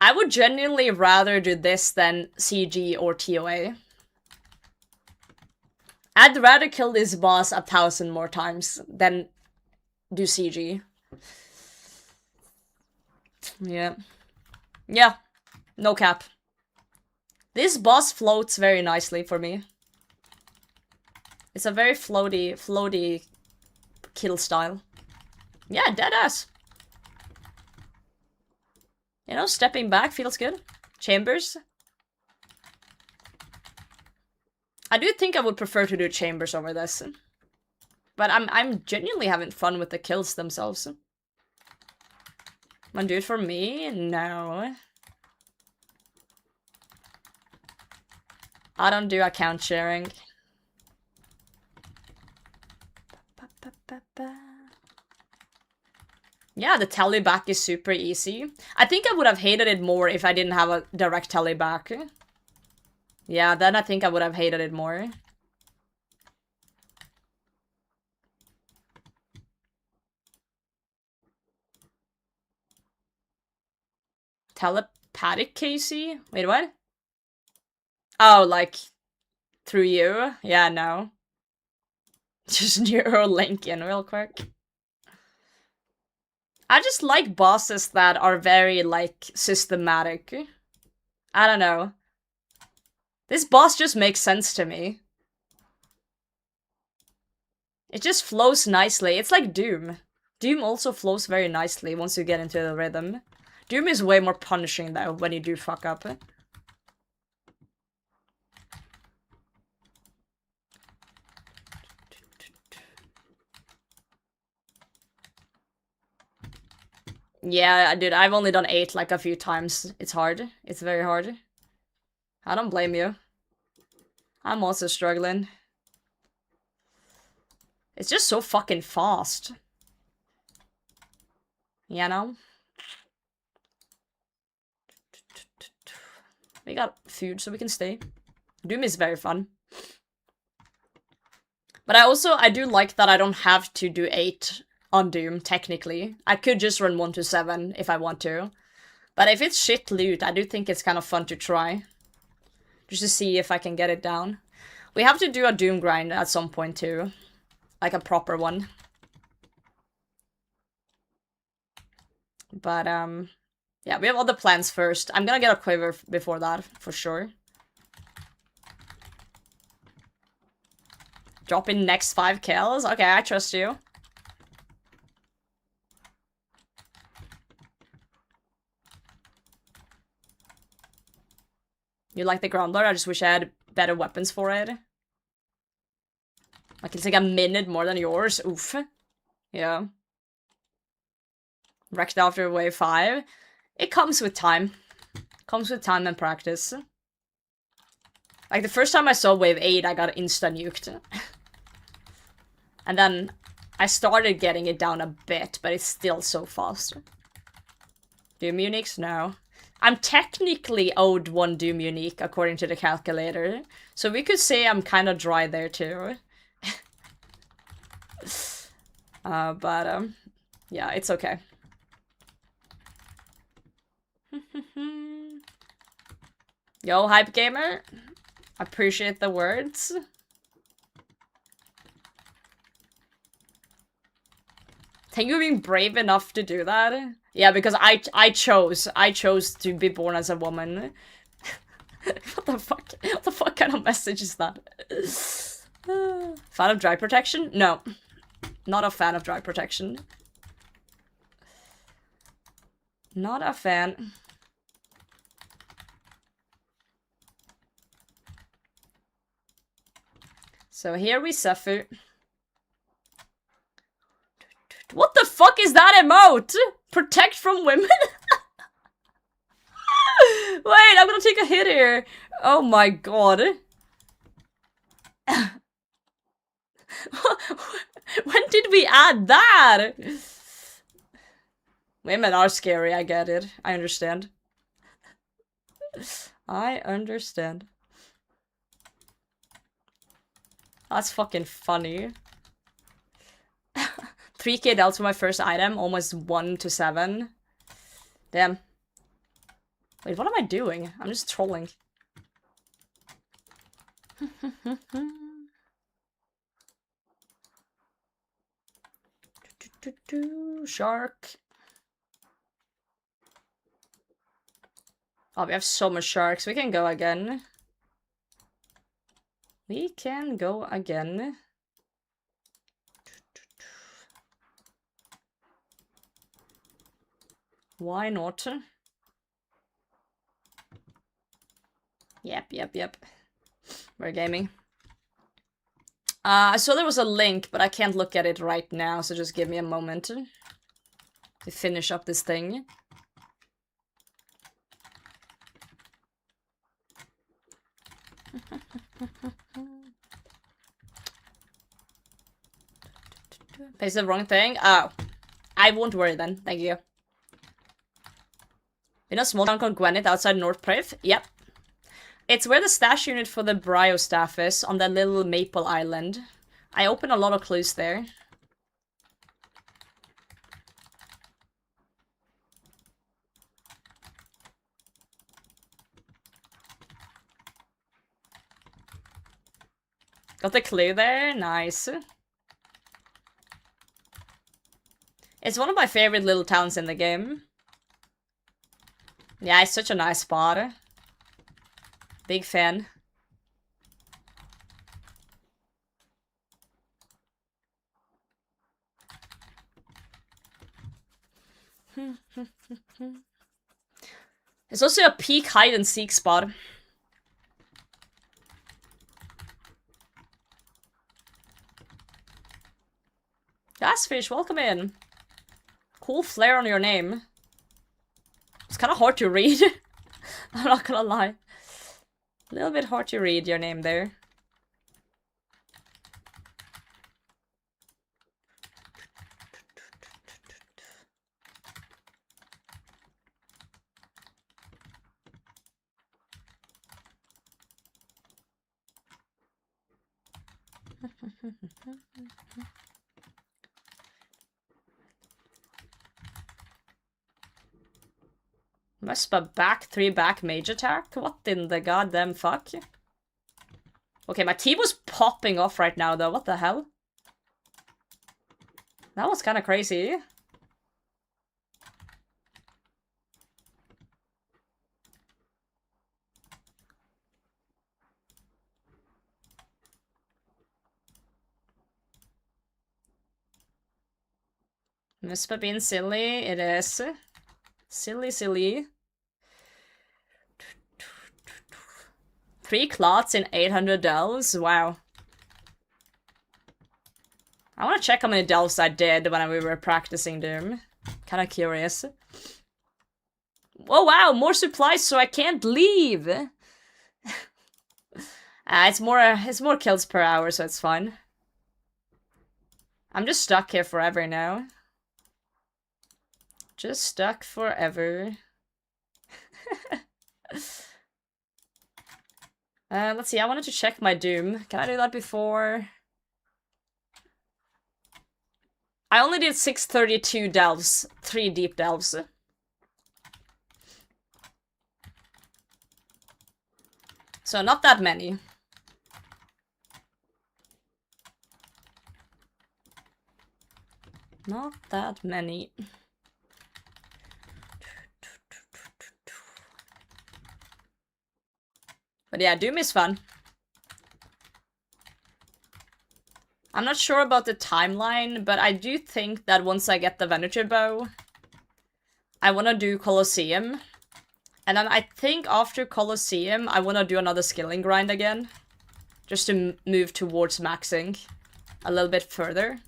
I would genuinely rather do this than CG or TOA. I'd rather kill this boss 1,000 more times than do CG. Yeah. Yeah. No cap. This boss floats very nicely for me. It's a very floaty kill style. Yeah, deadass. You know, stepping back feels good. Chambers. I do think I would prefer to do chambers over this. But I'm genuinely having fun with the kills themselves. Wanna do it for me? No. I don't do account sharing. Yeah, the tally back is super easy. I think I would have hated it more if I didn't have a direct tally back. Yeah, then I think I would have hated it more. Telepathic Casey? Wait, what? Oh, like, through you? Yeah, no. Just Neuralink in real quick. I just like bosses that are very, like, systematic. I don't know. This boss just makes sense to me. It just flows nicely. It's like Doom. Doom also flows very nicely once you get into the rhythm. Doom is way more punishing, though, when you do fuck up. Yeah, dude, I've only done 8 like a few times. It's hard. It's very hard. I don't blame you. I'm also struggling. It's just so fucking fast. You know? We got food so we can stay. Doom is very fun. But I do like that I don't have to do 8 on Doom, technically. I could just run 1 to 7 if I want to. But if it's shit loot, I do think it's kind of fun to try. Just to see if I can get it down. We have to do a Doom grind at some point too. Like a proper one. But, yeah, we have other plans first. I'm gonna get a quiver before that, for sure. Drop in next 5 kills? Okay, I trust you. You like the Groundlord? I just wish I had better weapons for it. Like, it's like a minute more than yours. Oof. Yeah. Wrecked after wave 5. It comes with time. Comes with time and practice. Like, the first time I saw wave 8, I got insta-nuked. And then I started getting it down a bit, but it's still so fast. Doom uniques? No. I'm technically owed 1 Doom unique, according to the calculator. So we could say I'm kind of dry there, too. Yeah, it's okay. Yo, Hype Gamer. Appreciate the words. Thank you for being brave enough to do that. Yeah, because I chose to be born as a woman. What the fuck? What the fuck kind of message is that? Fan of dry protection? No. Not a fan of dry protection. Not a fan. So here we suffer. What the fuck is that emote? Protect from women? Wait, I'm gonna take a hit here. Oh my god. When did we add that? Women are scary, I get it. I understand. I understand. That's fucking funny. 3k delta for my first item, almost 1 to 7. Damn. Wait, what am I doing? I'm just trolling. Shark. Oh, we have so much sharks. We can go again. We can go again. Why not? Yep. We're gaming. I saw there was a link, but I can't look at it right now, so just give me a moment to finish up this thing. Paste the wrong thing? Oh. I won't worry then, thank you. In a small town called Gweneth outside North Priv? Yep. It's where the stash unit for the Brio staff is, on that little maple island. I opened a lot of clues there. Got the clue there? Nice. It's one of my favorite little towns in the game. Yeah, it's such a nice spot. Big fan. It's also a peak hide and seek spot. Gasfish, welcome in. Cool flair on your name. It's kind of hard to read. I'm not gonna lie. A little bit hard to read your name there. Muspah back 3 back mage attack? What in the goddamn fuck? Okay, my team was popping off right now though, what the hell? That was kinda crazy. Muspah being silly, it is. Silly. 3 clots in 800 delves? Wow. I want to check how many delves I did when we were practicing Doom. Kinda curious. Oh wow, more supplies so I can't leave! It's more kills per hour, so it's fine. I'm just stuck here forever now. Just stuck forever. Let's see, I wanted to check my Doom. Can I do that before? I only did 632 delves. 3 deep delves. So not that many. Not that many. But yeah, Doom is fun. I'm not sure about the timeline, but I do think that once I get the Venator bow, I want to do Colosseum. And then I think after Colosseum, I want to do another skilling grind again. Just to move towards maxing a little bit further.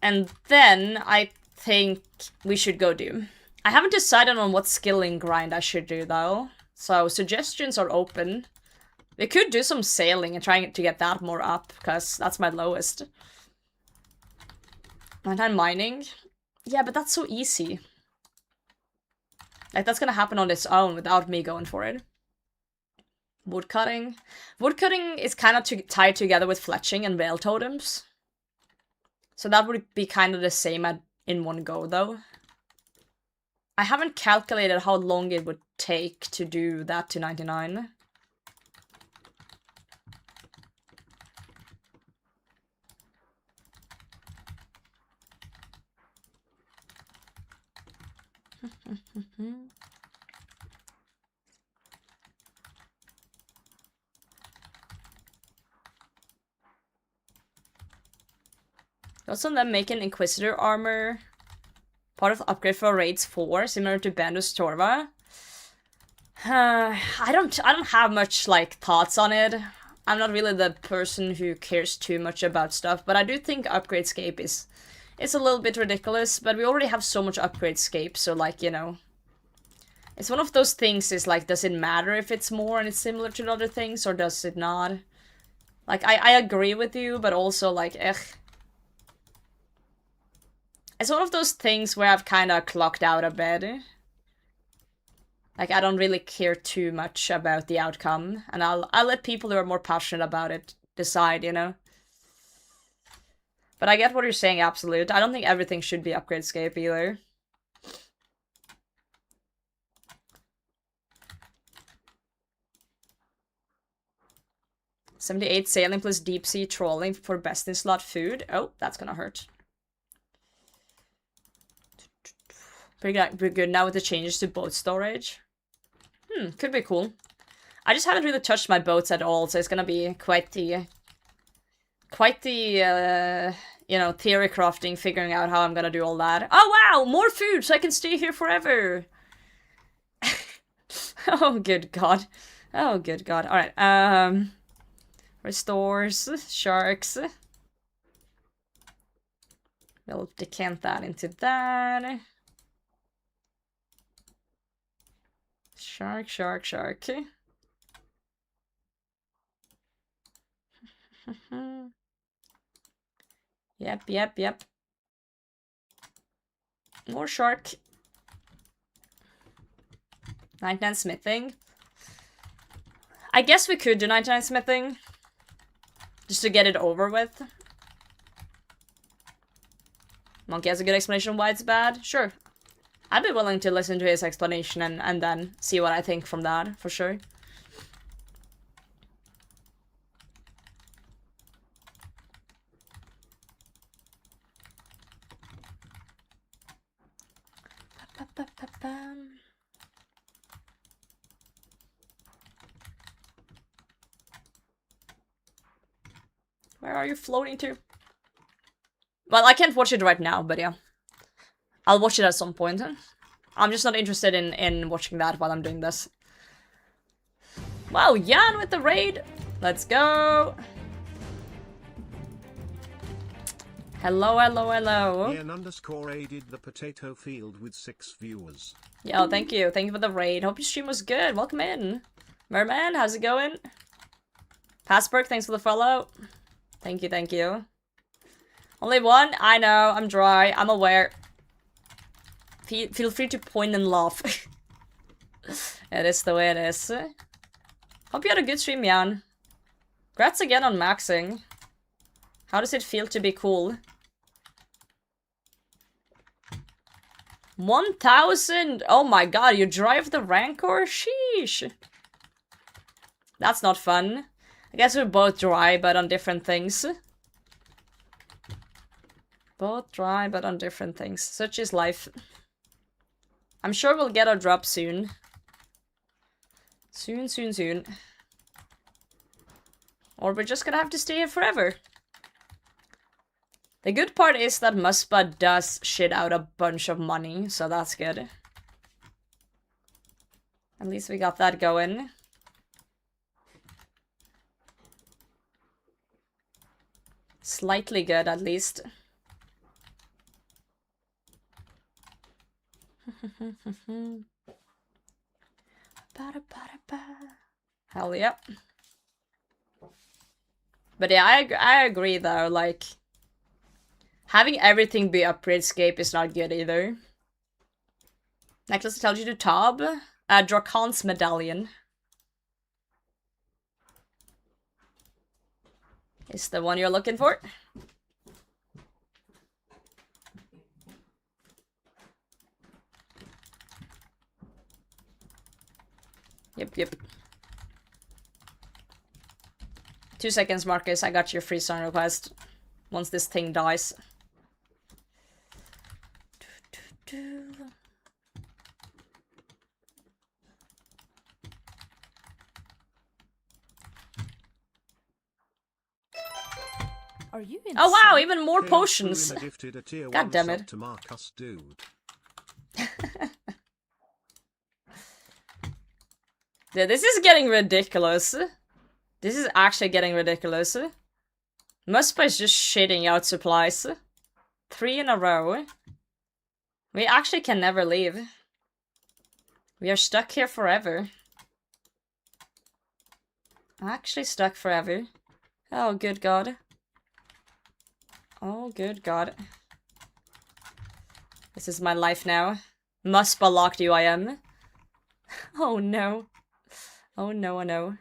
And then I think we should go Doom. I haven't decided on what skilling grind I should do though. So suggestions are open. We could do some sailing and trying to get that more up, because that's my lowest. And then mining. Yeah, but that's so easy. Like, that's gonna happen on its own without me going for it. Woodcutting. Woodcutting is kind of tied together with fletching and veil totems. So that would be kind of the same in one go, though. I haven't calculated how long it would take to do that to 99. Also, them making Inquisitor armor part of upgrade for raids 4, similar to Bandus Torva. I don't have much like thoughts on it. I'm not really the person who cares too much about stuff, but I do think Upgradescape is a little bit ridiculous, but we already have so much Upgradescape, so like, you know, it's one of those things is like, does it matter if it's more and it's similar to other things, or does it not? Like, I agree with you, but also like, it's one of those things where I've kind of clocked out a bit. Like, I don't really care too much about the outcome, and I'll let people who are more passionate about it decide, you know? But I get what you're saying, absolute. I don't think everything should be Upgradescape either. $78 sailing plus deep sea trawling for best in slot food. Oh, that's gonna hurt. Pretty good now with the changes to boat storage. Could be cool. I just haven't really touched my boats at all, so it's gonna be quite the you know, theory crafting, figuring out how I'm gonna do all that. Oh wow, more food, so I can stay here forever. Oh good god. Oh good god. Alright, restores, sharks. We'll decant that into that. Shark, shark, shark. Yep. More shark. 99 smithing. I guess we could do 99 smithing. Just to get it over with. Monkey has a good explanation why it's bad. Sure. I'd be willing to listen to his explanation and then see what I think from that, for sure. Where are you floating to? Well, I can't watch it right now, but yeah. I'll watch it at some point. I'm just not interested in watching that while I'm doing this. Wow, Jan with the raid! Let's go! Hello. Ian underscore aided the potato field with 6 viewers. Yo, thank you. Thank you for the raid. Hope your stream was good. Welcome in. Merman, how's it going? Passberg, thanks for the follow. Thank you. Only one? I know, I'm dry. I'm aware. Feel free to point and laugh. It is the way it is. Hope you had a good stream, Jan. Congrats again on maxing. How does it feel to be cool? 1,000! Oh my god, you drive the Rancor? Sheesh! That's not fun. I guess we're both dry, but on different things. Both dry, but on different things. Such is life. I'm sure we'll get our drop soon. Soon. Or we're just gonna have to stay here forever. The good part is that Muspah does shit out a bunch of money, so that's good. At least we got that going. Slightly good, at least. Hell yeah. But yeah, I agree though, like, having everything be Upgradescape is not good either. Necklace tells you to tab. Dracon's medallion is the one you're looking for. Yep. 2 seconds, Marcus. I got your free song request. Once this thing dies. Are you insane? Oh wow, even more Chaos potions. Ruiner gifted a tier God 1 damn sub it. to Marcus Dude. Yeah, this is getting ridiculous. This is actually getting ridiculous. Muspah is just shitting out supplies. 3 in a row. We actually can never leave. We are stuck here forever. Actually stuck forever. Oh, good God. Oh, good God. This is my life now. Muspah locked UIM. Oh no. Oh no, oh no.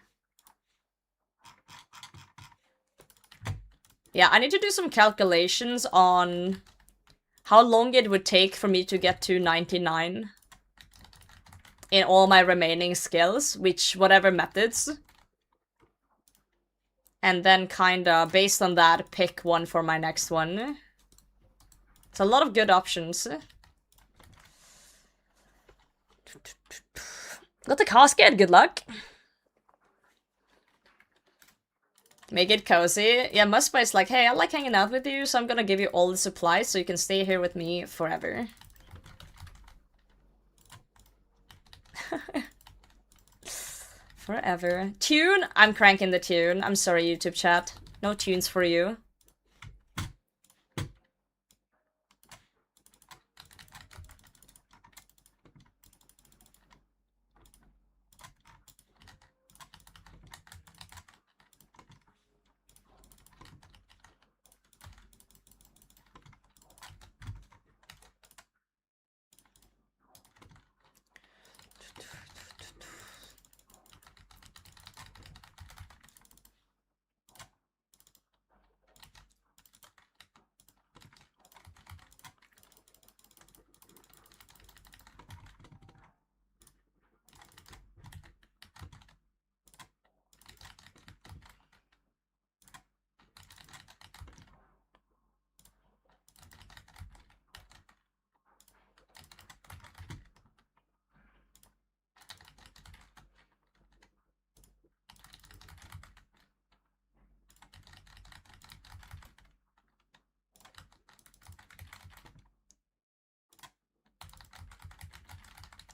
Yeah, I need to do some calculations on how long it would take for me to get to 99 in all my remaining skills, whatever methods. And then kinda, based on that, pick one for my next one. It's a lot of good options. Got the casket, good luck. Make it cozy. Yeah, Muspah is like, hey, I like hanging out with you, so I'm gonna give you all the supplies so you can stay here with me forever. Forever. Tune? I'm cranking the tune. I'm sorry, YouTube chat. No tunes for you.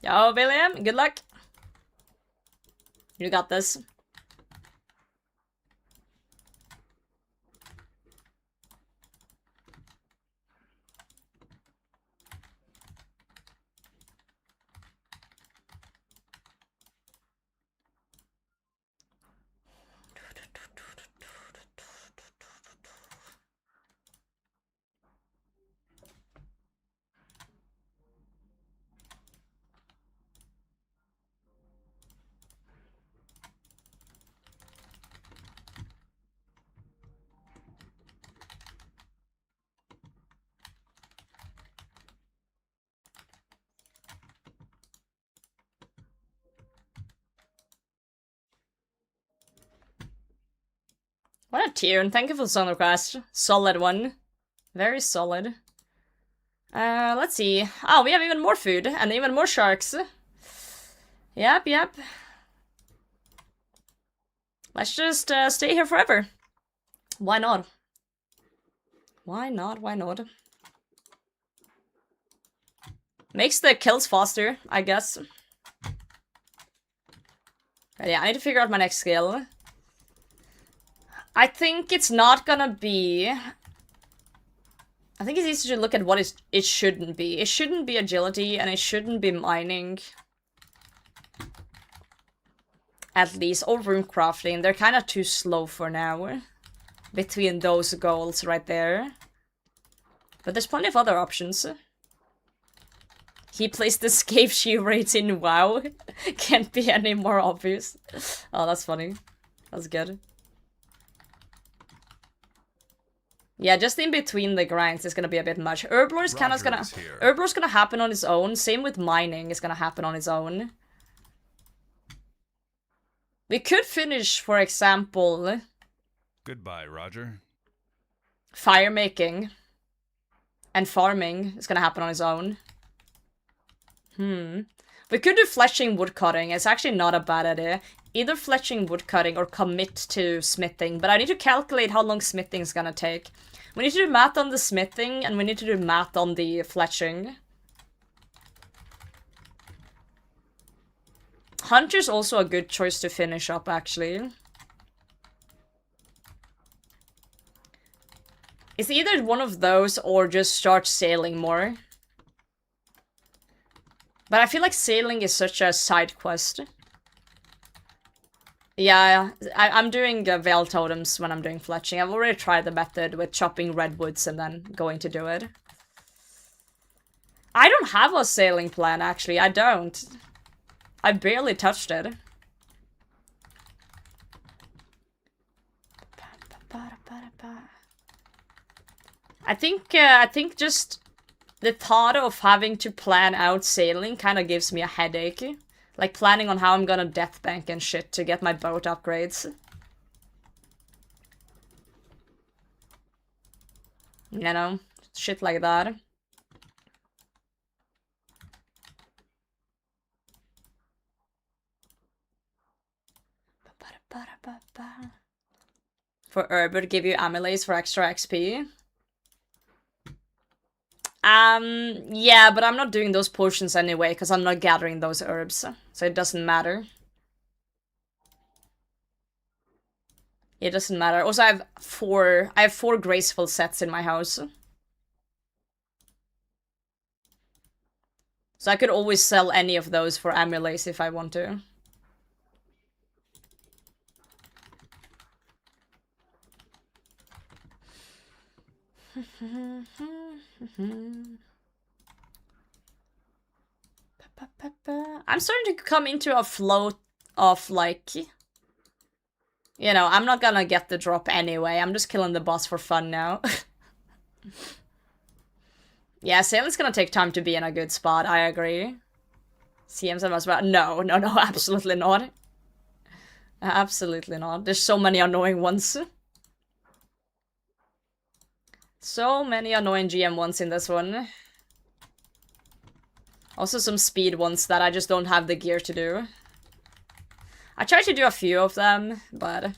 Yo, William, good luck. You got this. What a tune. Thank you for the song request. Solid one. Very solid. Let's see. Oh, we have even more food and even more sharks. Yep, yep. Let's just stay here forever. Why not? Why not? Why not? Makes the kills faster, I guess. But yeah, I need to figure out my next skill. I think it's not gonna be... I think it's easy to look at what it shouldn't be. It shouldn't be agility, and it shouldn't be mining. At least, or rune crafting. They're kind of too slow for now. Between those goals right there. But there's plenty of other options. He placed the escape shield rates in WoW. Can't be any more obvious. Oh, that's funny. That's good. Yeah, just in between the grinds is gonna be a bit much. Herblor's kind of gonna... Herblor's gonna happen on its own. Same with mining is gonna happen on its own. We could finish, for example... Goodbye, Roger. Fire making. And farming is gonna happen on its own. We could do fleshing woodcutting. It's actually not a bad idea. either fletching, woodcutting, or commit to smithing. But I need to calculate how long smithing is gonna take. We need to do math on the smithing, and we need to do math on the fletching. Hunter's also a good choice to finish up, actually. It's either one of those or just start sailing more. But I feel like sailing is such a side quest. Yeah, I'm doing veil totems when I'm doing fletching. I've already tried the method with chopping redwoods and then going to do it. I don't have a sailing plan, actually. I don't. I barely touched it. I think just the thought of having to plan out sailing kind of gives me a headache. Like planning on how I'm gonna death bank and shit to get my boat upgrades. You know, shit like that. For Herb, to give you amylase for extra XP. Yeah, but I'm not doing those potions anyway, because I'm not gathering those herbs, so it doesn't matter. It doesn't matter. Also, I have four graceful sets in my house. So I could always sell any of those for amylase if I want to. I'm starting to come into a flow of, like, you know, I'm not gonna get the drop anyway. I'm just killing the boss for fun now. Yeah, sailing's gonna take time to be in a good spot, I agree. CMs and Muspah. No, absolutely not. Absolutely not. There's so many annoying ones. So many annoying GM ones in this one. Also some speed ones that I just don't have the gear to do. I tried to do a few of them, but...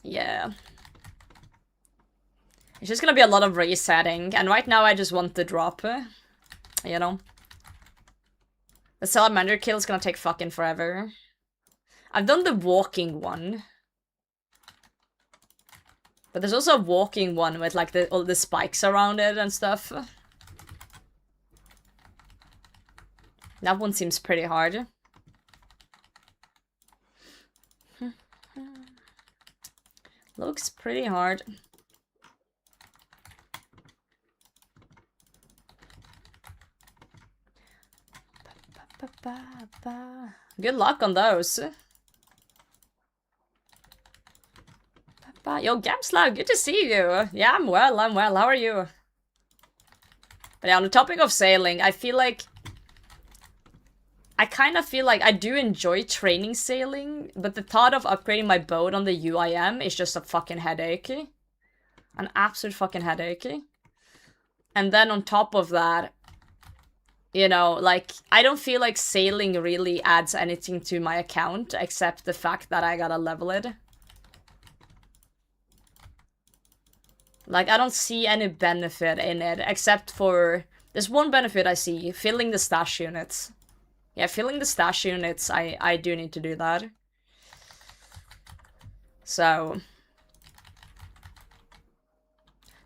yeah. It's just gonna be a lot of resetting, and right now I just want the drop, you know? The salamander kill is gonna take fucking forever. I've done the walking one. But there's also a walking one with, like, all the spikes around it and stuff. That one seems pretty hard. Looks pretty hard. Good luck on those. Yo, Gamslav, good to see you. Yeah, I'm well. How are you? But yeah, on the topic of sailing, I kind of feel like I do enjoy training sailing, but the thought of upgrading my boat on the UIM is just a fucking headache. An absolute fucking headache. And then on top of that, you know, like, I don't feel like sailing really adds anything to my account, except the fact that I gotta level it. Like, I don't see any benefit in it, except for... there's one benefit I see, filling the stash units. Yeah, filling the stash units, I do need to do that. So...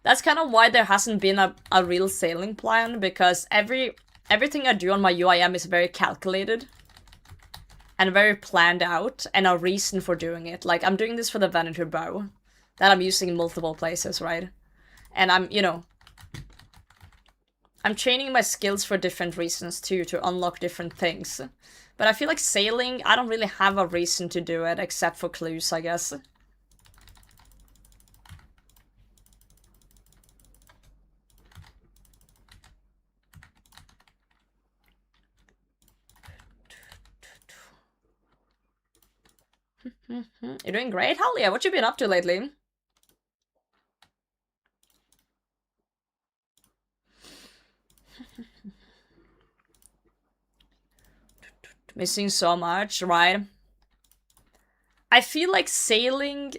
that's kind of why there hasn't been a real sailing plan, because everything I do on my UIM is very calculated. And very planned out, and a reason for doing it. Like, I'm doing this for the Venator bow. That I'm using in multiple places, right? And I'm, you know... I'm training my skills for different reasons too, to unlock different things. But I feel like sailing, I don't really have a reason to do it, except for clues, I guess. You're doing great, hell yeah. What you been up to lately? Missing so much, right? I feel like sailing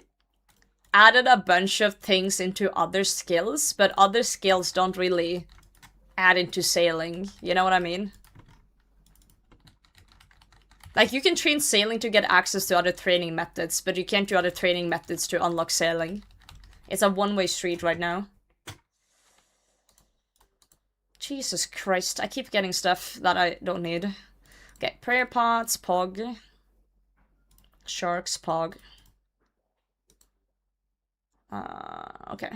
added a bunch of things into other skills, but other skills don't really add into sailing. You know what I mean? Like, you can train sailing to get access to other training methods, but you can't do other training methods to unlock sailing. It's a one-way street right now. Jesus Christ, I keep getting stuff that I don't need. Okay, prayer pots, pog. Sharks, pog. Okay.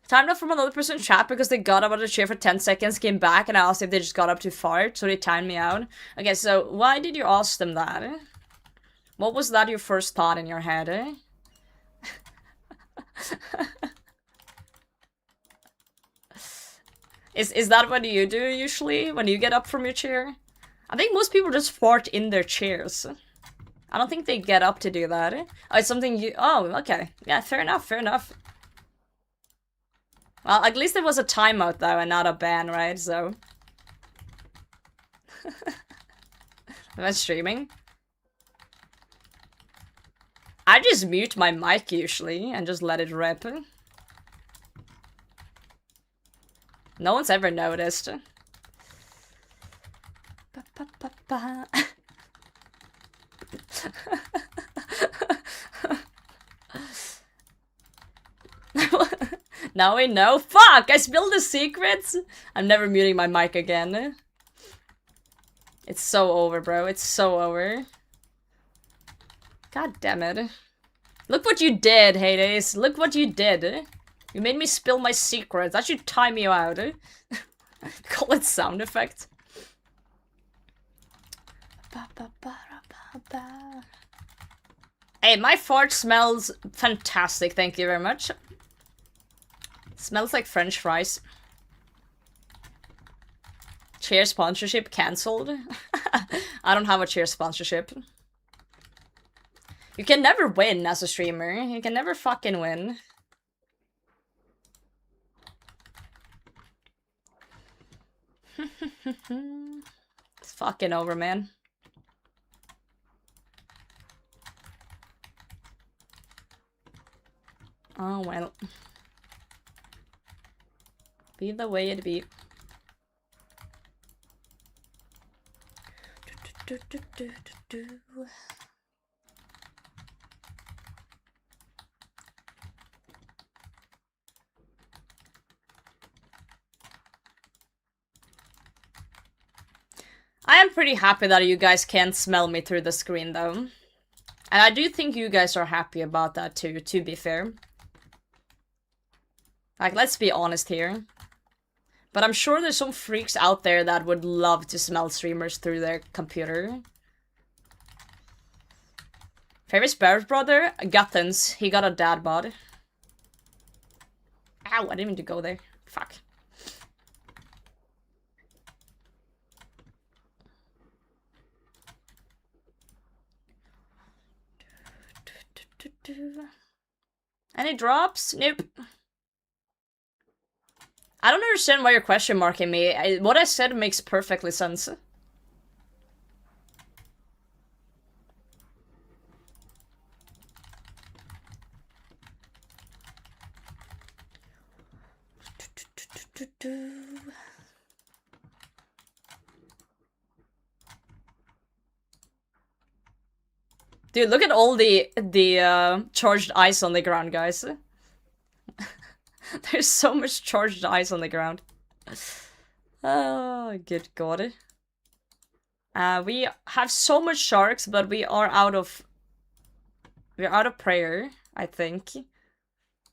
Timed up from another person's chat because they got up out of the chair for 10 seconds, came back, and I asked if they just got up too far, so they timed me out. Okay, so why did you ask them that? What was that your first thought in your head, eh? Is that what you do usually when you get up from your chair? I think most people just fart in their chairs. I don't think they get up to do that. Oh, it's something you... Oh, okay. Yeah, fair enough, fair enough. Well, at least it was a timeout though, and not a ban, right? So... Am I streaming? I just mute my mic usually, and just let it rip. No one's ever noticed. Now we know. Fuck! I spilled the secrets! I'm never muting my mic again. It's so over, bro. It's so over. God damn it. Look what you did, Hades. Look what you did. You made me spill my secrets. That should time you out. Call it sound effect. Hey, my fart smells fantastic. Thank you very much. Smells like French fries. Cheer sponsorship cancelled. I don't have a cheer sponsorship. You can never win as a streamer. You can never fucking win. It's fucking over, man. Oh, well. Be the way it be. I am pretty happy that you guys can't smell me through the screen, though. And I do think you guys are happy about that, too, to be fair. Like, let's be honest here. But I'm sure there's some freaks out there that would love to smell streamers through their computer. Favorite Sparrow brother? Guttons. He got a dad bod. Ow, I didn't mean to go there. Fuck. Any drops? Nope. I don't understand why you're question marking me. What I said makes perfectly sense. Dude, look at all the charged ice on the ground, guys. There's so much charged ice on the ground. Oh, good god. We have so much sharks, but we're out of prayer, I think.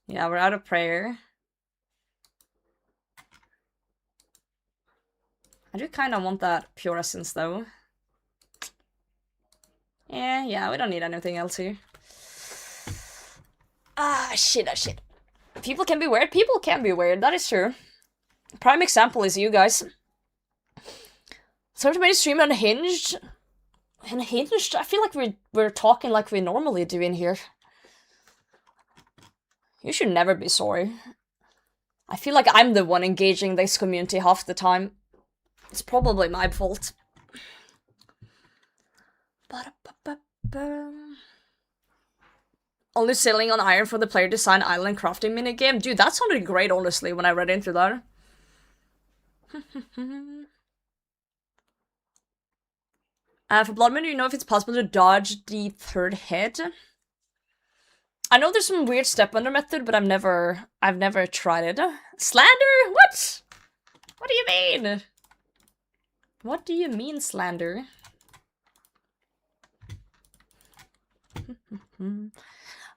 Yeah, we're out of prayer. I do kind of want that pure essence, though. Yeah, we don't need anything else here. Ah, shit. People can be weird. People can be weird. That is true. Prime example is you guys. Somebody made a stream unhinged. Unhinged? I feel like we're talking like we normally do in here. You should never be sorry. I feel like I'm the one engaging this community half the time. It's probably my fault. Ba-da-ba-ba-ba. Only sailing on iron for the player design island crafting minigame. Dude, that sounded great, honestly, when I read into that. For Blood Moon, do you know if it's possible to dodge the third hit? I know there's some weird step under method, but I've never tried it. Slander? What? What do you mean? What do you mean, slander?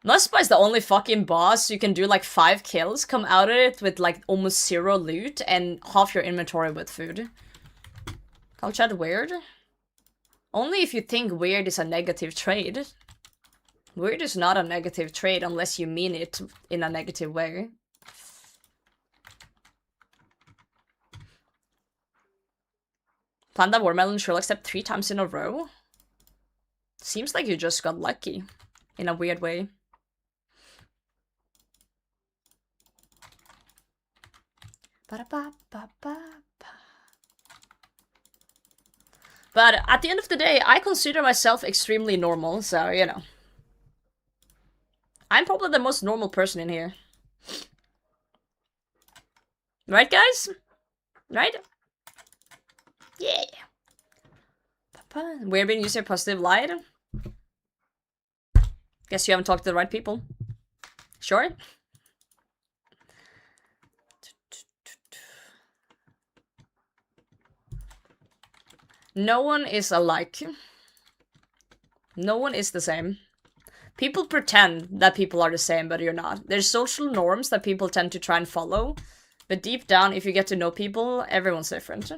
Muspah is the only fucking boss you can do like 5 kills, come out of it with like almost 0 loot, and half your inventory with food. Call chat weird? Only if you think weird is a negative trait. Weird is not a negative trait unless you mean it in a negative way. Panda Watermelon Sherlock step 3 times in a row? Seems like you just got lucky. In a weird way. But at the end of the day, I consider myself extremely normal, so, you know. I'm probably the most normal person in here. Right, guys? Right? Yeah. We're being used to positive light. Guess you haven't talked to the right people. Sure. No one is alike. No one is the same. People pretend that people are the same, but you're not. There's social norms that people tend to try and follow. But deep down, if you get to know people, everyone's different.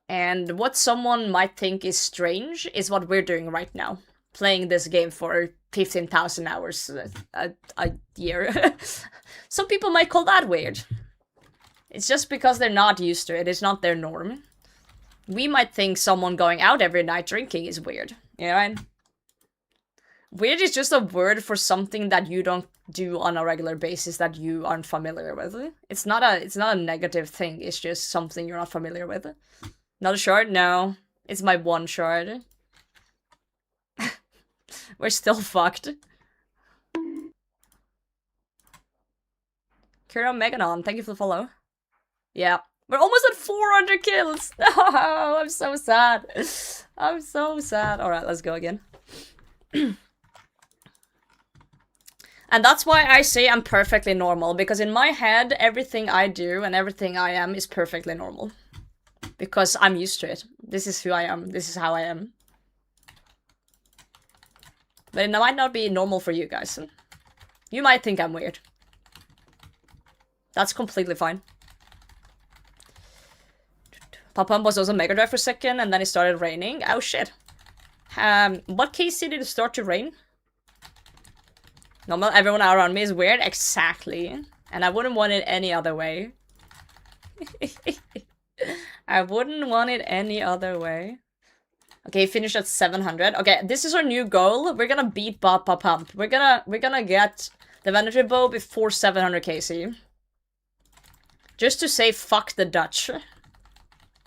And what someone might think is strange is what we're doing right now. Playing this game for 15,000 hours a year. Some people might call that weird. It's just because they're not used to it. It's not their norm. We might think someone going out every night drinking is weird. You know what I mean? Weird is just a word for something that you don't do on a regular basis that you aren't familiar with. It's not a negative thing. It's just something you're not familiar with. Another shard? No. It's my one shard. We're still fucked. Kira Meganon, thank you for the follow. Yeah. We're almost at 400 kills! Oh, I'm so sad. I'm so sad. Alright, let's go again. And that's why I say I'm perfectly normal, because in my head, everything I do and everything I am is perfectly normal. Because I'm used to it. This is who I am. This is how I am. But it might not be normal for you guys. You might think I'm weird. That's completely fine. Papam was also Mega Drive for a second, and then it started raining. Oh shit. What case did it start to rain? Normal, everyone around me is weird. Exactly. And I wouldn't want it any other way. I wouldn't want it any other way. Okay, finish at 700. Okay, this is our new goal. We're gonna beat Papa Pump. We're gonna get the Vanity Bow before 700 KC. Just to say fuck the Dutch.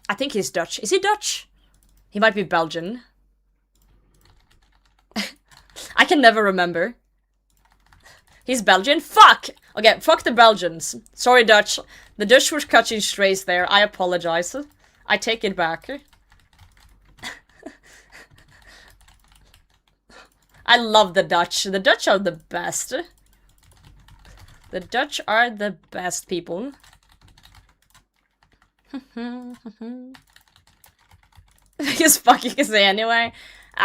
I think he's Dutch. Is he Dutch? He might be Belgian. I can never remember. He's Belgian? Fuck! Okay, fuck the Belgians. Sorry, Dutch. The Dutch were cutting strays there. I apologize. I take it back. I love the Dutch. The Dutch are the best. The Dutch are the best people. Just fucking say anyway.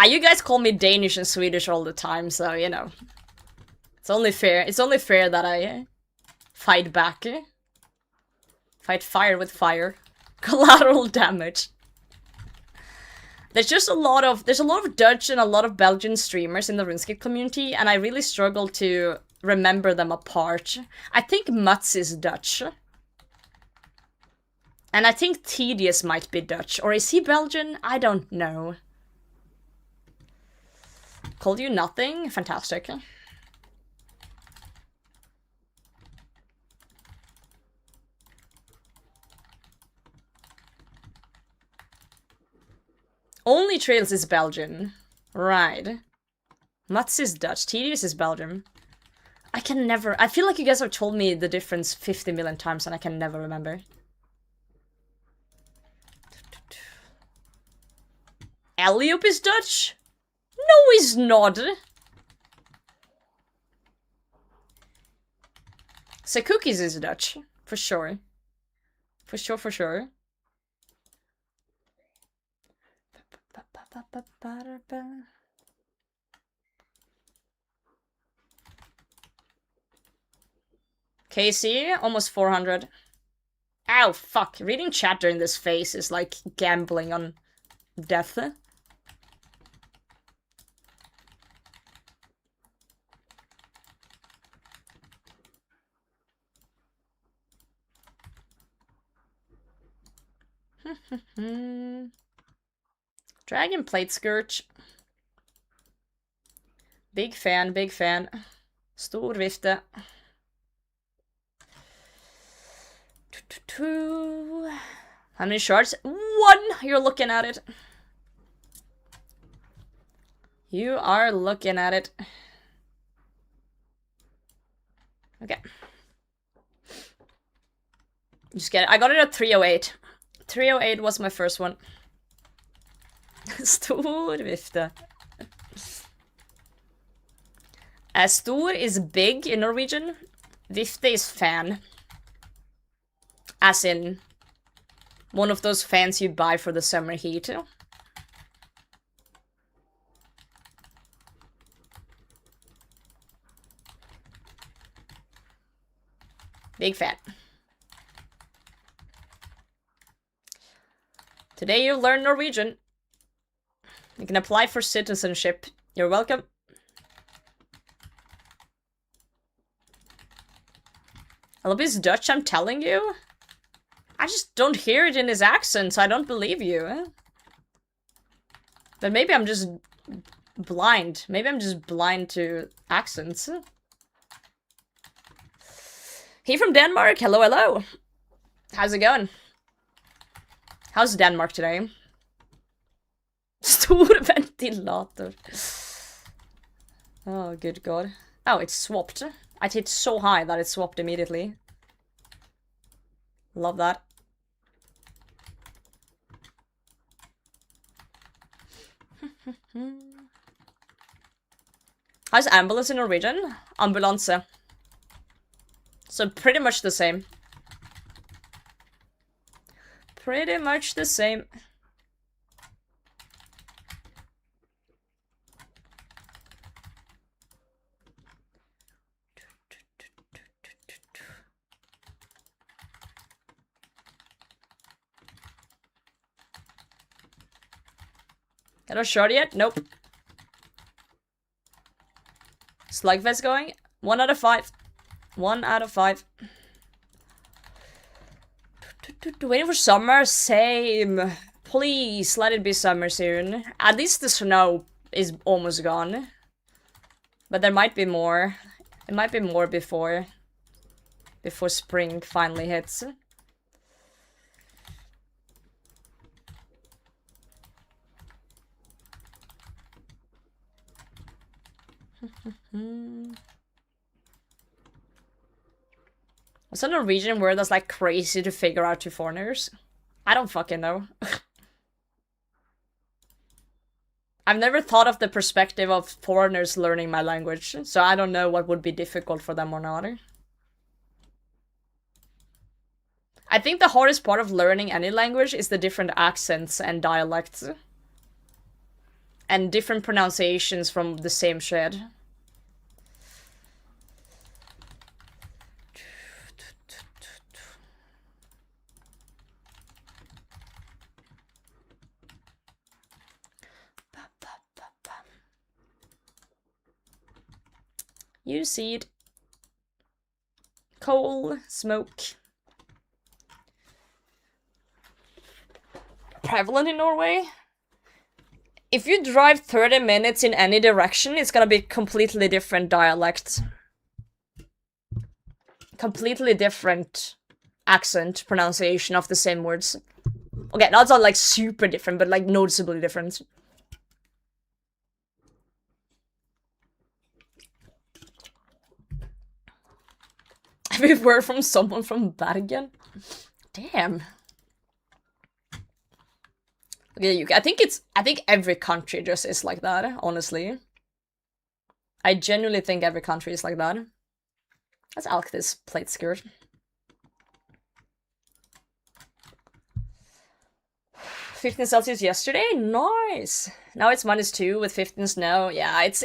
You guys call me Danish and Swedish all the time, so you know. It's only fair. It's only fair that I fight back. Fight fire with fire. Collateral damage. There's just a lot of Dutch and a lot of Belgian streamers in the RuneScape community, and I really struggle to remember them apart. I think Mats is Dutch. And I think Tedious might be Dutch. Or is he Belgian? I don't know. Called you nothing? Fantastic. Only Trails is Belgian. Right. Mats is Dutch. Tedious is Belgium. I can never... I feel like you guys have told me the difference 50 million times and I can never remember. Eliop is Dutch? No, he's not. So Cookies is Dutch. For sure. For sure, for sure. Casey, almost 400. Ow, fuck. Reading chat during this phase is like gambling on death. Dragon Plate Scourge. Big fan, big fan. Stor vifte. How many shards? 1! You're looking at it. You are looking at it. Okay. Just get it. I got it at 308. 308 was my first one. Stor vifte. Stor is big in Norwegian. Vifte is fan. As in, one of those fans you buy for the summer heat. Big fan. Today you learn Norwegian. You can apply for citizenship. You're welcome. I love his Dutch, I'm telling you. I just don't hear it in his accent, so I don't believe you. But maybe I'm just blind. Maybe I'm just blind to accents. He from Denmark. Hello, hello. How's it going? How's Denmark today? Stor ventilator. Oh, good god. Oh, it's swapped. I hit so high that it swapped immediately. Love that. How's ambulance in Norwegian? Ambulanse. So pretty much the same. Pretty much the same. Got a shot yet? Nope. Slugfest going? 1 out of 5. 1 out of 5. Waiting for summer? Same. Please, let it be summer soon. At least the snow is almost gone. But there might be more. It might be more before spring finally hits. What's a Norwegian word that's like crazy to figure out to foreigners? I don't fucking know. I've never thought of the perspective of foreigners learning my language, so I don't know what would be difficult for them or not. I think the hardest part of learning any language is the different accents and dialects. And different pronunciations from the same shit. You see it. Coal, smoke. Prevalent in Norway? If you drive 30 minutes in any direction, it's gonna be completely different dialect. Completely different accent, pronunciation of the same words. Okay, that's not like super different, but like noticeably different. Every word from someone from Bergen. Damn. Okay, UK. I think every country just is like that, honestly. I genuinely think every country is like that. Let's alk this plate skirt. 15 Celsius yesterday? Nice! Now it's -2 with 15 snow. Yeah, it's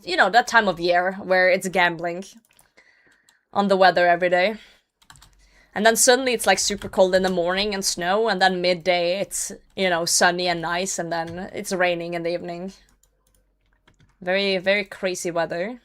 you know, that time of year where it's gambling on the weather every day. And then suddenly it's like super cold in the morning and snow, and then midday it's, you know, sunny and nice, and then it's raining in the evening. Very, very crazy weather.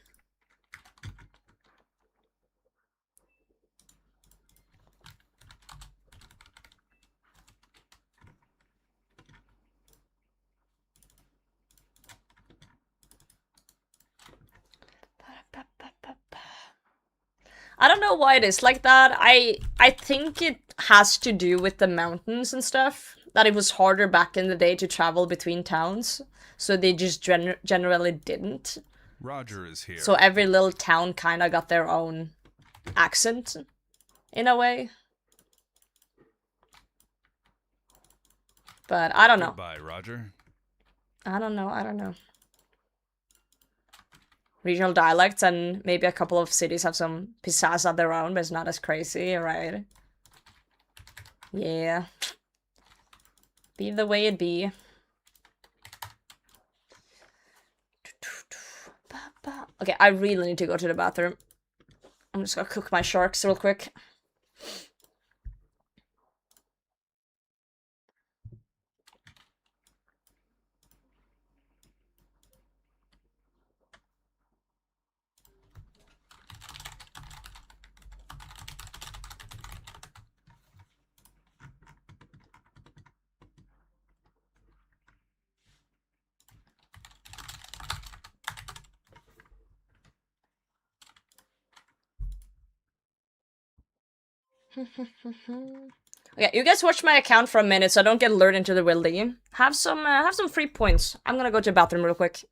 I don't know why it is like that. I think it has to do with the mountains and stuff. That it was harder back in the day to travel between towns. So they just generally didn't. Roger is here. So every little town kind of got their own accent, in a way. But I don't know. Goodbye, Roger. I don't know. Regional dialects and maybe a couple of cities have some pizzazz of their own, but it's not as crazy, right? Yeah. Be the way it be. Okay, I really need to go to the bathroom. I'm just gonna cook my sharks real quick. Okay, you guys watch my account for a minute so I don't get lured into the wildy. Have some free points. I'm gonna go to the bathroom real quick.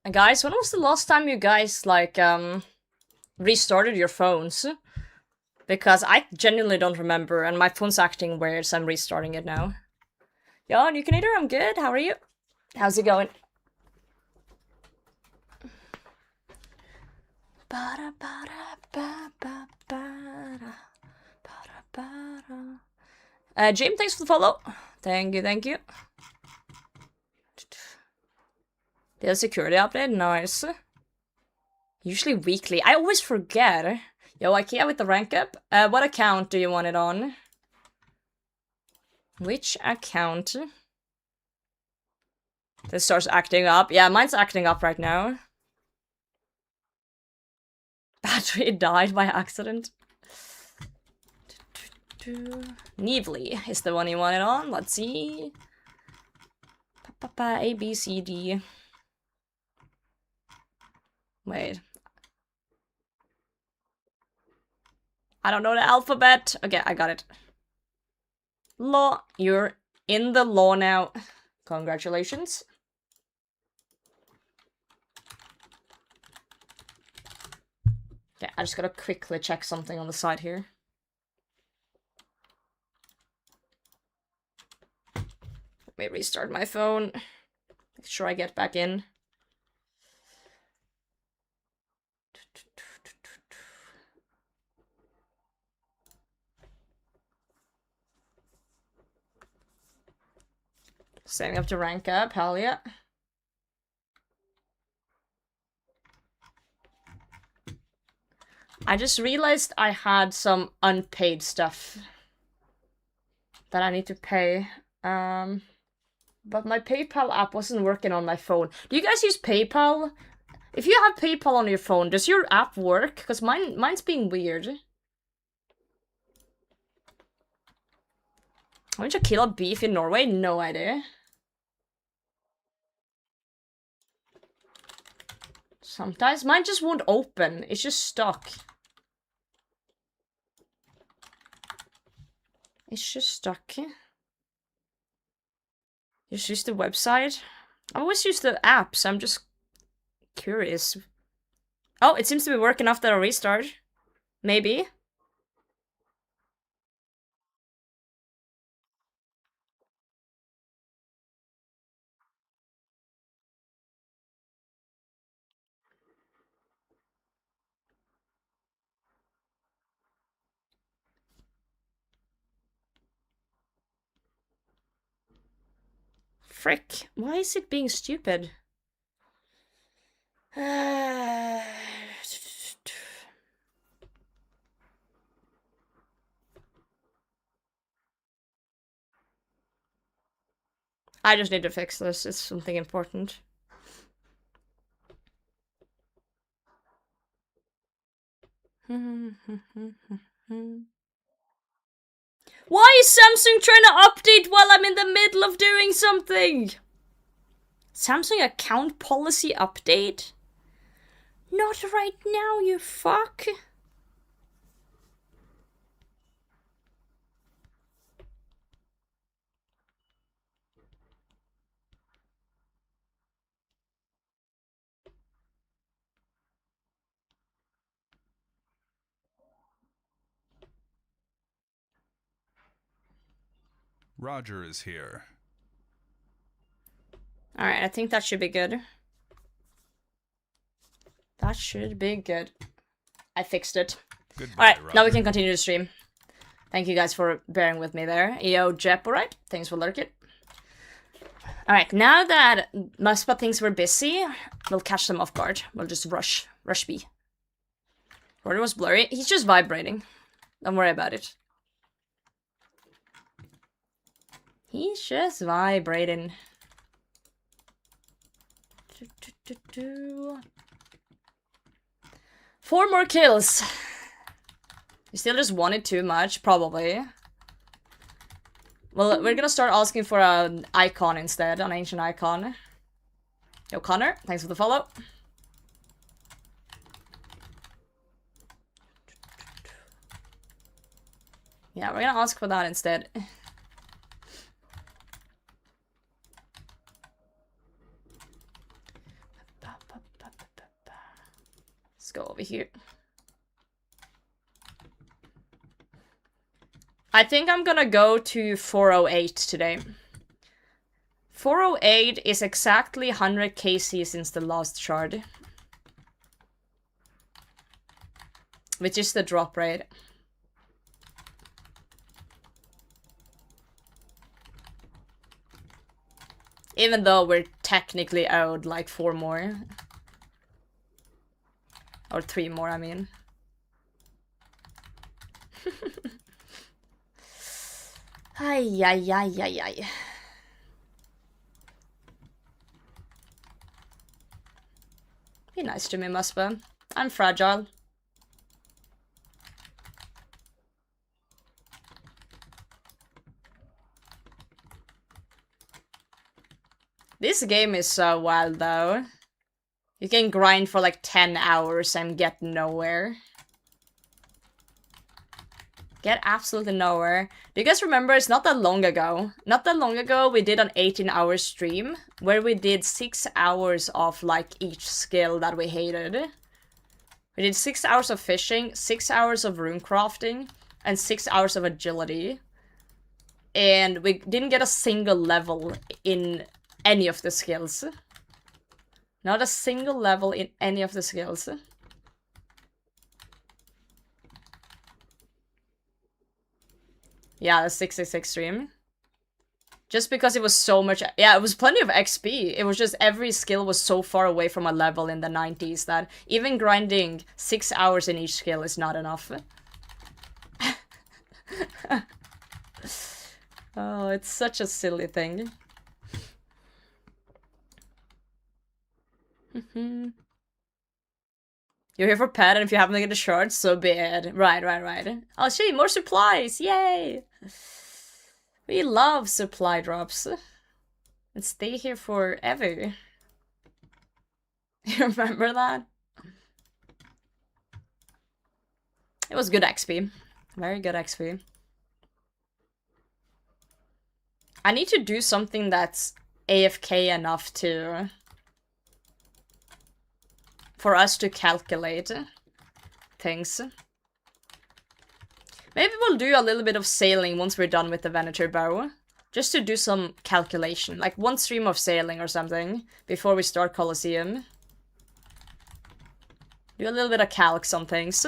And guys, when was the last time you guys like restarted your phones. Because I genuinely don't remember, and my phone's acting weird, so I'm restarting it now. Yo, you can eat her, I'm good. How are you? How's it going? Jim, thanks for the follow. Thank you, thank you. The security update, nice. Usually weekly. I always forget. Yo, IKEA with the rank up. What account do you want it on? Which account? This starts acting up. Yeah, mine's acting up right now. Battery died by accident. Nevely is the one you want it on. Let's see. A, B, C, D. Wait. I don't know the alphabet. Okay, I got it. Law. You're in the law now. Congratulations. Okay, I just gotta quickly check something on the side here. Let me restart my phone. Make sure I get back in. Setting up to rank up, hell yeah. I just realized I had some unpaid stuff that I need to pay. But my PayPal app wasn't working on my phone. Do you guys use PayPal? If you have PayPal on your phone, does your app work? Because mine's being weird. Why don't you kill a beef in Norway? No idea. Sometimes mine just won't open. It's just stuck. It's just stuck. Just use the website. I always use the apps. I'm just curious. Oh, it seems to be working after a restart. Maybe. Frick. Why is it being stupid? I just need to fix this. It's something important. Why is Samsung trying to update while I'm in the middle of doing something? Samsung account policy update? Not right now, you fuck. Roger is here. Alright, I think that should be good. That should be good. I fixed it. Alright, now we can continue the stream. Thank you guys for bearing with me there. Yo, Jep, alright? Thanks for lurking. Alright, now that Muspah thinks we're busy, we'll catch them off guard. We'll just rush B. Border was blurry. He's just vibrating. Don't worry about it. He's just vibrating. 4 more kills. You still just want it too much, probably. Well, we're gonna start asking for an icon instead, an ancient icon. Yo, Connor, thanks for the follow. Yeah, we're gonna ask for that instead. Let's go over here. I think I'm gonna go to 408 today. 408 is exactly 100 KC since the last shard. Which is the drop rate. Even though we're technically owed like 4 more. Or 3 more, I mean. Ay, ay, ay, ay, ay. Be nice to me, Muspah. I'm fragile. This game is so wild, though. You can grind for like 10 hours and get nowhere. Get absolutely nowhere. Do you guys remember, it's not that long ago. Not that long ago, we did an 18-hour stream where we did 6 hours of like each skill that we hated. We did 6 hours of fishing, 6 hours of rune crafting, and 6 hours of agility. And we didn't get a single level in any of the skills. Not a single level in any of the skills. Yeah, the 666 stream. Just because it was so much... Yeah, it was plenty of XP. It was just every skill was so far away from a level in the 90s that even grinding 6 hours in each skill is not enough. Oh, it's such a silly thing. You're here for pet, and if you happen to get a shard, so be it. Right. I'll show you more supplies! Yay! We love supply drops. And stay here forever. You remember that? It was good XP. Very good XP. I need to do something that's AFK enough to... for us to calculate things. Maybe we'll do a little bit of sailing once we're done with the Venator bow. Just to do some calculation. Like 1 stream of sailing or something before we start Colosseum. Do a little bit of calcs on things.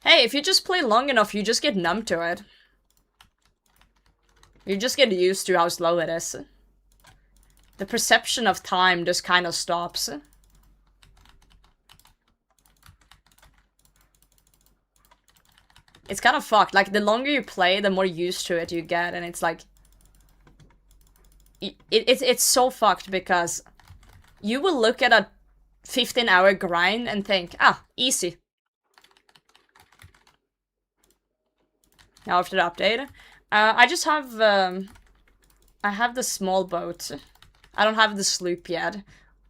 Hey, if you just play long enough, you just get numb to it. You just get used to how slow it is. The perception of time just kind of stops. It's kind of fucked. Like, the longer you play, the more used to it you get, and it's like... It's so fucked because you will look at a 15-hour grind and think, ah, easy. Now after the update... I just have, I have the small boat. I don't have the sloop yet.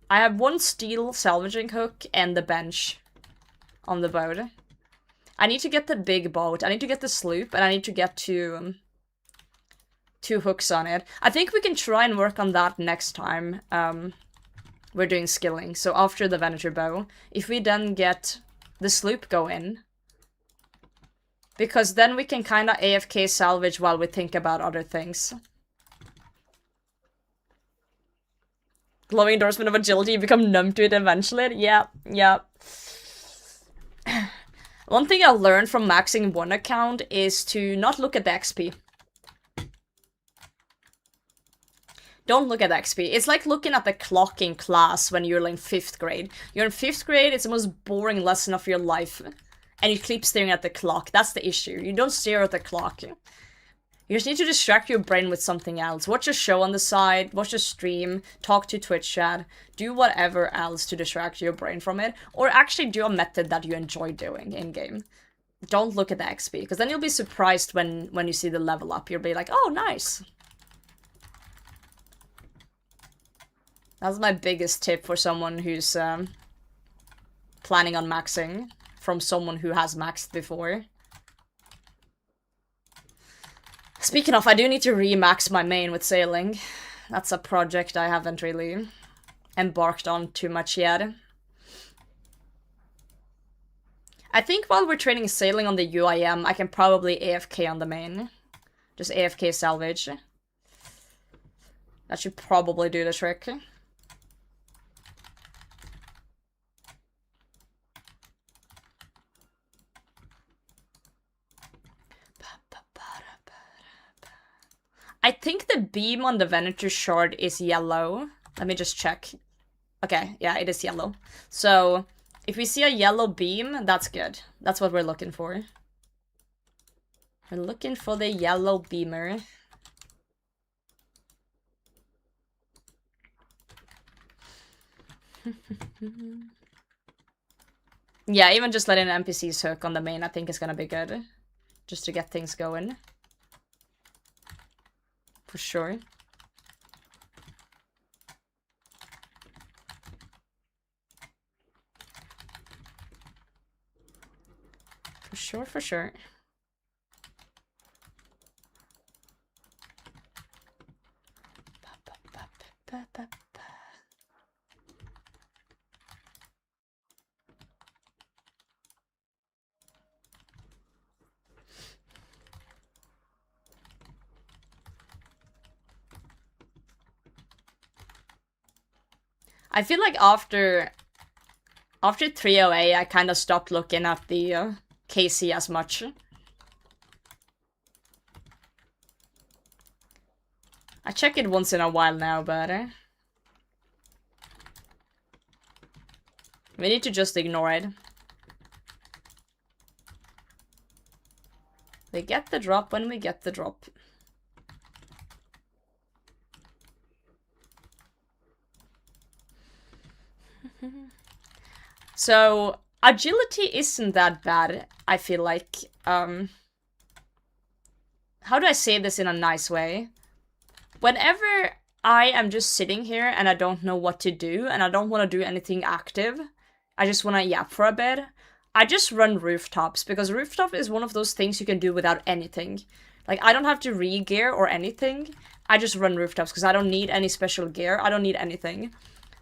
I have 1 steel salvaging hook and the bench on the boat. I need to get the big boat. I need to get the sloop, and I need to get 2 hooks on it. I think we can try and work on that next time we're doing skilling. So after the Venator bow, if we then get the sloop go in, because then we can kind of AFK salvage while we think about other things. Glowing endorsement of agility, you become numb to it eventually. Yeah. One thing I learned from maxing 1 account is to not look at the XP. Don't look at the XP. It's like looking at the clock in class when you're in 5th grade. You're in 5th grade, it's the most boring lesson of your life. And you keep staring at the clock. That's the issue. You don't stare at the clock. You just need to distract your brain with something else. Watch a show on the side, watch a stream, talk to Twitch chat, do whatever else to distract your brain from it. Or actually do a method that you enjoy doing in-game. Don't look at the XP, because then you'll be surprised when you see the level up. You'll be like, oh, nice. That's my biggest tip for someone who's planning on maxing. From someone who has maxed before. Speaking of, I do need to re-max my main with sailing. That's a project I haven't really embarked on too much yet. I think while we're training sailing on the UIM, I can probably AFK on the main. Just AFK salvage. That should probably do the trick. I think the beam on the Venator shard is yellow. Let me just check. Okay, yeah, it is yellow. So, if we see a yellow beam, that's good. That's what we're looking for. We're looking for the yellow beamer. Yeah, even just letting NPCs hook on the main I think is gonna be good. Just to get things going. For sure. For sure, for sure. I feel like after 308, I kind of stopped looking at the KC as much. I check it once in a while now, but we need to just ignore it. We get the drop when we get the drop. So, agility isn't that bad, I feel like. How do I say this in a nice way? Whenever I am just sitting here and I don't know what to do, and I don't want to do anything active, I just want to yap for a bit, I just run rooftops, because rooftop is one of those things you can do without anything. Like, I don't have to re-gear or anything, I just run rooftops, because I don't need any special gear, I don't need anything.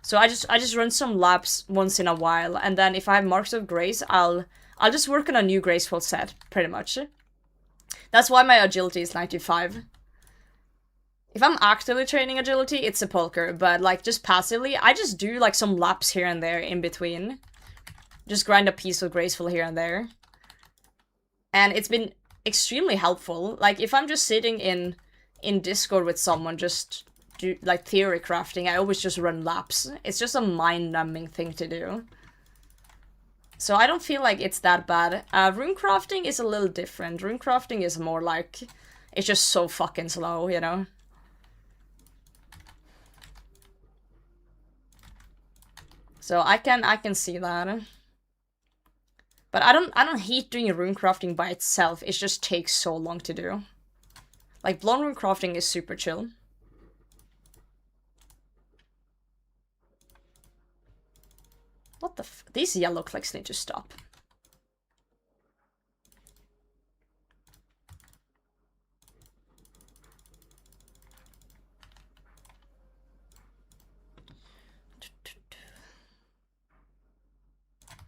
So I just run some laps once in a while, and then if I have marks of grace, I'll just work on a new graceful set, pretty much. That's why my agility is 95. If I'm actively training agility, it's sepulcher, but like just passively, I just do like some laps here and there in between. Just grind a piece of graceful here and there. And it's been extremely helpful. Like if I'm just sitting in Discord with someone, just do like theory crafting, I always just run laps. It's just a mind-numbing thing to do. So I don't feel like it's that bad. Rune crafting is a little different. Rune crafting is more like, it's just so fucking slow, you know? So I can see that. But I don't hate doing rune crafting by itself. It just takes so long to do. Like blown rune crafting is super chill. What the f— these yellow clicks need to stop.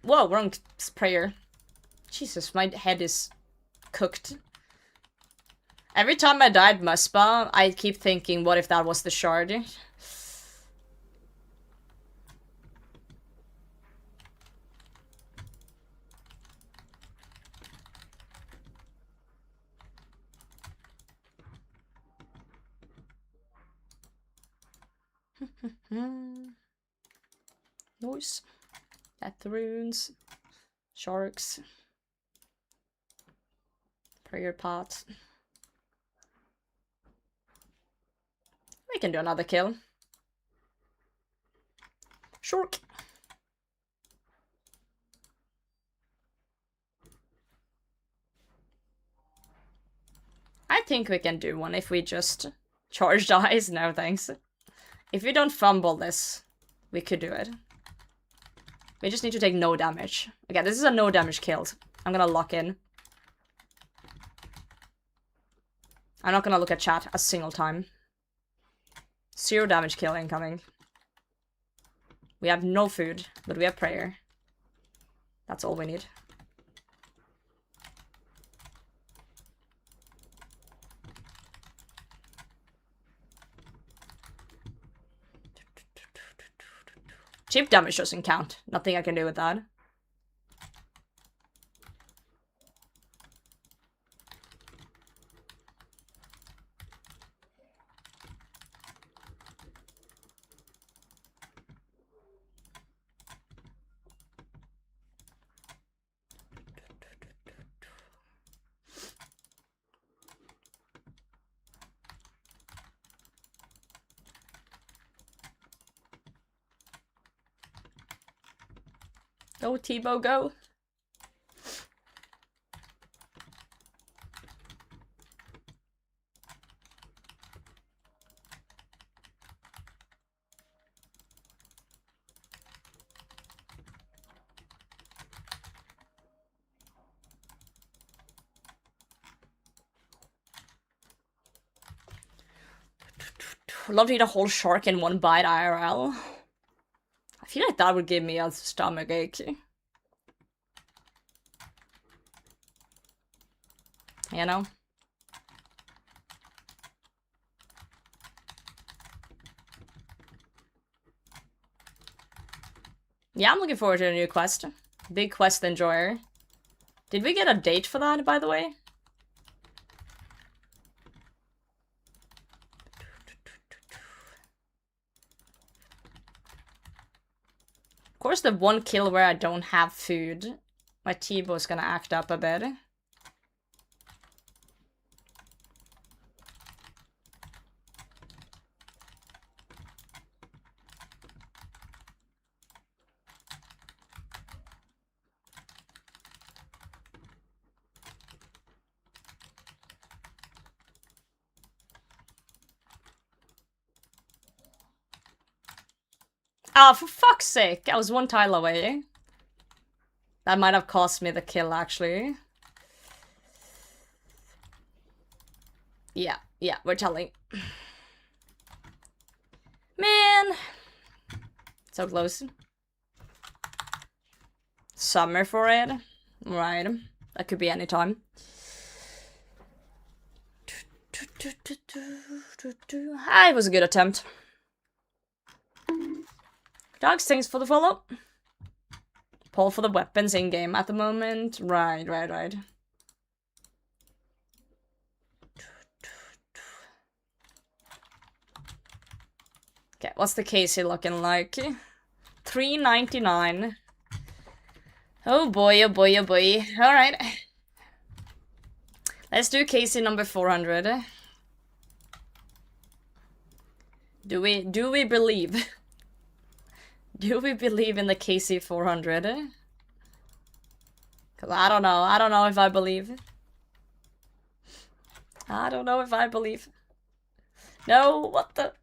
Whoa, wrong prayer. Jesus, my head is cooked. Every time I died Muspah, I keep thinking, what if that was the shard? Noise. At the runes. Sharks. Prayer pot. We can do another kill. Shark. I think we can do one if we just charge dice. No thanks. If we don't fumble this, we could do it. We just need to take no damage. Okay, this is a no damage killed. I'm gonna lock in. I'm not gonna look at chat a single time. 0 damage kill incoming. We have no food, but we have prayer. That's all we need. Chip damage doesn't count. Nothing I can do with that. Go, Tebow, go. Love to eat a whole shark in one bite IRL. I feel like that would give me a stomach ache. You know? Yeah, I'm looking forward to a new quest. Big quest enjoyer. Did we get a date for that, by the way? Of course, the one kill where I don't have food, my T-bow's gonna act up a bit. Oh, for fuck's sake! I was one tile away. That might have cost me the kill, actually. Yeah, we're telling. Man! So close. Summer for it. Right. That could be any time. Ah, it was a good attempt. Dogs, thanks for the follow. Pull for the weapons in-game at the moment. Right. Okay, what's the Casey looking like? $3.99. Oh boy. Alright. Let's do Casey number 400. Do we believe? Do we believe in the KC 400? Cause I don't know if I believe. I don't know if I believe. No, what the?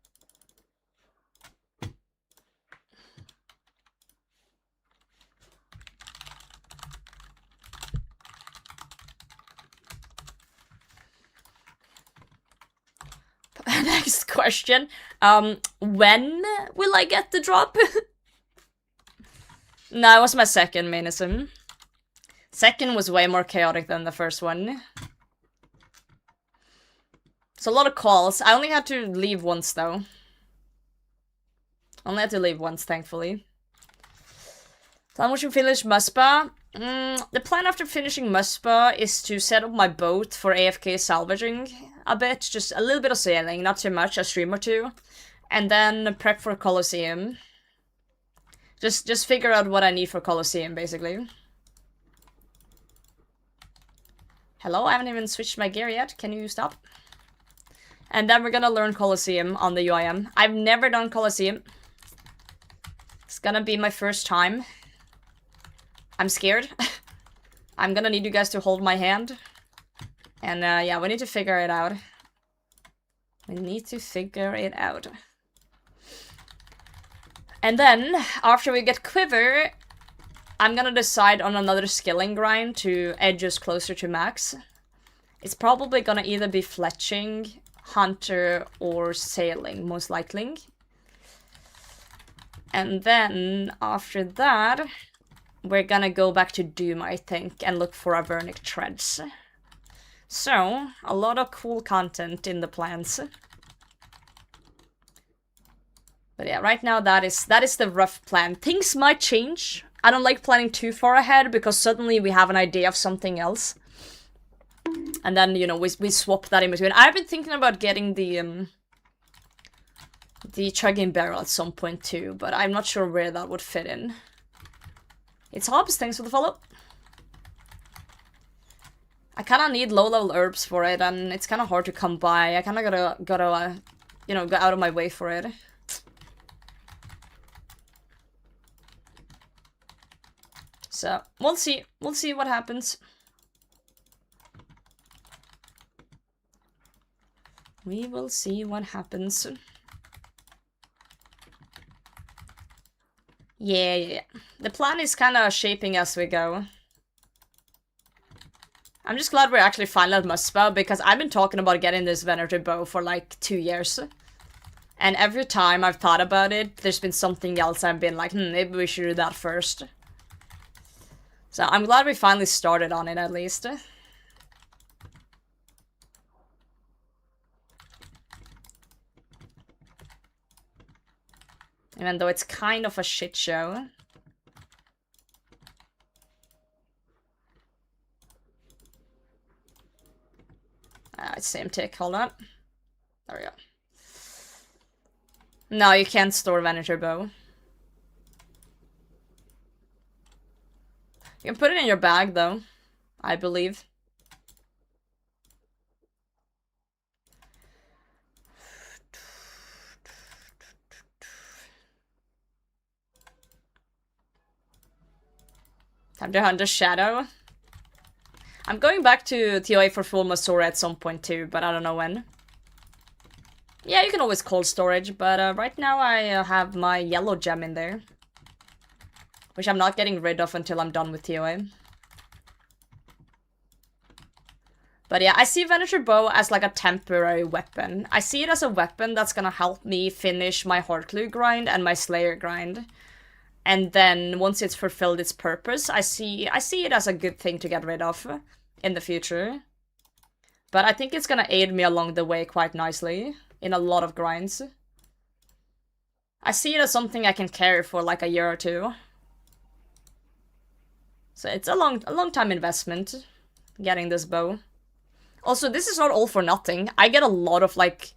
Next question. When will I get the drop? No, it was my second minism. Second was way more chaotic than the first one. So a lot of calls. I only had to leave once, though. Only had to leave once, thankfully. Plan once you finish Muspah. The plan after finishing Muspah is to set up my boat for AFK salvaging a bit. Just a little bit of sailing, not too much, a stream or two. And then prep for Colosseum. Just figure out what I need for Colosseum, basically. Hello, I haven't even switched my gear yet. Can you stop? And then we're gonna learn Colosseum on the UIM. I've never done Colosseum. It's gonna be my first time. I'm scared. I'm gonna need you guys to hold my hand. And yeah, we need to figure it out. We need to figure it out. And then, after we get Quiver, I'm gonna decide on another skilling grind to edge us closer to max. It's probably gonna either be fletching, hunter, or sailing, most likely. And then, after that, we're gonna go back to Doom, I think, and look for Avernic Treads. So, a lot of cool content in the plans. But yeah, right now that is the rough plan. Things might change. I don't like planning too far ahead, because suddenly we have an idea of something else. And then, you know, we swap that in between. I've been thinking about getting the chugging barrel at some point too, but I'm not sure where that would fit in. It's Hobbs, thanks for the follow. I kinda need low-level herbs for it, and it's kinda hard to come by. I kinda gotta you know, go out of my way for it. So, we'll see. We'll see what happens. We will see what happens. Yeah. The plan is kinda shaping as we go. I'm just glad we're actually finally at Muspah, because I've been talking about getting this Venator bow for like 2 years. And every time I've thought about it, there's been something else I've been like, maybe we should do that first. So I'm glad we finally started on it, at least. Even though it's kind of a shit show. Same tick, hold on. There we go. No, you can't store Venator bow. You can put it in your bag, though, I believe. Time to hunt a shadow. I'm going back to TOA for full Masora at some point too, but I don't know when. Yeah, you can always cold storage, but right now I have my yellow gem in there. Which I'm not getting rid of until I'm done with TOA. But yeah, I see Venator bow as like a temporary weapon. I see it as a weapon that's gonna help me finish my Heartglue grind and my Slayer grind. And then, once it's fulfilled its purpose, I see it as a good thing to get rid of in the future. But I think it's gonna aid me along the way quite nicely in a lot of grinds. I see it as something I can carry for like a year or two. So it's a long time investment getting this bow. Also, this is not all for nothing. I get a lot of like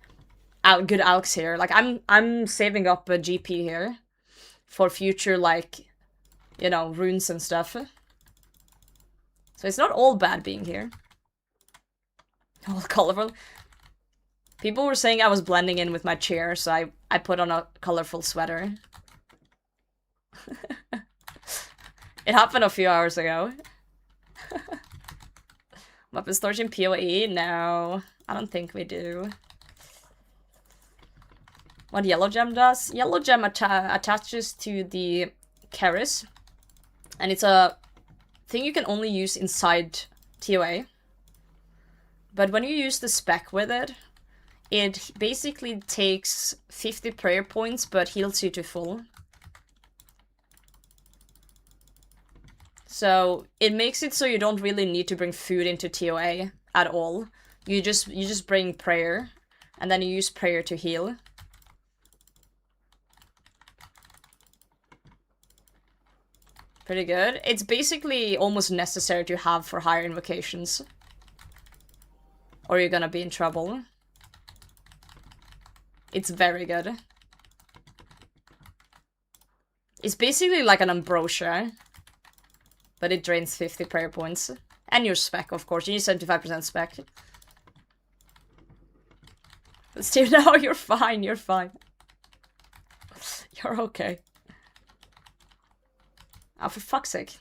good alks here. Like I'm saving up a GP here for future, like, you know, runes and stuff. So it's not all bad being here. All colorful. People were saying I was blending in with my chair, so I put on a colorful sweater. It happened a few hours ago. Weapon storage in PoE? No, I don't think we do. What Yellow Gem does? Yellow Gem attaches to the Keris. And it's a thing you can only use inside TOA. But when you use the spec with it, it basically takes 50 prayer points but heals you to full. So it makes it so you don't really need to bring food into TOA at all. You just bring prayer, and then you use prayer to heal. Pretty good. It's basically almost necessary to have for higher invocations. Or you're gonna be in trouble. It's very good. It's basically like an ambrosia. But it drains 50 prayer points. And your spec, of course. You need 75% spec. But still, no, you're fine, you're fine. You're okay. Oh, for fuck's sake.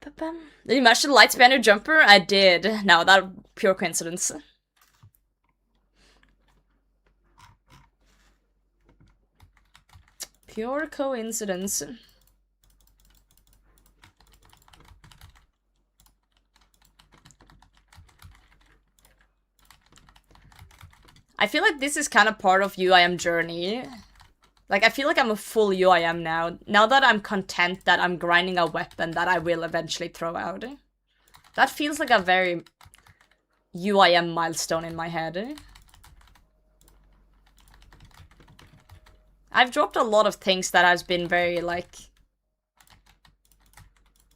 Did you match the light spanner jumper? I did. No, that pure coincidence. Pure coincidence. I feel like this is kind of part of UIM journey. Like, I feel like I'm a full UIM now. Now that I'm content that I'm grinding a weapon that I will eventually throw out. That feels like a very UIM milestone in my head. I've dropped a lot of things that has been very, like,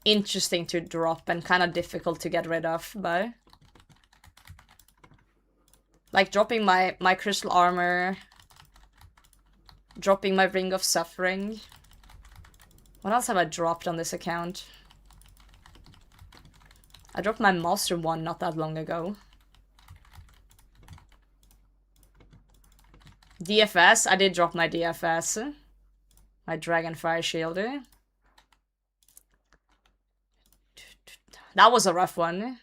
interesting to drop and kind of difficult to get rid of, but... Like, dropping my crystal armor... Dropping my Ring of Suffering. What else have I dropped on this account? I dropped my Master one not that long ago. DFS, I did drop my DFS. My Dragonfire Shield. That was a rough one.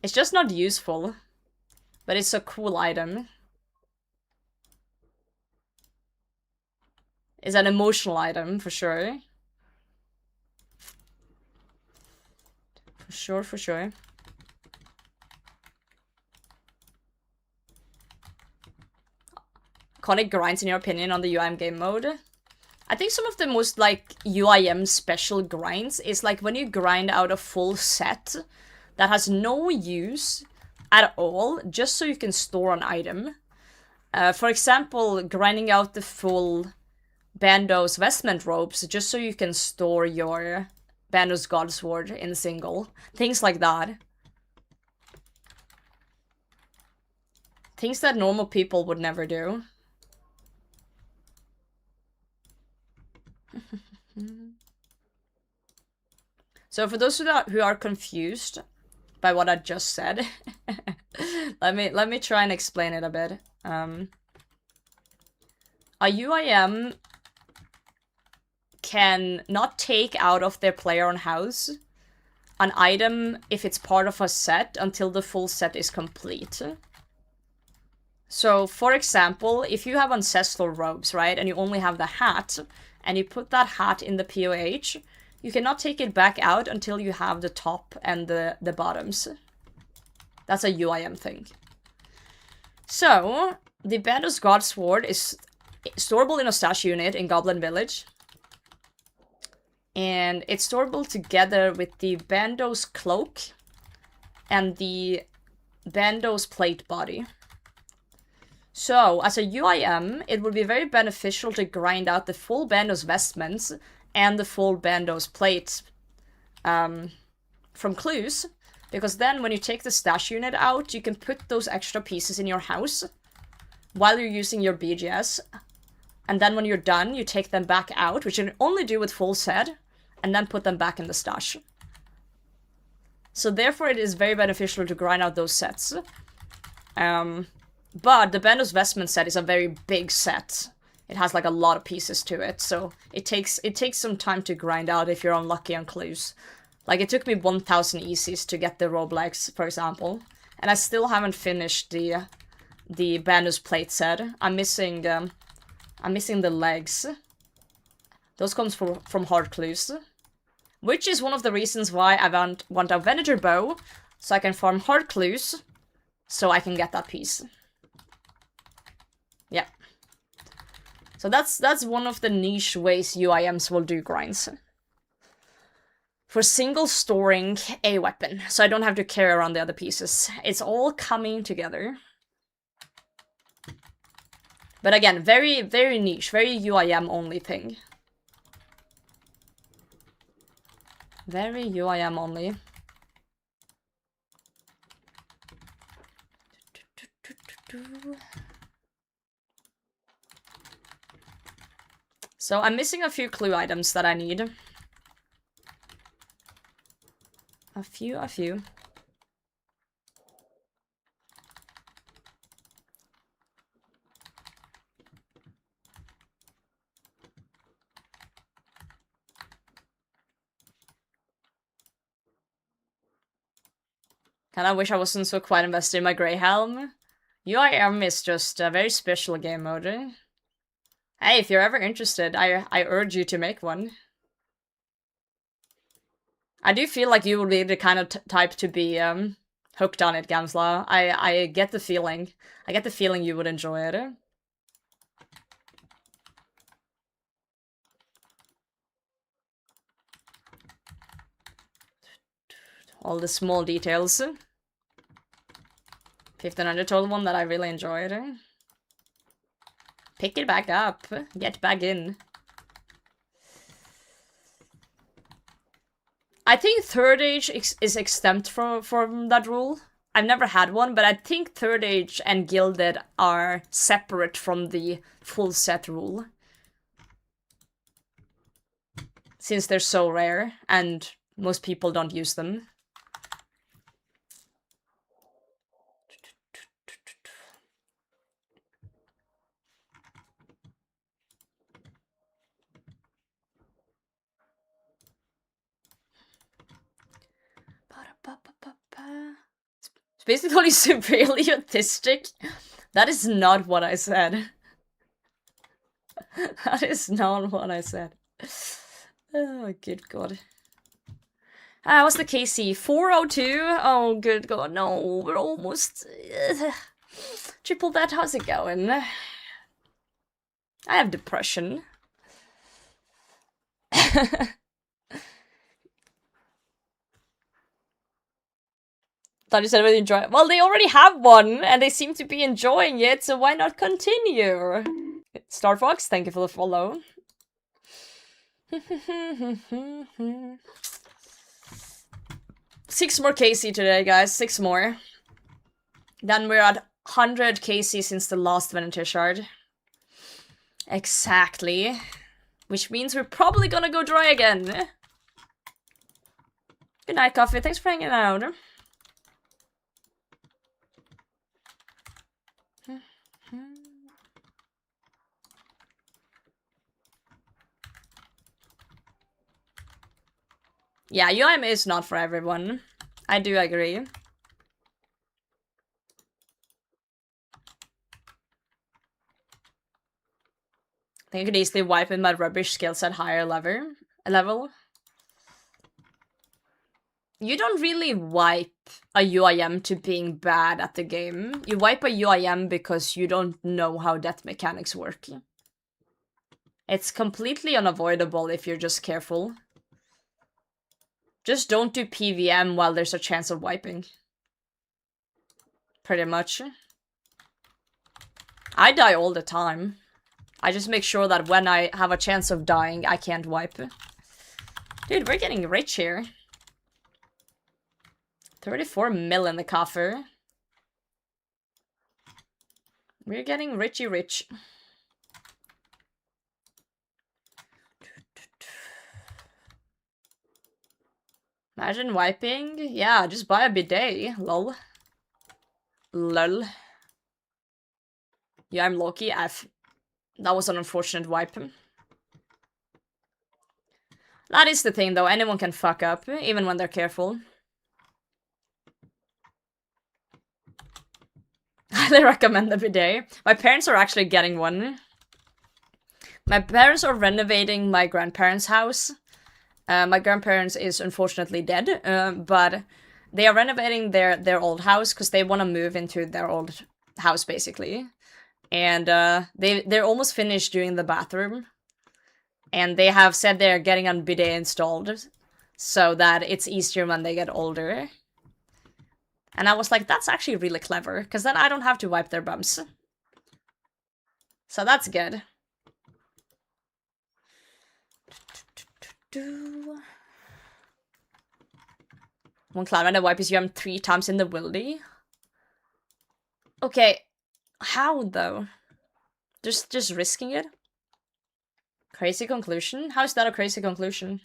It's just not useful. But it's a cool item. It's an emotional item, for sure. For sure. Iconic grinds, in your opinion, on the UIM game mode? I think some of the most, like, UIM special grinds is, like, when you grind out a full set that has no use at all, just so you can store an item. For example, grinding out the full Bando's vestment robes, just so you can store your Bando's Godsword in single. Things like that. Things that normal people would never do. So for those who are confused by what I just said, let me try and explain it a bit. A UIM can not take out of their player on house an item if it's part of a set until the full set is complete. So, for example, if you have ancestral robes, right, and you only have the hat, and you put that hat in the POH, you cannot take it back out until you have the top and the bottoms. That's a UIM thing. So, the Bando's Godsword is storeable in a stash unit in Goblin Village. And it's storeable together with the Bando's Cloak and the Bando's Plate Body. So, as a UIM, it would be very beneficial to grind out the full Bando's Vestments and the full Bando's Plate from clues, because then when you take the stash unit out, you can put those extra pieces in your house while you're using your BGS, and then when you're done, you take them back out, which you can only do with full set, and then put them back in the stash. So therefore it is very beneficial to grind out those sets. But the Bando's Vestment set is a very big set. It has like a lot of pieces to it, so it takes some time to grind out if you're unlucky on clues. Like, it took me 1000 ECs to get the Roblex, for example, and I still haven't finished the Bando's Plate set. I'm missing the legs. Those comes from hard clues. Which is one of the reasons why I want a Venator bow, so I can farm hard clues, so I can get that piece. Yeah. So that's one of the niche ways UIMs will do grinds. For single storing a weapon, so I don't have to carry around the other pieces. It's all coming together. But again, very, very niche, very UIM only thing. Very UIM only. So I'm missing a few clue items that I need. A few. Kinda wish I wasn't so quite invested in my Grey Helm. UIM is just a very special game mode. Hey, if you're ever interested, I urge you to make one. I do feel like you would be the kind of type to be hooked on it, Gamsla. I get the feeling. I get the feeling you would enjoy it. All the small details. 1500 total one that I really enjoyed. Pick it back up. Get back in. I think third age is exempt from that rule. I've never had one, but I think third age and gilded are separate from the full set rule. Since they're so rare and most people don't use them. It's basically severely autistic. That is not what I said. That is not what I said. Oh, good god. What's the KC? 402? Oh, good god, no. We're almost... triple that, how's it going? I have depression. Thought you said whether you enjoy it. Well, they already have one, and they seem to be enjoying it, so why not continue? Star Fox, thank you for the follow. 6 more KC today, guys. 6 more. Then we're at 100 KC since the last Venetia shard. Exactly. Which means we're probably gonna go dry again. Good night, Coffee. Thanks for hanging out. Yeah, UIM is not for everyone. I do agree. I think I could easily wipe in my rubbish skills at higher level. You don't really wipe a UIM to being bad at the game. You wipe a UIM because you don't know how death mechanics work. It's completely unavoidable if you're just careful. Just don't do PVM while there's a chance of wiping. Pretty much. I die all the time. I just make sure that when I have a chance of dying, I can't wipe. Dude, we're getting rich here. 34 mil in the coffer. We're getting richy rich. Imagine wiping. Yeah, just buy a bidet. Lol. Lol. Yeah, I'm Loki. That was an unfortunate wipe. That is the thing, though. Anyone can fuck up, even when they're careful. Highly recommend the bidet. My parents are actually getting one. My parents are renovating my grandparents' house. My grandparents is unfortunately dead, but they are renovating their old house because they want to move into their old house, basically. And they're almost finished doing the bathroom. And they have said they're getting a bidet installed so that it's easier when they get older. And I was like, that's actually really clever, because then I don't have to wipe their bums. So that's good. One cloud when I wipe his UM 3 times in the wildy. Okay, how though? Just risking it? Crazy conclusion? How is that a crazy conclusion?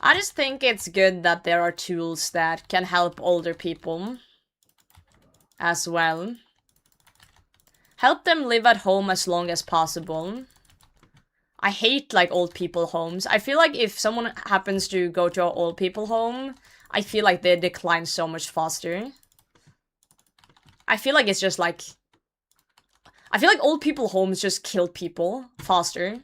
I just think it's good that there are tools that can help older people as well. Help them live at home as long as possible. I hate, like, old people homes. I feel like if someone happens to go to an old people home, I feel like they decline so much faster. I feel like it's just, like... I feel like old people homes just kill people faster.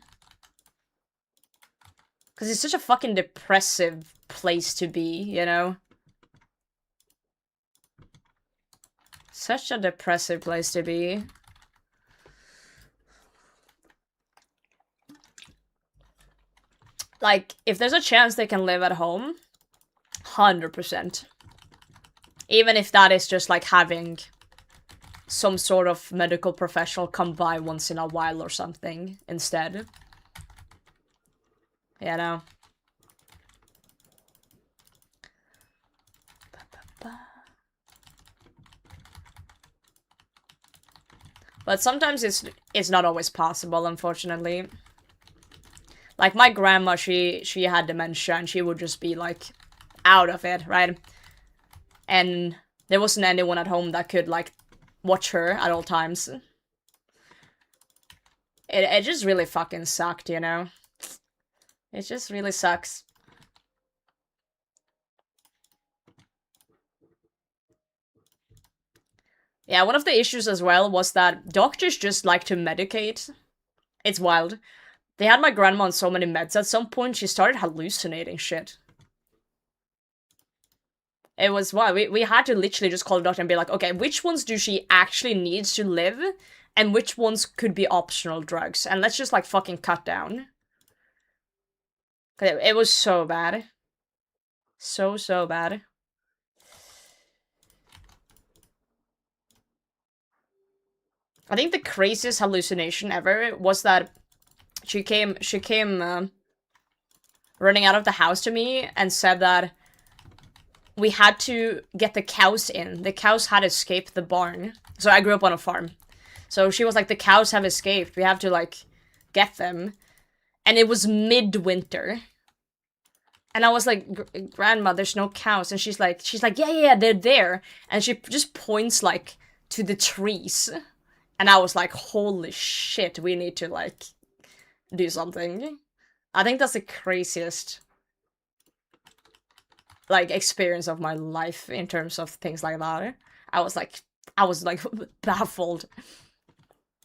Because it's such a fucking depressive place to be, you know? Such a depressive place to be. Like, if there's a chance they can live at home, 100%. Even if that is just like having some sort of medical professional come by once in a while or something instead. You know? But sometimes it's not always possible, unfortunately. Like, my grandma, she had dementia, and she would just be, like, out of it, right? And there wasn't anyone at home that could, like, watch her at all times. It just really fucking sucked, you know? It just really sucks. Yeah, one of the issues as well was that doctors just like to medicate. It's wild. They had my grandma on so many meds at some point, she started hallucinating shit. It was wild. We had to literally just call the doctor and be like, okay, which ones do she actually needs to live? And which ones could be optional drugs? And let's just, like, fucking cut down. It was so bad. So bad. I think the craziest hallucination ever was that she came running out of the house to me and said that we had to get the cows in. The cows had escaped the barn. So I grew up on a farm. So she was like, the cows have escaped. We have to, like, get them. And it was midwinter. And I was like, Grandma, there's no cows. And she's like, yeah, they're there. And she just points, like, to the trees. And I was like, holy shit, we need to, like, do something. I think that's the craziest, like, experience of my life in terms of things like that. I was like baffled.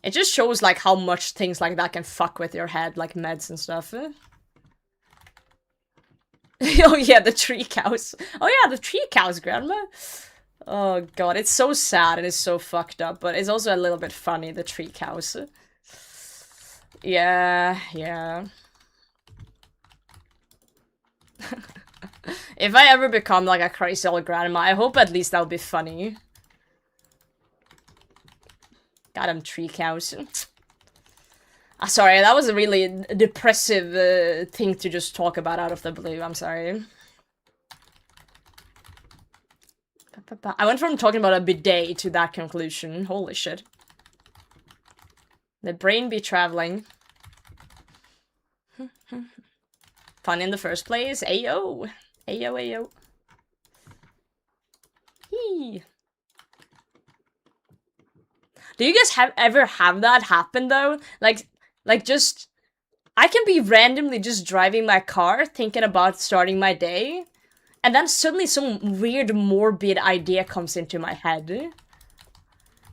It just shows, like, how much things like that can fuck with your head, like meds and stuff. Oh yeah, the tree cows. Oh yeah, the tree cows, Grandma. Oh god, it's so sad and it's so fucked up, but it's also a little bit funny, the tree cows. Yeah. If I ever become, like, a crazy old grandma, I hope at least that'll be funny. Goddamn tree cows. Sorry, that was a really depressive thing to just talk about out of the blue, I'm sorry. I went from talking about a bidet to that conclusion. Holy shit. The brain be traveling. Fun in the first place. Ayo. Ayo. Hee. Do you guys ever have that happen though? Like just... I can be randomly just driving my car, thinking about starting my day, and then suddenly some weird morbid idea comes into my head.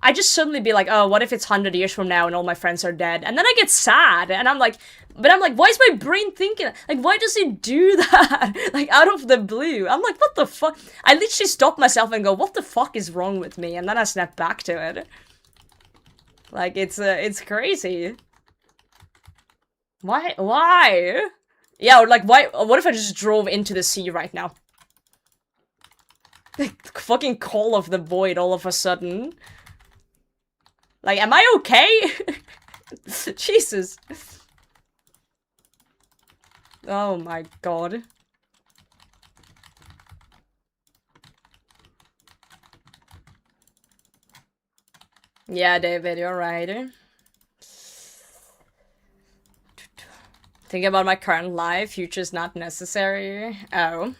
I just suddenly be like, oh, what if it's 100 years from now and all my friends are dead? And then I get sad, and I'm like, why is my brain thinking? Like, why does it do that? Like, out of the blue. I'm like, what the fuck? I literally stop myself and go, what the fuck is wrong with me? And then I snap back to it. Like, it's crazy. Why? Yeah, or like, what if I just drove into the sea right now? Like, fucking Call of the Void all of a sudden. Like, am I okay? Jesus. Oh my god. Yeah, David, you're right. Think about my current life, future's not necessary. Oh.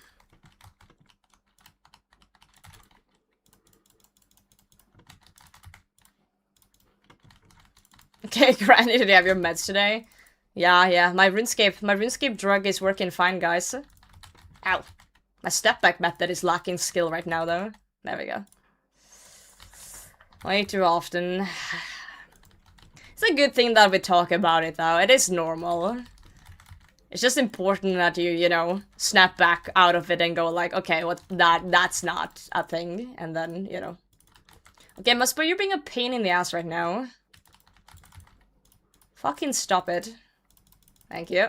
Granny, did you have your meds today? Yeah, my RuneScape drug is working fine, guys. Ow. My step back method is lacking skill right now, though. There we go. Way too often. It's a good thing that we talk about it, though. It is normal. It's just important that you know, snap back out of it and go like, okay, that's not a thing. And then, you know. Okay, Muspah, you're being a pain in the ass right now. Fucking stop it. Thank you.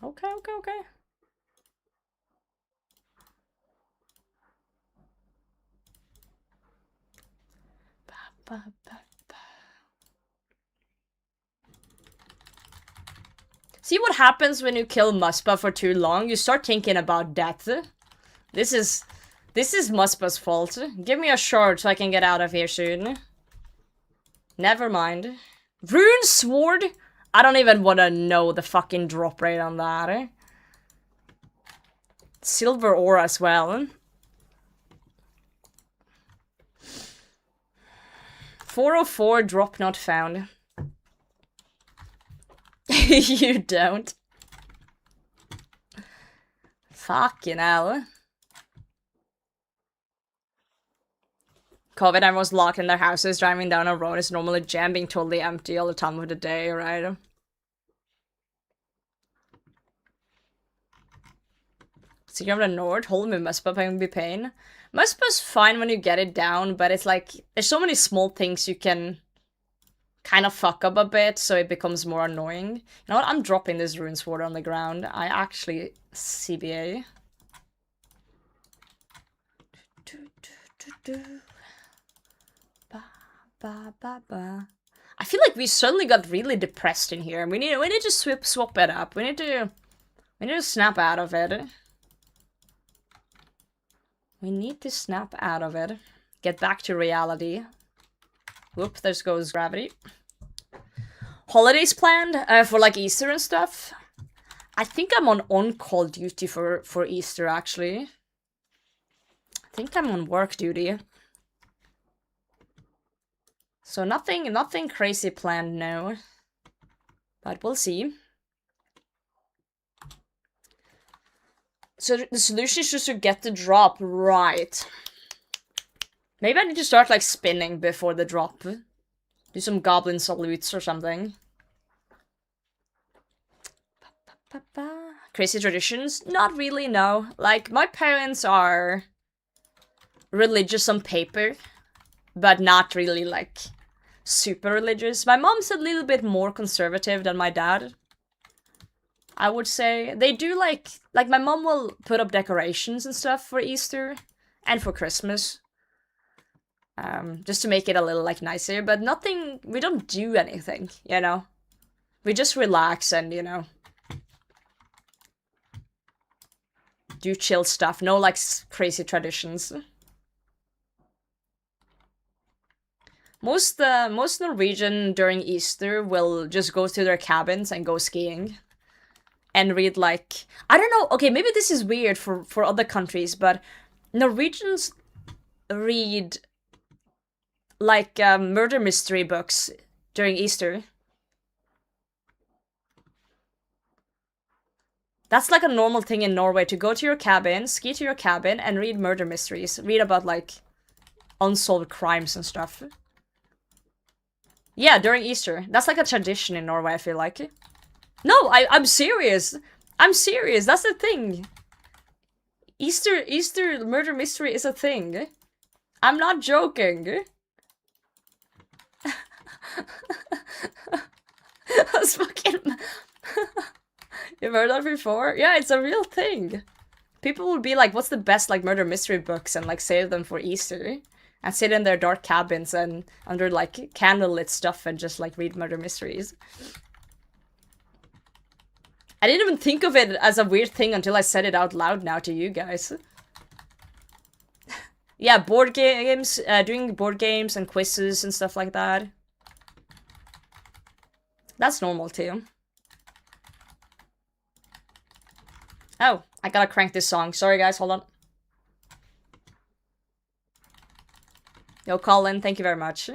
Okay. See what happens when you kill Muspah for too long? You start thinking about death. This is Muspah's fault. Give me a shard so I can get out of here soon. Never mind. Rune Sword? I don't even want to know the fucking drop rate on that. Silver ore as well. 404 drop not found. You don't. Fucking hell. COVID, everyone's locked in their houses, driving down a road is normally jammed, being totally empty all the time of the day, right? Secret of the North, hold me Muspah can be pain. Muspah's fine when you get it down, but it's like, there's so many small things you can kind of fuck up a bit, so it becomes more annoying. You know what, I'm dropping this rune sword on the ground. I actually CBA. I feel like we suddenly got really depressed in here. We need to swap it up. We need to snap out of it. We need to snap out of it. Get back to reality. Whoop, there goes gravity. Holidays planned for like Easter and stuff. I think I'm on call duty for Easter actually. I think I'm on work duty. So nothing crazy planned, no. But we'll see. So the solution is just to get the drop right. Maybe I need to start like spinning before the drop. Do some goblin salutes or something. Crazy traditions? Not really, no. Like, my parents are religious on paper, but not really like super religious. My mom's a little bit more conservative than my dad, I would say. They do like my mom will put up decorations and stuff for Easter and for Christmas. Just to make it a little like nicer, but nothing, we don't do anything, you know? We just relax and, you know, do chill stuff. No like crazy traditions. Most Norwegian during Easter will just go to their cabins and go skiing. And read like, I don't know, okay, maybe this is weird for other countries, but Norwegians read like murder mystery books during Easter. That's like a normal thing in Norway, to go to your cabin, ski to your cabin, and read murder mysteries. Read about like unsolved crimes and stuff. Yeah, during Easter. That's like a tradition in Norway, I feel like. No, I'm serious. I'm serious. That's the thing. Easter murder mystery is a thing. I'm not joking. That's fucking... You've heard that before? Yeah, it's a real thing. People will be like, what's the best like murder mystery books, and like save them for Easter. And sit in their dark cabins and under like candlelit stuff and just like read murder mysteries. I didn't even think of it as a weird thing until I said it out loud now to you guys. Yeah, board games, doing board games and quizzes and stuff like that. That's normal too. Oh, I gotta crank this song. Sorry guys, hold on. Yo, Colin, thank you very much.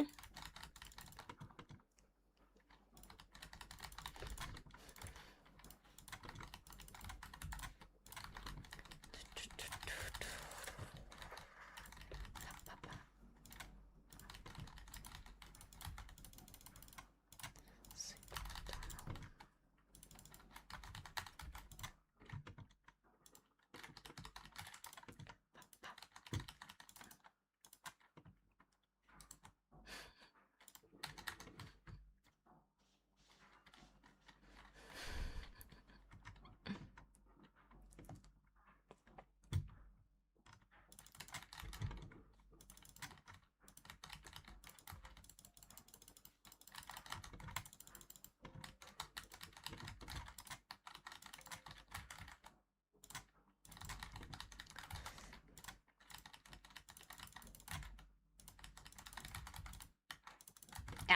Ow.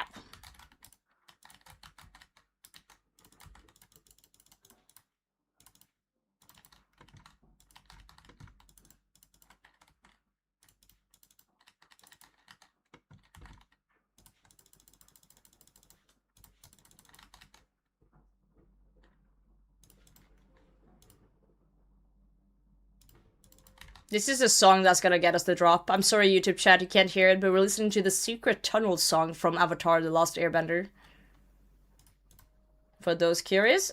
This is a song that's gonna get us the drop. I'm sorry, YouTube chat, you can't hear it, but we're listening to the Secret Tunnel song from Avatar: The Last Airbender. For those curious.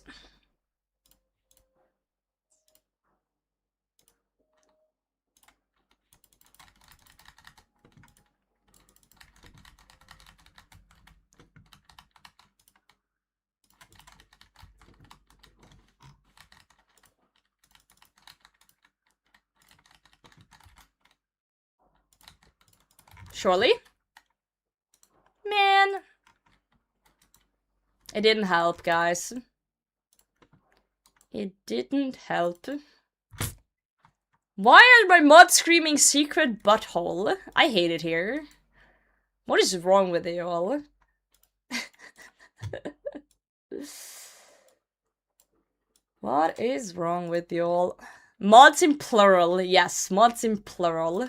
Surely? Man. It didn't help, guys. It didn't help. Why are my mods screaming secret butthole? I hate it here. What is wrong with you all? What is wrong with you all? Mods in plural, yes, mods in plural.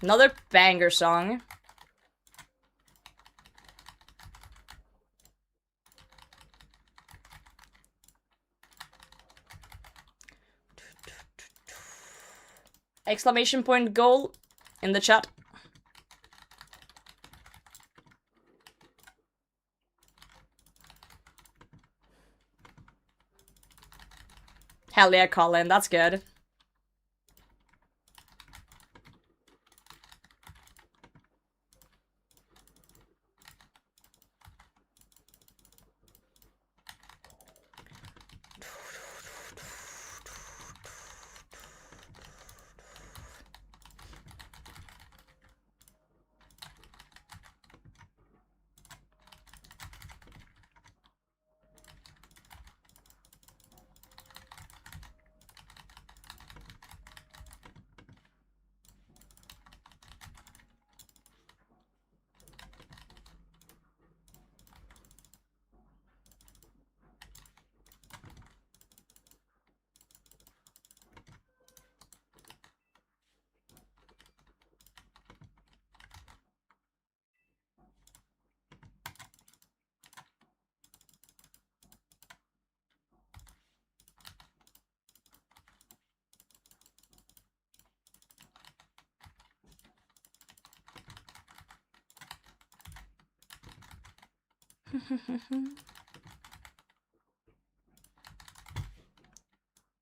Another banger song. Exclamation point goal in the chat. Hell yeah, Colin, that's good.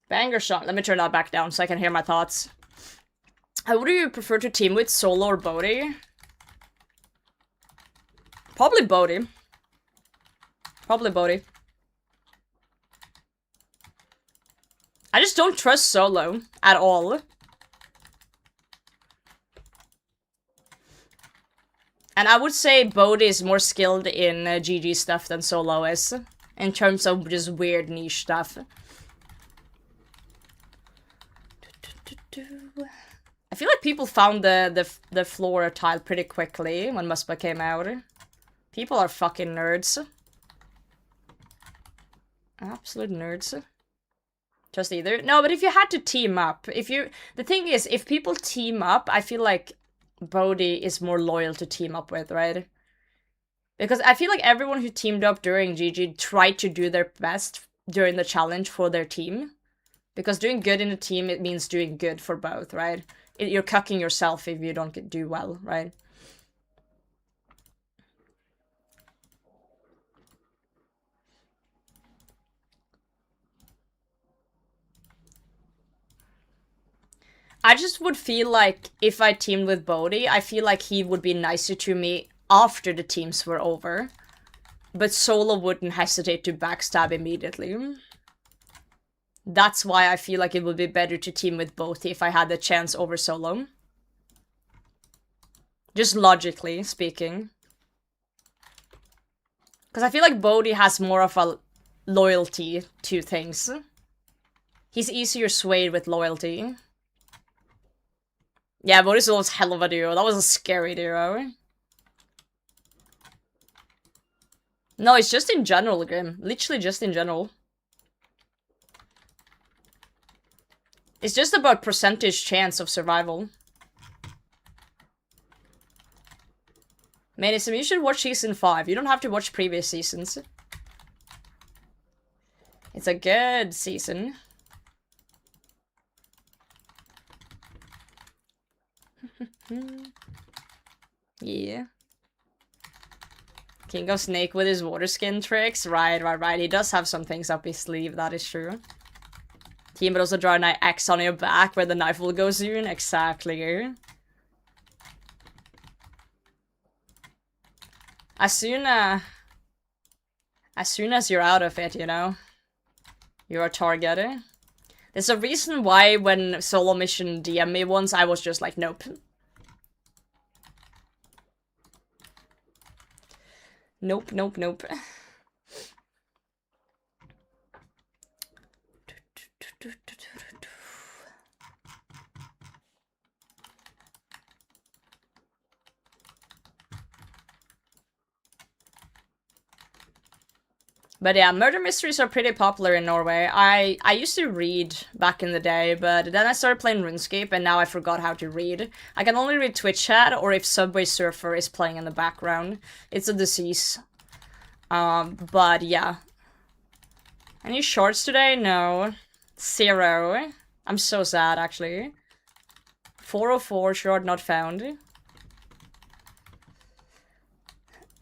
Banger shot. Let me turn that back down so I can hear my thoughts. How would you prefer to team with, Solo or Bodhi? Probably Bodhi. Probably Bodhi. I just don't trust Solo at all. And I would say Bodhi is more skilled in GG stuff than Solo is. In terms of just weird niche stuff. I feel like people found the floor tile pretty quickly when Muspah came out. People are fucking nerds. Absolute nerds. Just either. No, but if you had to team up, the thing is, if people team up, I feel like Bodhi is more loyal to team up with, right? Because I feel like everyone who teamed up during GG tried to do their best during the challenge for their team. Because doing good in a team, it means doing good for both, right? You're cucking yourself if you don't do well, right? I just would feel like if I teamed with Bodhi, I feel like he would be nicer to me after the teams were over. But Solo wouldn't hesitate to backstab immediately. That's why I feel like it would be better to team with both if I had the chance over Solo. Just logically speaking. Because I feel like Bodhi has more of a loyalty to things. He's easier swayed with loyalty. Yeah, Bodhi was hell of a duo. That was a scary duo. No, it's just in general, Grim. Literally just in general. It's just about percentage chance of survival. Manism, you should watch season 5. You don't have to watch previous seasons. It's a good season. Yeah. King of Snake with his water skin tricks. Right. He does have some things up his sleeve, that is true. Team but also draw an X on your back where the knife will go soon. Exactly. As soon as you're out of it, you know, you're a target. There's a reason why when Solo Mission DM me once, I was just like, nope. Nope. But yeah, murder mysteries are pretty popular in Norway. I used to read back in the day, but then I started playing RuneScape and now I forgot how to read. I can only read Twitch chat or if Subway Surfer is playing in the background. It's a disease. But yeah. Any shorts today? No. 0. I'm so sad, actually. 404 short not found.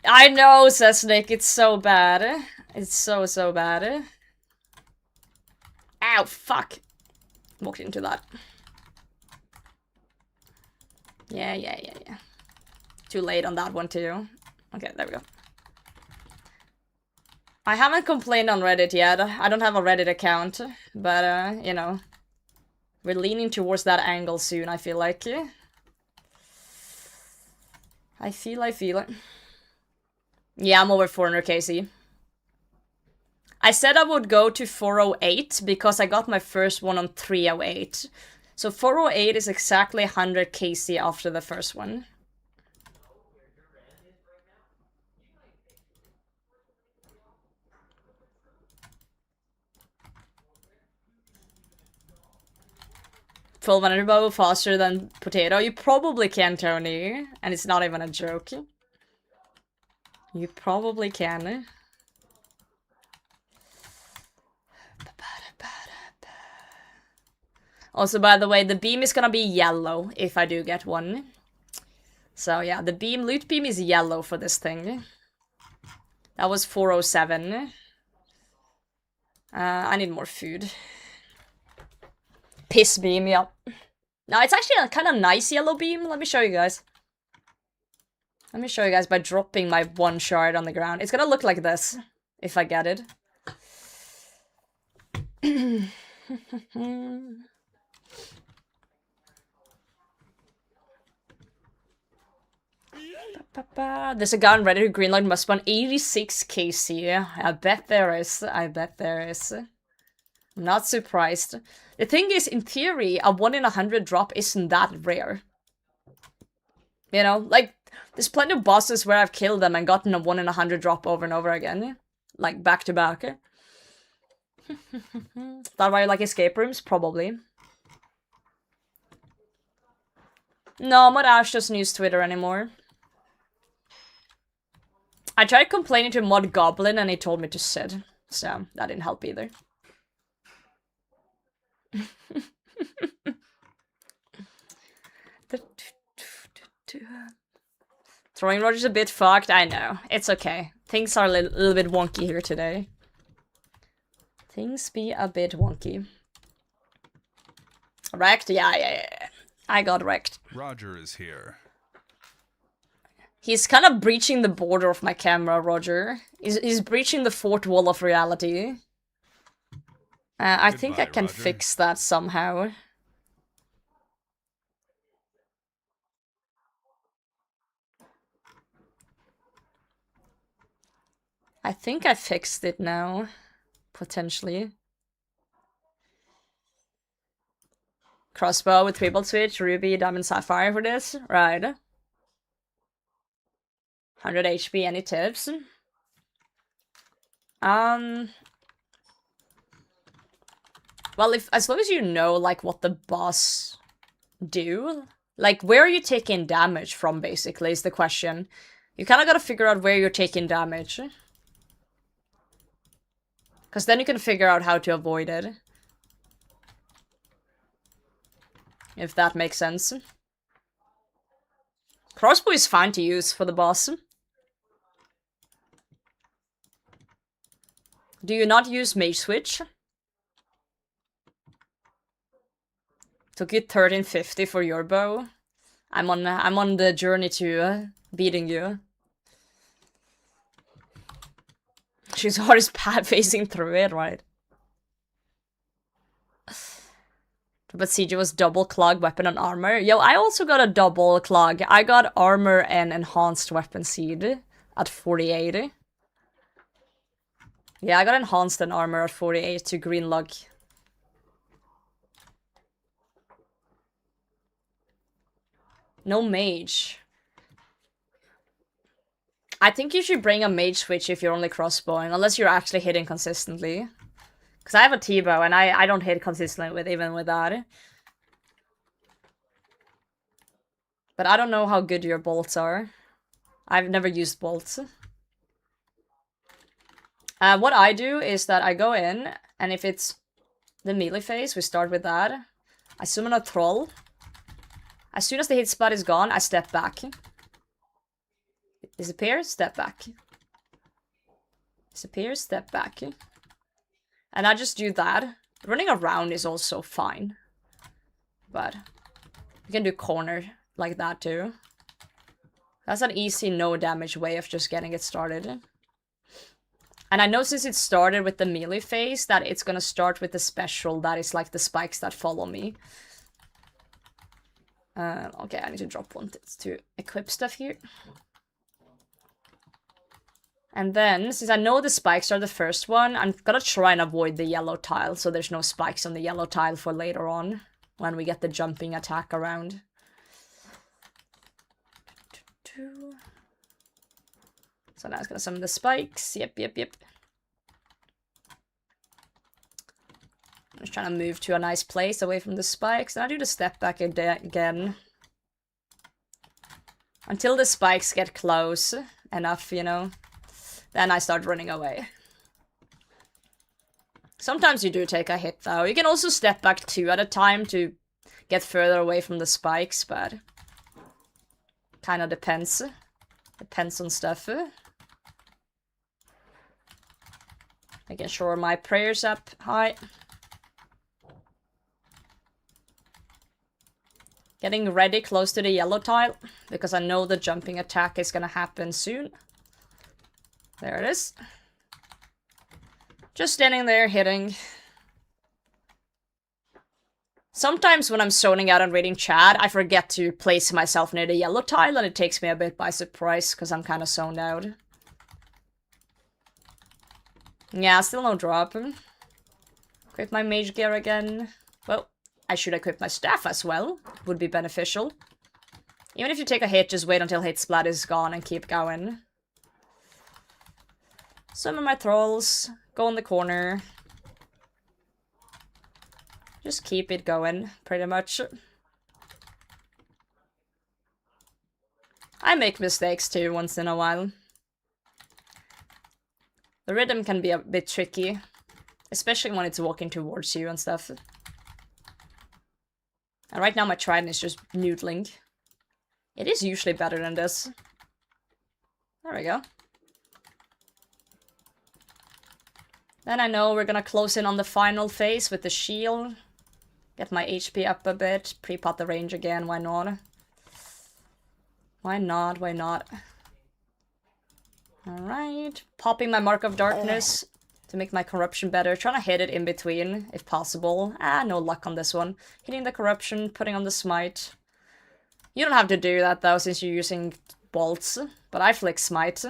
I know, says Nick, it's so bad. It's so bad. Ow, fuck. Walked into that. Yeah. Too late on that one too. Okay, there we go. I haven't complained on Reddit yet. I don't have a Reddit account, but you know, we're leaning towards that angle soon, I feel like. I feel it. Yeah, I'm over 400 KC. I said I would go to 408 because I got my first one on 308. So 408 is exactly 100 KC after the first one. Full vulnerable faster than potato? You probably can, Tony. And it's not even a joke. You probably can. Also, by the way, the beam is gonna be yellow if I do get one. So yeah, the beam, loot beam is yellow for this thing. That was 407. I need more food. Piss beam, yeah. No, it's actually a kind of nice yellow beam. Let me show you guys. Let me show you guys by dropping my one shard on the ground. It's gonna look like this if I get it. There's a guy on Reddit who greenlight must spawn 86 KC. I bet there is. I'm not surprised. The thing is, in theory, a 1 in 100 drop isn't that rare. You know, like, There's plenty of bosses where I've killed them and gotten a 1 in 100 drop over and over again. Like, back to back. That why you like escape rooms? Probably. No, Mod Ash doesn't use Twitter anymore. I tried complaining to Mod Goblin and he told me to sit. So, that didn't help either. Throwing Roger's a bit fucked, I know. It's okay. Things are a little bit wonky here today. Things be a bit wonky. Wrecked? Yeah. I got wrecked. Roger is here. He's kind of breaching the border of my camera, Roger. He's breaching the fourth wall of reality. I think I can Roger. fix that somehow. I think I fixed it now. Potentially. Crossbow with triple switch, ruby, diamond, sapphire for this. Right. 100 HP, any tips? Well, as long as you know, like, what the boss do. Like, where are you taking damage from, basically, is the question. You kind of gotta figure out where you're taking damage. Because then you can figure out how to avoid it. If that makes sense. Crossbow is fine to use for the boss. Do you not use Mage Switch? Took you 1350 for your bow. I'm on the journey to beating you. She's hardest pad facing through it, right? But CJ was double clog weapon and armor. Yo, I also got a double clog. I got armor and enhanced weapon seed at 48. Yeah, I got enhanced and armor at 48 to green lug. No mage. I think you should bring a mage switch if you're only crossbowing, unless you're actually hitting consistently. Because I have a T-bow and I don't hit consistently with even with that. But I don't know how good your bolts are. I've never used bolts. What I do is that I go in, and if it's the melee phase, we start with that. I summon a troll. As soon as the hit spot is gone, I step back. Disappear, step back. Disappear, step back. And I just do that. Running around is also fine. But you can do corner like that too. That's an easy, no damage way of just getting it started. And I know since it started with the melee phase that it's gonna start with the special that is like the spikes that follow me. Okay, I need to drop one to equip stuff here. And then, since I know the spikes are the first one, I'm gonna try and avoid the yellow tile, so there's no spikes on the yellow tile for later on, when we get the jumping attack around. So now it's gonna summon the spikes. Yep. I'm just trying to move to a nice place away from the spikes, and I do the step back again. Until the spikes get close enough, you know. Then I start running away. Sometimes you do take a hit though. You can also step back 2 at a time to get further away from the spikes, but kind of depends. Depends on stuff. Making sure my prayer's up high. Getting ready close to the yellow tile, because I know the jumping attack is gonna happen soon. There it is. Just standing there hitting. Sometimes when I'm zoning out and reading chat, I forget to place myself near the yellow tile and it takes me a bit by surprise because I'm kind of zoned out. Yeah, still no drop. Equip my mage gear again. Well, I should equip my staff as well. Would be beneficial. Even if you take a hit, just wait until hit splat is gone and keep going. Summon my trolls, go in the corner. Just keep it going, pretty much. I make mistakes too, once in a while. The rhythm can be a bit tricky, especially when it's walking towards you and stuff. And right now my trident is just noodling. It is usually better than this. There we go. Then I know we're gonna close in on the final phase with the shield. Get my HP up a bit, pre-pot the range again, why not? Why not, why not? Alright, popping my Mark of Darkness to make my corruption better. Trying to hit it in between, if possible. No luck on this one. Hitting the corruption, putting on the smite. You don't have to do that though, since you're using bolts. But I flick smite.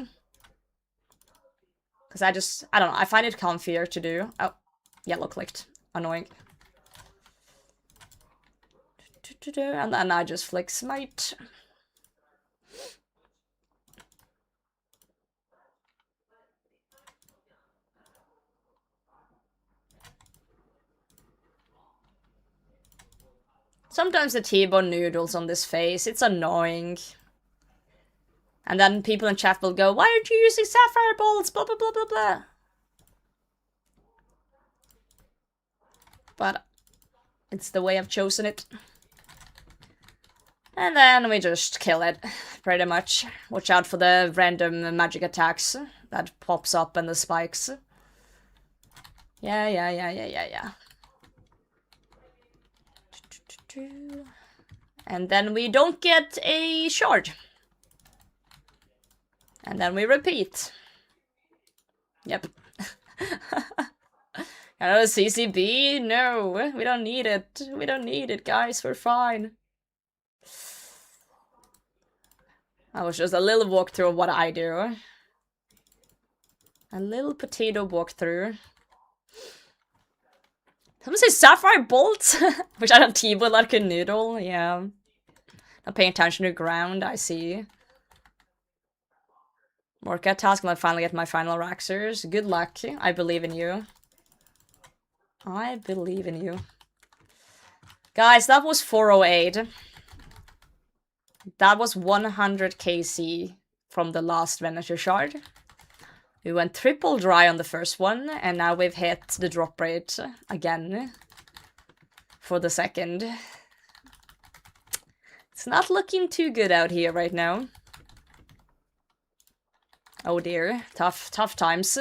Because I don't know, I find it comfier to do. Oh, yellow clicked. Annoying. And then I just flick smite. Sometimes the T-bone noodles on this face, it's annoying. And then people in chat will go, why aren't you using sapphire bolts? Blah blah blah blah blah. But it's the way I've chosen it. And then we just kill it, pretty much. Watch out for the random magic attacks that pops up and the spikes. Yeah. And then we don't get a shard. And then we repeat. Yep. Another CCB? No, we don't need it. We don't need it, guys. We're fine. That was just a little walkthrough of what I do. A little potato walkthrough. Someone say sapphire bolt? Which I don't T-bone like a noodle, yeah. Not paying attention to ground, I see. Workout task, I'm gonna finally get my final Raxers. Good luck, I believe in you. I believe in you. Guys, that was 408. That was 100 KC from the last Venator shard. We went triple dry on the first one, and now we've hit the drop rate again for the second. It's not looking too good out here right now. Oh dear, tough times.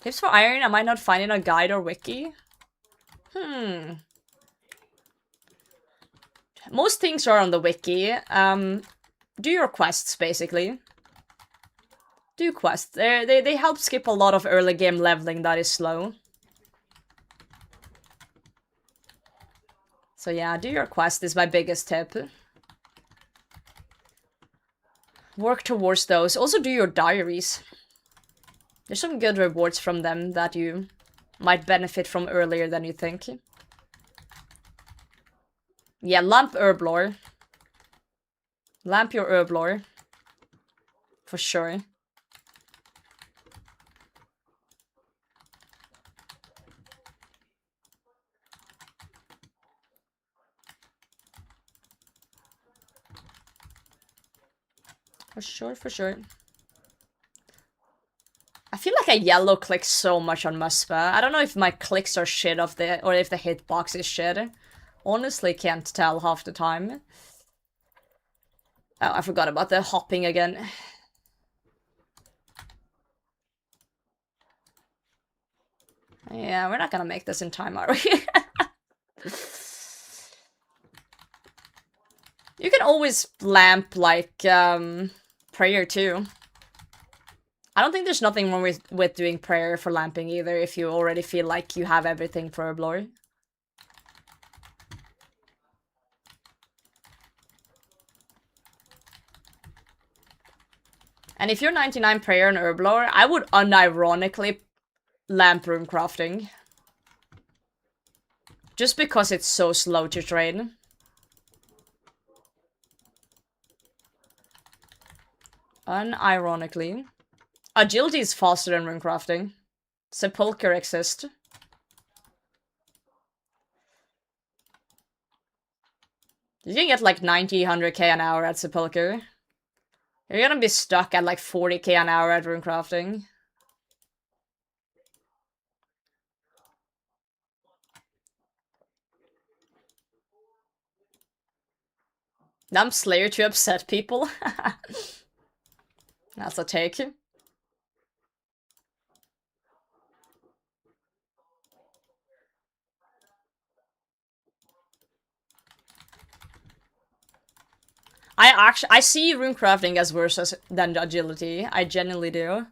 Tips for iron, am I not finding a guide or wiki? Most things are on the wiki. Do your quests, basically. Do quests. They help skip a lot of early game leveling that is slow. So yeah, do your quest is my biggest tip. Work towards those. Also do your diaries. There's some good rewards from them that you might benefit from earlier than you think. Yeah, lamp herblore. Lamp your herblore. For sure. For sure. I feel like I yellow click so much on Muspah. I don't know if my clicks are shit or if the hitbox is shit. Honestly, can't tell half the time. Oh, I forgot about the hopping again. Yeah, we're not gonna make this in time, are we? You can always lamp, like, prayer too. I don't think there's nothing wrong with doing prayer for lamping either, if you already feel like you have everything for Herblore. And if you're 99 prayer and Herblore, I would unironically lamp room crafting. Just because it's so slow to train. Unironically. Agility is faster than runecrafting. Sepulcher exists. You can get like 90, 100k an hour at Sepulcher. You're gonna be stuck at like 40k an hour at runecrafting. Dump Slayer to upset people. That's a take. I see runecrafting as worse than agility. I genuinely do.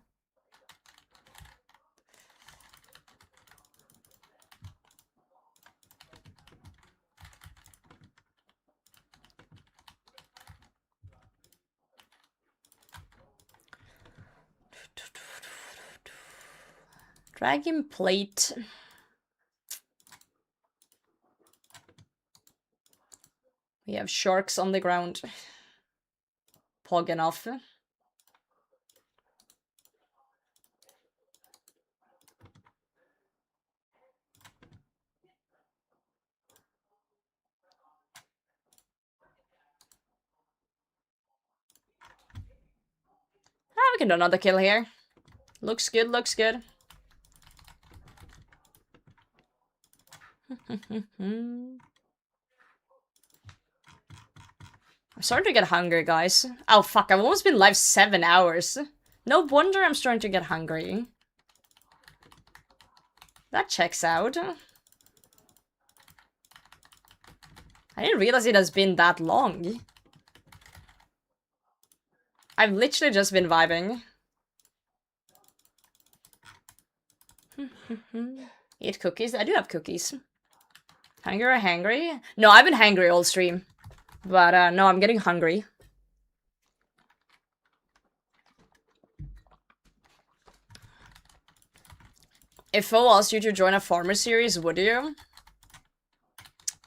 Dragon plate. We have sharks on the ground. Pog enough. We can do another kill here. Looks good, looks good. I'm starting to get hungry, guys. Oh fuck, I've almost been live 7 hours. No wonder I'm starting to get hungry. That checks out. I didn't realize it has been that long. I've literally just been vibing. Eat cookies? I do have cookies. Hungry or hangry? No, I've been hangry all stream. But no, I'm getting hungry. If I asked you to join a farmer series, would you?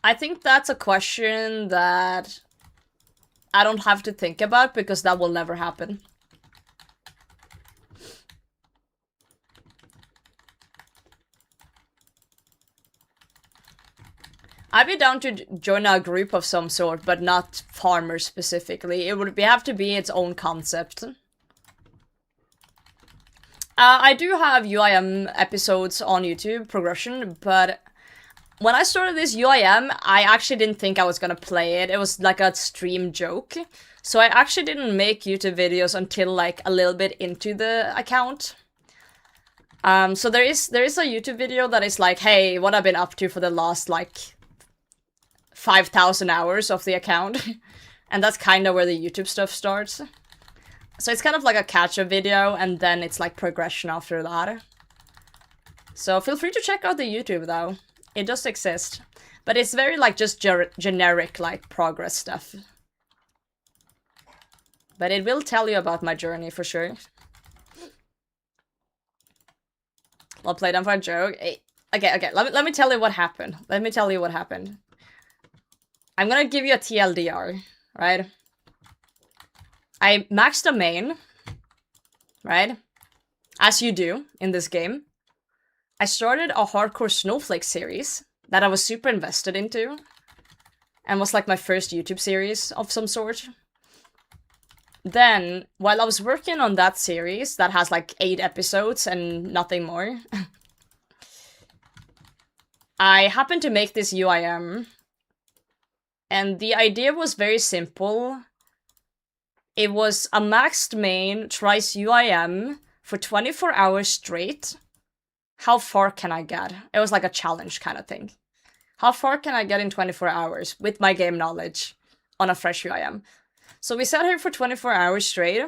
I think that's a question that I don't have to think about because that will never happen. I'd be down to join a group of some sort, but not farmers specifically. It would have to be its own concept. I do have UIM episodes on YouTube, progression, but when I started this UIM, I actually didn't think I was gonna play it. It was like a stream joke. So I actually didn't make YouTube videos until like a little bit into the account. So there is a YouTube video that is like, hey, what I've been up to for the last like 5,000 hours of the account. And that's kind of where the YouTube stuff starts. So it's kind of like a catch-up video, and then it's like progression after that. So feel free to check out the YouTube though. It does exist. But it's very like just generic like progress stuff. But it will tell you about my journey for sure. I'll play them for a joke. Okay, let me tell you what happened. Let me tell you what happened. I'm gonna give you a TLDR, right? I maxed the main, right? As you do in this game. I started a hardcore snowflake series that I was super invested into. And was like my first YouTube series of some sort. Then, while I was working on that series, that has like 8 episodes and nothing more. I happened to make this UIM. And the idea was very simple. It was a maxed main tries UIM for 24 hours straight. How far can I get? It was like a challenge kind of thing. How far can I get in 24 hours with my game knowledge on a fresh UIM? So we sat here for 24 hours straight.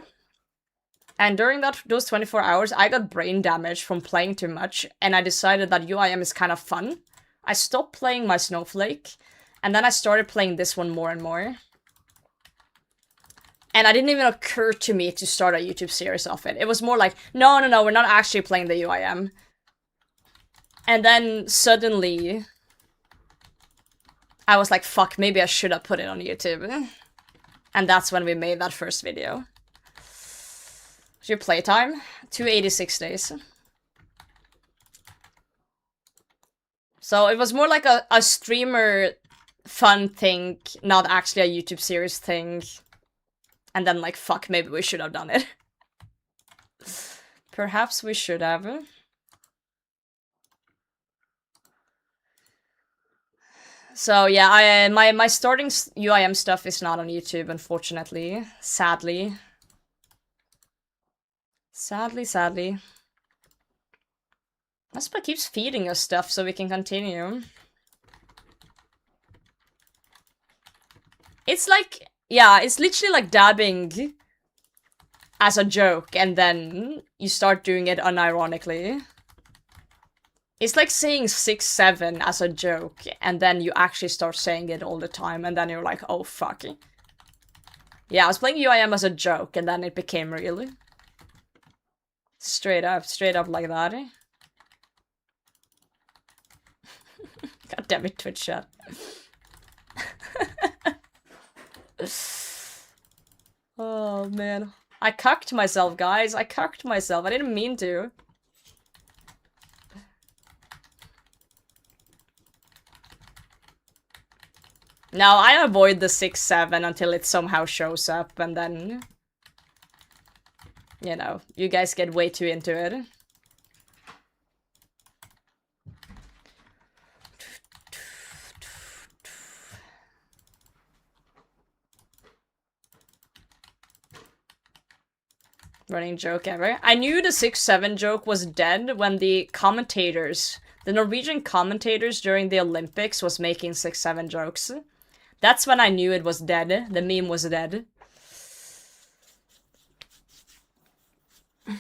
And during those 24 hours, I got brain damage from playing too much. And I decided that UIM is kind of fun. I stopped playing my snowflake. And then I started playing this one more and more. And it didn't even occur to me to start a YouTube series off it. It was more like, no, we're not actually playing the UIM. And then suddenly, I was like, fuck, maybe I should have put it on YouTube. And that's when we made that first video. Your playtime? 286 days. So it was more like a streamer fun thing, not actually a YouTube series thing. And then like, fuck, maybe we should have done it. Perhaps we should have. So yeah, my starting UIM stuff is not on YouTube, unfortunately. Sadly. Sadly. Muspah keeps feeding us stuff so we can continue. It's like, yeah, it's literally like dabbing as a joke, and then you start doing it unironically. It's like saying 6-7 as a joke, and then you actually start saying it all the time, and then you're like, oh fuck. Yeah, I was playing UIM as a joke, and then it became real. Straight up like that. God damn it, Twitch chat. Oh man. I cucked myself, guys. I cucked myself. I didn't mean to. Now I avoid the 6-7 until it somehow shows up, and then, you know, you guys get way too into it. Running joke ever. I knew the 6-7 joke was dead when the commentators, the Norwegian commentators during the Olympics was making 6-7 jokes. That's when I knew it was dead. The meme was dead. I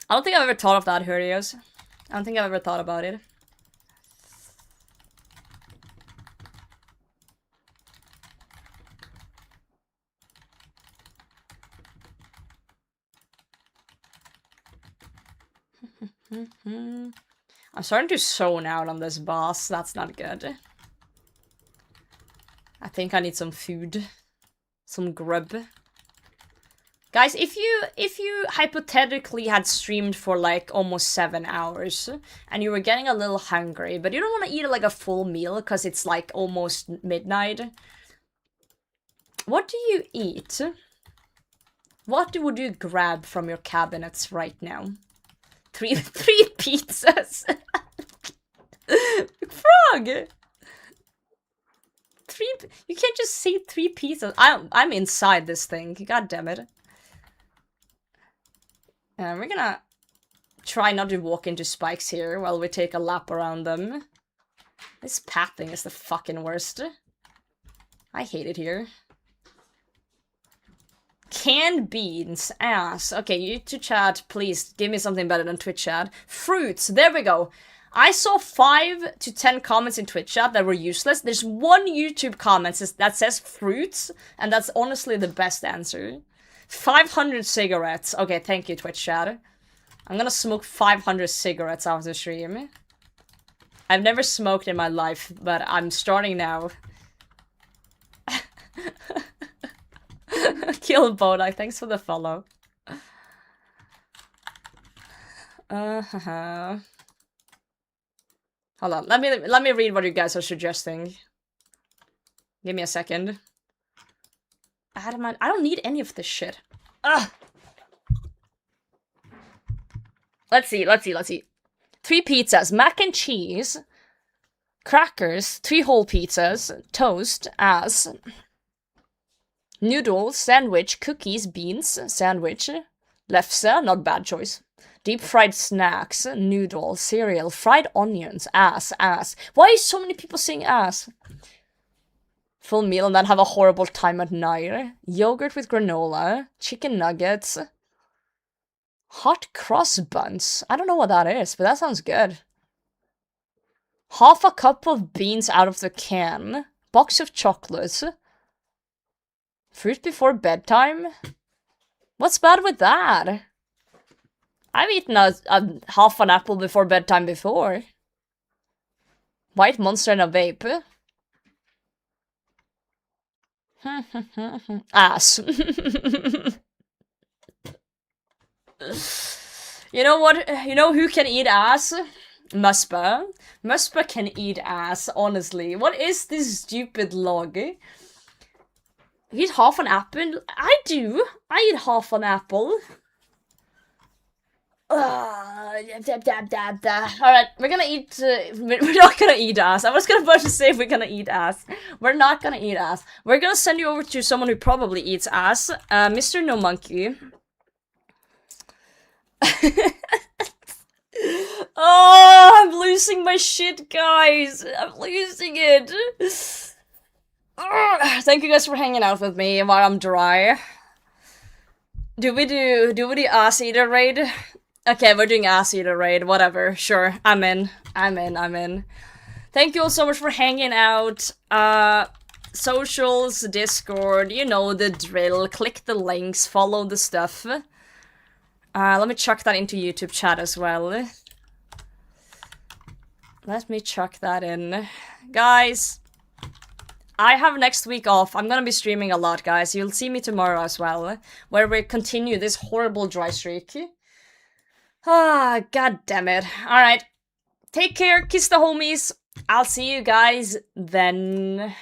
don't think I've ever thought of that, Hurios. I don't think I've ever thought about it. I'm starting to zone out on this boss. That's not good. I think I need some food. Some grub. Guys, if you hypothetically had streamed for like almost 7 hours and you were getting a little hungry, but you don't want to eat like a full meal because it's like almost midnight, what do you eat? What would you grab from your cabinets right now? Three pizzas. Frog. You can't just say 3 pizzas. I'm inside this thing. God damn it. And we're gonna try not to walk into spikes here while we take a lap around them. This pathing is the fucking worst. I hate it here. Canned beans, ass. Okay, YouTube chat, please give me something better than Twitch chat. Fruits, there we go. I saw 5 to 10 comments in Twitch chat that were useless. There's one YouTube comment that says fruits, and that's honestly the best answer. 500 cigarettes. Okay, thank you, Twitch chat. I'm gonna smoke 500 cigarettes after the stream. I've never smoked in my life, but I'm starting now. Kill Bodak, thanks for the follow. Hold on, let me read what you guys are suggesting. Give me a second. Adamant, I don't need any of this shit. Ugh. Let's see. 3 pizzas, mac and cheese, crackers, 3 whole pizzas, toast, ass, noodles, sandwich, cookies, beans, sandwich, lefse, not bad choice. Deep fried snacks, noodle, cereal, fried onions, ass. Why is so many people saying ass? Full meal and then have a horrible time at night. Yogurt with granola, chicken nuggets, hot cross buns. I don't know what that is, but that sounds good. Half a cup of beans out of the can, box of chocolates, fruit before bedtime. What's bad with that? I've eaten a half an apple before bedtime before. White Monster and a vape. Ass. You know what? You know who can eat ass? Muspah. Muspah can eat ass, honestly. What is this stupid log? Eat half an apple? I do. I eat half an apple. Alright, we're gonna eat. We're not gonna eat ass. I was about to say we're gonna eat ass. We're not gonna eat ass. We're gonna send you over to someone who probably eats ass. Mr. No Monkey. Oh, I'm losing my shit, guys. I'm losing it. Thank you guys for hanging out with me while I'm dry. Do we do ass eater raid? Okay, we're doing ass eater raid. Whatever. Sure, I'm in. Thank you all so much for hanging out. Socials, Discord, you know the drill. Click the links, follow the stuff. Let me chuck that into YouTube chat as well. Let me chuck that in. Guys, I have next week off. I'm gonna be streaming a lot, guys. You'll see me tomorrow as well, where we continue this horrible dry streak. Ah, god damn it. Alright. Take care, kiss the homies. I'll see you guys then.